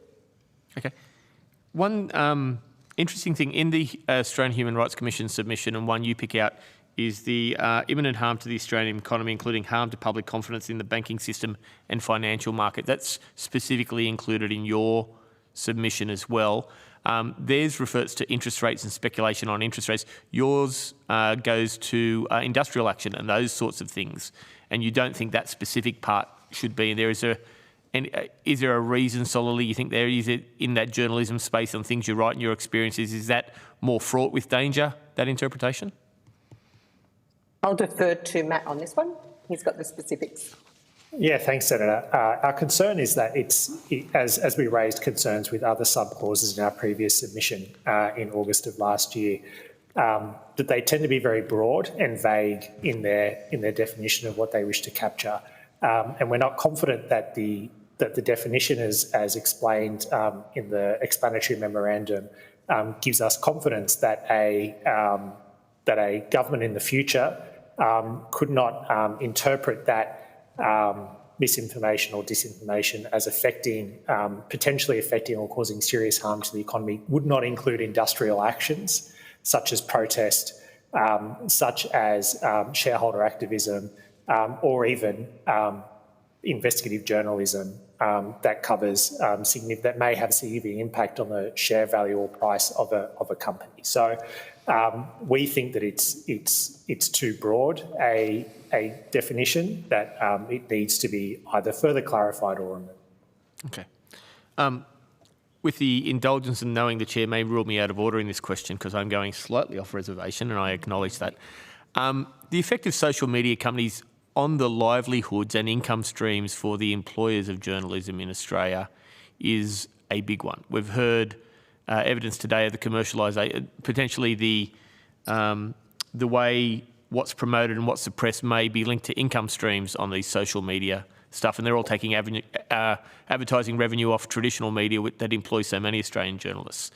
Speaker 3: Okay. One interesting thing in the Australian Human Rights Commission submission, and one you pick out, is the imminent harm to the Australian economy, including harm to public confidence in the banking system and financial market. That's specifically included in your submission as well. Theirs refers to interest rates and speculation on interest rates. Yours goes to industrial action and those sorts of things. And you don't think that specific part should be in there. Is there a reason solely you think there is it in that journalism space on things you write in your experiences? Is that more fraught with danger, that interpretation?
Speaker 19: I'll defer to Matt on this one. He's got the specifics.
Speaker 20: Yeah, thanks, Senator. Our concern is that as we raised concerns with other sub-clauses in our previous submission in August of last year, that they tend to be very broad and vague in their definition of what they wish to capture. And we're not confident that the definition as explained in the explanatory memorandum gives us confidence that a government in the future could not interpret that misinformation or disinformation as potentially affecting or causing serious harm to the economy, would not include industrial actions such as protest, such as shareholder activism, or even investigative journalism that may have significant impact on the share value or price of a company. So we think that it's too broad a definition, that it needs to be either further clarified or removed.
Speaker 3: Okay. With the indulgence and knowing the Chair may rule me out of order in this question because I'm going slightly off reservation, and I acknowledge that, the effect of social media companies on the livelihoods and income streams for the employers of journalism in Australia is a big one. We've heard evidence today of the commercialisation, potentially the way what's promoted and what's suppressed may be linked to income streams on these social media stuff, and they're all taking advertising revenue off traditional media that employs so many Australian journalists.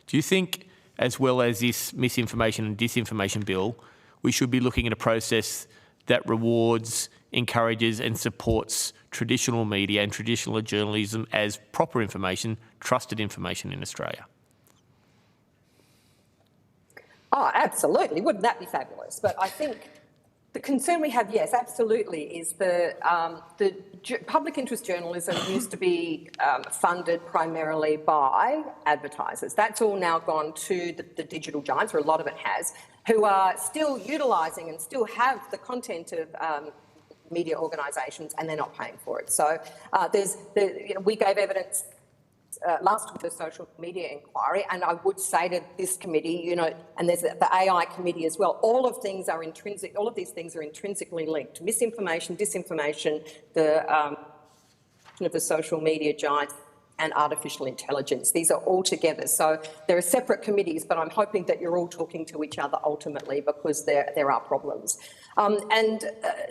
Speaker 3: Do you think, as well as this misinformation and disinformation bill, we should be looking at a process that rewards, encourages and supports traditional media and traditional journalism as proper information, trusted information in Australia?
Speaker 19: Oh, absolutely. Wouldn't that be fabulous? But I think the concern we have, yes, absolutely, is the public interest journalism used to be funded primarily by advertisers. That's all now gone to the digital giants, or a lot of it has, who are still utilising and still have the content of media organisations, and they're not paying for it. So we gave evidence last week, the social media inquiry, and I would say to this committee, and there's the AI committee as well, all of these things are intrinsically linked. Misinformation, disinformation, the social media giants, and artificial intelligence. These are all together. So there are separate committees, but I'm hoping that you're all talking to each other ultimately, because there are problems.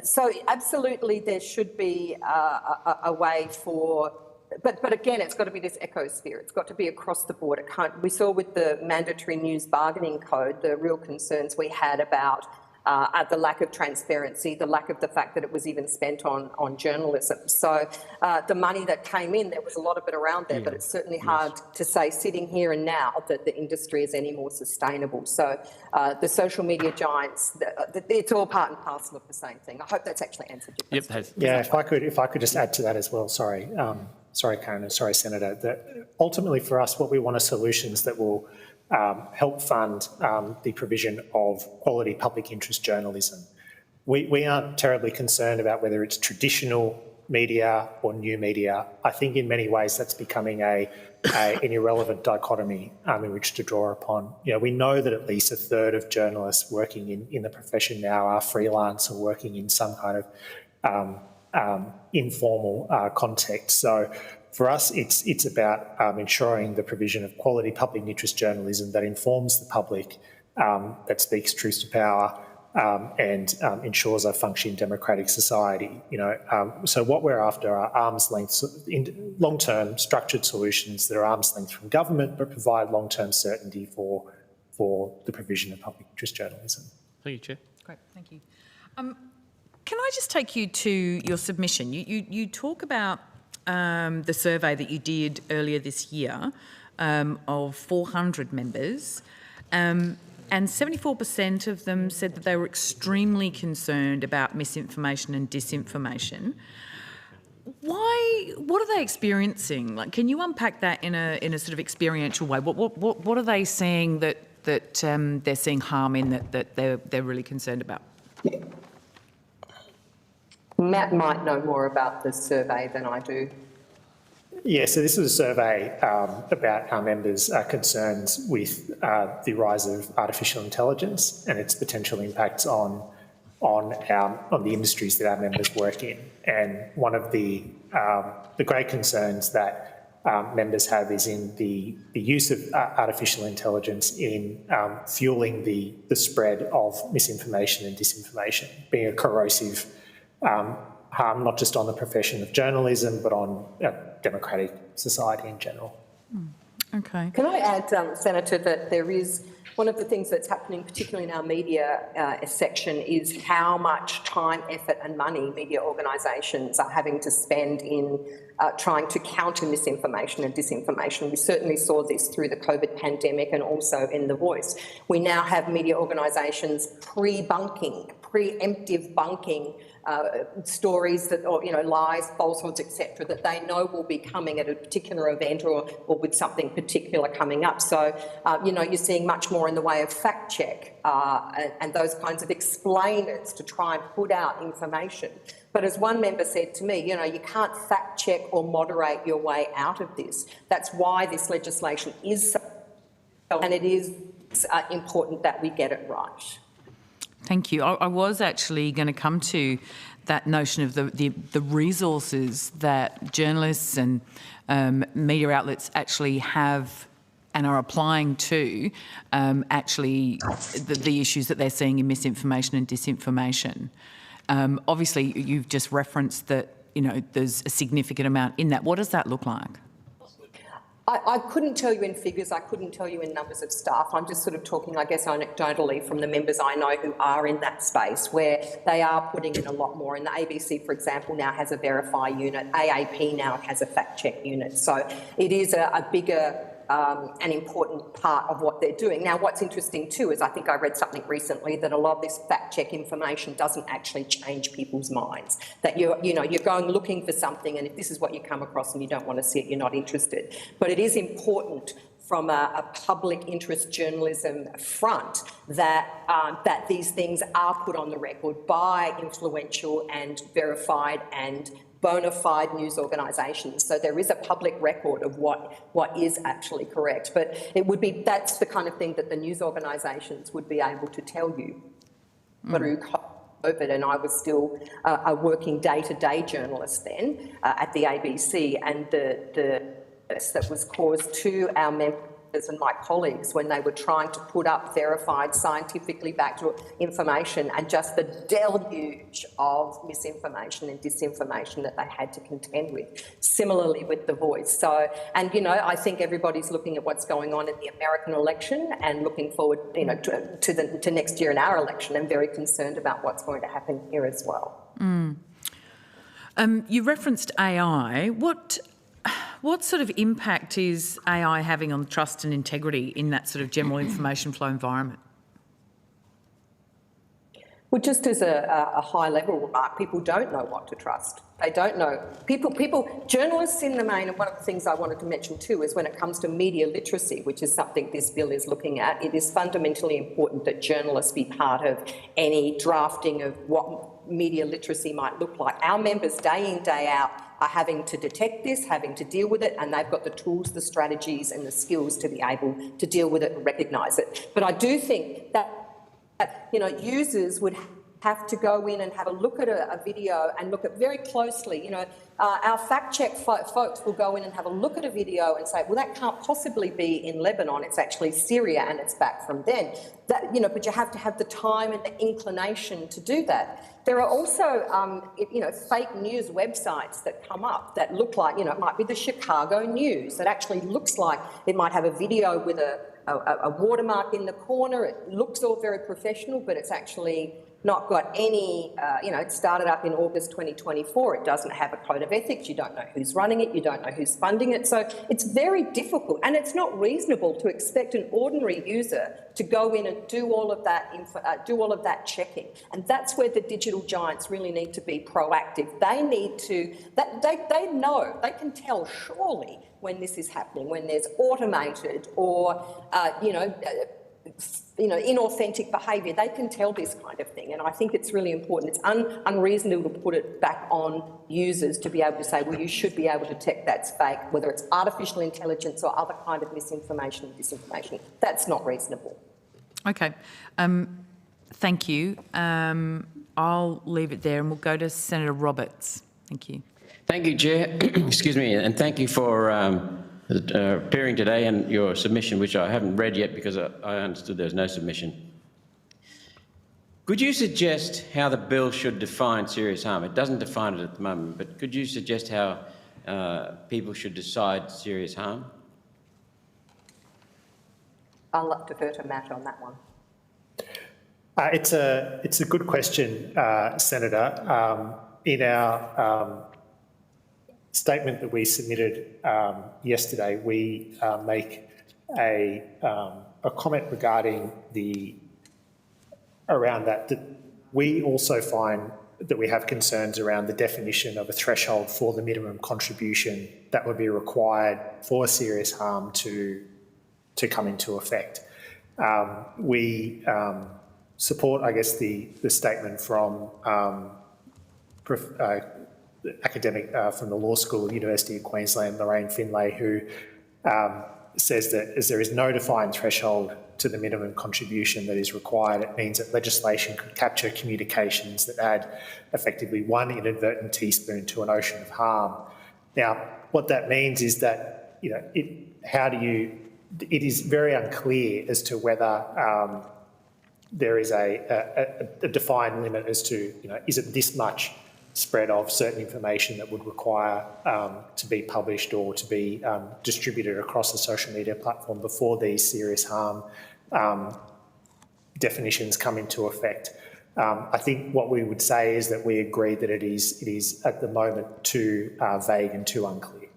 Speaker 19: So absolutely there should be a way for, but again, it's got to be this ecosphere. It's got to be across the board. We saw with the mandatory news bargaining code the real concerns we had about the lack of transparency, the lack of the fact that it was even spent on journalism. So the money that came in, there was a lot of it around there, but it's certainly hard to say sitting here and now that the industry is any more sustainable. So the social media giants, it's all part and parcel of the same thing. I hope that's actually answered your question.
Speaker 20: Yeah, if I could just add to that as well, sorry. Sorry, Karen, and sorry, Senator, that ultimately for us, what we want are solutions that will help fund the provision of quality public interest journalism. We aren't terribly concerned about whether it's traditional media or new media, I think in many ways that's becoming an irrelevant dichotomy in which to draw upon. We know that at least a third of journalists working in the profession now are freelance or working in some kind of informal context. So for us, it's about ensuring the provision of quality public interest journalism that informs the public, that speaks truth to power, and ensures a functioning democratic society. So what we're after are arm's length, long-term structured solutions that are arm's length from government, but provide long-term certainty for the provision of public interest journalism.
Speaker 3: Thank you, Chair.
Speaker 1: Great, thank you. Can I just take you to your submission? You talk about the survey that you did earlier this year of 400 members. And 74% of them said that they were extremely concerned about misinformation and disinformation. Why? What are they experiencing? Like, can you unpack that in a sort of experiential way? What are they seeing that they're seeing harm in that they're really concerned about?
Speaker 19: Matt might know more about this survey than I do.
Speaker 20: Yeah, so this was a survey about our members' concerns with the rise of artificial intelligence and its potential impacts on the industries that our members work in. And one of the great concerns that members have is in the use of artificial intelligence in fueling the spread of misinformation and disinformation, being a corrosive harm not just on the profession of journalism, but on democratic society in general.
Speaker 1: Okay.
Speaker 19: Can I add, Senator, that there is one of the things that's happening, particularly in our media section, is how much time, effort and money media organisations are having to spend in trying to counter misinformation and disinformation. We certainly saw this through the COVID pandemic and also in The Voice. We now have media organisations pre-bunking, preemptive bunking stories that, or lies, falsehoods, etc., that they know will be coming at a particular event or with something particular coming up. So, you're seeing much more in the way of fact check and those kinds of explainers to try and put out information. But as one member said to me, you can't fact check or moderate your way out of this. That's why this legislation is so, and it is important that we get it right.
Speaker 1: Thank you. I was actually going to come to that notion of the resources that journalists and media outlets actually have and are applying to actually the issues that they're seeing in misinformation and disinformation. Obviously, you've just referenced that there's a significant amount in that. What does that look like?
Speaker 19: I couldn't tell you in figures, I couldn't tell you in numbers of staff. I'm just sort of talking, I guess, anecdotally from the members I know who are in that space where they are putting in a lot more. And the ABC, for example, now has a verify unit. AAP now has a fact check unit. So it is a bigger an important part of what they're doing. Now, what's interesting too is I think I read something recently that a lot of this fact check information doesn't actually change people's minds. That you're going looking for something, and if this is what you come across and you don't want to see it, you're not interested. But it is important from a public interest journalism front that these things are put on the record by influential and verified and bona fide news organisations. So there is a public record of what is actually correct. But that's the kind of thing that the news organisations would be able to tell you through COVID. And I was still a working day-to-day journalist then at the ABC, and the that was caused to our members and my colleagues when they were trying to put up verified, scientifically backed information, and just the deluge of misinformation and disinformation that they had to contend with. Similarly with The Voice. So, and I think everybody's looking at what's going on in the American election and looking forward, to next year in our election, and very concerned about what's going to happen here as well.
Speaker 1: You referenced AI. What sort of impact is AI having on trust and integrity in that sort of general information flow environment?
Speaker 19: Well, just as a high-level remark, people don't know what to trust. They don't know. Journalists in the main, and one of the things I wanted to mention too is when it comes to media literacy, which is something this bill is looking at, it is fundamentally important that journalists be part of any drafting of what media literacy might look like. Our members, day in, day out, are having to detect this, having to deal with it, and they've got the tools, the strategies and the skills to be able to deal with it and recognise it. But I do think that users would have to go in and have a look at a video and look at very closely. Our fact check folks will go in and have a look at a video and say, well, that can't possibly be in Lebanon. It's actually Syria and it's back from then. But you have to have the time and the inclination to do that. There are also, fake news websites that come up that look like, it might be the Chicago News that actually looks like it might have a video with a watermark in the corner. It looks all very professional, but it's actually not got any, it started up in August 2024. It doesn't have a code of ethics. You don't know who's running it. You don't know who's funding it. So it's very difficult, and it's not reasonable to expect an ordinary user to go in and do all of that checking. And that's where the digital giants really need to be proactive. They need to, they know, they can tell surely when this is happening, when there's automated or, inauthentic behaviour. They can tell this kind of thing, and I think it's really important. It's unreasonable to put it back on users to be able to say, well, you should be able to detect that's fake, whether it's artificial intelligence or other kind of misinformation and disinformation. That's not reasonable.
Speaker 1: Okay. Thank you. I'll leave it there and we'll go to Senator Roberts. Thank you.
Speaker 11: Thank you, Chair. Excuse me, and thank you for appearing today and your submission, which I haven't read yet because I understood there's no submission. Could you suggest how the bill should define serious harm? It doesn't define it at the moment, but could you suggest how people should decide serious harm?
Speaker 19: I'll defer to Matt on that one.
Speaker 20: It's a good question, Senator. In our statement that we submitted yesterday, we make a comment regarding around that we also find that we have concerns around the definition of a threshold for the minimum contribution that would be required for serious harm to come into effect. We support, I guess, the statement from academic from the law school, University of Queensland, Lorraine Finlay, who says that as there is no defined threshold to the minimum contribution that is required, it means that legislation could capture communications that add effectively one inadvertent teaspoon to an ocean of harm. Now, what that means is that, it is very unclear as to whether there is a defined limit as to, is it this much spread of certain information that would require to be published or to be distributed across the social media platform before these serious harm definitions come into effect. I think what we would say is that we agree that it is at the moment too vague and too unclear.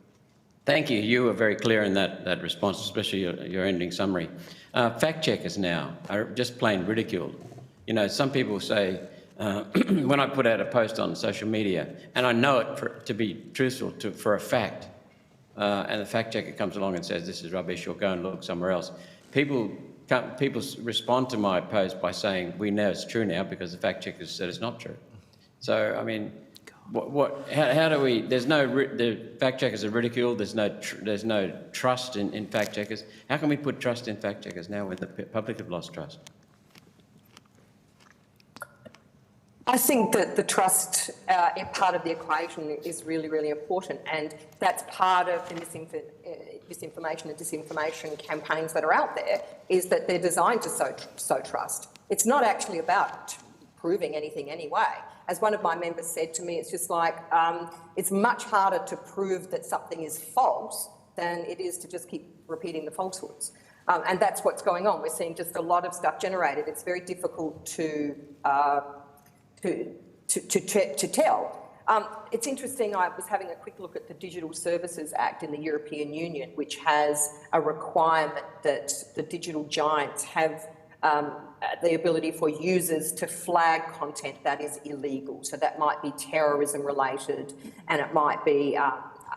Speaker 11: Thank you. You were very clear in that response, especially your ending summary. Fact checkers now are just plain ridiculed. Some people say, when I put out a post on social media, and I know it to be truthful for a fact, and the fact checker comes along and says this is rubbish, or go and look somewhere else, people respond to my post by saying we know it's true now because the fact checker said it's not true. So I mean, how do we? The fact checkers are ridiculed. There's no trust in fact checkers. How can we put trust in fact checkers now when the public have lost trust?
Speaker 19: I think that the trust part of the equation is really, really important, and that's part of the misinformation and disinformation campaigns that are out there, is that they're designed to sow trust. It's not actually about proving anything anyway. As one of my members said to me, it's just like, it's much harder to prove that something is false than it is to just keep repeating the falsehoods. And that's what's going on. We're seeing just a lot of stuff generated. It's very difficult to tell. It's interesting, I was having a quick look at the Digital Services Act in the European Union, which has a requirement that the digital giants have the ability for users to flag content that is illegal. So that might be terrorism related, and it might be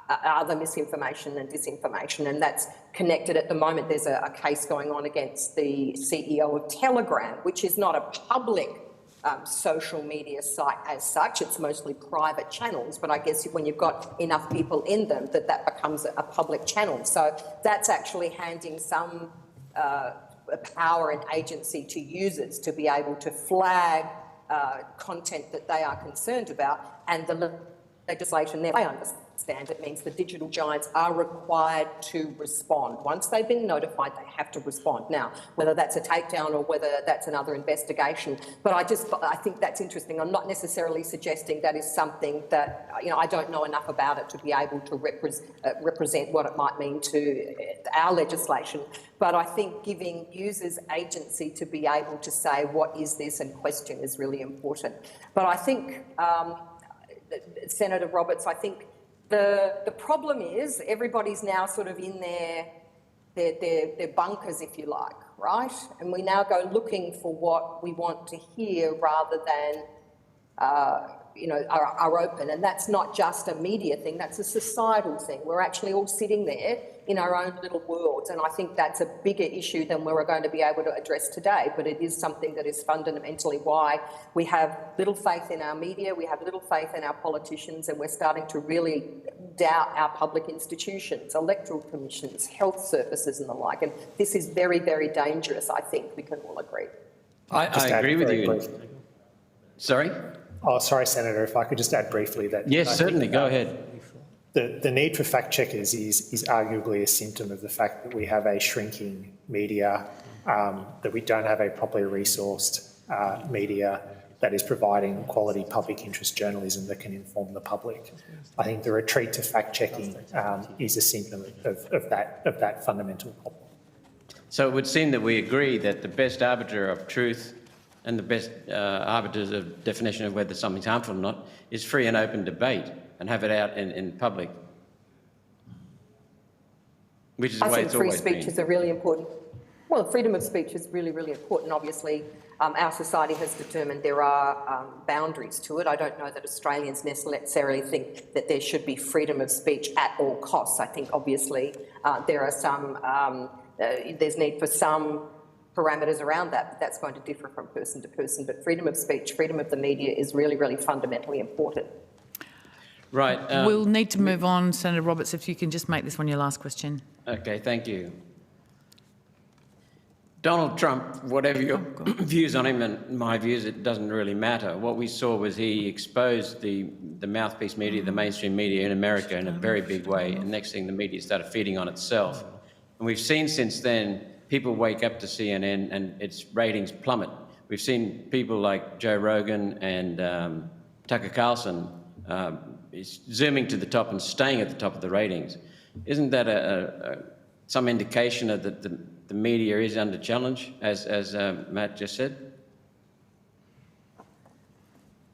Speaker 19: other misinformation and disinformation, and that's connected at the moment. There's a case going on against the CEO of Telegram, which is not a public social media site as such. It's mostly private channels, but I guess when you've got enough people in them, that becomes a public channel. So that's actually handing some power and agency to users to be able to flag content that they are concerned about, and the legislation there, I understand, it means the digital giants are required to respond. Once they've been notified, they have to respond. Now, whether that's a takedown or whether that's another investigation, but I think that's interesting. I'm not necessarily suggesting that is something that, I don't know enough about it to be able to represent what it might mean to our legislation, but I think giving users agency to be able to say, what is this, and question is really important. But I think, Senator Roberts, I think the problem is everybody's now sort of in their bunkers, if you like, right? And we now go looking for what we want to hear rather than, are open. And that's not just a media thing, that's a societal thing. We're actually all sitting there in our own little worlds. And I think that's a bigger issue than we're going to be able to address today. But it is something that is fundamentally why we have little faith in our media, we have little faith in our politicians, and we're starting to really doubt our public institutions, electoral commissions, health services and the like. And this is very, very dangerous, I think we can all agree.
Speaker 11: I agree with you. Sorry?
Speaker 20: Oh, sorry, Senator, if I could just add briefly that...
Speaker 11: Yes, certainly, go ahead.
Speaker 20: The need for fact checkers is arguably a symptom of the fact that we have a shrinking media, that we don't have a properly resourced media that is providing quality public interest journalism that can inform the public. I think the retreat to fact checking is a symptom of that fundamental problem.
Speaker 11: So it would seem that we agree that the best arbiter of truth and the best arbiters of definition of whether something's harmful or not is free and open debate and have it out in public, which is the way it's always been.
Speaker 19: I think free speech is a really important... Well, freedom of speech is really, really important. Obviously, our society has determined there are boundaries to it. I don't know that Australians necessarily think that there should be freedom of speech at all costs. I think, obviously, there are some... there's need for some parameters around that, but that's going to differ from person to person. But freedom of speech, freedom of the media is really, really fundamentally important.
Speaker 11: Right.
Speaker 1: We'll need to move on, Senator Roberts, if you can just make this one your last question.
Speaker 11: Okay, thank you. Donald Trump, whatever your views on him and my views, it doesn't really matter. What we saw was he exposed the mouthpiece media, the mainstream media in America in a very big way, and next thing the media started feeding on itself. And we've seen since then people wake up to CNN and its ratings plummet. We've seen people like Joe Rogan and Tucker Carlson is zooming to the top and staying at the top of the ratings. Isn't that some indication of that the media is under challenge, as Matt just said?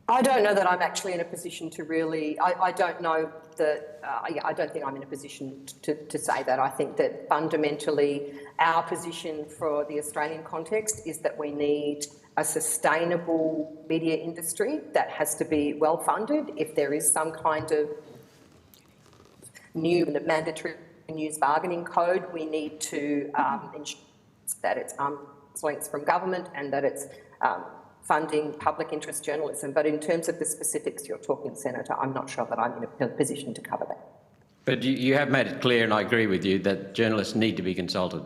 Speaker 19: I don't know that I'm actually in a position to really... I don't know that... I don't think I'm in a position to say that. I think that fundamentally our position for the Australian context is that we need a sustainable media industry that has to be well funded. If there is some kind of new mandatory news bargaining code, we need to ensure that it's arm's from government and that it's funding public interest journalism. But in terms of the specifics you're talking, Senator, I'm not sure that I'm in a position to cover that.
Speaker 11: But you have made it clear, and I agree with you, that journalists need to be consulted.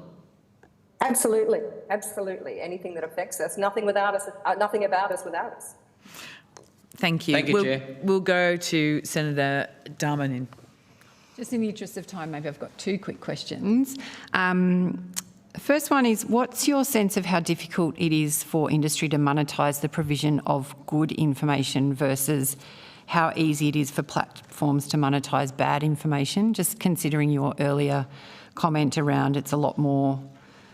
Speaker 19: Absolutely, absolutely. Anything that affects us, nothing about us without us.
Speaker 1: Thank you.
Speaker 11: Thank you, Chair.
Speaker 1: We'll go to Senator Darmanin.
Speaker 6: Just in the interest of time, maybe I've got two quick questions. First one is, what's your sense of how difficult it is for industry to monetise the provision of good information versus how easy it is for platforms to monetise bad information? Just considering your earlier comment around it's a lot more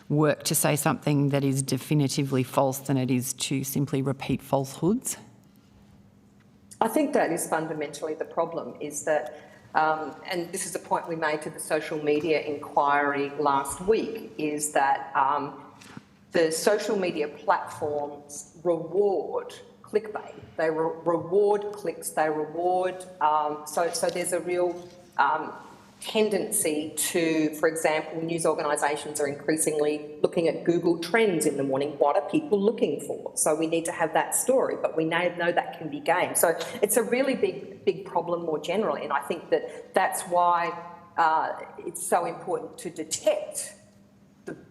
Speaker 6: work to say something that is definitively false than it is to simply repeat falsehoods.
Speaker 19: I think that is fundamentally the problem, is that and this is a point we made to the social media inquiry last week, is that the social media platforms reward clickbait. They reward clicks, they reward... So there's a real tendency to, for example, news organisations are increasingly looking at Google Trends in the morning. What are people looking for? So we need to have that story, but we know that can be gamed. So it's a really big problem more generally, and I think that's why it's so important to detect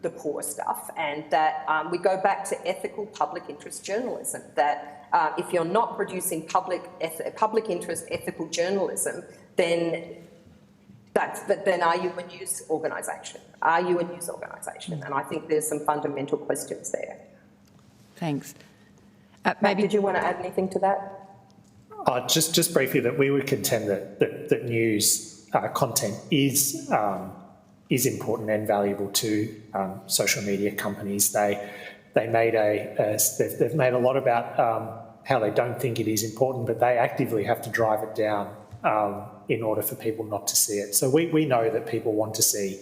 Speaker 19: the poor stuff, and that we go back to ethical public interest journalism, that if you're not producing public interest ethical journalism, then are you a news organisation? Are you a news organisation? And I think there's some fundamental questions there.
Speaker 6: Thanks.
Speaker 19: Matt, did you want to add anything to that?
Speaker 20: Just briefly, that we would contend that news content is important and valuable to social media companies. They've made a lot about how they don't think it is important, but they actively have to drive it down in order for people not to see it. So we know that people want to see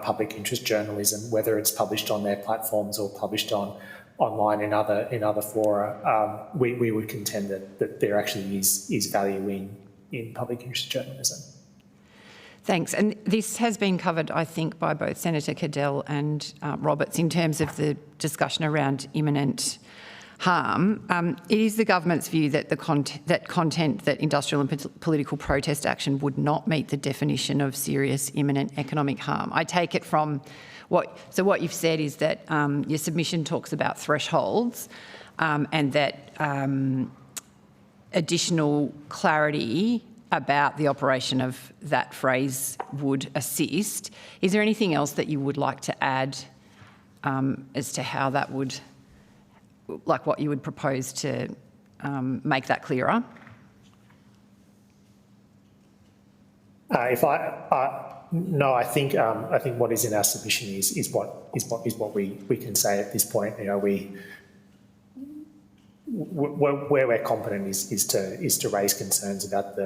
Speaker 20: public interest journalism, whether it's published on their platforms or published online in other fora. We would contend that there actually is value in public interest journalism.
Speaker 6: Thanks. And this has been covered, I think, by both Senator Cadell and Roberts in terms of the discussion around imminent harm. It is the government's view that content that industrial and political protest action would not meet the definition of serious imminent economic harm. I take it from what you've said is that your submission talks about thresholds and that additional clarity about the operation of that phrase would assist. Is there anything else that you would like to add as to how that would, like what you would propose to make that clearer?
Speaker 20: No, I think what is in our submission is what we can say at this point. You know, where we're competent is to raise concerns about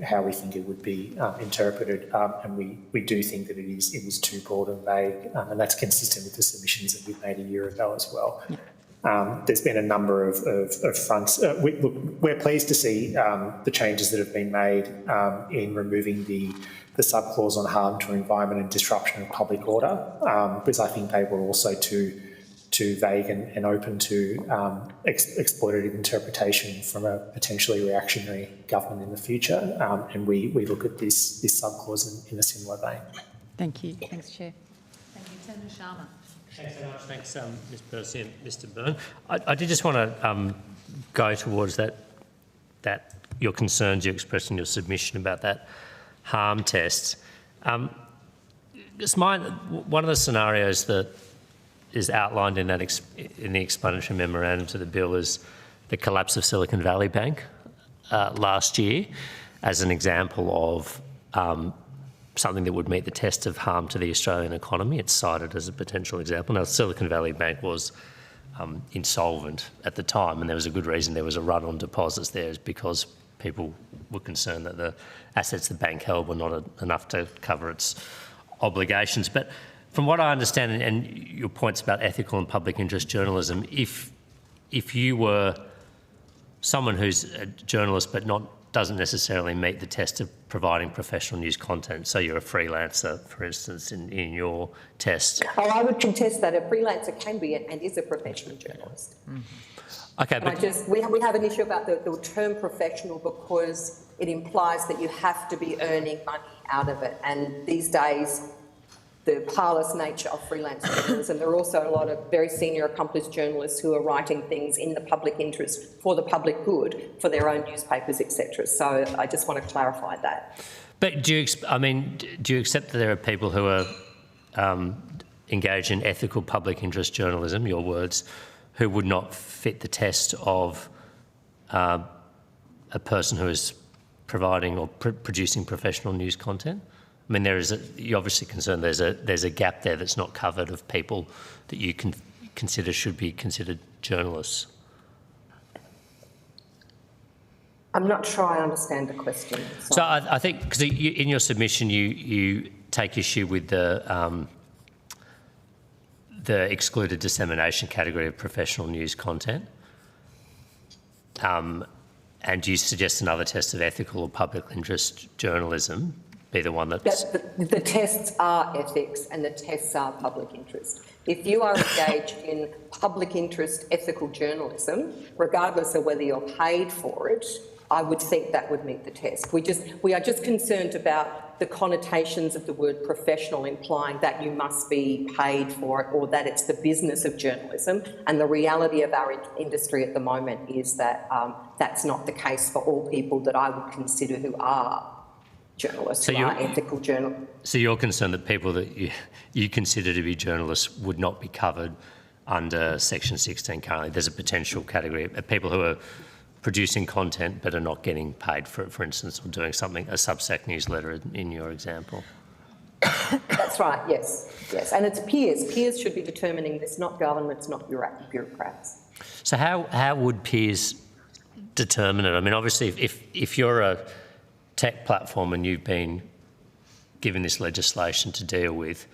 Speaker 20: how we think it would be interpreted, and we do think that it is too broad and vague, and that's consistent with the submissions that we've made a year ago as well. Yeah. There's been a number of fronts. We're pleased to see the changes that have been made in removing the subclause on harm to environment and disruption of public order, because I think they were also too vague and open to exploitative interpretation from a potentially reactionary government in the future. And we look at this subclause in a similar vein.
Speaker 6: Thank you. Thanks, Chair.
Speaker 1: Thank you. Senator Sharma.
Speaker 7: Thanks very much. Thanks, Ms Percy and Mr Byrne. I did just want to go towards that your concerns you expressed in your submission about that harm test. One of the scenarios that is outlined in the explanatory memorandum to the bill is the collapse of Silicon Valley Bank last year as an example of something that would meet the test of harm to the Australian economy. It's cited as a potential example. Now, Silicon Valley Bank was insolvent at the time, and there was a good reason there was a run on deposits there, is because people were concerned that the assets the bank held were not enough to cover its obligations. But from what I understand, and your points about ethical and public interest journalism, if you were someone who's a journalist but doesn't necessarily meet the test of providing professional news content, so you're a freelancer, for instance, in your test.
Speaker 19: Oh, I would contest that a freelancer can be and is a professional journalist. Mm-hmm. Okay, but we have an issue about the term professional because it implies that you have to be earning money out of it, and these days, the parlous nature of freelance journalism. There are also a lot of very senior accomplished journalists who are writing things in the public interest for the public good for their own newspapers, etc. So I just want to clarify that.
Speaker 7: But do you accept that there are people who are engaged in ethical public interest journalism, your words, who would not fit the test of a person who is providing or producing professional news content? I mean, you're obviously concerned there's a gap there that's not covered of people that you can consider should be considered journalists.
Speaker 19: I'm not sure I understand the question.
Speaker 7: So I think, because in your submission you take issue with the excluded dissemination category of professional news content, and you suggest another test of ethical or public interest journalism be the one that's...
Speaker 19: The tests are ethics and the tests are public interest. If you are engaged in public interest ethical journalism, regardless of whether you're paid for it, I would think that would meet the test. We are just concerned about the connotations of the word professional, implying that you must be paid for it or that it's the business of journalism. And the reality of our industry at the moment is that that's not the case for all people that I would consider who are journalists, who are ethical journalists.
Speaker 7: So you're concerned that people that you consider to be journalists would not be covered under Section 16 currently? There's a potential category of people who are producing content but are not getting paid for instance, or doing something, a Substack newsletter in your example.
Speaker 19: That's right, yes. And it's peers. Peers should be determining this, not governments, not bureaucrats.
Speaker 7: So how would peers determine it? I mean, obviously, if you're a tech platform and you've been given this legislation to deal with,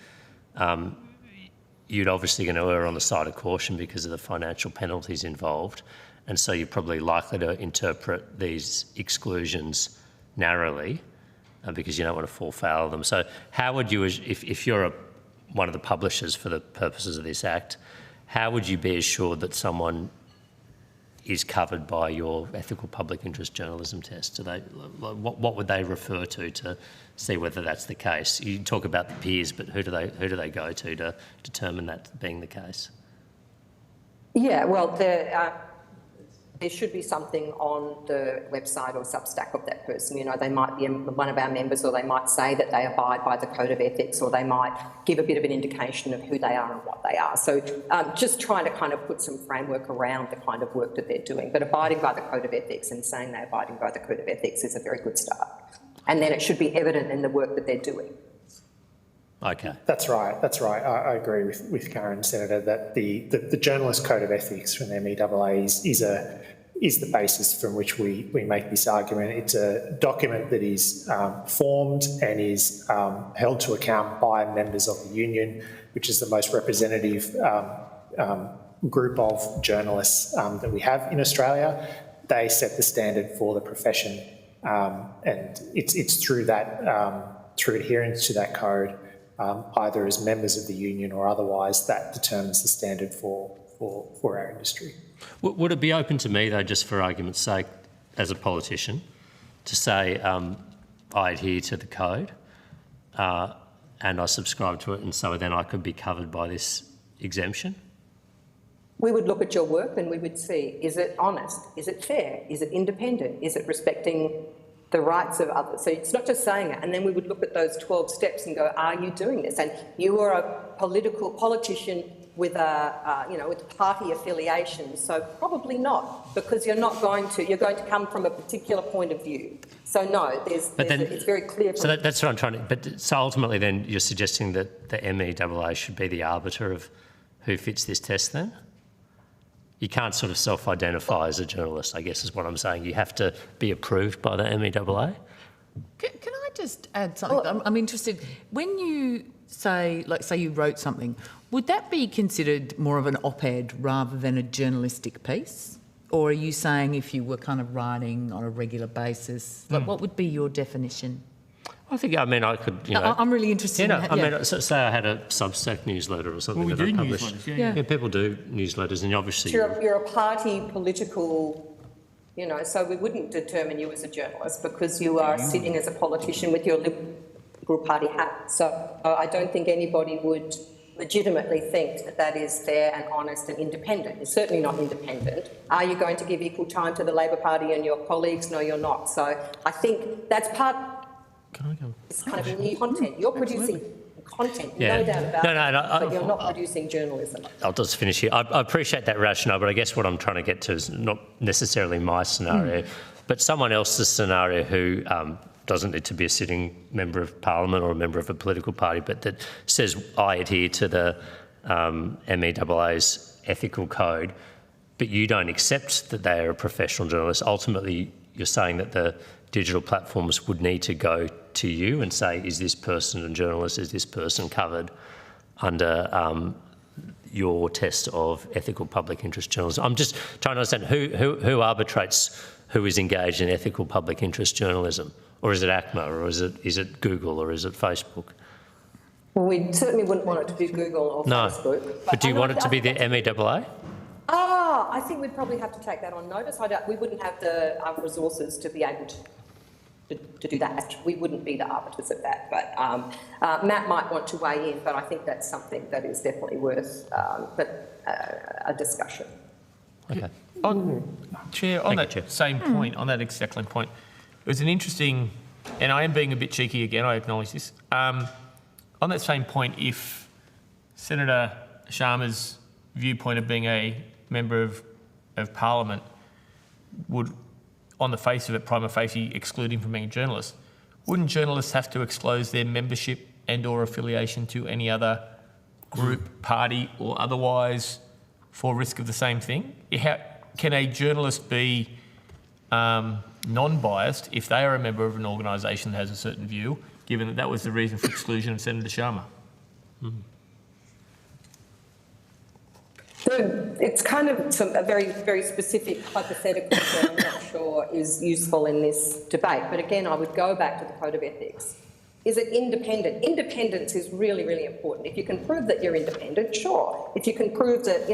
Speaker 7: you're obviously going to err on the side of caution because of the financial penalties involved. And so you're probably likely to interpret these exclusions narrowly because you don't want to fall foul of them. So how would you, if you're one of the publishers for the purposes of this Act, how would you be assured that someone is covered by your ethical public interest journalism test? What would they refer to see whether that's the case? You talk about the peers, but who do they go to determine that being the case?
Speaker 19: Yeah, well, there should be something on the website or Substack of that person. You know, they might be one of our members, or they might say that they abide by the Code of Ethics, or they might give a bit of an indication of who they are and what they are. So just trying to kind of put some framework around the kind of work that they're doing. But abiding by the Code of Ethics and saying they're abiding by the Code of Ethics is a very good start. And then it should be evident in the work that they're doing.
Speaker 7: Okay.
Speaker 20: That's right. I agree with Karen, Senator, that the Journalist Code of Ethics from the MEAA is the basis from which we make this argument. It's a document that is formed and is held to account by members of the union, which is the most representative group of journalists that we have in Australia. They set the standard for the profession, and it's through that, through adherence to that code, either as members of the union or otherwise, that determines the standard for our industry.
Speaker 7: Would it be open to me, though, just for argument's sake, as a politician, to say I adhere to the code and I subscribe to it, and so then I could be covered by this exemption?
Speaker 19: We would look at your work and we would see, is it honest? Is it fair? Is it independent? Is it respecting the rights of others? So it's not just saying it. And then we would look at those 12 steps and go, are you doing this? And you are a politician with with party affiliation, so probably not, because you're going to come from a particular point of view. So no, it's very clear.
Speaker 7: So that's what I'm trying to. But so ultimately, then you're suggesting that the MEAA should be the arbiter of who fits this test. Then you can't sort of self-identify as a journalist, I guess, is what I'm saying. You have to be approved by the MEAA.
Speaker 1: Can I just add something? I'm interested. When you say you wrote something, would that be considered more of an op-ed rather than a journalistic piece? Or are you saying if you were kind of writing on a regular basis, what would be your definition?
Speaker 7: I think, I could,
Speaker 1: I'm really interested in that.
Speaker 7: Say I had a Substack newsletter or something that I published.
Speaker 1: Yeah,
Speaker 7: people do newsletters, and obviously...
Speaker 19: You're a party political, so we wouldn't determine you as a journalist because you are sitting as a politician with your Liberal Party hat. So I don't think anybody would legitimately think that that is fair and honest and independent. It's certainly not independent. Are you going to give equal time to the Labor Party and your colleagues? No, you're not. So I think that's part... It's kind of new content. You're producing content, no doubt about it, but you're not producing journalism.
Speaker 7: I'll just finish here. I appreciate that rationale, but I guess what I'm trying to get to is not necessarily my scenario, but someone else's scenario who doesn't need to be a sitting member of Parliament or a member of a political party, but that says, I adhere to the MEAA's ethical code, but you don't accept that they are a professional journalist. Ultimately, you're saying that the digital platforms would need to go to you and say, is this person a journalist? Is this person covered under your test of ethical public interest journalism? I'm just trying to understand who arbitrates who is engaged in ethical public interest journalism, or is it ACMA, or is it Google, or is it Facebook?
Speaker 19: Well, we certainly wouldn't want it to be Google or Facebook.
Speaker 7: But do you want it to be the MEAA?
Speaker 19: I think we'd probably have to take that on notice. We wouldn't have the resources to be able to do that. We wouldn't be the arbiters of that. But Matt might want to weigh in, but I think that's something that is definitely worth a discussion.
Speaker 3: Okay. Chair, on that same point, on that exact point, it was an interesting, and I am being a bit cheeky again, I acknowledge this. On that same point, if Senator Sharma's viewpoint of being a member of Parliament would, on the face of it, prima facie exclude him from being a journalist, wouldn't journalists have to disclose their membership and or affiliation to any other group, party or otherwise for risk of the same thing? Can a journalist be non-biased if they are a member of an organisation that has a certain view, given that that was the reason for exclusion of Senator Sharma?
Speaker 19: It's kind of a very, very specific hypothetical that I'm not sure is useful in this debate. But again, I would go back to the Code of Ethics. Is it independent? Independence is really, really important. If you can prove that you're independent, sure. If you can prove that,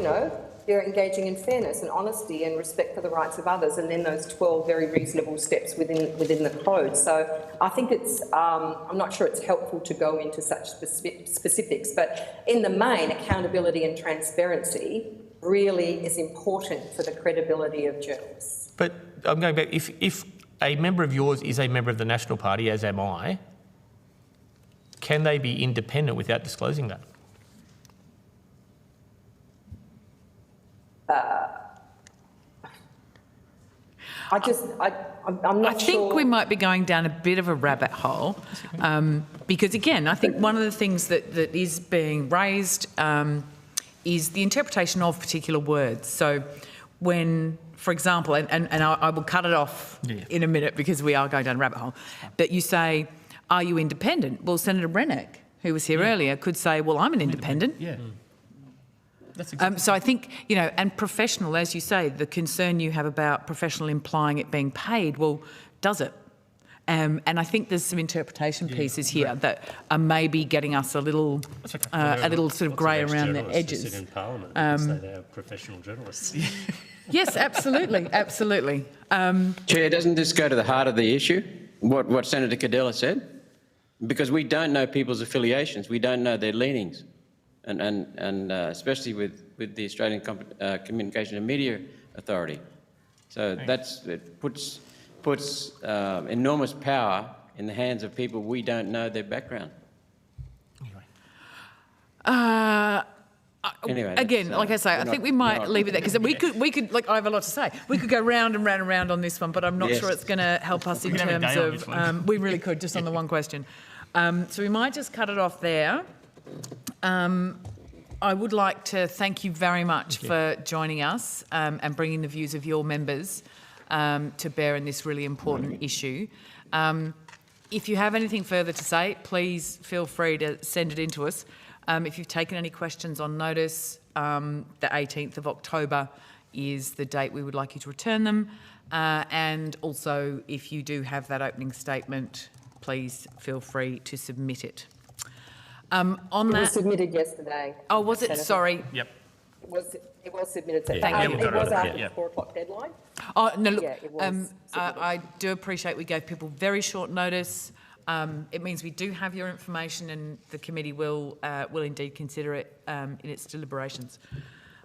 Speaker 19: you're engaging in fairness and honesty and respect for the rights of others, and then those 12 very reasonable steps within the code. So I think it's, I'm not sure it's helpful to go into such specifics, but in the main, accountability and transparency really is important for the credibility of journalists.
Speaker 3: But I'm going back, if a member of yours is a member of the National Party, as am I, can they be independent without disclosing that?
Speaker 19: I'm not sure.
Speaker 1: I think we might be going down a bit of a rabbit hole because, again, I think one of the things that is being raised is the interpretation of particular words. So when, for example, and I will cut it off in a minute because we are going down a rabbit hole, but you say, are you independent? Well, Senator Rennick, who was here earlier, could say, well, I'm an independent.
Speaker 3: Yeah.
Speaker 1: So I think, and professional, as you say, the concern you have about professional implying it being paid, well, does it? And I think there's some interpretation pieces here that are maybe getting us a little sort of grey around the edges.
Speaker 7: Sit in Parliament and say they're professional journalists.
Speaker 1: Yes, absolutely, absolutely.
Speaker 11: Chair, doesn't this go to the heart of the issue, what Senator Cadella said? Because we don't know people's affiliations, we don't know their leanings. And especially with the Australian Communication and Media Authority. So it puts enormous power in the hands of people we don't know their background. Anyway,
Speaker 1: again, like I say, I think we might leave it there because we could, like, I have a lot to say. We could go round and round and round on this one, but I'm not sure it's going to help us in terms of. We really could just on the one question. So we might just cut it off there. I would like to thank you very much for joining us and bringing the views of your members to bear in this really important issue. If you have anything further to say, please feel free to send it in to us. If you've taken any questions on notice, the 18th of October is the date we would like you to return them. And also, if you do have that opening statement, please feel free to submit it. It
Speaker 19: was submitted yesterday.
Speaker 1: Oh, was it?
Speaker 19: Senator.
Speaker 1: Sorry.
Speaker 3: Yep.
Speaker 19: It was submitted.
Speaker 1: Thank you.
Speaker 19: It was after the 4 o'clock deadline.
Speaker 1: Oh, no, look,
Speaker 19: it was
Speaker 1: I do appreciate we gave people very short notice. It means we do have your information and the committee will indeed consider it in its deliberations.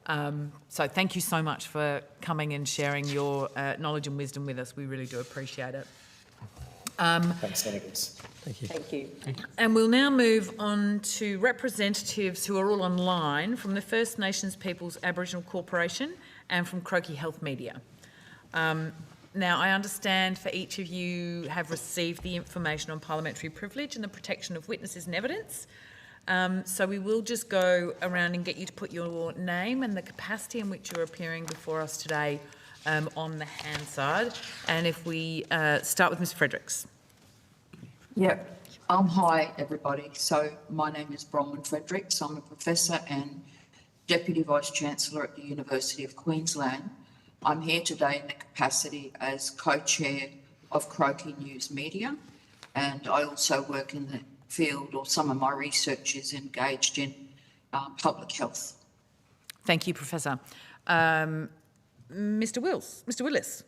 Speaker 1: So thank you so much for coming and sharing your knowledge and wisdom with us. We really do appreciate it.
Speaker 20: Thanks, Senators.
Speaker 7: Thank you.
Speaker 19: Thank you.
Speaker 1: And we'll now move on to representatives who are all online from the First Nations Peoples Aboriginal Corporation and from Croaky Health Media. Now, I understand for each of you have received the information on parliamentary privilege and the protection of witnesses and evidence. So we will just go around and get you to put your name and the capacity in which you're appearing before us today on the Hansard. And if we start with Ms Fredericks.
Speaker 21: Yep. Hi, everybody. So my name is Bronwyn Fredericks. I'm a professor and Deputy Vice-Chancellor at the University of Queensland. I'm here today in the capacity as co-chair of Croaky News Media and I also work in the field, or some of my research is engaged in public health.
Speaker 1: Thank you, Professor. Mr. Willis.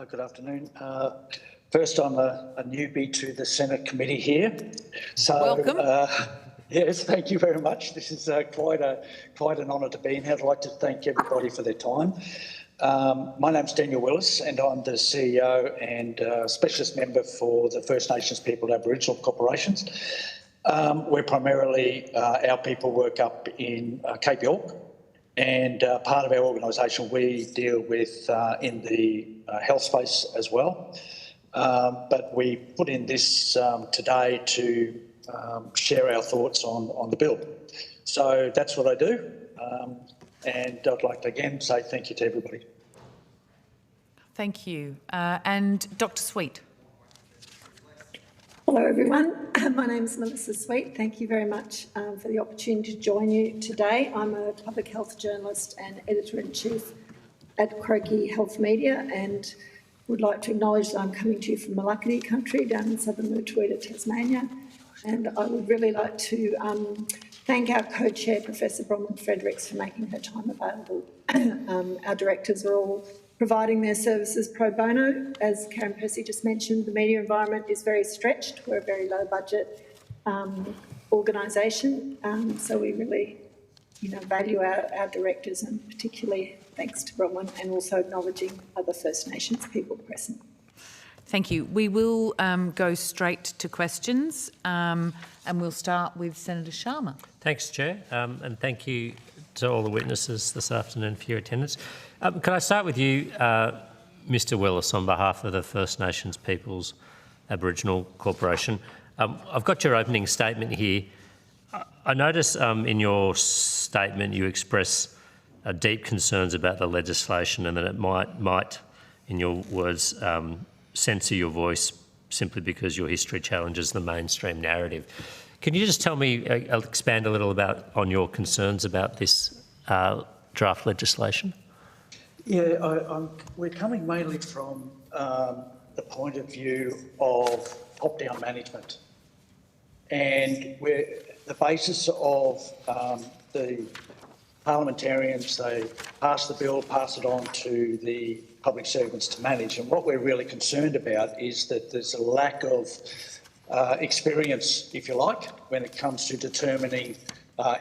Speaker 2: Good afternoon. First, I'm a newbie to the Senate committee here. So,
Speaker 1: welcome.
Speaker 2: Yes, thank you very much. This is quite an honour to be in here. I'd like to thank everybody for their time. My name's Daniel Willis, and I'm the CEO and specialist member for the First Nations People Aboriginal Corporations. We're primarily, our people work up in Cape York, and part of our organisation we deal with in the health space as well. But we put in this today to share our thoughts on the bill. So that's what I do, and I'd like to again say thank you to everybody.
Speaker 1: Thank you. And Dr. Sweet.
Speaker 22: Hello everyone, my name is Melissa Sweet. Thank you very much for the opportunity to join you today. I'm a public health journalist and Editor-in-Chief at Croaky Health Media, and would like to acknowledge that I'm coming to you from Malakadi country down in southern Murtuida, Tasmania. And I would really like to thank our co-chair, Professor Bronwyn Fredericks, for making her time available. Our directors are all providing their services pro bono. As Karen Percy just mentioned, the media environment is very stretched. We're a very low budget organisation, so we really value our directors, and particularly thanks to Bronwyn, and also acknowledging other First Nations people present.
Speaker 1: Thank you. We will go straight to questions, and we'll start with Senator Sharma.
Speaker 7: Thanks, Chair, and thank you to all the witnesses this afternoon for your attendance. Can I start with you, Mr. Willis, on behalf of the First Nations Peoples Aboriginal Corporation? I've got your opening statement here. I notice in your statement you express deep concerns about the legislation, and that it might, in your words, censor your voice simply because your history challenges the mainstream narrative. Can you just tell me, expand a little on your concerns about this draft legislation?
Speaker 2: Yeah, we're coming mainly from the point of view of top-down management, and the basis of the parliamentarians, they pass the bill, pass it on to the public servants to manage. And what we're really concerned about is that there's a lack of experience, if you like, when it comes to determining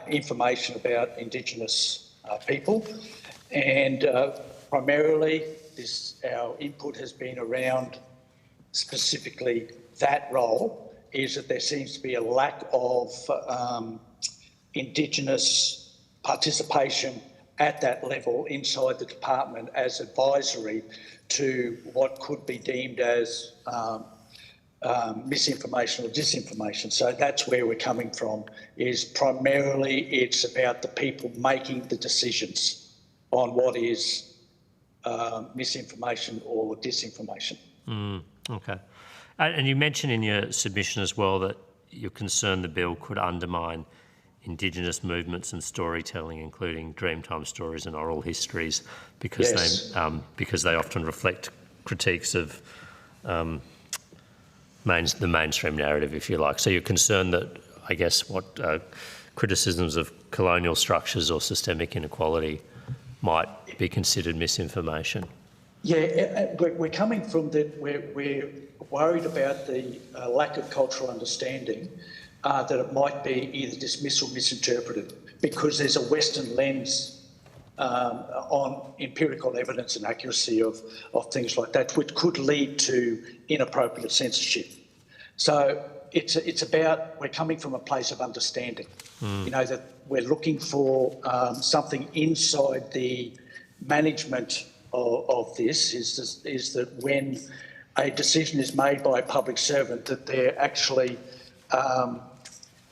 Speaker 2: information about Indigenous people. And primarily, our input has been around specifically that role, is that there seems to be a lack of Indigenous participation at that level inside the department as advisory to what could be deemed as misinformation or disinformation. So that's where we're coming from, is primarily it's about the people making the decisions on what is misinformation or disinformation.
Speaker 7: Okay. And you mentioned in your submission as well that you're concerned the bill could undermine Indigenous movements and storytelling, including Dreamtime stories and oral histories, because they often reflect critiques of the mainstream narrative, if you like. So you're concerned that, I guess, criticisms of colonial structures or systemic inequality might be considered misinformation.
Speaker 2: Yeah, we're coming from that. We're worried about the lack of cultural understanding. That it might be either dismissed or misinterpreted, because there's a Western lens on empirical evidence and accuracy of things like that, which could lead to inappropriate censorship. So it's about, we're coming from a place of understanding, that we're looking for something inside the management of this, is that when a decision is made by a public servant, that they're actually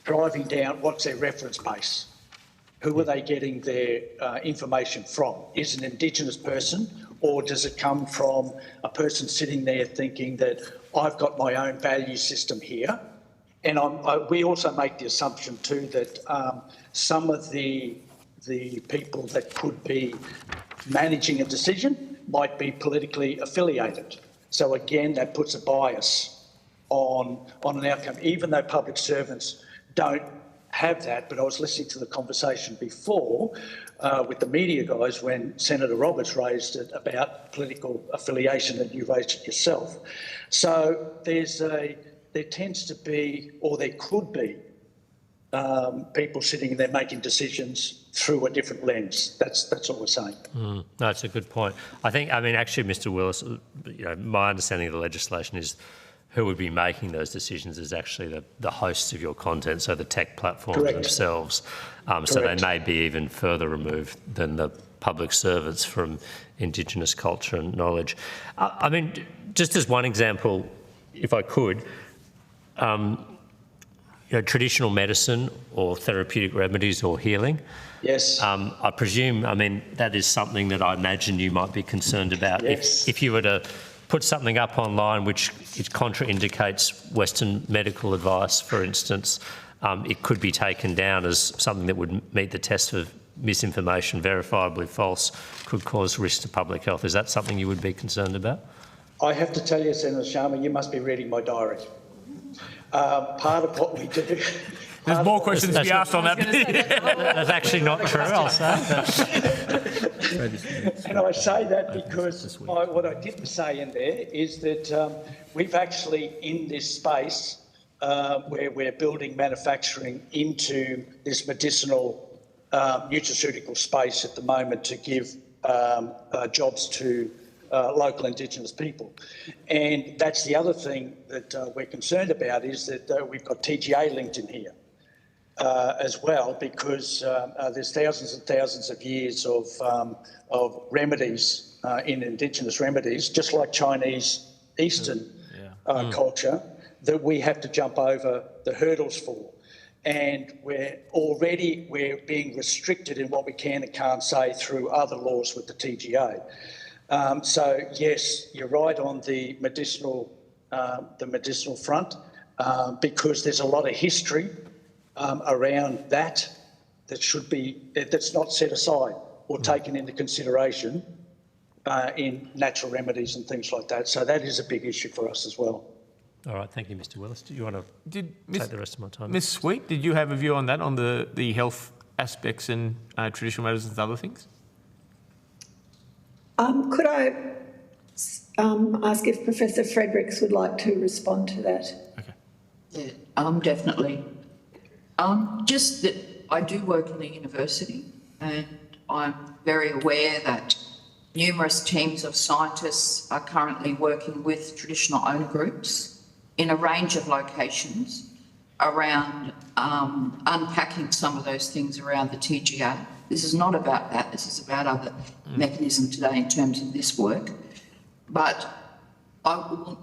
Speaker 2: driving down what's their reference base. Who are they getting their information from? Is it an Indigenous person, or does it come from a person sitting there thinking that I've got my own value system here? And we also make the assumption too that some of the people that could be managing a decision might be politically affiliated. So again, that puts a bias on an outcome, even though public servants don't have that. But I was listening to the conversation before with the media guys when Senator Roberts raised it about political affiliation, and you raised it yourself. So there tends to be, or there could be, people sitting there making decisions through a different lens. That's all we're saying.
Speaker 7: No, that's a good point. I think, actually, Mr. Willis, my understanding of the legislation is who would be making those decisions is actually the hosts of your content, so the tech platforms themselves. So they may be even further removed than the public servants from Indigenous culture and knowledge. Just as one example, if I could, traditional medicine or therapeutic remedies or healing.
Speaker 2: Yes.
Speaker 7: I presume, that is something that I imagine you might be concerned about.
Speaker 2: Yes.
Speaker 7: If you were to put something up online which contraindicates Western medical advice, for instance, it could be taken down as something that would meet the test of misinformation, verifiably false, could cause risk to public health. Is that something you would be concerned about?
Speaker 2: I have to tell you, Senator Sharma, you must be reading my diary. Part of what we do...
Speaker 3: There's more questions to be asked on that.
Speaker 7: That's actually not true, I'll say.
Speaker 2: And I say that because what I didn't say in there is that we've actually, in this space, where we're building manufacturing into this medicinal nutraceutical space at the moment to give jobs to local Indigenous people. And that's the other thing that we're concerned about, is that we've got TGA linked in here as well, because there's thousands and thousands of years of remedies in Indigenous remedies, just like Chinese Eastern culture, that we have to jump over the hurdles for. And we're being restricted in what we can and can't say through other laws with the TGA. So yes, you're right on the medicinal front, because there's a lot of history around that's not set aside or taken into consideration in natural remedies and things like that. So that is a big issue for us as well.
Speaker 7: All right, thank you, Mr. Willis. Do you want to take the rest of my time?
Speaker 3: Ms. Sweet, did you have a view on that, on the health aspects and traditional medicines and other things?
Speaker 22: Could I ask if Professor Fredericks would like to respond to that?
Speaker 3: Okay.
Speaker 21: Yeah, definitely. Just that I do work in the university, and I'm very aware that numerous teams of scientists are currently working with traditional owner groups in a range of locations around unpacking some of those things around the TGA. This is not about that. This is about other mechanisms today in terms of this work. But I will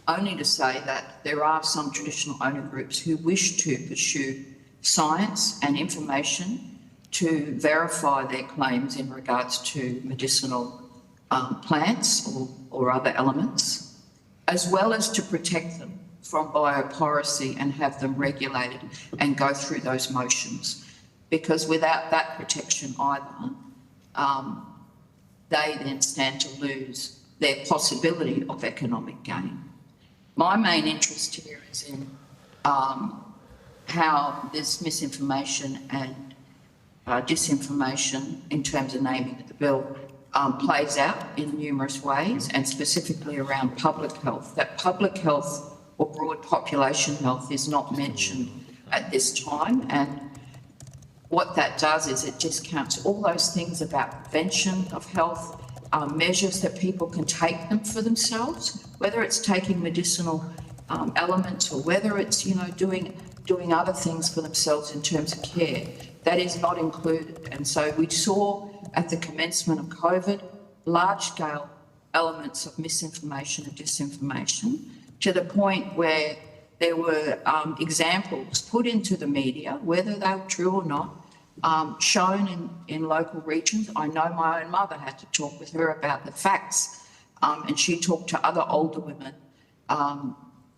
Speaker 21: only to say that there are some traditional owner groups who wish to pursue science and information to verify their claims in regards to medicinal plants or other elements, as well as to protect them from biopiracy and have them regulated and go through those motions. Because without that protection either, they then stand to lose their possibility of economic gain. My main interest here is in how this misinformation and disinformation, in terms of naming the bill, plays out in numerous ways, and specifically around public health. That public health or broad population health is not mentioned at this time, and what that does is it discounts all those things about prevention of health, measures that people can take them for themselves, whether it's taking medicinal elements or whether it's, doing other things for themselves in terms of care. That is not included. And so we saw at the commencement of COVID, large-scale elements of misinformation and disinformation, to the point where there were examples put into the media, whether they were true or not, shown in local regions. I know my own mother had to talk with her about the facts, and she talked to other older women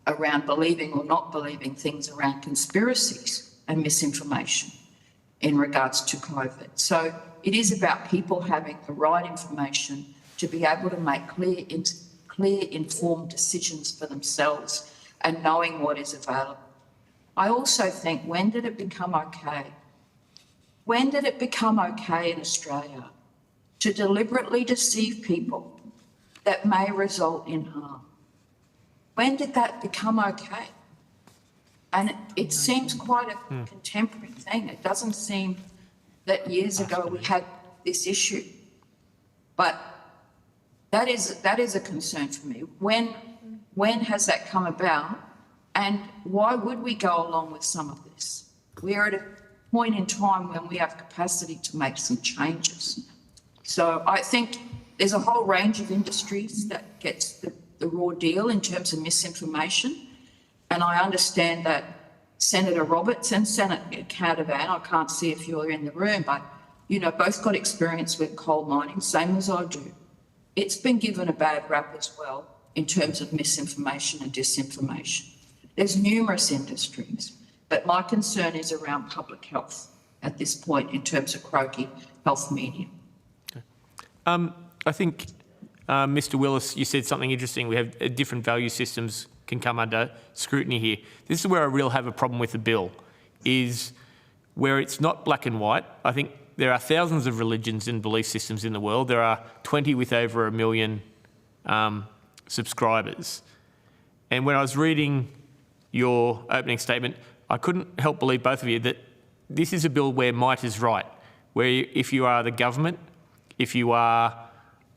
Speaker 21: around believing or not believing things around conspiracies and misinformation in regards to COVID. So it is about people having the right information to be able to make clear, informed decisions for themselves and knowing what is available. I also think, when did it become okay? When did it become okay in Australia to deliberately deceive people that may result in harm? When did that become okay? And it seems quite a contemporary thing. It doesn't seem that years ago we had this issue. But that is a concern for me. When has that come about? And why would we go along with some of this? We are at a point in time when we have capacity to make some changes. So I think there's a whole range of industries that gets the raw deal in terms of misinformation. And I understand that Senator Roberts and Senator Cadavan, I can't see if you're in the room, but both got experience with coal mining, same as I do. It's been given a bad rap as well in terms of misinformation and disinformation. There's numerous industries, but my concern is around public health at this point in terms of croaky health media.
Speaker 3: I think, Mr. Willis, you said something interesting. We have different value systems can come under scrutiny here. This is where I really have a problem with the bill, is where it's not black and white. I think there are thousands of religions and belief systems in the world. There are 20 with over 1 million subscribers. And when I was reading your opening statement, I couldn't help believe, both of you, that this is a bill where might is right, where if you are the government, if you are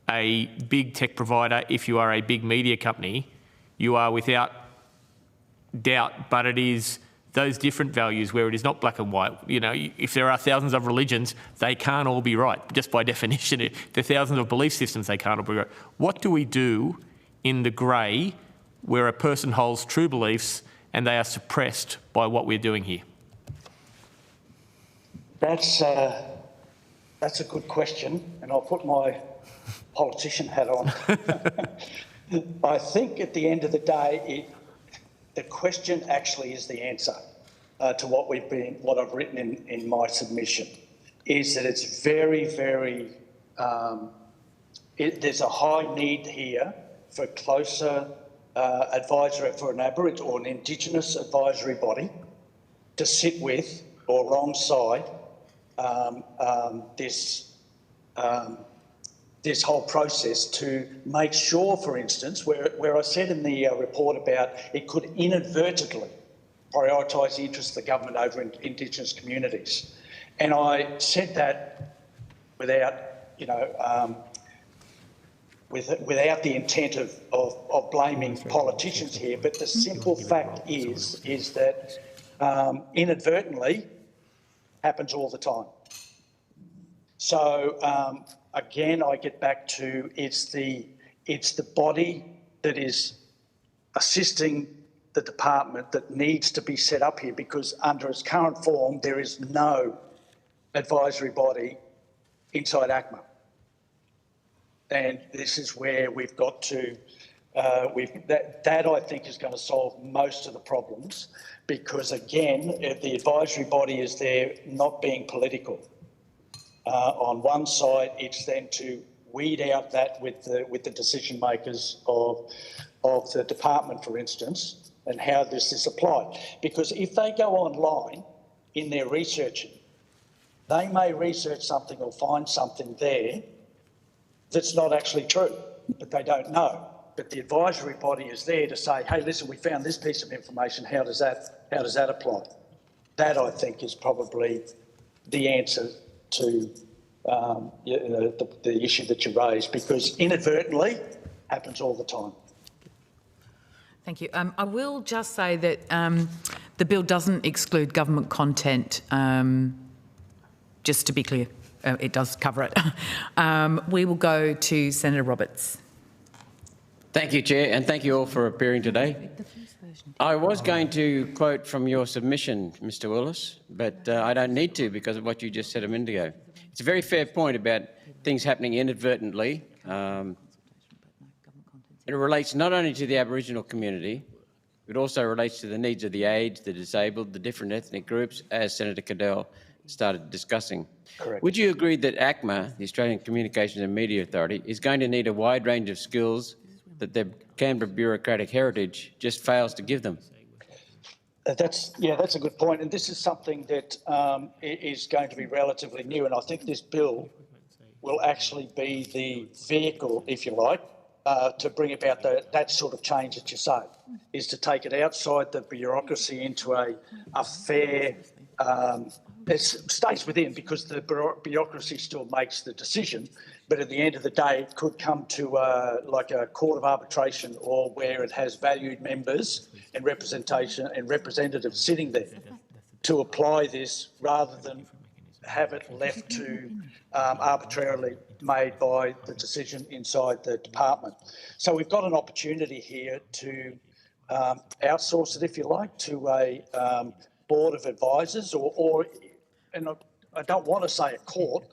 Speaker 3: a big tech provider, if you are a big media company, you are without doubt, but it is those different values where it is not black and white. If there are thousands of religions, they can't all be right, just by definition. If there are thousands of belief systems, they can't all be right. What do we do in the grey where a person holds true beliefs and they are suppressed by what we're doing here?
Speaker 2: That's a good question, and I'll put my politician hat on. I think at the end of the day, the question actually is the answer to what I've written in my submission, is that it's very, very, there's a high need here for closer advisory, for an Aboriginal or an Indigenous advisory body to sit with or alongside this whole process, to make sure, for instance, where I said in the report about it could inadvertently prioritise the interests of the government over Indigenous communities. And I said that without, without the intent of blaming politicians here, but the simple fact is that inadvertently happens all the time. So again, I get back to it's the body that is assisting the department that needs to be set up here, because under its current form, there is no advisory body inside ACMA. And this is where we've got to, that I think is going to solve most of the problems, because again, the advisory body is there not being political. On one side, it's then to weed out that with the decision makers of the department, for instance, and how this is applied. Because if they go online in their researching, they may research something or find something there that's not actually true, but they don't know. But the advisory body is there to say, hey, listen, we found this piece of information, how does that apply? That, I think, is probably the answer to the issue that you raised, because inadvertently happens all the time.
Speaker 1: Thank you. I will just say that the bill doesn't exclude government content, just to be clear. It does cover it. We will go to Senator Roberts.
Speaker 11: Thank you, Chair, and thank you all for appearing today. I was going to quote from your submission, Mr. Willis, but I don't need to because of what you just said a minute ago. It's a very fair point about things happening inadvertently. It relates not only to the Aboriginal community, it also relates to the needs of the aged, the disabled, the different ethnic groups, as Senator Cadell started discussing.
Speaker 2: Correct.
Speaker 11: Would you agree that ACMA, the Australian Communications and Media Authority, is going to need a wide range of skills that their Canberra bureaucratic heritage just fails to give them?
Speaker 2: That's a good point, and this is something that is going to be relatively new, and I think this bill will actually be the vehicle, if you like, to bring about that sort of change that you say, is to take it outside the bureaucracy into a fair, it stays within because the bureaucracy still makes the decision, but at the end of the day, it could come to like a court of arbitration or where it has valued members and representation and representatives sitting there to apply this rather than have it left to arbitrarily made by the decision inside the department. So we've got an opportunity here to outsource it, if you like, to a board of advisors and I don't want to say a court,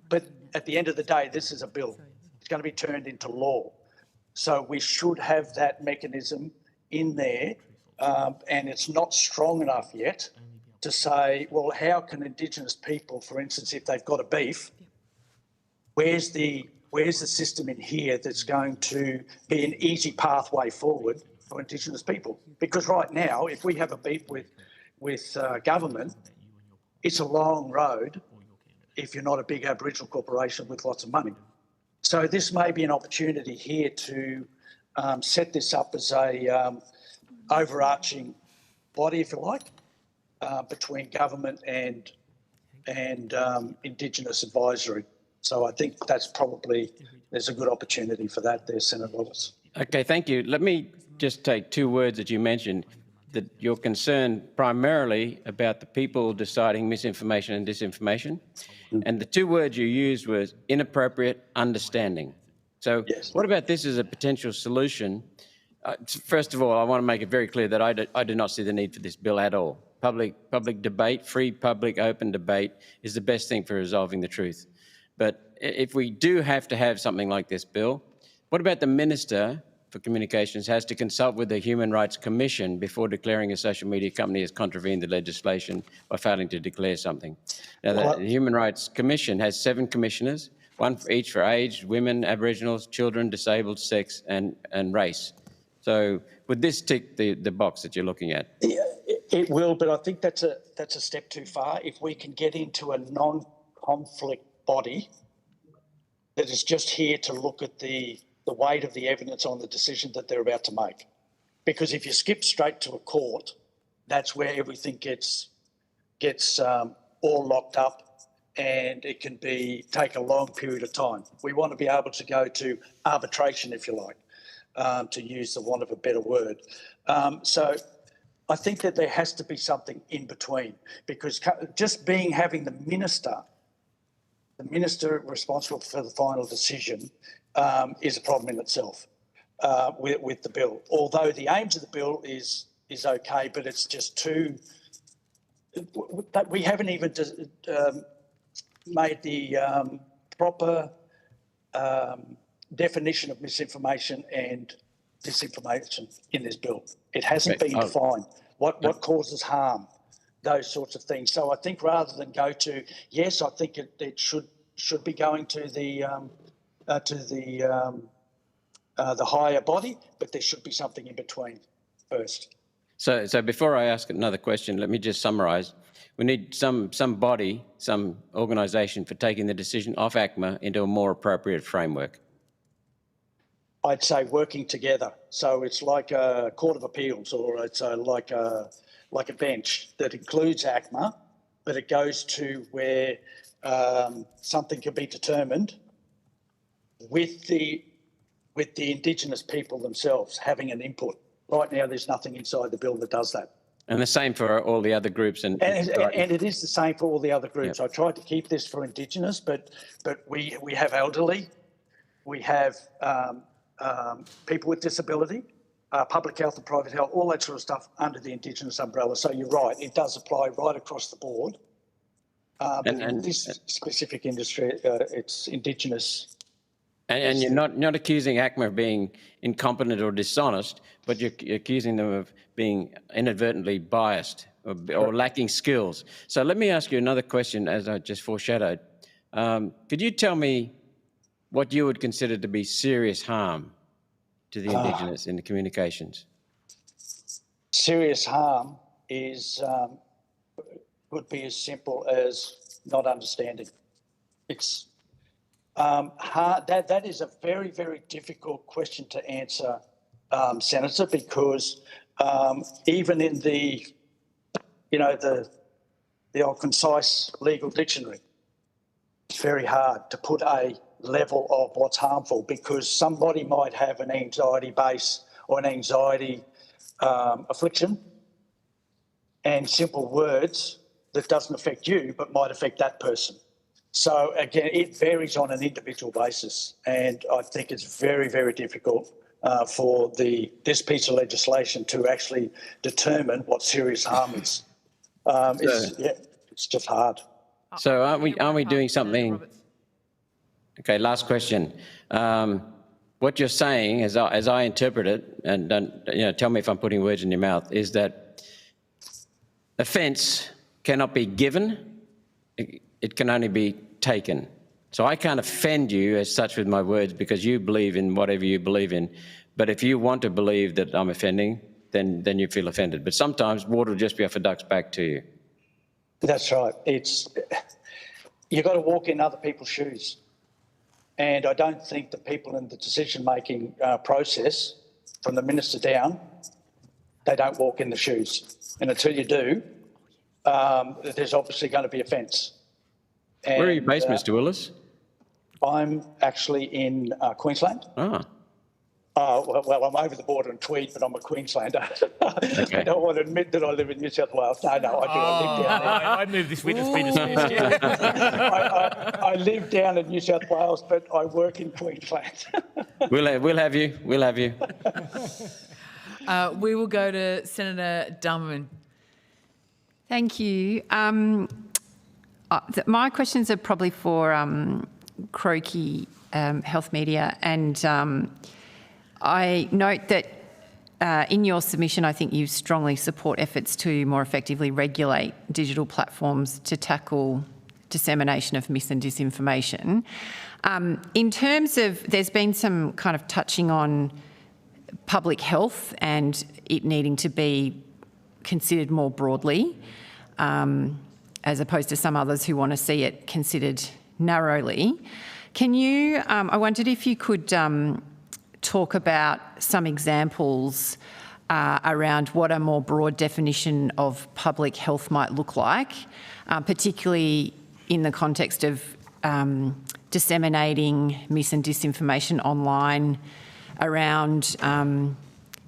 Speaker 2: but at the end of the day, this is a bill. It's going to be turned into law. So we should have that mechanism in there, and it's not strong enough yet to say, well, how can Indigenous people, for instance, if they've got a beef, where's the system in here that's going to be an easy pathway forward for Indigenous people? Because right now, if we have a beef with government, it's a long road if you're not a big Aboriginal corporation with lots of money. So this may be an opportunity here to set this up as a overarching body, if you like, between government and Indigenous advisory. So I think there's a good opportunity for that there, Senator Roberts.
Speaker 11: Okay, thank you. Let me just take two words that you mentioned, that you're concerned primarily about the people deciding misinformation and disinformation. And the two words you used was inappropriate understanding. So what about this as a potential solution? First of all, I want to make it very clear that I do not see the need for this bill at all. Public debate, free, public, open debate is the best thing for resolving the truth. But if we do have to have something like this bill, what about the Minister for Communications has to consult with the Human Rights Commission before declaring a social media company has contravened the legislation by failing to declare something? Now, the Human Rights Commission has 7 commissioners, one for each for age, women, Aboriginals, children, disabled, sex and race. So would this tick the box that you're looking at?
Speaker 2: It will, but I think that's a step too far. If we can get into a non-conflict body that is just here to look at the weight of the evidence on the decision that they're about to make. Because if you skip straight to a court, that's where everything gets all locked up and it can take a long period of time. We want to be able to go to arbitration, if you like, to use the want of a better word. So I think that there has to be something in between, because just having the minister responsible for the final decision is a problem in itself with the bill. Although the aims of the bill is okay, but it's just too. We haven't even made the proper definition of misinformation and disinformation in this bill. It hasn't been defined. What causes harm? Those sorts of things. So I think rather than go to yes, I think it should be going to the higher body, but there should be something in between first.
Speaker 11: So before I ask another question, let me just summarise. We need some body, some organisation for taking the decision off ACMA into a more appropriate framework.
Speaker 2: I'd say working together. So it's like a court of appeals, or it's like a bench that includes ACMA, but it goes to where something can be determined with the Indigenous people themselves having an input. Right now, there's nothing inside the bill that does that.
Speaker 11: And the same for all the other groups. And
Speaker 2: it is the same for all the other groups. Yep. I tried to keep this for Indigenous, but we have elderly, we have people with disability, public health and private health, all that sort of stuff under the Indigenous umbrella. So you're right, it does apply right across the board. But in this specific industry, it's Indigenous.
Speaker 11: And you're not accusing ACMA of being incompetent or dishonest, but you're accusing them of being inadvertently biased or lacking skills. So let me ask you another question, as I just foreshadowed. Could you tell me what you would consider to be serious harm to the Indigenous in the communications?
Speaker 2: Serious harm is could be as simple as not understanding. It's hard. That is a very, very difficult question to answer, Senator, because even in the old concise legal dictionary, it's very hard to put a level of what's harmful, because somebody might have an anxiety base or an anxiety affliction, and simple words that doesn't affect you but might affect that person. So again, it varies on an individual basis, and I think it's very, very difficult for this piece of legislation to actually determine what serious harm is. It's just hard.
Speaker 11: So aren't we doing something? Okay, last question. What you're saying, as I interpret it, and don't, tell me if I'm putting words in your mouth, is that offence cannot be given; it can only be taken. So I can't offend you as such with my words because you believe in whatever you believe in. But if you want to believe that I'm offending, then you feel offended. But sometimes water will just be off a duck's back to you.
Speaker 2: That's right. You've got to walk in other people's shoes. And I don't think the people in the decision-making process, from the minister down, they don't walk in the shoes. And until you do, there's obviously going to be offence.
Speaker 11: Where are you based, Mr. Willis?
Speaker 2: I'm actually in Queensland.
Speaker 11: Ah.
Speaker 2: Well, I'm over the border in Tweed, but I'm a Queenslander. Okay. I don't want to admit that I live in New South Wales. No, I do. I live down there.
Speaker 3: I move this witness be dismissed.
Speaker 2: I live down in New South Wales, but I work in Queensland.
Speaker 11: We'll have you. We'll have you.
Speaker 1: We will go to Senator Dummerman.
Speaker 6: Thank you. My questions are probably for Croaky Health Media, and I note that in your submission, I think you strongly support efforts to more effectively regulate digital platforms to tackle dissemination of mis and disinformation. In terms of, there's been some kind of touching on public health and it needing to be considered more broadly, as opposed to some others who want to see it considered narrowly. Can you, I wondered if you could talk about some examples around what a more broad definition of public health might look like, particularly in the context of disseminating mis and disinformation online around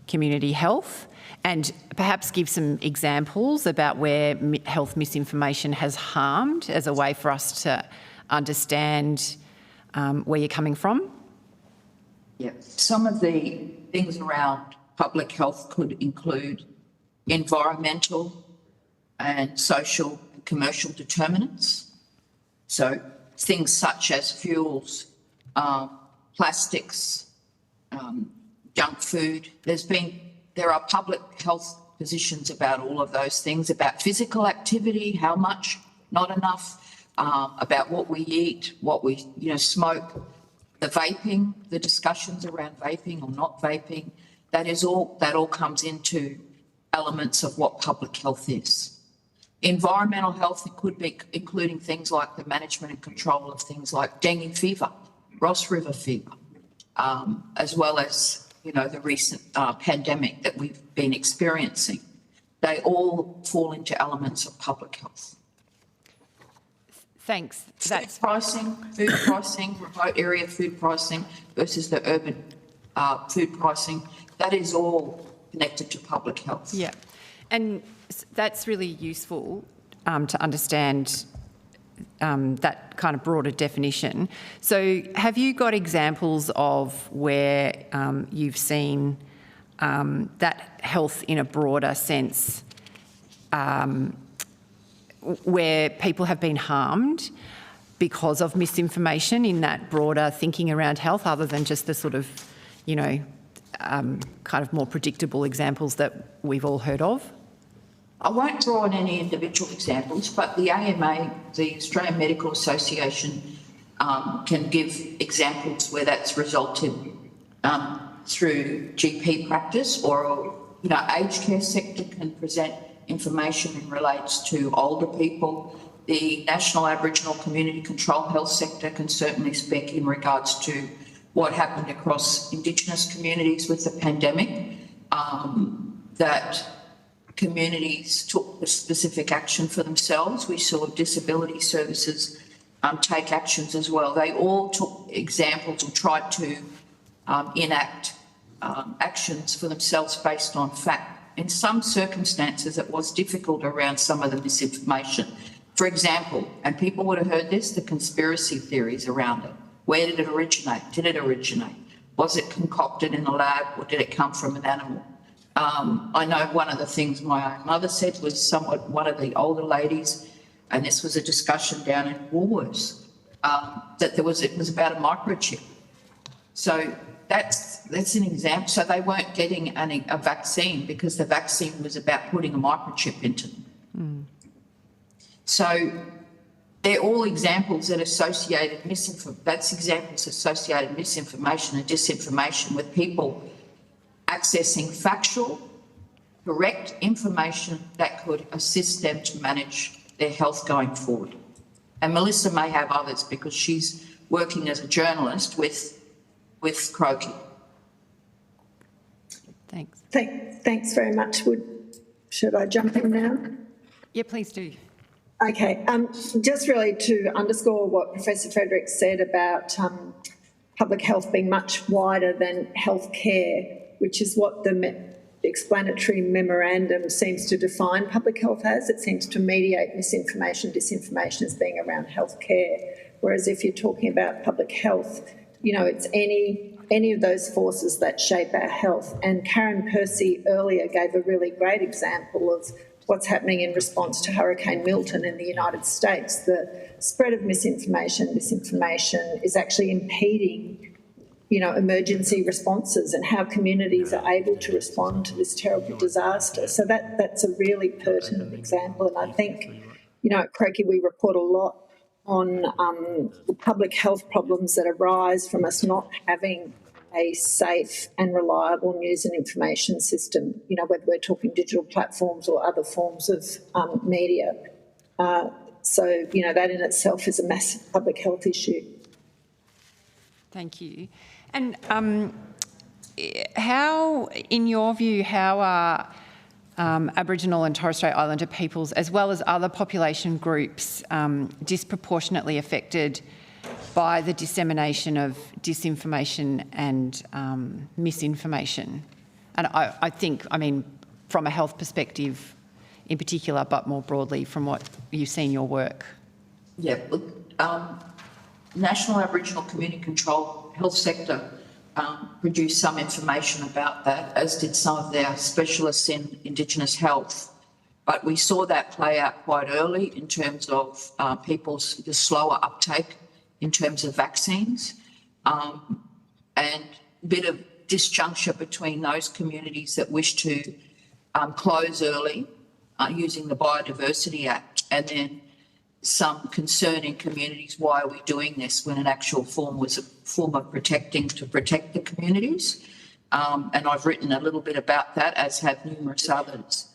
Speaker 6: community health, and perhaps give some examples about where health misinformation has harmed as a way for us to understand where you're coming from.
Speaker 21: Yeah, some of the things around public health could include environmental and social and commercial determinants. So things such as fuels, plastics, junk food. There are public health positions about all of those things, about physical activity, how much, not enough, about what we eat, what we smoke, the vaping, the discussions around vaping or not vaping. That all comes into elements of what public health is. Environmental health, it could be including things like the management and control of things like dengue fever, Ross River fever, as well as the recent pandemic that we've been experiencing. They all fall into elements of public health.
Speaker 6: Thanks.
Speaker 21: Food pricing, remote area food pricing versus the urban food pricing, that is all connected to public health.
Speaker 6: Yeah, and that's really useful to understand that kind of broader definition. So have you got examples of where you've seen that health in a broader sense, where people have been harmed because of misinformation in that broader thinking around health, other than just the sort of, kind of more predictable examples that we've all heard of?
Speaker 21: I won't draw on any individual examples, but the AMA, the Australian Medical Association, can give examples where that's resulted through GP practice, or aged care sector can present information that relates to older people. The National Aboriginal Community Control Health sector can certainly speak in regards to what happened across Indigenous communities with the pandemic, that communities took specific action for themselves. We saw disability services take actions as well. They all took examples or tried to enact actions for themselves based on fact. In some circumstances, it was difficult around some of the misinformation. For example, and people would have heard this, the conspiracy theories around it. Where did it originate? Did it originate? Was it concocted in a lab, or did it come from an animal? I know one of the things my own mother said was one of the older ladies, and this was a discussion down in Woolworths, that it was about a microchip. So that's an example. So they weren't getting a vaccine because the vaccine was about putting a microchip into them. So they're all examples that associated misinformation. That's examples associated misinformation and disinformation with people accessing factual, correct information that could assist them to manage their health going forward. And Melissa may have others because she's working as a journalist with Croaky.
Speaker 6: Thanks.
Speaker 22: Thanks very much. Should I jump in now?
Speaker 6: Yeah, please do.
Speaker 22: Okay, just really to underscore what Professor Frederick said about public health being much wider than healthcare, which is what the explanatory memorandum seems to define public health as. It seems to mediate misinformation, disinformation as being around healthcare, whereas if you're talking about public health, it's any of those forces that shape our health. And Karen Percy earlier gave a really great example of what's happening in response to Hurricane Milton in the United States. The spread of misinformation, disinformation is actually impeding, emergency responses and how communities are able to respond to this terrible disaster. So that's a really pertinent example. And I think, at Croaky we report a lot on the public health problems that arise from us not having a safe and reliable news and information system, whether we're talking digital platforms or other forms of media. So, that in itself is a massive public health issue.
Speaker 6: Thank you. And how, in your view, how are Aboriginal and Torres Strait Islander peoples, as well as other population groups, disproportionately affected by the dissemination of disinformation and misinformation? And I think, from a health perspective in particular, but more broadly from what you see in your work.
Speaker 21: Yeah, look, National Aboriginal Community Control Health Sector produced some information about that, as did some of their specialists in Indigenous health. But we saw that play out quite early in terms of the slower uptake in terms of vaccines, and a bit of disjuncture between those communities that wish to close early using the Biodiversity Act, and then some concern in communities, why are we doing this when an actual form was a form of protect the communities. And I've written a little bit about that, as have numerous others.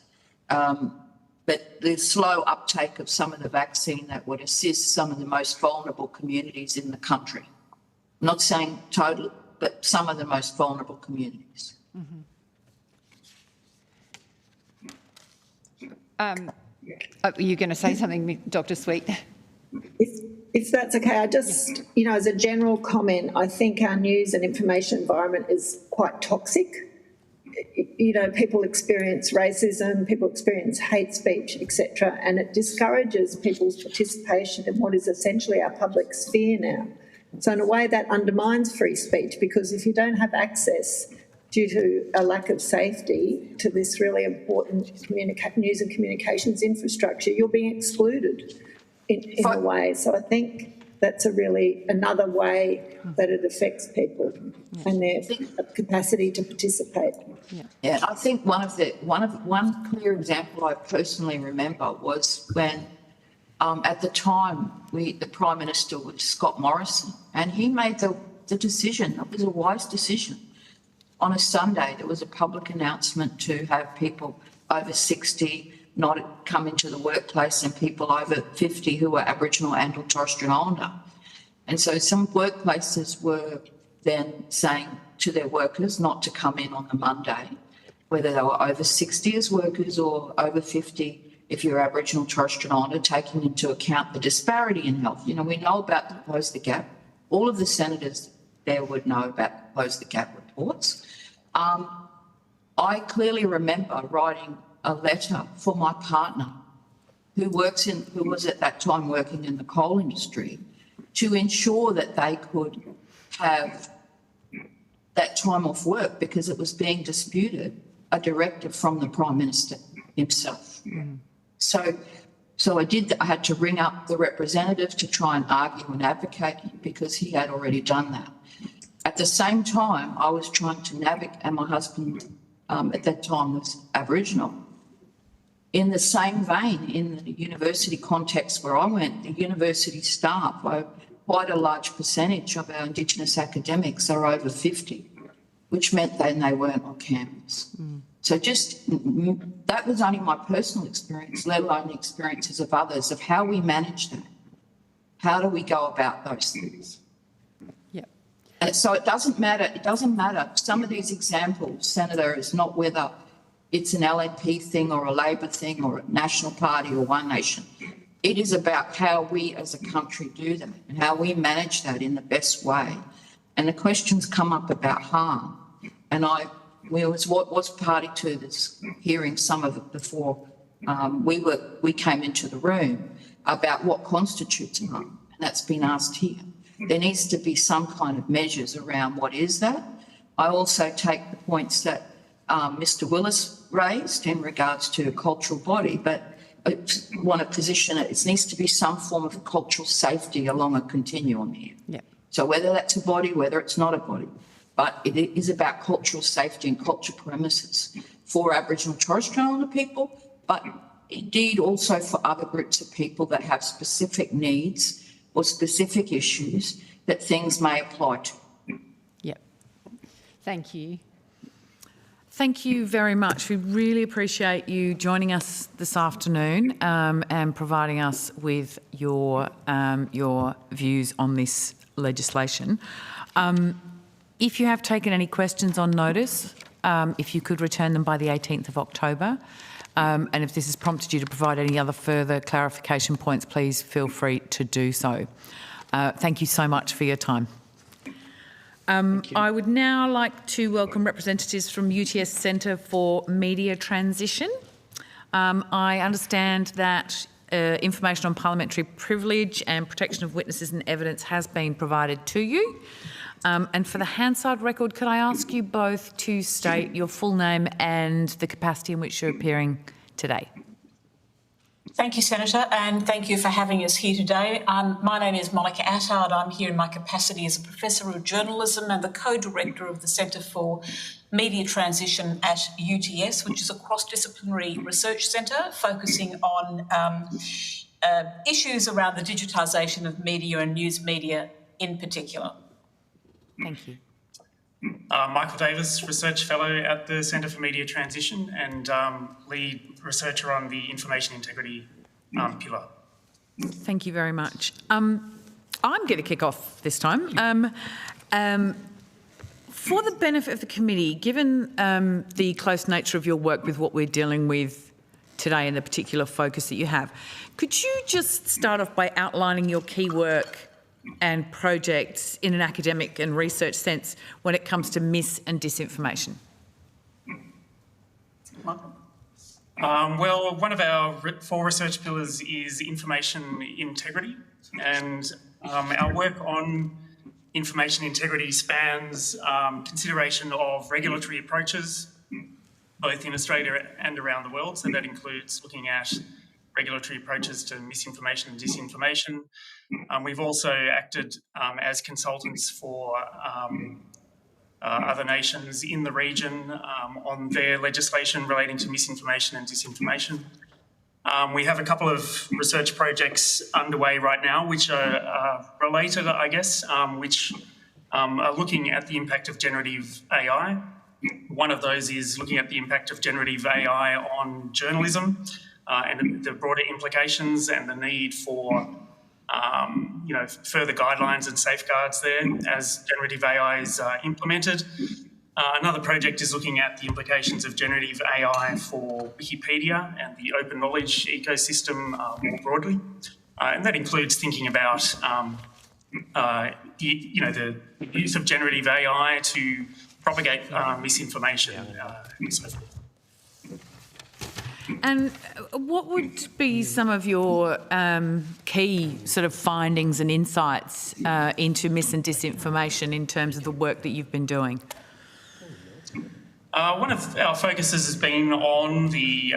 Speaker 21: But the slow uptake of some of the vaccine that would assist some of the most vulnerable communities in the country. I'm not saying totally, but some of the most vulnerable communities.
Speaker 6: Are you going to say something, Dr. Sweet?
Speaker 22: If that's okay, I just, as a general comment, I think our news and information environment is quite toxic. People experience racism, people experience hate speech, etc., and it discourages people's participation in what is essentially our public sphere now. So in a way that undermines free speech, because if you don't have access due to a lack of safety to this really important news and communications infrastructure, you're being excluded in a way. So I think that's another way that it affects people and their capacity to participate.
Speaker 21: Yeah, I think one clear example I personally remember was when at the time the Prime Minister was Scott Morrison, and he made the decision, it was a wise decision, on a Sunday, there was a public announcement to have people over 60 not come into the workplace and people over 50 who are Aboriginal and or Torres Strait Islander. And so some workplaces were then saying to their workers not to come in on the Monday, whether they were over 60 as workers or over 50 if you're Aboriginal Torres Strait Islander, taking into account the disparity in health. You know, we know about the Close the Gap. All of the senators there would know about the Close the Gap reports. I clearly remember writing a letter for my partner who was at that time working in the coal industry to ensure that they could have that time off work because it was being disputed, a directive from the Prime Minister himself. So I did. I had to ring up the representative to try and argue and advocate because he had already done that. At the same time, I was trying to navigate, and my husband at that time was Aboriginal. In the same vein, in the university context where I went, the university staff, quite a large percentage of our Indigenous academics are over 50, which meant then they weren't on campus. So just that was only my personal experience, let alone the experiences of others, of how we manage that. How do we go about those things?
Speaker 6: Yep.
Speaker 21: And so it doesn't matter. Some of these examples, Senator, is not whether it's an LNP thing or a Labor thing or a National Party or One Nation. It is about how we as a country do that and how we manage that in the best way. And the questions come up about harm. And was party to this, hearing some of it before we came into the room about what constitutes harm, and that's been asked here. There needs to be some kind of measures around what is that. I also take the points that Mr. Willis raised in regards to a cultural body, but I want to position it. It needs to be some form of cultural safety along a continuum here.
Speaker 6: Yeah.
Speaker 21: So whether that's a body, whether it's not a body, but it is about cultural safety and cultural premises for Aboriginal Torres Strait Islander people, but indeed also for other groups of people that have specific needs or specific issues that things may apply to.
Speaker 6: Yep. Thank you.
Speaker 1: Thank you very much. We really appreciate you joining us this afternoon and providing us with your views on this legislation. If you have taken any questions on notice, if you could return them by the 18th of October, and if this has prompted you to provide any other further clarification points, please feel free to do so. Thank you so much for your time. I would now like to welcome representatives from UTS Centre for Media Transition. I understand that information on parliamentary privilege and protection of witnesses and evidence has been provided to you. And for the Hansard record, could I ask you both to state your full name and the capacity in which you're appearing today?
Speaker 8: Thank you, Senator, and thank you for having us here today. My name is Monica Attard. I'm here in my capacity as a Professor of Journalism and the Co-Director of the Centre for Media Transition at UTS, which is a cross-disciplinary research centre focusing on issues around the digitisation of media and news media in particular.
Speaker 1: Thank you.
Speaker 9: Michael Davis, Research Fellow at the Centre for Media Transition and lead researcher on the Information Integrity pillar.
Speaker 1: Thank you very much. I'm going to kick off this time. For the benefit of the committee, given the close nature of your work with what we're dealing with today and the particular focus that you have, could you just start off by outlining your key work and projects in an academic and research sense when it comes to mis and disinformation?
Speaker 9: Well, one of our 4 research pillars is information integrity, and our work on information integrity spans consideration of regulatory approaches, both in Australia and around the world. So that includes looking at regulatory approaches to misinformation and disinformation. We've also acted as consultants for other nations in the region on their legislation relating to misinformation and disinformation. We have a couple of research projects underway right now which are related, I guess, which are looking at the impact of generative AI One of those is looking at the impact of generative AI on journalism and the broader implications and the need for further guidelines and safeguards there as generative AI is implemented. Another project is looking at the implications of generative AI for Wikipedia and the open knowledge ecosystem more broadly. And that includes thinking about the use of generative AI to propagate misinformation and so forth.
Speaker 1: And what would be some of your key sort of findings and insights into mis and disinformation in terms of the work that you've been doing?
Speaker 9: One of our focuses has been on the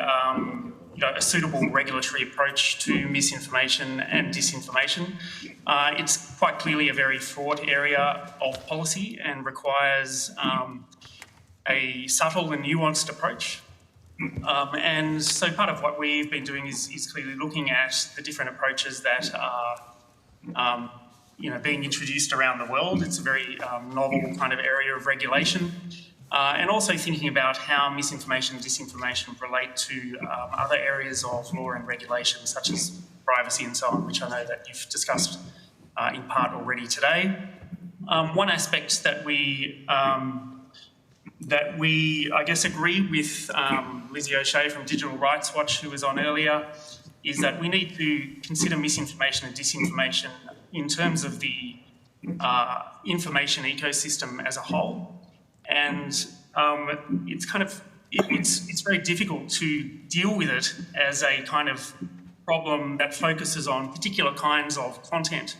Speaker 9: a suitable regulatory approach to misinformation and disinformation. It's quite clearly a very fraught area of policy and requires a subtle and nuanced approach. And so part of what we've been doing is clearly looking at the different approaches that are being introduced around the world. It's a very novel kind of area of regulation. And also thinking about how misinformation and disinformation relate to other areas of law and regulation, such as privacy and so on, which I know that you've discussed in part already today. One aspect that we I guess agree with Lizzie O'Shea from Digital Rights Watch, who was on earlier, is that we need to consider misinformation and disinformation in terms of the information ecosystem as a whole. And it's very difficult to deal with it as a kind of problem that focuses on particular kinds of content.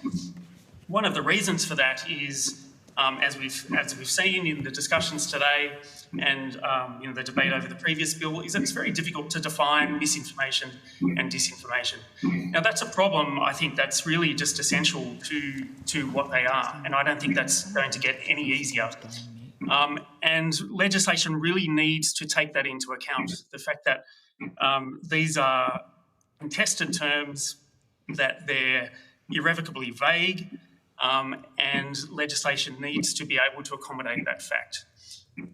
Speaker 9: One of the reasons for that is, as we've seen in the discussions today and the debate over the previous bill, is that it's very difficult to define misinformation and disinformation. Now, that's a problem, I think, that's really just essential to what they are, and I don't think that's going to get any easier. And legislation really needs to take that into account, the fact that these are contested terms, that they're irrevocably vague, and legislation needs to be able to accommodate that fact.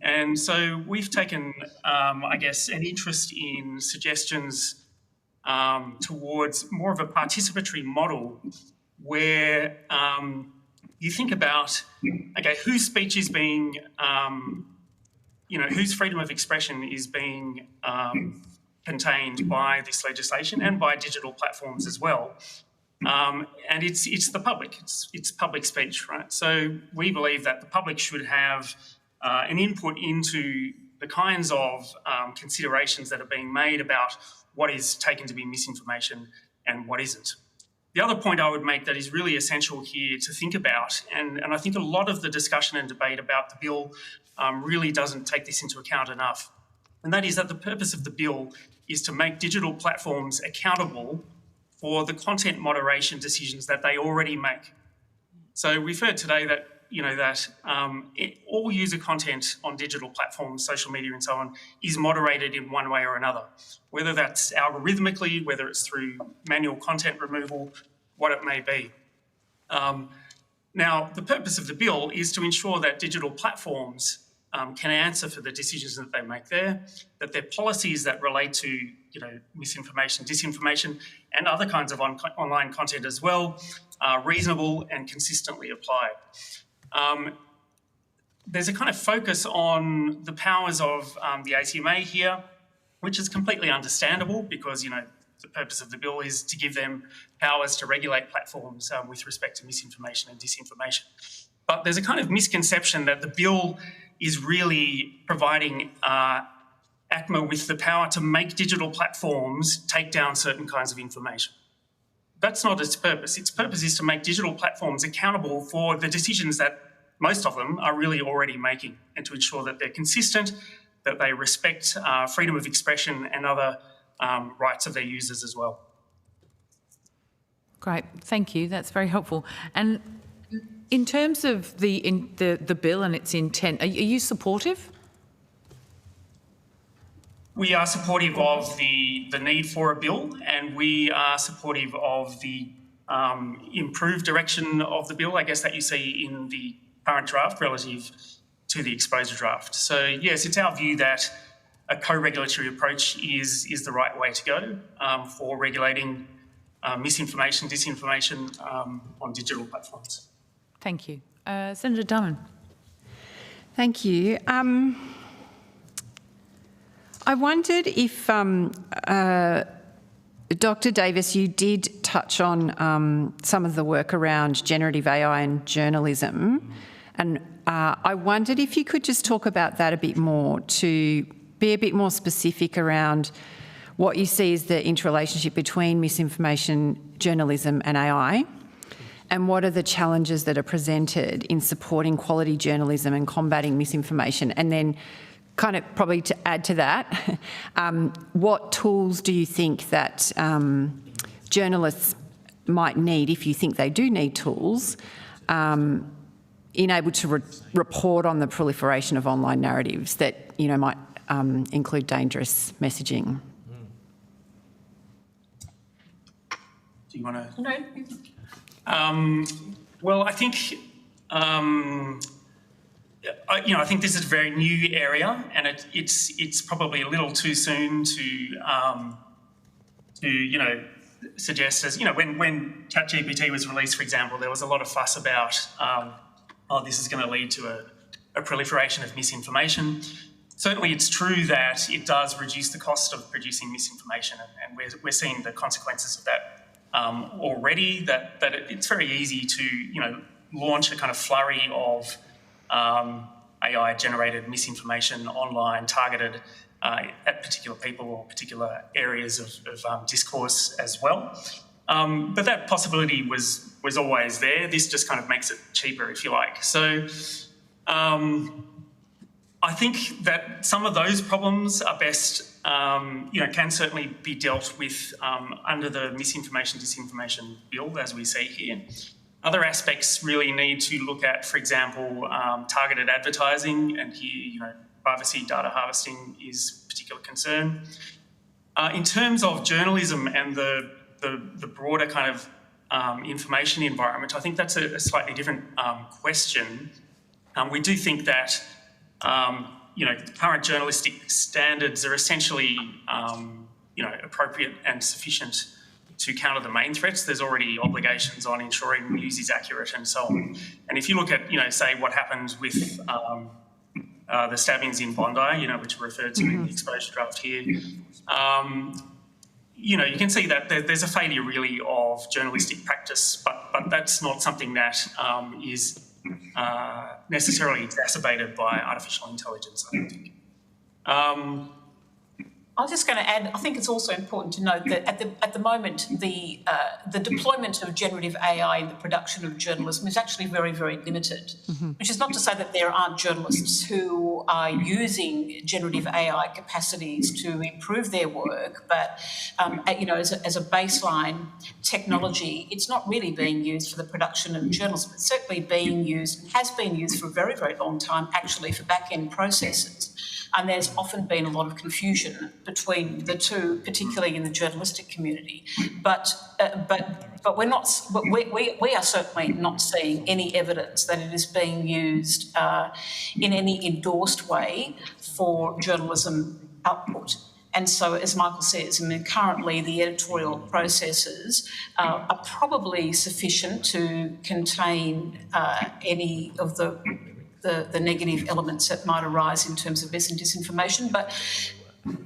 Speaker 9: And so we've taken, I guess, an interest in suggestions towards more of a participatory model where you think about, okay, whose speech is being, whose freedom of expression is being contained by this legislation and by digital platforms as well. And it's the public, it's public speech, right? So we believe that the public should have an input into the kinds of considerations that are being made about what is taken to be misinformation and what isn't. The other point I would make that is really essential here to think about, and I think a lot of the discussion and debate about the bill really doesn't take this into account enough, and that is that the purpose of the bill is to make digital platforms accountable for the content moderation decisions that they already make. So we've heard today that all user content on digital platforms, social media and so on, is moderated in one way or another, whether that's algorithmically, whether it's through manual content removal, what it may be. Now, the purpose of the bill is to ensure that digital platforms can answer for the decisions that they make there, that their policies that relate to misinformation, disinformation, and other kinds of online content as well are reasonable and consistently applied. There's a kind of focus on the powers of the ACMA here, which is completely understandable because, the purpose of the bill is to give them powers to regulate platforms with respect to misinformation and disinformation. But there's a kind of misconception that the bill is really providing ACMA with the power to make digital platforms take down certain kinds of information. That's not its purpose. Its purpose is to make digital platforms accountable for the decisions that most of them are really already making and to ensure that they're consistent, that they respect freedom of expression and other rights of their users as well.
Speaker 1: Great, thank you. That's very helpful. And in terms of the bill and its intent, are you supportive?
Speaker 9: We are supportive of the need for a bill, and we are supportive of the improved direction of the bill, I guess, that you see in the current draft relative the exposure draft. So yes, it's our view that a co-regulatory approach is the right way to go for regulating misinformation, disinformation on digital platforms.
Speaker 1: Thank you. Senator Drummond.
Speaker 6: Thank you. I wondered if, Dr. Davis, you did touch on some of the work around generative AI and journalism, and I wondered if you could just talk about that a bit more, to be a bit more specific around what you see as the interrelationship between misinformation, journalism and AI, and what are the challenges that are presented in supporting quality journalism and combating misinformation. And then kind of probably to add to that, what tools do you think that journalists might need, if you think they do need tools, in able to report on the proliferation of online narratives that, you know, might include dangerous messaging?
Speaker 9: Do you want to?
Speaker 8: No.
Speaker 9: Well, I think I think this is a very new area, and it's probably a little too soon to suggest, as when ChatGPT was released, for example, there was a lot of fuss about this is going to lead to a proliferation of misinformation. Certainly, it's true that it does reduce the cost of producing misinformation, and we're seeing the consequences of that already. That it's very easy to launch a kind of flurry of AI-generated misinformation online, targeted at particular people or particular areas of discourse as well. But that possibility was always there. This just kind of makes it cheaper, if you like. So I think that some of those problems are best, can certainly be dealt with under the Misinformation, Disinformation Bill, as we see here. Other aspects really need to look at, for example, targeted advertising, and here, privacy data harvesting is a particular concern. In terms of journalism and the broader kind of information environment, I think that's a slightly different question. We do think that current journalistic standards are essentially appropriate and sufficient to counter the main threats. There's already obligations on ensuring news is accurate and so on. And if you look at, say, what happened with the stabbings in Bondi, which are referred to in the exposure draft here, you can see that there's a failure really of journalistic practice, but that's not something that is necessarily exacerbated by artificial intelligence, I don't think.
Speaker 8: I was just going to add, I think it's also important to note that at the moment, the deployment of generative AI in the production of journalism is actually very, very limited, which is not to say that there aren't journalists who are using generative AI capacities to improve their work, but, as a baseline technology, it's not really being used for the production of journalism. It's certainly has been used for a very, very long time, actually, for back-end processes. And there's often been a lot of confusion between the two, particularly in the journalistic community. But we're not. We are certainly not seeing any evidence that it is being used in any endorsed way for journalism output. And so, as Michael says, currently the editorial processes are probably sufficient to contain any of the negative elements that might arise in terms of mis and disinformation, but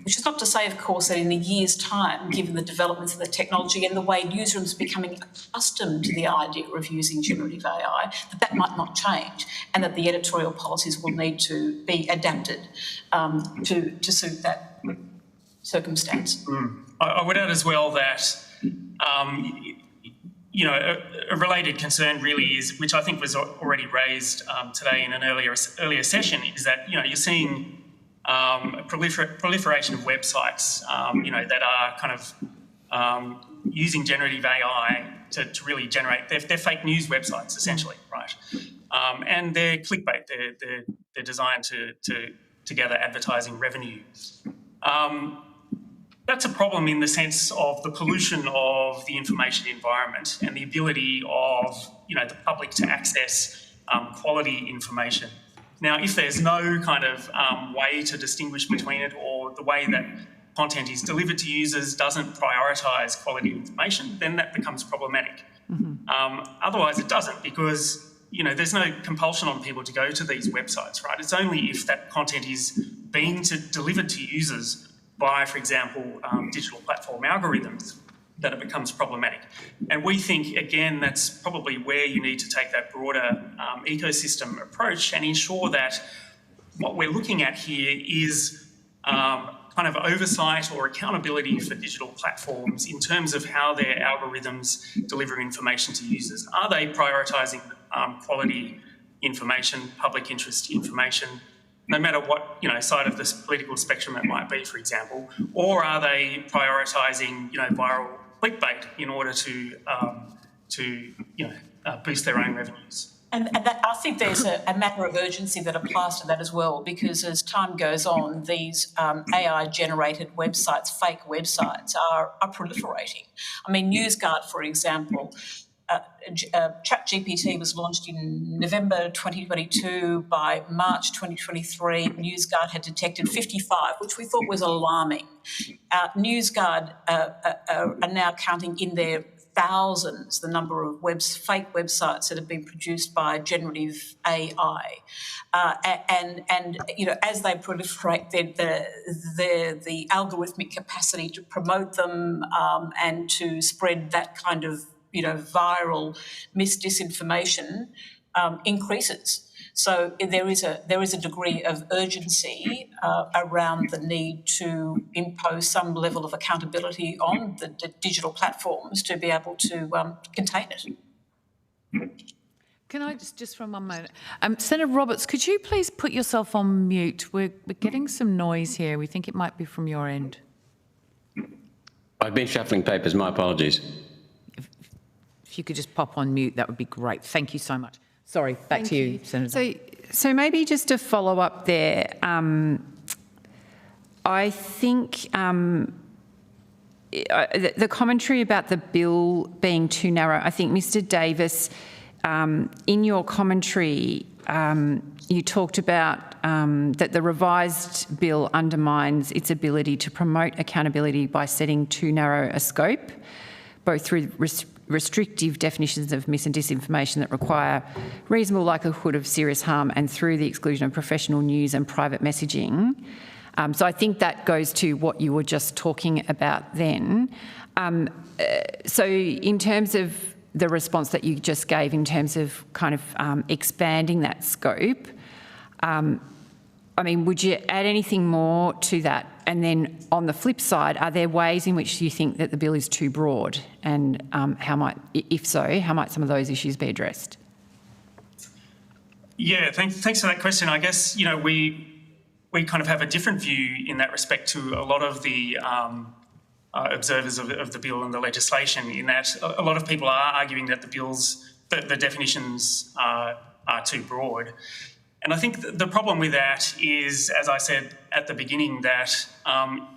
Speaker 8: which is not to say, of course, that in a year's time, given the developments of the technology and the way newsrooms are becoming accustomed to the idea of using generative AI, that might not change, and that the editorial policies will need to be adapted to suit that circumstance.
Speaker 9: I would add as well that a related concern really is, which I think was already raised today in an earlier session, is that you're seeing a proliferation of websites that are kind of using generative AI to really generate. They're fake news websites essentially, right? And they're clickbait. They're designed to gather advertising revenue. That's a problem in the sense of the pollution of the information environment and the ability of the public to access quality information. Now, if there's no kind of way to distinguish between it, or the way that content is delivered to users doesn't prioritise quality information, then that becomes problematic. Otherwise, it doesn't, because there's no compulsion on people to go to these websites, right? It's only if that content is being delivered to users by, for example, digital platform algorithms, that it becomes problematic. And we think, again, that's probably where you need to take that broader ecosystem approach and ensure that what we're looking at here is kind of oversight or accountability for digital platforms in terms of how their algorithms deliver information to users. Are they prioritising quality information, public interest information, no matter what side of this political spectrum it might be, for example, or are they prioritising viral clickbait in order to boost their own revenues?
Speaker 8: And that, I think there's a matter of urgency that applies to that as well, because as time goes on, these AI-generated websites, fake websites, are proliferating. I mean, NewsGuard, for example, ChatGPT was launched in November 2022. By March 2023, NewsGuard had detected 55, which we thought was alarming. NewsGuard are now counting in their thousands the number of fake websites that have been produced by generative AI, and as they proliferate, the algorithmic capacity to promote them and to spread that kind of viral disinformation increases. So there is a degree of urgency around the need to impose some level of accountability on the digital platforms to be able to contain it.
Speaker 1: Can I just for one moment? Senator Roberts, could you please put yourself on mute? We're getting some noise here. We think it might be from your end.
Speaker 11: I've been shuffling papers. My apologies.
Speaker 1: If you could just pop on mute, that would be great. Thank you so much. Sorry, back to you, Senator.
Speaker 6: So maybe just to follow up there, I think the commentary about the bill being too narrow, I think Mr Davis, in your commentary, you talked about that the revised bill undermines its ability to promote accountability by setting too narrow a scope, both through restrictive definitions of mis and disinformation that require reasonable likelihood of serious harm and through the exclusion of professional news and private messaging. So I think that goes to what you were just talking about then. So in terms of the response that you just gave in terms of kind of expanding that scope, I mean, would you add anything more to that? And then on the flip side, are there ways in which you think that the bill is too broad? And how might, if so, how might some of those issues be addressed?
Speaker 9: Yeah, thanks for that question. I guess, we kind of have a different view in that respect to a lot of the observers of the bill and the legislation, in that a lot of people are arguing that the definitions are too broad. And I think the problem with that is, as I said at the beginning, that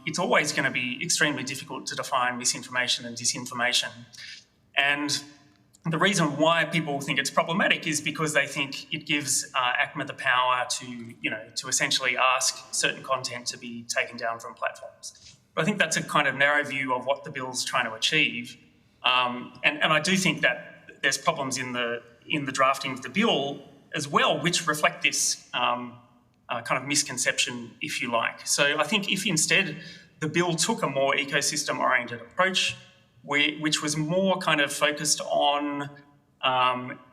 Speaker 9: it's always going to be extremely difficult to define misinformation and disinformation. And the reason why people think it's problematic is because they think it gives ACMA the power to essentially ask certain content to be taken down from platforms. But I think that's a kind of narrow view of what the bill's trying to achieve. And I do think that there's problems in the drafting of the bill as well, which reflect this kind of misconception, if you like. So I think if instead the bill took a more ecosystem-oriented approach, which was more kind of focused on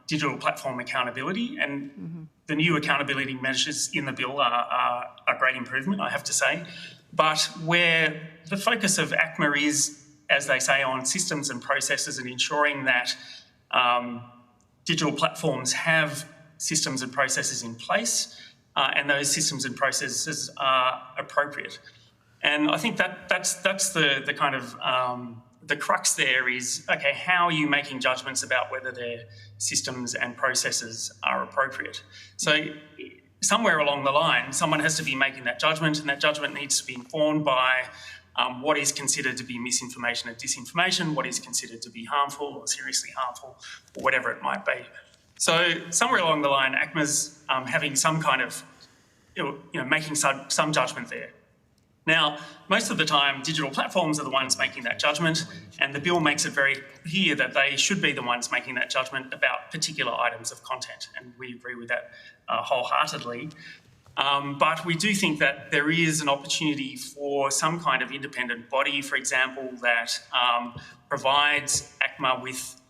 Speaker 9: digital platform accountability, and the new accountability measures in the bill are a great improvement, I have to say. But where the focus of ACMA is, as they say, on systems and processes and ensuring that digital platforms have systems and processes in place, and those systems and processes are appropriate. And I think that's the kind of the crux there is, okay, how are you making judgments about whether their systems and processes are appropriate? So somewhere along the line, someone has to be making that judgment, and that judgment needs to be informed by what is considered to be misinformation and disinformation, what is considered to be harmful or seriously harmful, or whatever it might be. So somewhere along the line, ACMA's having some kind of, making some judgment there. Now, most of the time, digital platforms are the ones making that judgment, and the bill makes it very clear that they should be the ones making that judgment about particular items of content, and we agree with that wholeheartedly. But we do think that there is an opportunity for some kind of independent body, for example, that provides ACMA with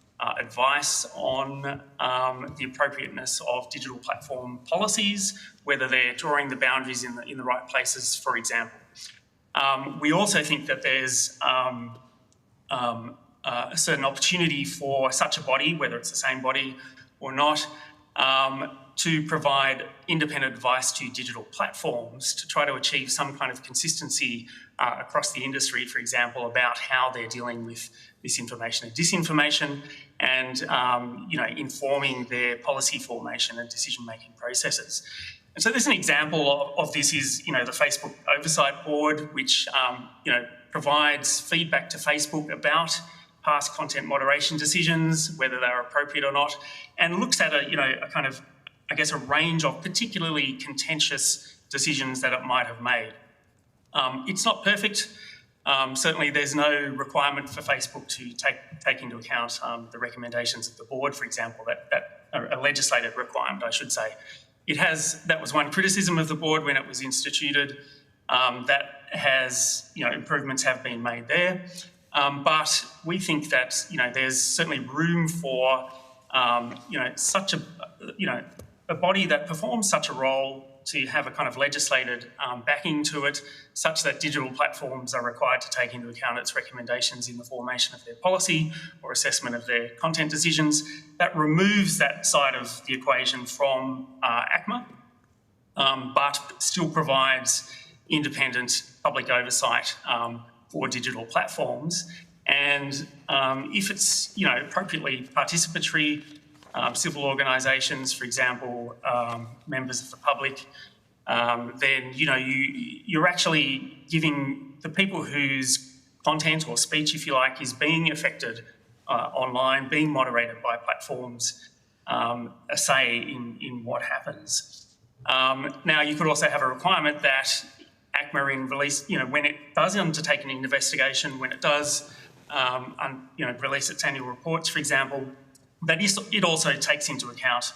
Speaker 9: advice on the appropriateness of digital platform policies, whether they're drawing the boundaries in the right places, for example. We also think that there's a certain opportunity for such a body, whether it's the same body or not, to provide independent advice to digital platforms to try to achieve some kind of consistency across the industry, for example, about how they're dealing with misinformation and disinformation, and informing their policy formation and decision-making processes. And so there's an example of this is, the Facebook Oversight Board, which, provides feedback to Facebook about past content moderation decisions, whether they're appropriate or not, and looks at a kind of, a range of particularly contentious decisions that it might have made. It's not perfect. Certainly there's no requirement for Facebook to take into account the recommendations of the board, for example, that are a legislated requirement, I should say. That was one criticism of the board when it was instituted, that has, improvements have been made there. But we think that, there's certainly room for, such a body that performs such a role to have a kind of legislated backing to it, such that digital platforms are required to take into account its recommendations in the formation of their policy or assessment of their content decisions. That removes that side of the equation from ACMA, but still provides independent public oversight for digital platforms. And if it's, appropriately participatory, civil organisations, for example, members of the public, then you're actually giving the people whose content or speech, if you like, is being affected online, being moderated by platforms, a say in what happens. Now, you could also have a requirement that ACMA in release, when it does undertake an investigation, when it does, release its annual reports, for example, that it also takes into account,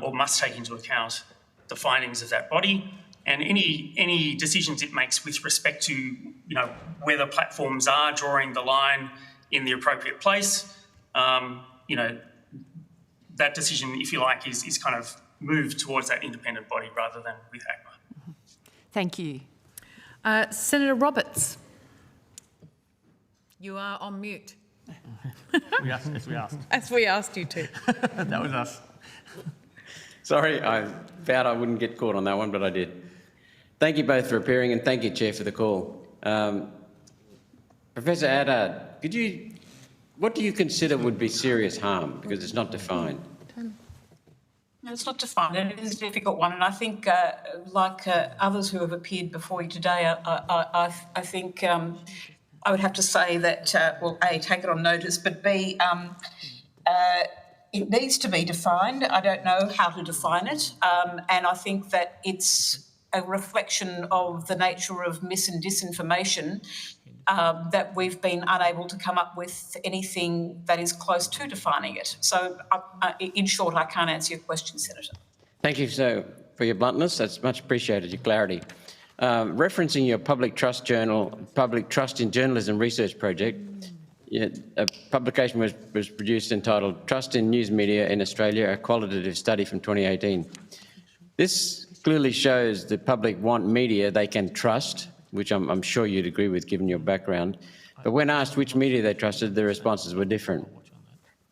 Speaker 9: or must take into account, the findings of that body and any decisions it makes with respect to, whether platforms are drawing the line in the appropriate place. That decision, if you like, is kind of moved towards that independent body rather than with ACMA.
Speaker 6: Thank you.
Speaker 1: Senator Roberts, you are on mute.
Speaker 3: As we asked.
Speaker 1: As we asked you to.
Speaker 3: That was us.
Speaker 11: Sorry, I vowed I wouldn't get caught on that one, but I did. Thank you both for appearing, and thank you, Chair, for the call. Professor Haddad, what do you consider would be serious harm? Because it's not defined.
Speaker 8: No, it's not defined, and it is a difficult one. And I think, like others who have appeared before you today, I think I would have to say that, A, take it on notice, but B, it needs to be defined. I don't know how to define it, and I think that it's a reflection of the nature of mis and disinformation that we've been unable to come up with anything that is close to defining it. So, in short, I can't answer your question, Senator.
Speaker 11: Thank you for your bluntness. That's much appreciated, your clarity. Referencing your public trust in journalism research project, a publication was produced entitled Trust in News Media in Australia, a qualitative study from 2018. This clearly shows the public want media they can trust, which I'm sure you'd agree with given your background. But when asked which media they trusted, the responses were different.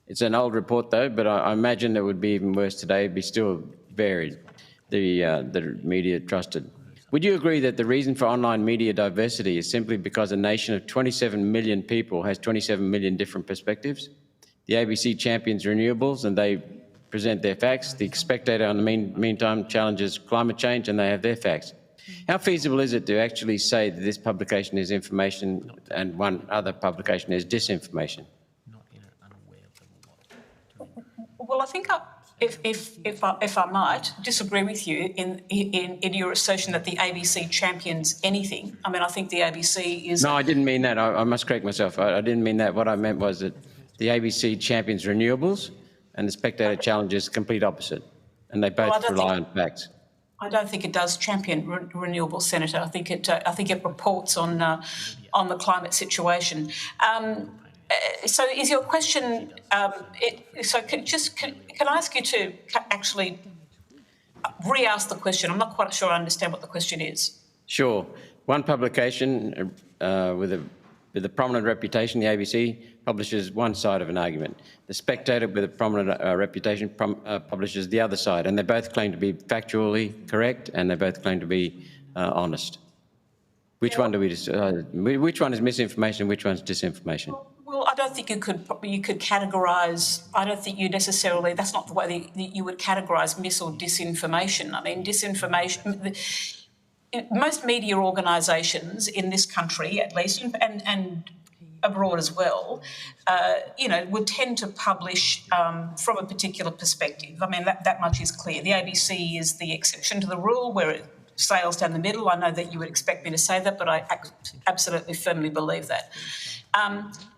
Speaker 11: It's an old report though, but I imagine it would be even worse today. It'd be still varied, the media trusted. Would you agree that the reason for online media diversity is simply because a nation of 27 million people has 27 million different perspectives? The ABC champions renewables and they present their facts. The Spectator, in the meantime, challenges climate change and they have their facts. How feasible is it to actually say that this publication is information and one other publication is disinformation?
Speaker 8: Well, I think if I might disagree with you in your assertion that the ABC champions anything. I mean, I think the ABC is...
Speaker 11: No, I didn't mean that. I must correct myself. I didn't mean that. What I meant was that the ABC champions renewables and the Spectator challenges complete opposite, and they both rely on facts.
Speaker 8: I don't think it does champion renewables, Senator. I think it reports on the climate situation. So is your question? Can I ask you to actually re-ask the question? I'm not quite sure I understand what the question is.
Speaker 11: Sure. One publication with a prominent reputation, the ABC, publishes one side of an argument. The Spectator, with a prominent reputation, publishes the other side, and they both claim to be factually correct, and they both claim to be honest. Which one do we? Which one is misinformation? Which one's disinformation?
Speaker 8: Well, I don't think you could categorise. I don't think you necessarily. That's not the way that you would categorise mis or disinformation. I mean, disinformation. Most media organisations in this country, at least, and abroad as well, would tend to publish from a particular perspective. I mean, that much is clear. The ABC is the exception to the rule, where it sails down the middle. I know that you would expect me to say that, but I absolutely firmly believe that.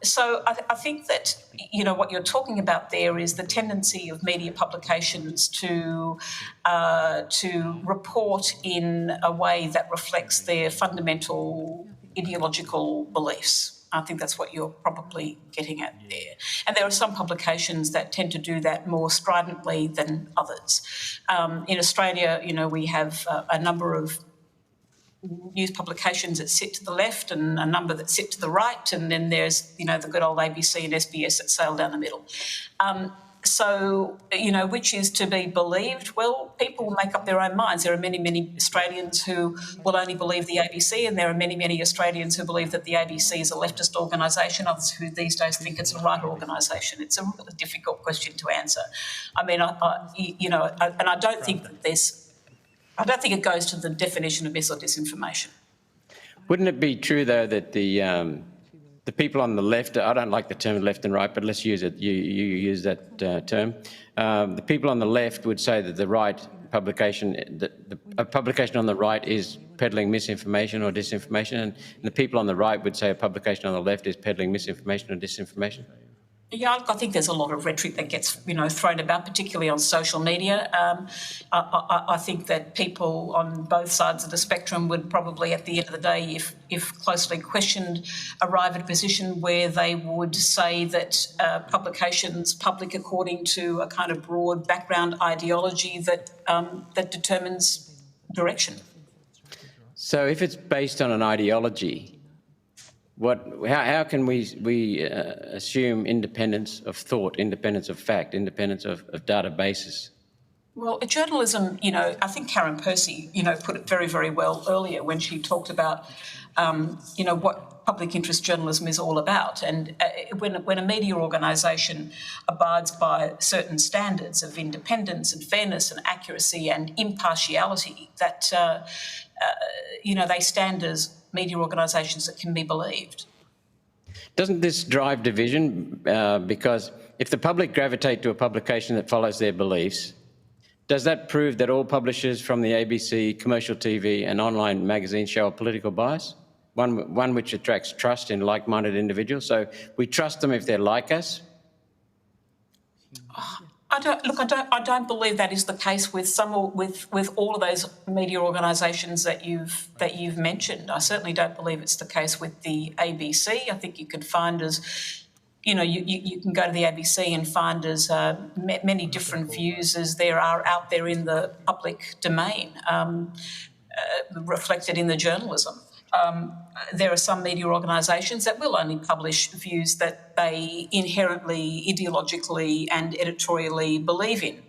Speaker 8: So I think that, what you're talking about there is the tendency of media publications to report in a way that reflects their fundamental ideological beliefs. I think that's what you're probably getting at there. And there are some publications that tend to do that more stridently than others. In Australia, we have a number of news publications that sit to the left and a number that sit to the right, and then there's, the good old ABC and SBS that sail down the middle. So, which is to be believed? Well, people will make up their own minds. There are many, many Australians who will only believe the ABC, and there are many, many Australians who believe that the ABC is a leftist organisation, others who these days think it's a right organisation. It's a really difficult question to answer. I mean, and I don't think that I don't think it goes to the definition of mis or disinformation.
Speaker 11: Wouldn't it be true, though, that the people on the left, I don't like the term left and right, but let's use it. You use that term. The people on the left would say that the right publication, a publication on the right is peddling misinformation or disinformation, and the people on the right would say a publication on the left is peddling misinformation or disinformation?
Speaker 8: Yeah, I think there's a lot of rhetoric that gets, thrown about, particularly on social media. I think that people on both sides of the spectrum would probably, at the end of the day, if closely questioned, arrive at a position where they would say that publications public according to a kind of broad background ideology that determines direction.
Speaker 11: So if it's based on an ideology, how can we assume independence of thought, independence of fact, independence of databases?
Speaker 8: Well, journalism, I think Karen Percy, put it very, very well earlier when she talked about, what public interest journalism is all about. And when a media organisation abides by certain standards of independence and fairness and accuracy and impartiality, that, they stand as media organisations that can be believed.
Speaker 11: Doesn't this drive division? Because if the public gravitate to a publication that follows their beliefs, does that prove that all publishers from the ABC, commercial TV and online magazines show a political bias? One which attracts trust in like-minded individuals. So we trust them if they're like us?
Speaker 8: I don't believe that is the case with all of those media organisations that you've mentioned. I certainly don't believe it's the case with the ABC. I think you could find you can go to the ABC and find as many different views as there are out there in the public domain, reflected in the journalism. There are some media organisations that will only publish views that they inherently, ideologically and editorially believe in.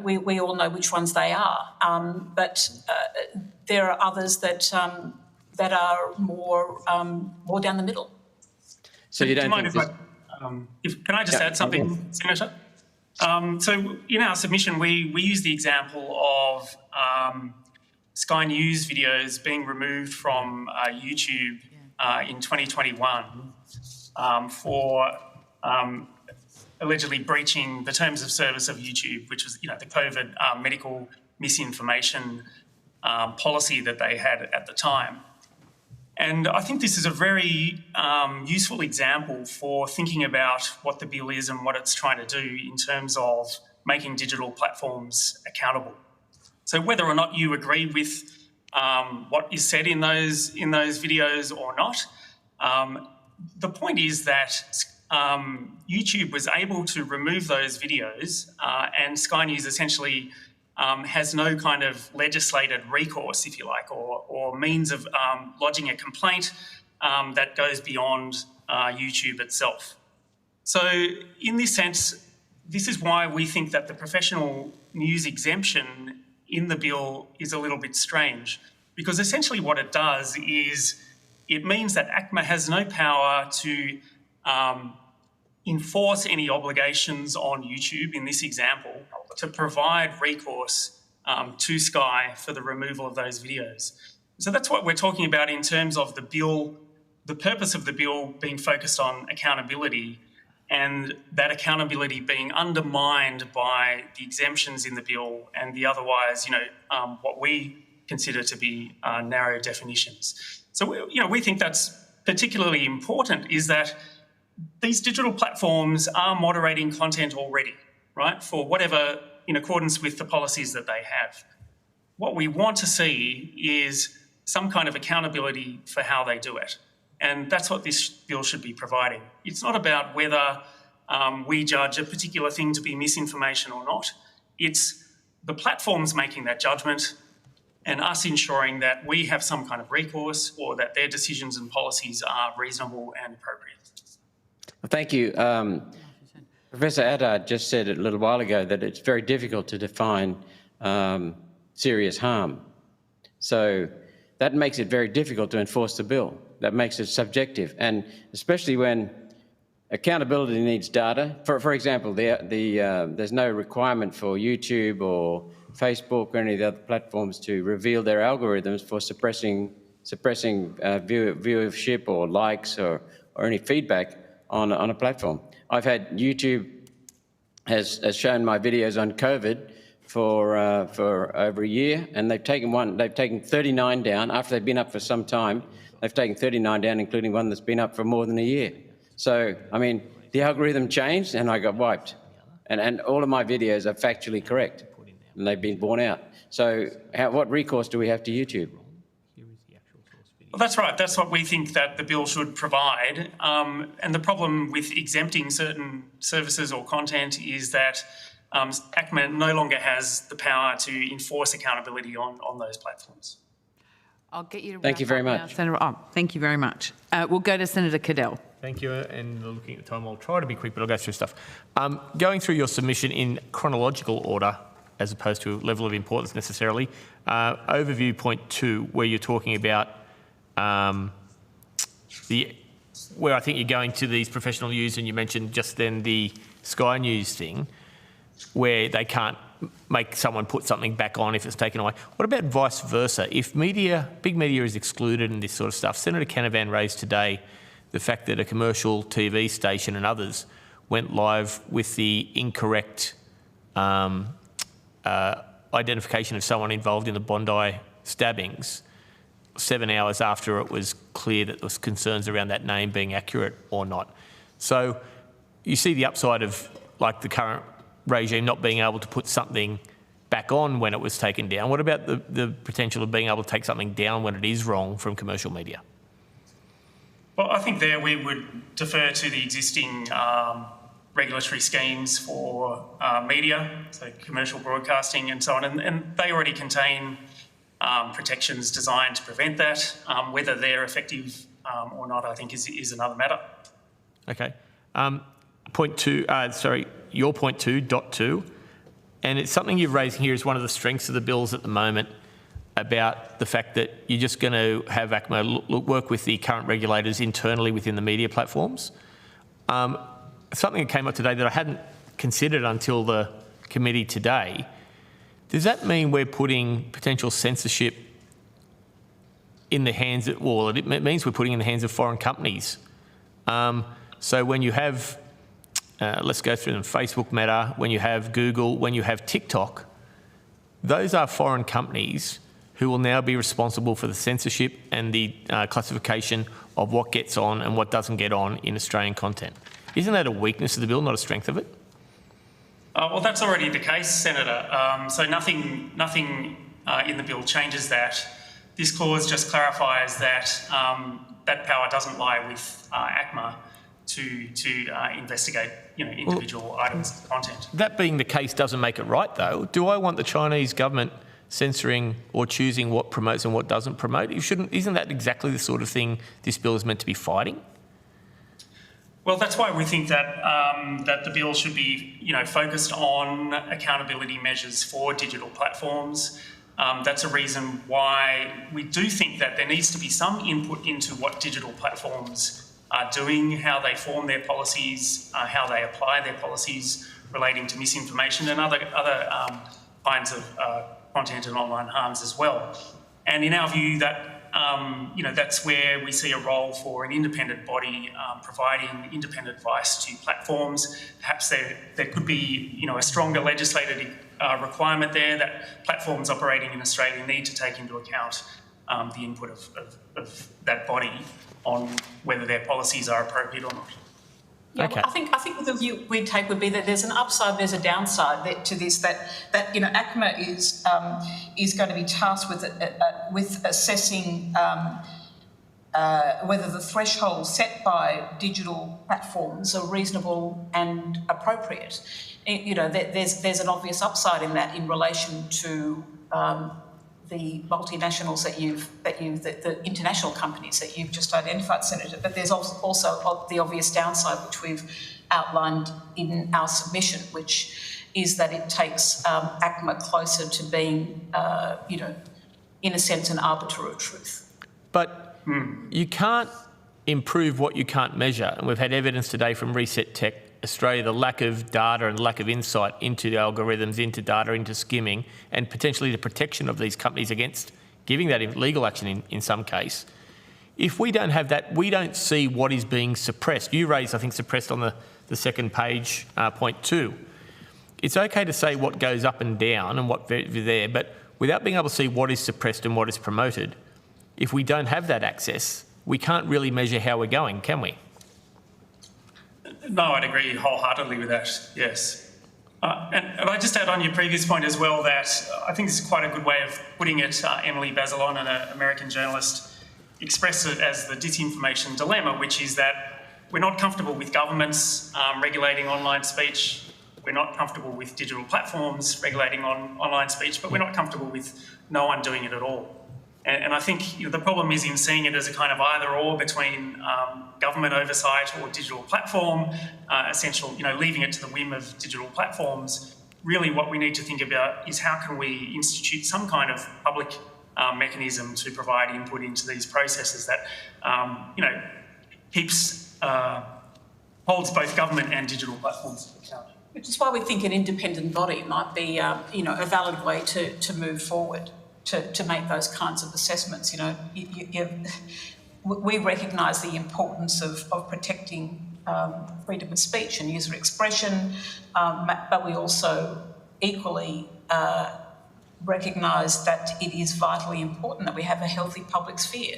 Speaker 8: We all know which ones they are, but there are others that are more down the middle.
Speaker 11: So you don't
Speaker 9: mind can I just add something, Senator? So in our submission, we use the example of Sky News videos being removed from YouTube in 2021 for allegedly breaching the terms of service of YouTube, which was, the COVID medical misinformation policy that they had at the time. And I think this is a very useful example for thinking about what the bill is and what it's trying to do in terms of making digital platforms accountable. So whether or not you agree with what is said in those videos or not, the point is that YouTube was able to remove those videos and Sky News essentially has no kind of legislated recourse, if you like, or means of lodging a complaint that goes beyond YouTube itself. So in this sense, this is why we think that the professional news exemption in the bill is a little bit strange, because essentially what it does is it means that ACMA has no power to enforce any obligations on YouTube, in this example, to provide recourse to Sky for the removal of those videos. So that's what we're talking about in terms of the bill, the purpose of the bill being focused on accountability, and that accountability being undermined by the exemptions in the bill and the otherwise, what we consider to be narrow definitions. So, we think that's particularly important, is that these digital platforms are moderating content already, right, for whatever, in accordance with the policies that they have. What we want to see is some kind of accountability for how they do it. And that's what this bill should be providing. It's not about whether we judge a particular thing to be misinformation or not. It's the platforms making that judgment and us ensuring that we have some kind of recourse or that their decisions and policies are reasonable and appropriate.
Speaker 11: Well, thank you. Professor Attard just said a little while ago that it's very difficult to define serious harm. So that makes it very difficult to enforce the bill. That makes it subjective, and especially when accountability needs data. For example, there's no requirement for YouTube or Facebook or any of the other platforms to reveal their algorithms for suppressing viewership or likes or any feedback on a platform. I've had YouTube has shown my videos on COVID for over a year, and they've taken 39 down after they've been up for some time. They've taken 39 down, including one that's been up for more than a year. So, the algorithm changed and I got wiped. And all of my videos are factually correct and they've been borne out. So what recourse do we have to YouTube?
Speaker 9: Well, that's right. That's what we think that the bill should provide. And the problem with exempting certain services or content is that ACMA no longer has the power to enforce accountability on those platforms.
Speaker 1: I'll get you to
Speaker 11: Thank you very much.
Speaker 1: now, Senator. Thank you very much. We'll go to Senator Cadell.
Speaker 3: Thank you, and looking at the time, I'll try to be quick, but I'll go through stuff. Going through your submission in chronological order, as opposed to level of importance necessarily, overview point 2, where you're talking about where I think you're going to these professional news, and you mentioned just then the Sky News thing, where they can't make someone put something back on if it's taken away. What about vice versa? If big media is excluded and this sort of stuff, Senator Canavan raised today the fact that a commercial TV station and others went live with the incorrect identification of someone involved in the Bondi stabbings 7 hours after it was clear that there was concerns around that name being accurate or not. So you see the upside of the current regime not being able to put something back on when it was taken down. What about the potential of being able to take something down when it is wrong from commercial media?
Speaker 9: Well, I think there we would defer to the existing regulatory schemes for media, so commercial broadcasting and so on, and they already contain protections designed to prevent that. Whether they're effective or not, I think is another matter.
Speaker 3: Okay. Your point 2.2, and it's something you've raised here as one of the strengths of the bills at the moment, about the fact that you're just going to have ACMA work with the current regulators internally within the media platforms. Something that came up today that I hadn't considered until the committee today. Does that mean we're putting potential censorship in the hands it means we're putting in the hands of foreign companies. So when you have let's go through them. Facebook, Meta, when you have Google, when you have TikTok, those are foreign companies who will now be responsible for the censorship and the classification of what gets on and what doesn't get on in Australian content. Isn't that a weakness of the bill, not a strength of it?
Speaker 9: Well, that's already the case, Senator. So nothing in the bill changes that. This clause just clarifies that that power doesn't lie with ACMA to investigate, individual items of content.
Speaker 3: That being the case doesn't make it right, though. Do I want the Chinese government censoring or choosing what promotes and what doesn't promote? Isn't that exactly the sort of thing this bill is meant to be fighting?
Speaker 9: Well, that's why we think that that the bill should be, focused on accountability measures for digital platforms. That's a reason why we do think that there needs to be some input into what digital platforms are doing, how they form their policies, how they apply their policies relating to misinformation and other kinds of content and online harms as well. And in our view, that that's where we see a role for an independent body providing independent advice to platforms. Perhaps there could be, a stronger legislative requirement there that platforms operating in Australia need to take into account the input of that body on whether their policies are appropriate or not.
Speaker 8: Yeah,
Speaker 3: okay.
Speaker 8: I think the view we'd take would be that there's an upside, there's a downside to this. That ACMA is going to be tasked with assessing whether the thresholds set by digital platforms are reasonable and appropriate. There's an obvious upside in that in relation to the multinationals the international companies that you've just identified, Senator. But there's also the obvious downside, which we've outlined in our submission, which is that it takes ACMA closer to being, in a sense, an arbiter of truth.
Speaker 3: But you can't improve what you can't measure. And we've had evidence today from Reset Tech Australia, the lack of data and lack of insight into the algorithms, into data, into skimming, and potentially the protection of these companies against giving that legal action in some case. If we don't have that, we don't see what is being suppressed. You raised, I think, suppressed on the second page, point 2. It's okay to say what goes up and down and what's there, but without being able to see what is suppressed and what is promoted, if we don't have that access, we can't really measure how we're going, can we?
Speaker 9: No, I'd agree wholeheartedly with that, yes. And I just add on your previous point as well that I think this is quite a good way of putting it. Emily Bazelon, an American journalist, expressed it as the disinformation dilemma, which is that we're not comfortable with governments regulating online speech. We're not comfortable with digital platforms regulating online speech, but we're not comfortable with no one doing it at all. And I think the problem is in seeing it as a kind of either or between government oversight or digital platform, leaving it to the whim of digital platforms. Really what we need to think about is how can we institute some kind of public mechanism to provide input into these processes that, holds both government and digital platforms to account.
Speaker 8: Which is why we think an independent body might be, a valid way to move forward. To make those kinds of assessments, we recognise the importance of protecting freedom of speech and user expression, but we also equally recognise that it is vitally important that we have a healthy public sphere,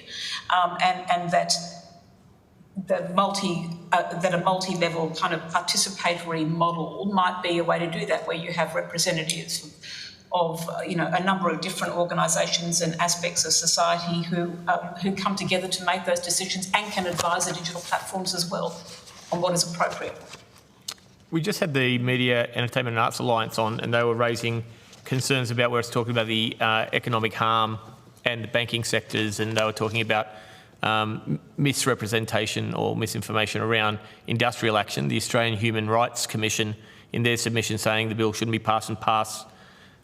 Speaker 8: and that a multi-level kind of participatory model might be a way to do that, where you have representatives of a number of different organisations and aspects of society who come together to make those decisions and can advise the digital platforms as well on what is appropriate.
Speaker 3: We just had the Media, Entertainment and Arts Alliance on, and they were raising concerns about where it's talking about the economic harm and the banking sectors, and they were talking about misrepresentation or misinformation around industrial action. The Australian Human Rights Commission, in their submission, saying the bill shouldn't be passed and passed.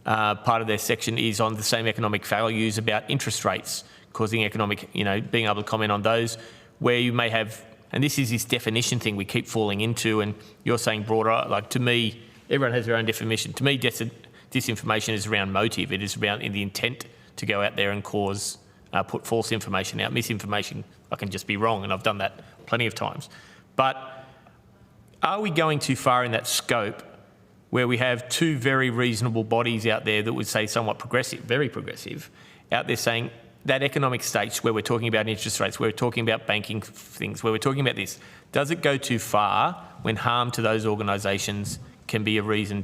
Speaker 3: Part of their section is on the same economic values about interest rates, causing economic, being able to comment on those, where you may have, and this is this definition thing we keep falling into, and you're saying broader, like to me, everyone has their own definition. To me, disinformation is around motive. It is around the intent to go out there and cause, put false information out. Misinformation, I can just be wrong, and I've done that plenty of times. But are we going too far in that scope where we have two very reasonable bodies out there that would say somewhat progressive, very progressive, out there saying that economic stage where we're talking about interest rates, where we're talking about banking things, where we're talking about this, does it go too far when harm to those organisations can be a reason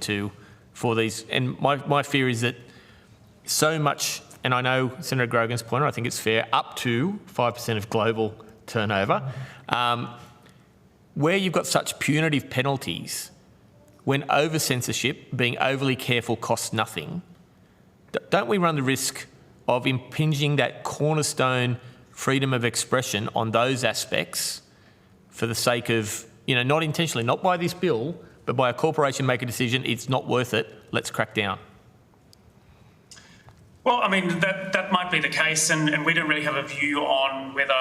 Speaker 3: for these? And my fear is that so much, and I know Senator Grogan's point, I think it's fair, up to 5% of global turnover, where you've got such punitive penalties, when over-censorship, being overly careful costs nothing, don't we run the risk of impinging that cornerstone freedom of expression on those aspects for the sake of, not intentionally, not by this bill, but by a corporation make a decision, it's not worth it, let's crack down?
Speaker 9: Well, I mean, that might be the case, and we don't really have a view on whether,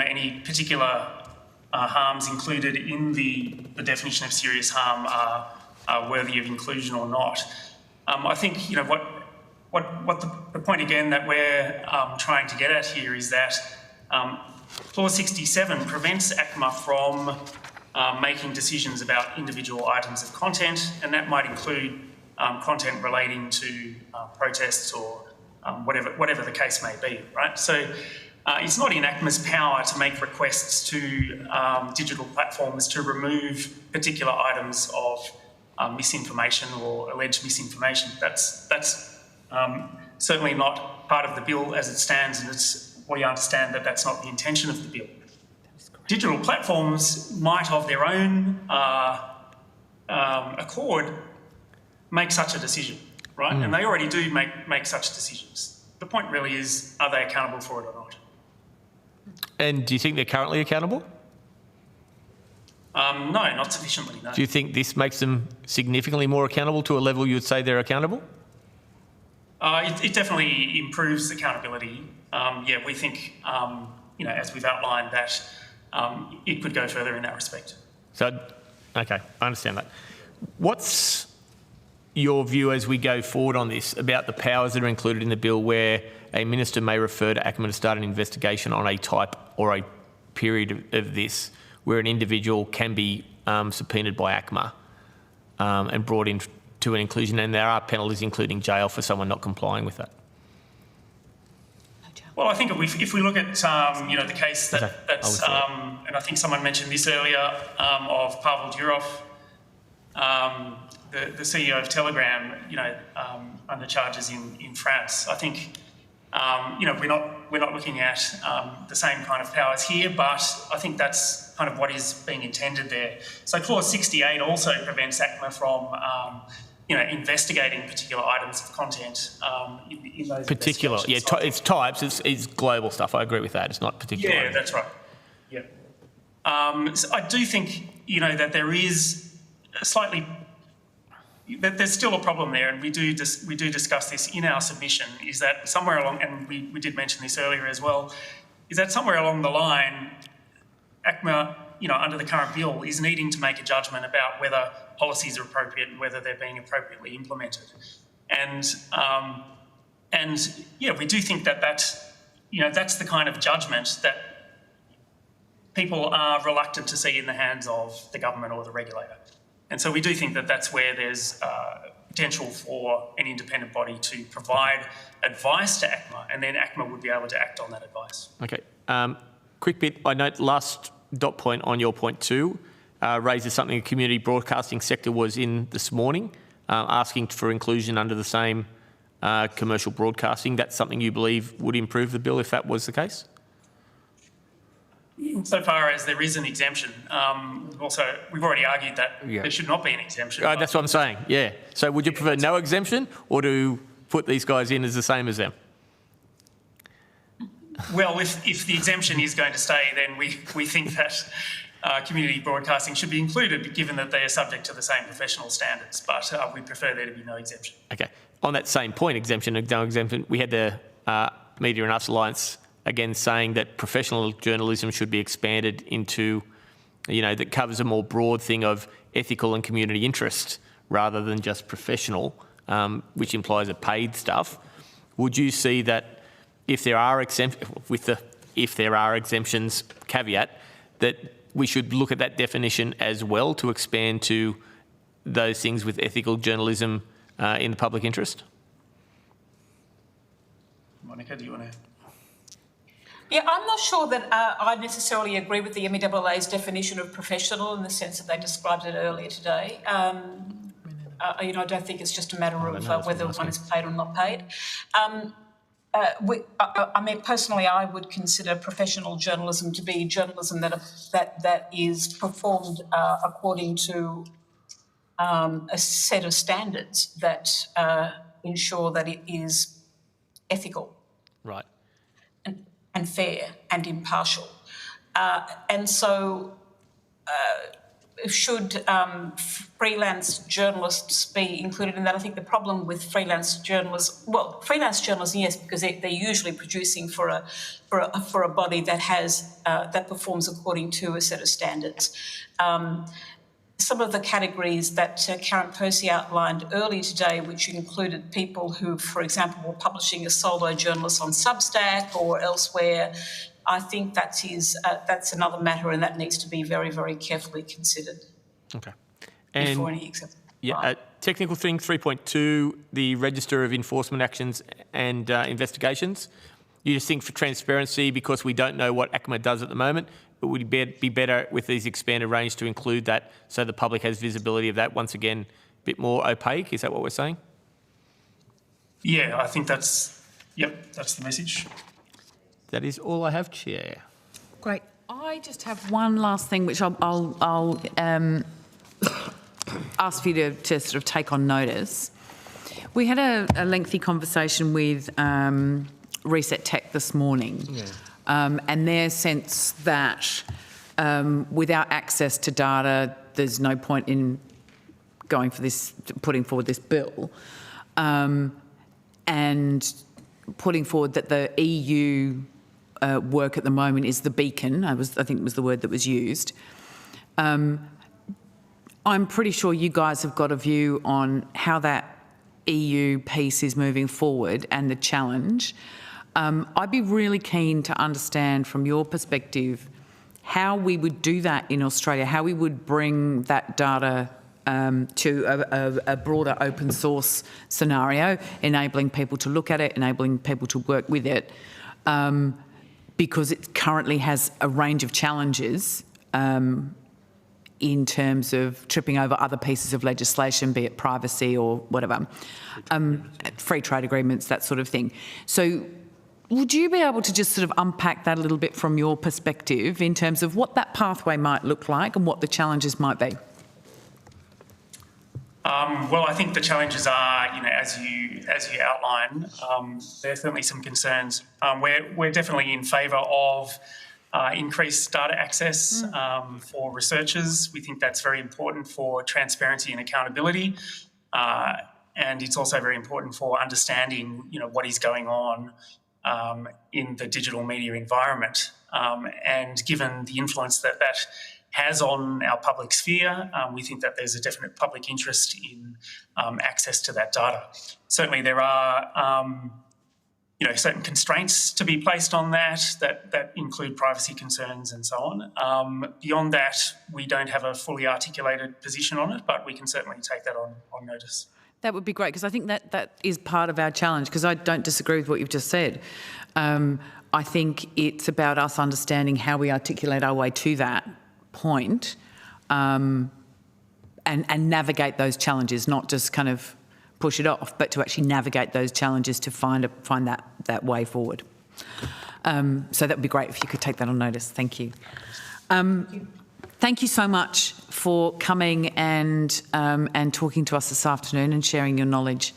Speaker 9: any particular harms included in the definition of serious harm are worthy of inclusion or not. I think, what the point again that we're trying to get at here is that Clause 67 prevents ACMA from making decisions about individual items of content, and that might include content relating to protests or whatever the case may be, right? So it's not in ACMA's power to make requests to digital platforms to remove particular items of misinformation or alleged misinformation. That's certainly not part of the bill as it stands, and we understand that that's not the intention of the bill. Digital platforms might, of their own accord, make such a decision, right? And they already do make such decisions. The point really is, are they accountable for it or not?
Speaker 3: And do you think they're currently accountable?
Speaker 9: No, not sufficiently, no.
Speaker 3: Do you think this makes them significantly more accountable to a level you would say they're accountable?
Speaker 9: It definitely improves accountability. We think, as we've outlined, that it could go further in that respect.
Speaker 3: So, okay, I understand that. What's your view as we go forward on this about the powers that are included in the bill where a minister may refer to ACMA to start an investigation on a type or a period of this where an individual can be subpoenaed by ACMA and brought in to an inclusion, and there are penalties including jail for someone not complying with that?
Speaker 9: Well, I think if we look at the case that's and I think someone mentioned this earlier of Pavel Durov, the CEO of Telegram, under charges in France. I think we're not looking at the same kind of powers here, but I think that's kind of what is being intended there. So Clause 68 also prevents ACMA from investigating particular items of content in those
Speaker 3: particular, it's types, it's global stuff. I agree with that. It's not particular.
Speaker 9: Yeah, that's right. Yeah. So I do think, that there is there's still a problem there, and we do discuss this in our submission, is that somewhere along, and we did mention this earlier as well, is that somewhere along the line, ACMA, under the current bill, is needing to make a judgment about whether policies are appropriate and whether they're being appropriately implemented. And we do think that that's the kind of judgment that people are reluctant to see in the hands of the government or the regulator. And so we do think that that's where there's potential for an independent body to provide advice to ACMA, and then ACMA would be able to act on that advice.
Speaker 3: Okay. Quick bit. I note last dot point on your point 2 raises something the community broadcasting sector was in this morning, asking for inclusion under the same commercial broadcasting. That's something you believe would improve the bill if that was the case?
Speaker 9: So far as there is an exemption, we've already argued that there should not be an exemption.
Speaker 3: That's what I'm saying, yeah. So would you prefer no exemption or to put these guys in as the same as them?
Speaker 9: Well, if the exemption is going to stay, then we think that community broadcasting should be included, given that they are subject to the same professional standards, but we prefer there to be no exemption.
Speaker 3: Okay. On that same point, exemption and no exemption, we had the Media and Arts Alliance again saying that professional journalism should be expanded into, that covers a more broad thing of ethical and community interest rather than just professional, which implies a paid stuff. Would you see that if there are exemptions caveat, that we should look at that definition as well to expand to those things with ethical journalism in the public interest?
Speaker 9: Monica, do you want to?
Speaker 8: Yeah, I'm not sure that I necessarily agree with the MEAA's definition of professional in the sense that they described it earlier today. I don't think it's just a matter of whether one is paid or not paid. I mean, personally, I would consider professional journalism to be journalism that is performed according to a set of standards that ensure that it is ethical,
Speaker 3: right,
Speaker 8: and fair and impartial, and so. Should freelance journalists be included in that? I think the problem with freelance journalists, freelance journalism, yes, because they're usually producing for a body that has that performs according to a set of standards. Some of the categories that Karen Percy outlined earlier today, which included people who, for example, were publishing as solo journalists on Substack or elsewhere, I think that's another matter, and that needs to be very, very carefully considered.
Speaker 3: Okay.
Speaker 8: Before any acceptance.
Speaker 3: Yeah. Technical thing 3.2, the Register of Enforcement Actions and Investigations. You just think for transparency, because we don't know what ACMA does at the moment, it would be better with these expanded range to include that so the public has visibility of that, once again, a bit more opaque. Is that what we're saying?
Speaker 9: Yeah, I think that's the message.
Speaker 3: That is all I have, Chair.
Speaker 1: Great. I just have one last thing, which I'll ask for you to sort of take on notice. We had a lengthy conversation with Reset Tech this morning, and their sense that without access to data, there's no point in putting forward this bill, and putting forward that the EU work at the moment is the beacon. I think it was the word that was used. I'm pretty sure you guys have got a view on how that EU piece is moving forward and the challenge. I'd be really keen to understand from your perspective how we would do that in Australia, how we would bring that data to a broader open source scenario, enabling people to look at it, enabling people to work with it, because it currently has a range of challenges in terms of tripping over other pieces of legislation, be it privacy or whatever, free trade agreements, that sort of thing. So would you be able to just sort of unpack that a little bit from your perspective in terms of what that pathway might look like and what the challenges might be?
Speaker 9: Well, I think the challenges are, as you outline, there are certainly some concerns. We're definitely in favour of increased data access for researchers. We think that's very important for transparency and accountability, and it's also very important for understanding, what is going on in the digital media environment, and given the influence that has on our public sphere, we think that there's a definite public interest in access to that data. Certainly there are certain constraints to be placed on that include privacy concerns and so on. Beyond that, we don't have a fully articulated position on it, but we can certainly take that on notice.
Speaker 1: That would be great, because I think that is part of our challenge, because I don't disagree with what you've just said. I think it's about us understanding how we articulate our way to that point, and navigate those challenges, not just kind of push it off, but to actually navigate those challenges to find that way forward. So that would be great if you could take that on notice. Thank you. Thank you so much for coming and talking to us this afternoon and sharing your knowledge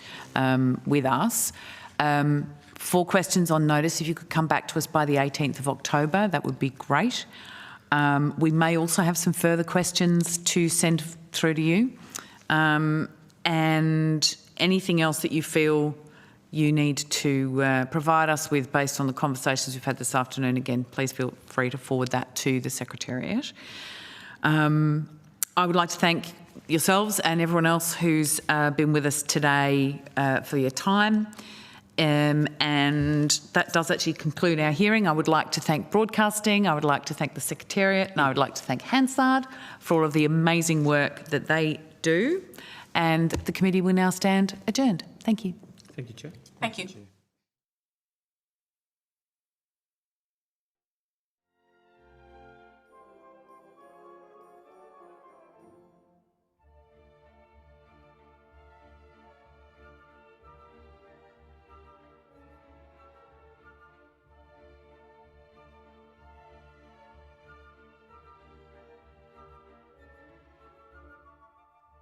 Speaker 1: with us. 4 questions on notice. If you could come back to us by the 18th of October, that would be great. We may also have some further questions to send through to you, and anything else that you feel you need to provide us with based on the conversations we've had this afternoon. Again, please feel free to forward that to the Secretariat. I would like to thank yourselves and everyone else who's been with us today for your time, And that does actually conclude our hearing. I would like to thank Broadcasting, I would like to thank the Secretariat, and I would like to thank Hansard for all of the amazing work that they do. And the committee will now stand adjourned. Thank you.
Speaker 3: Thank you, Chair.
Speaker 8: Thank you.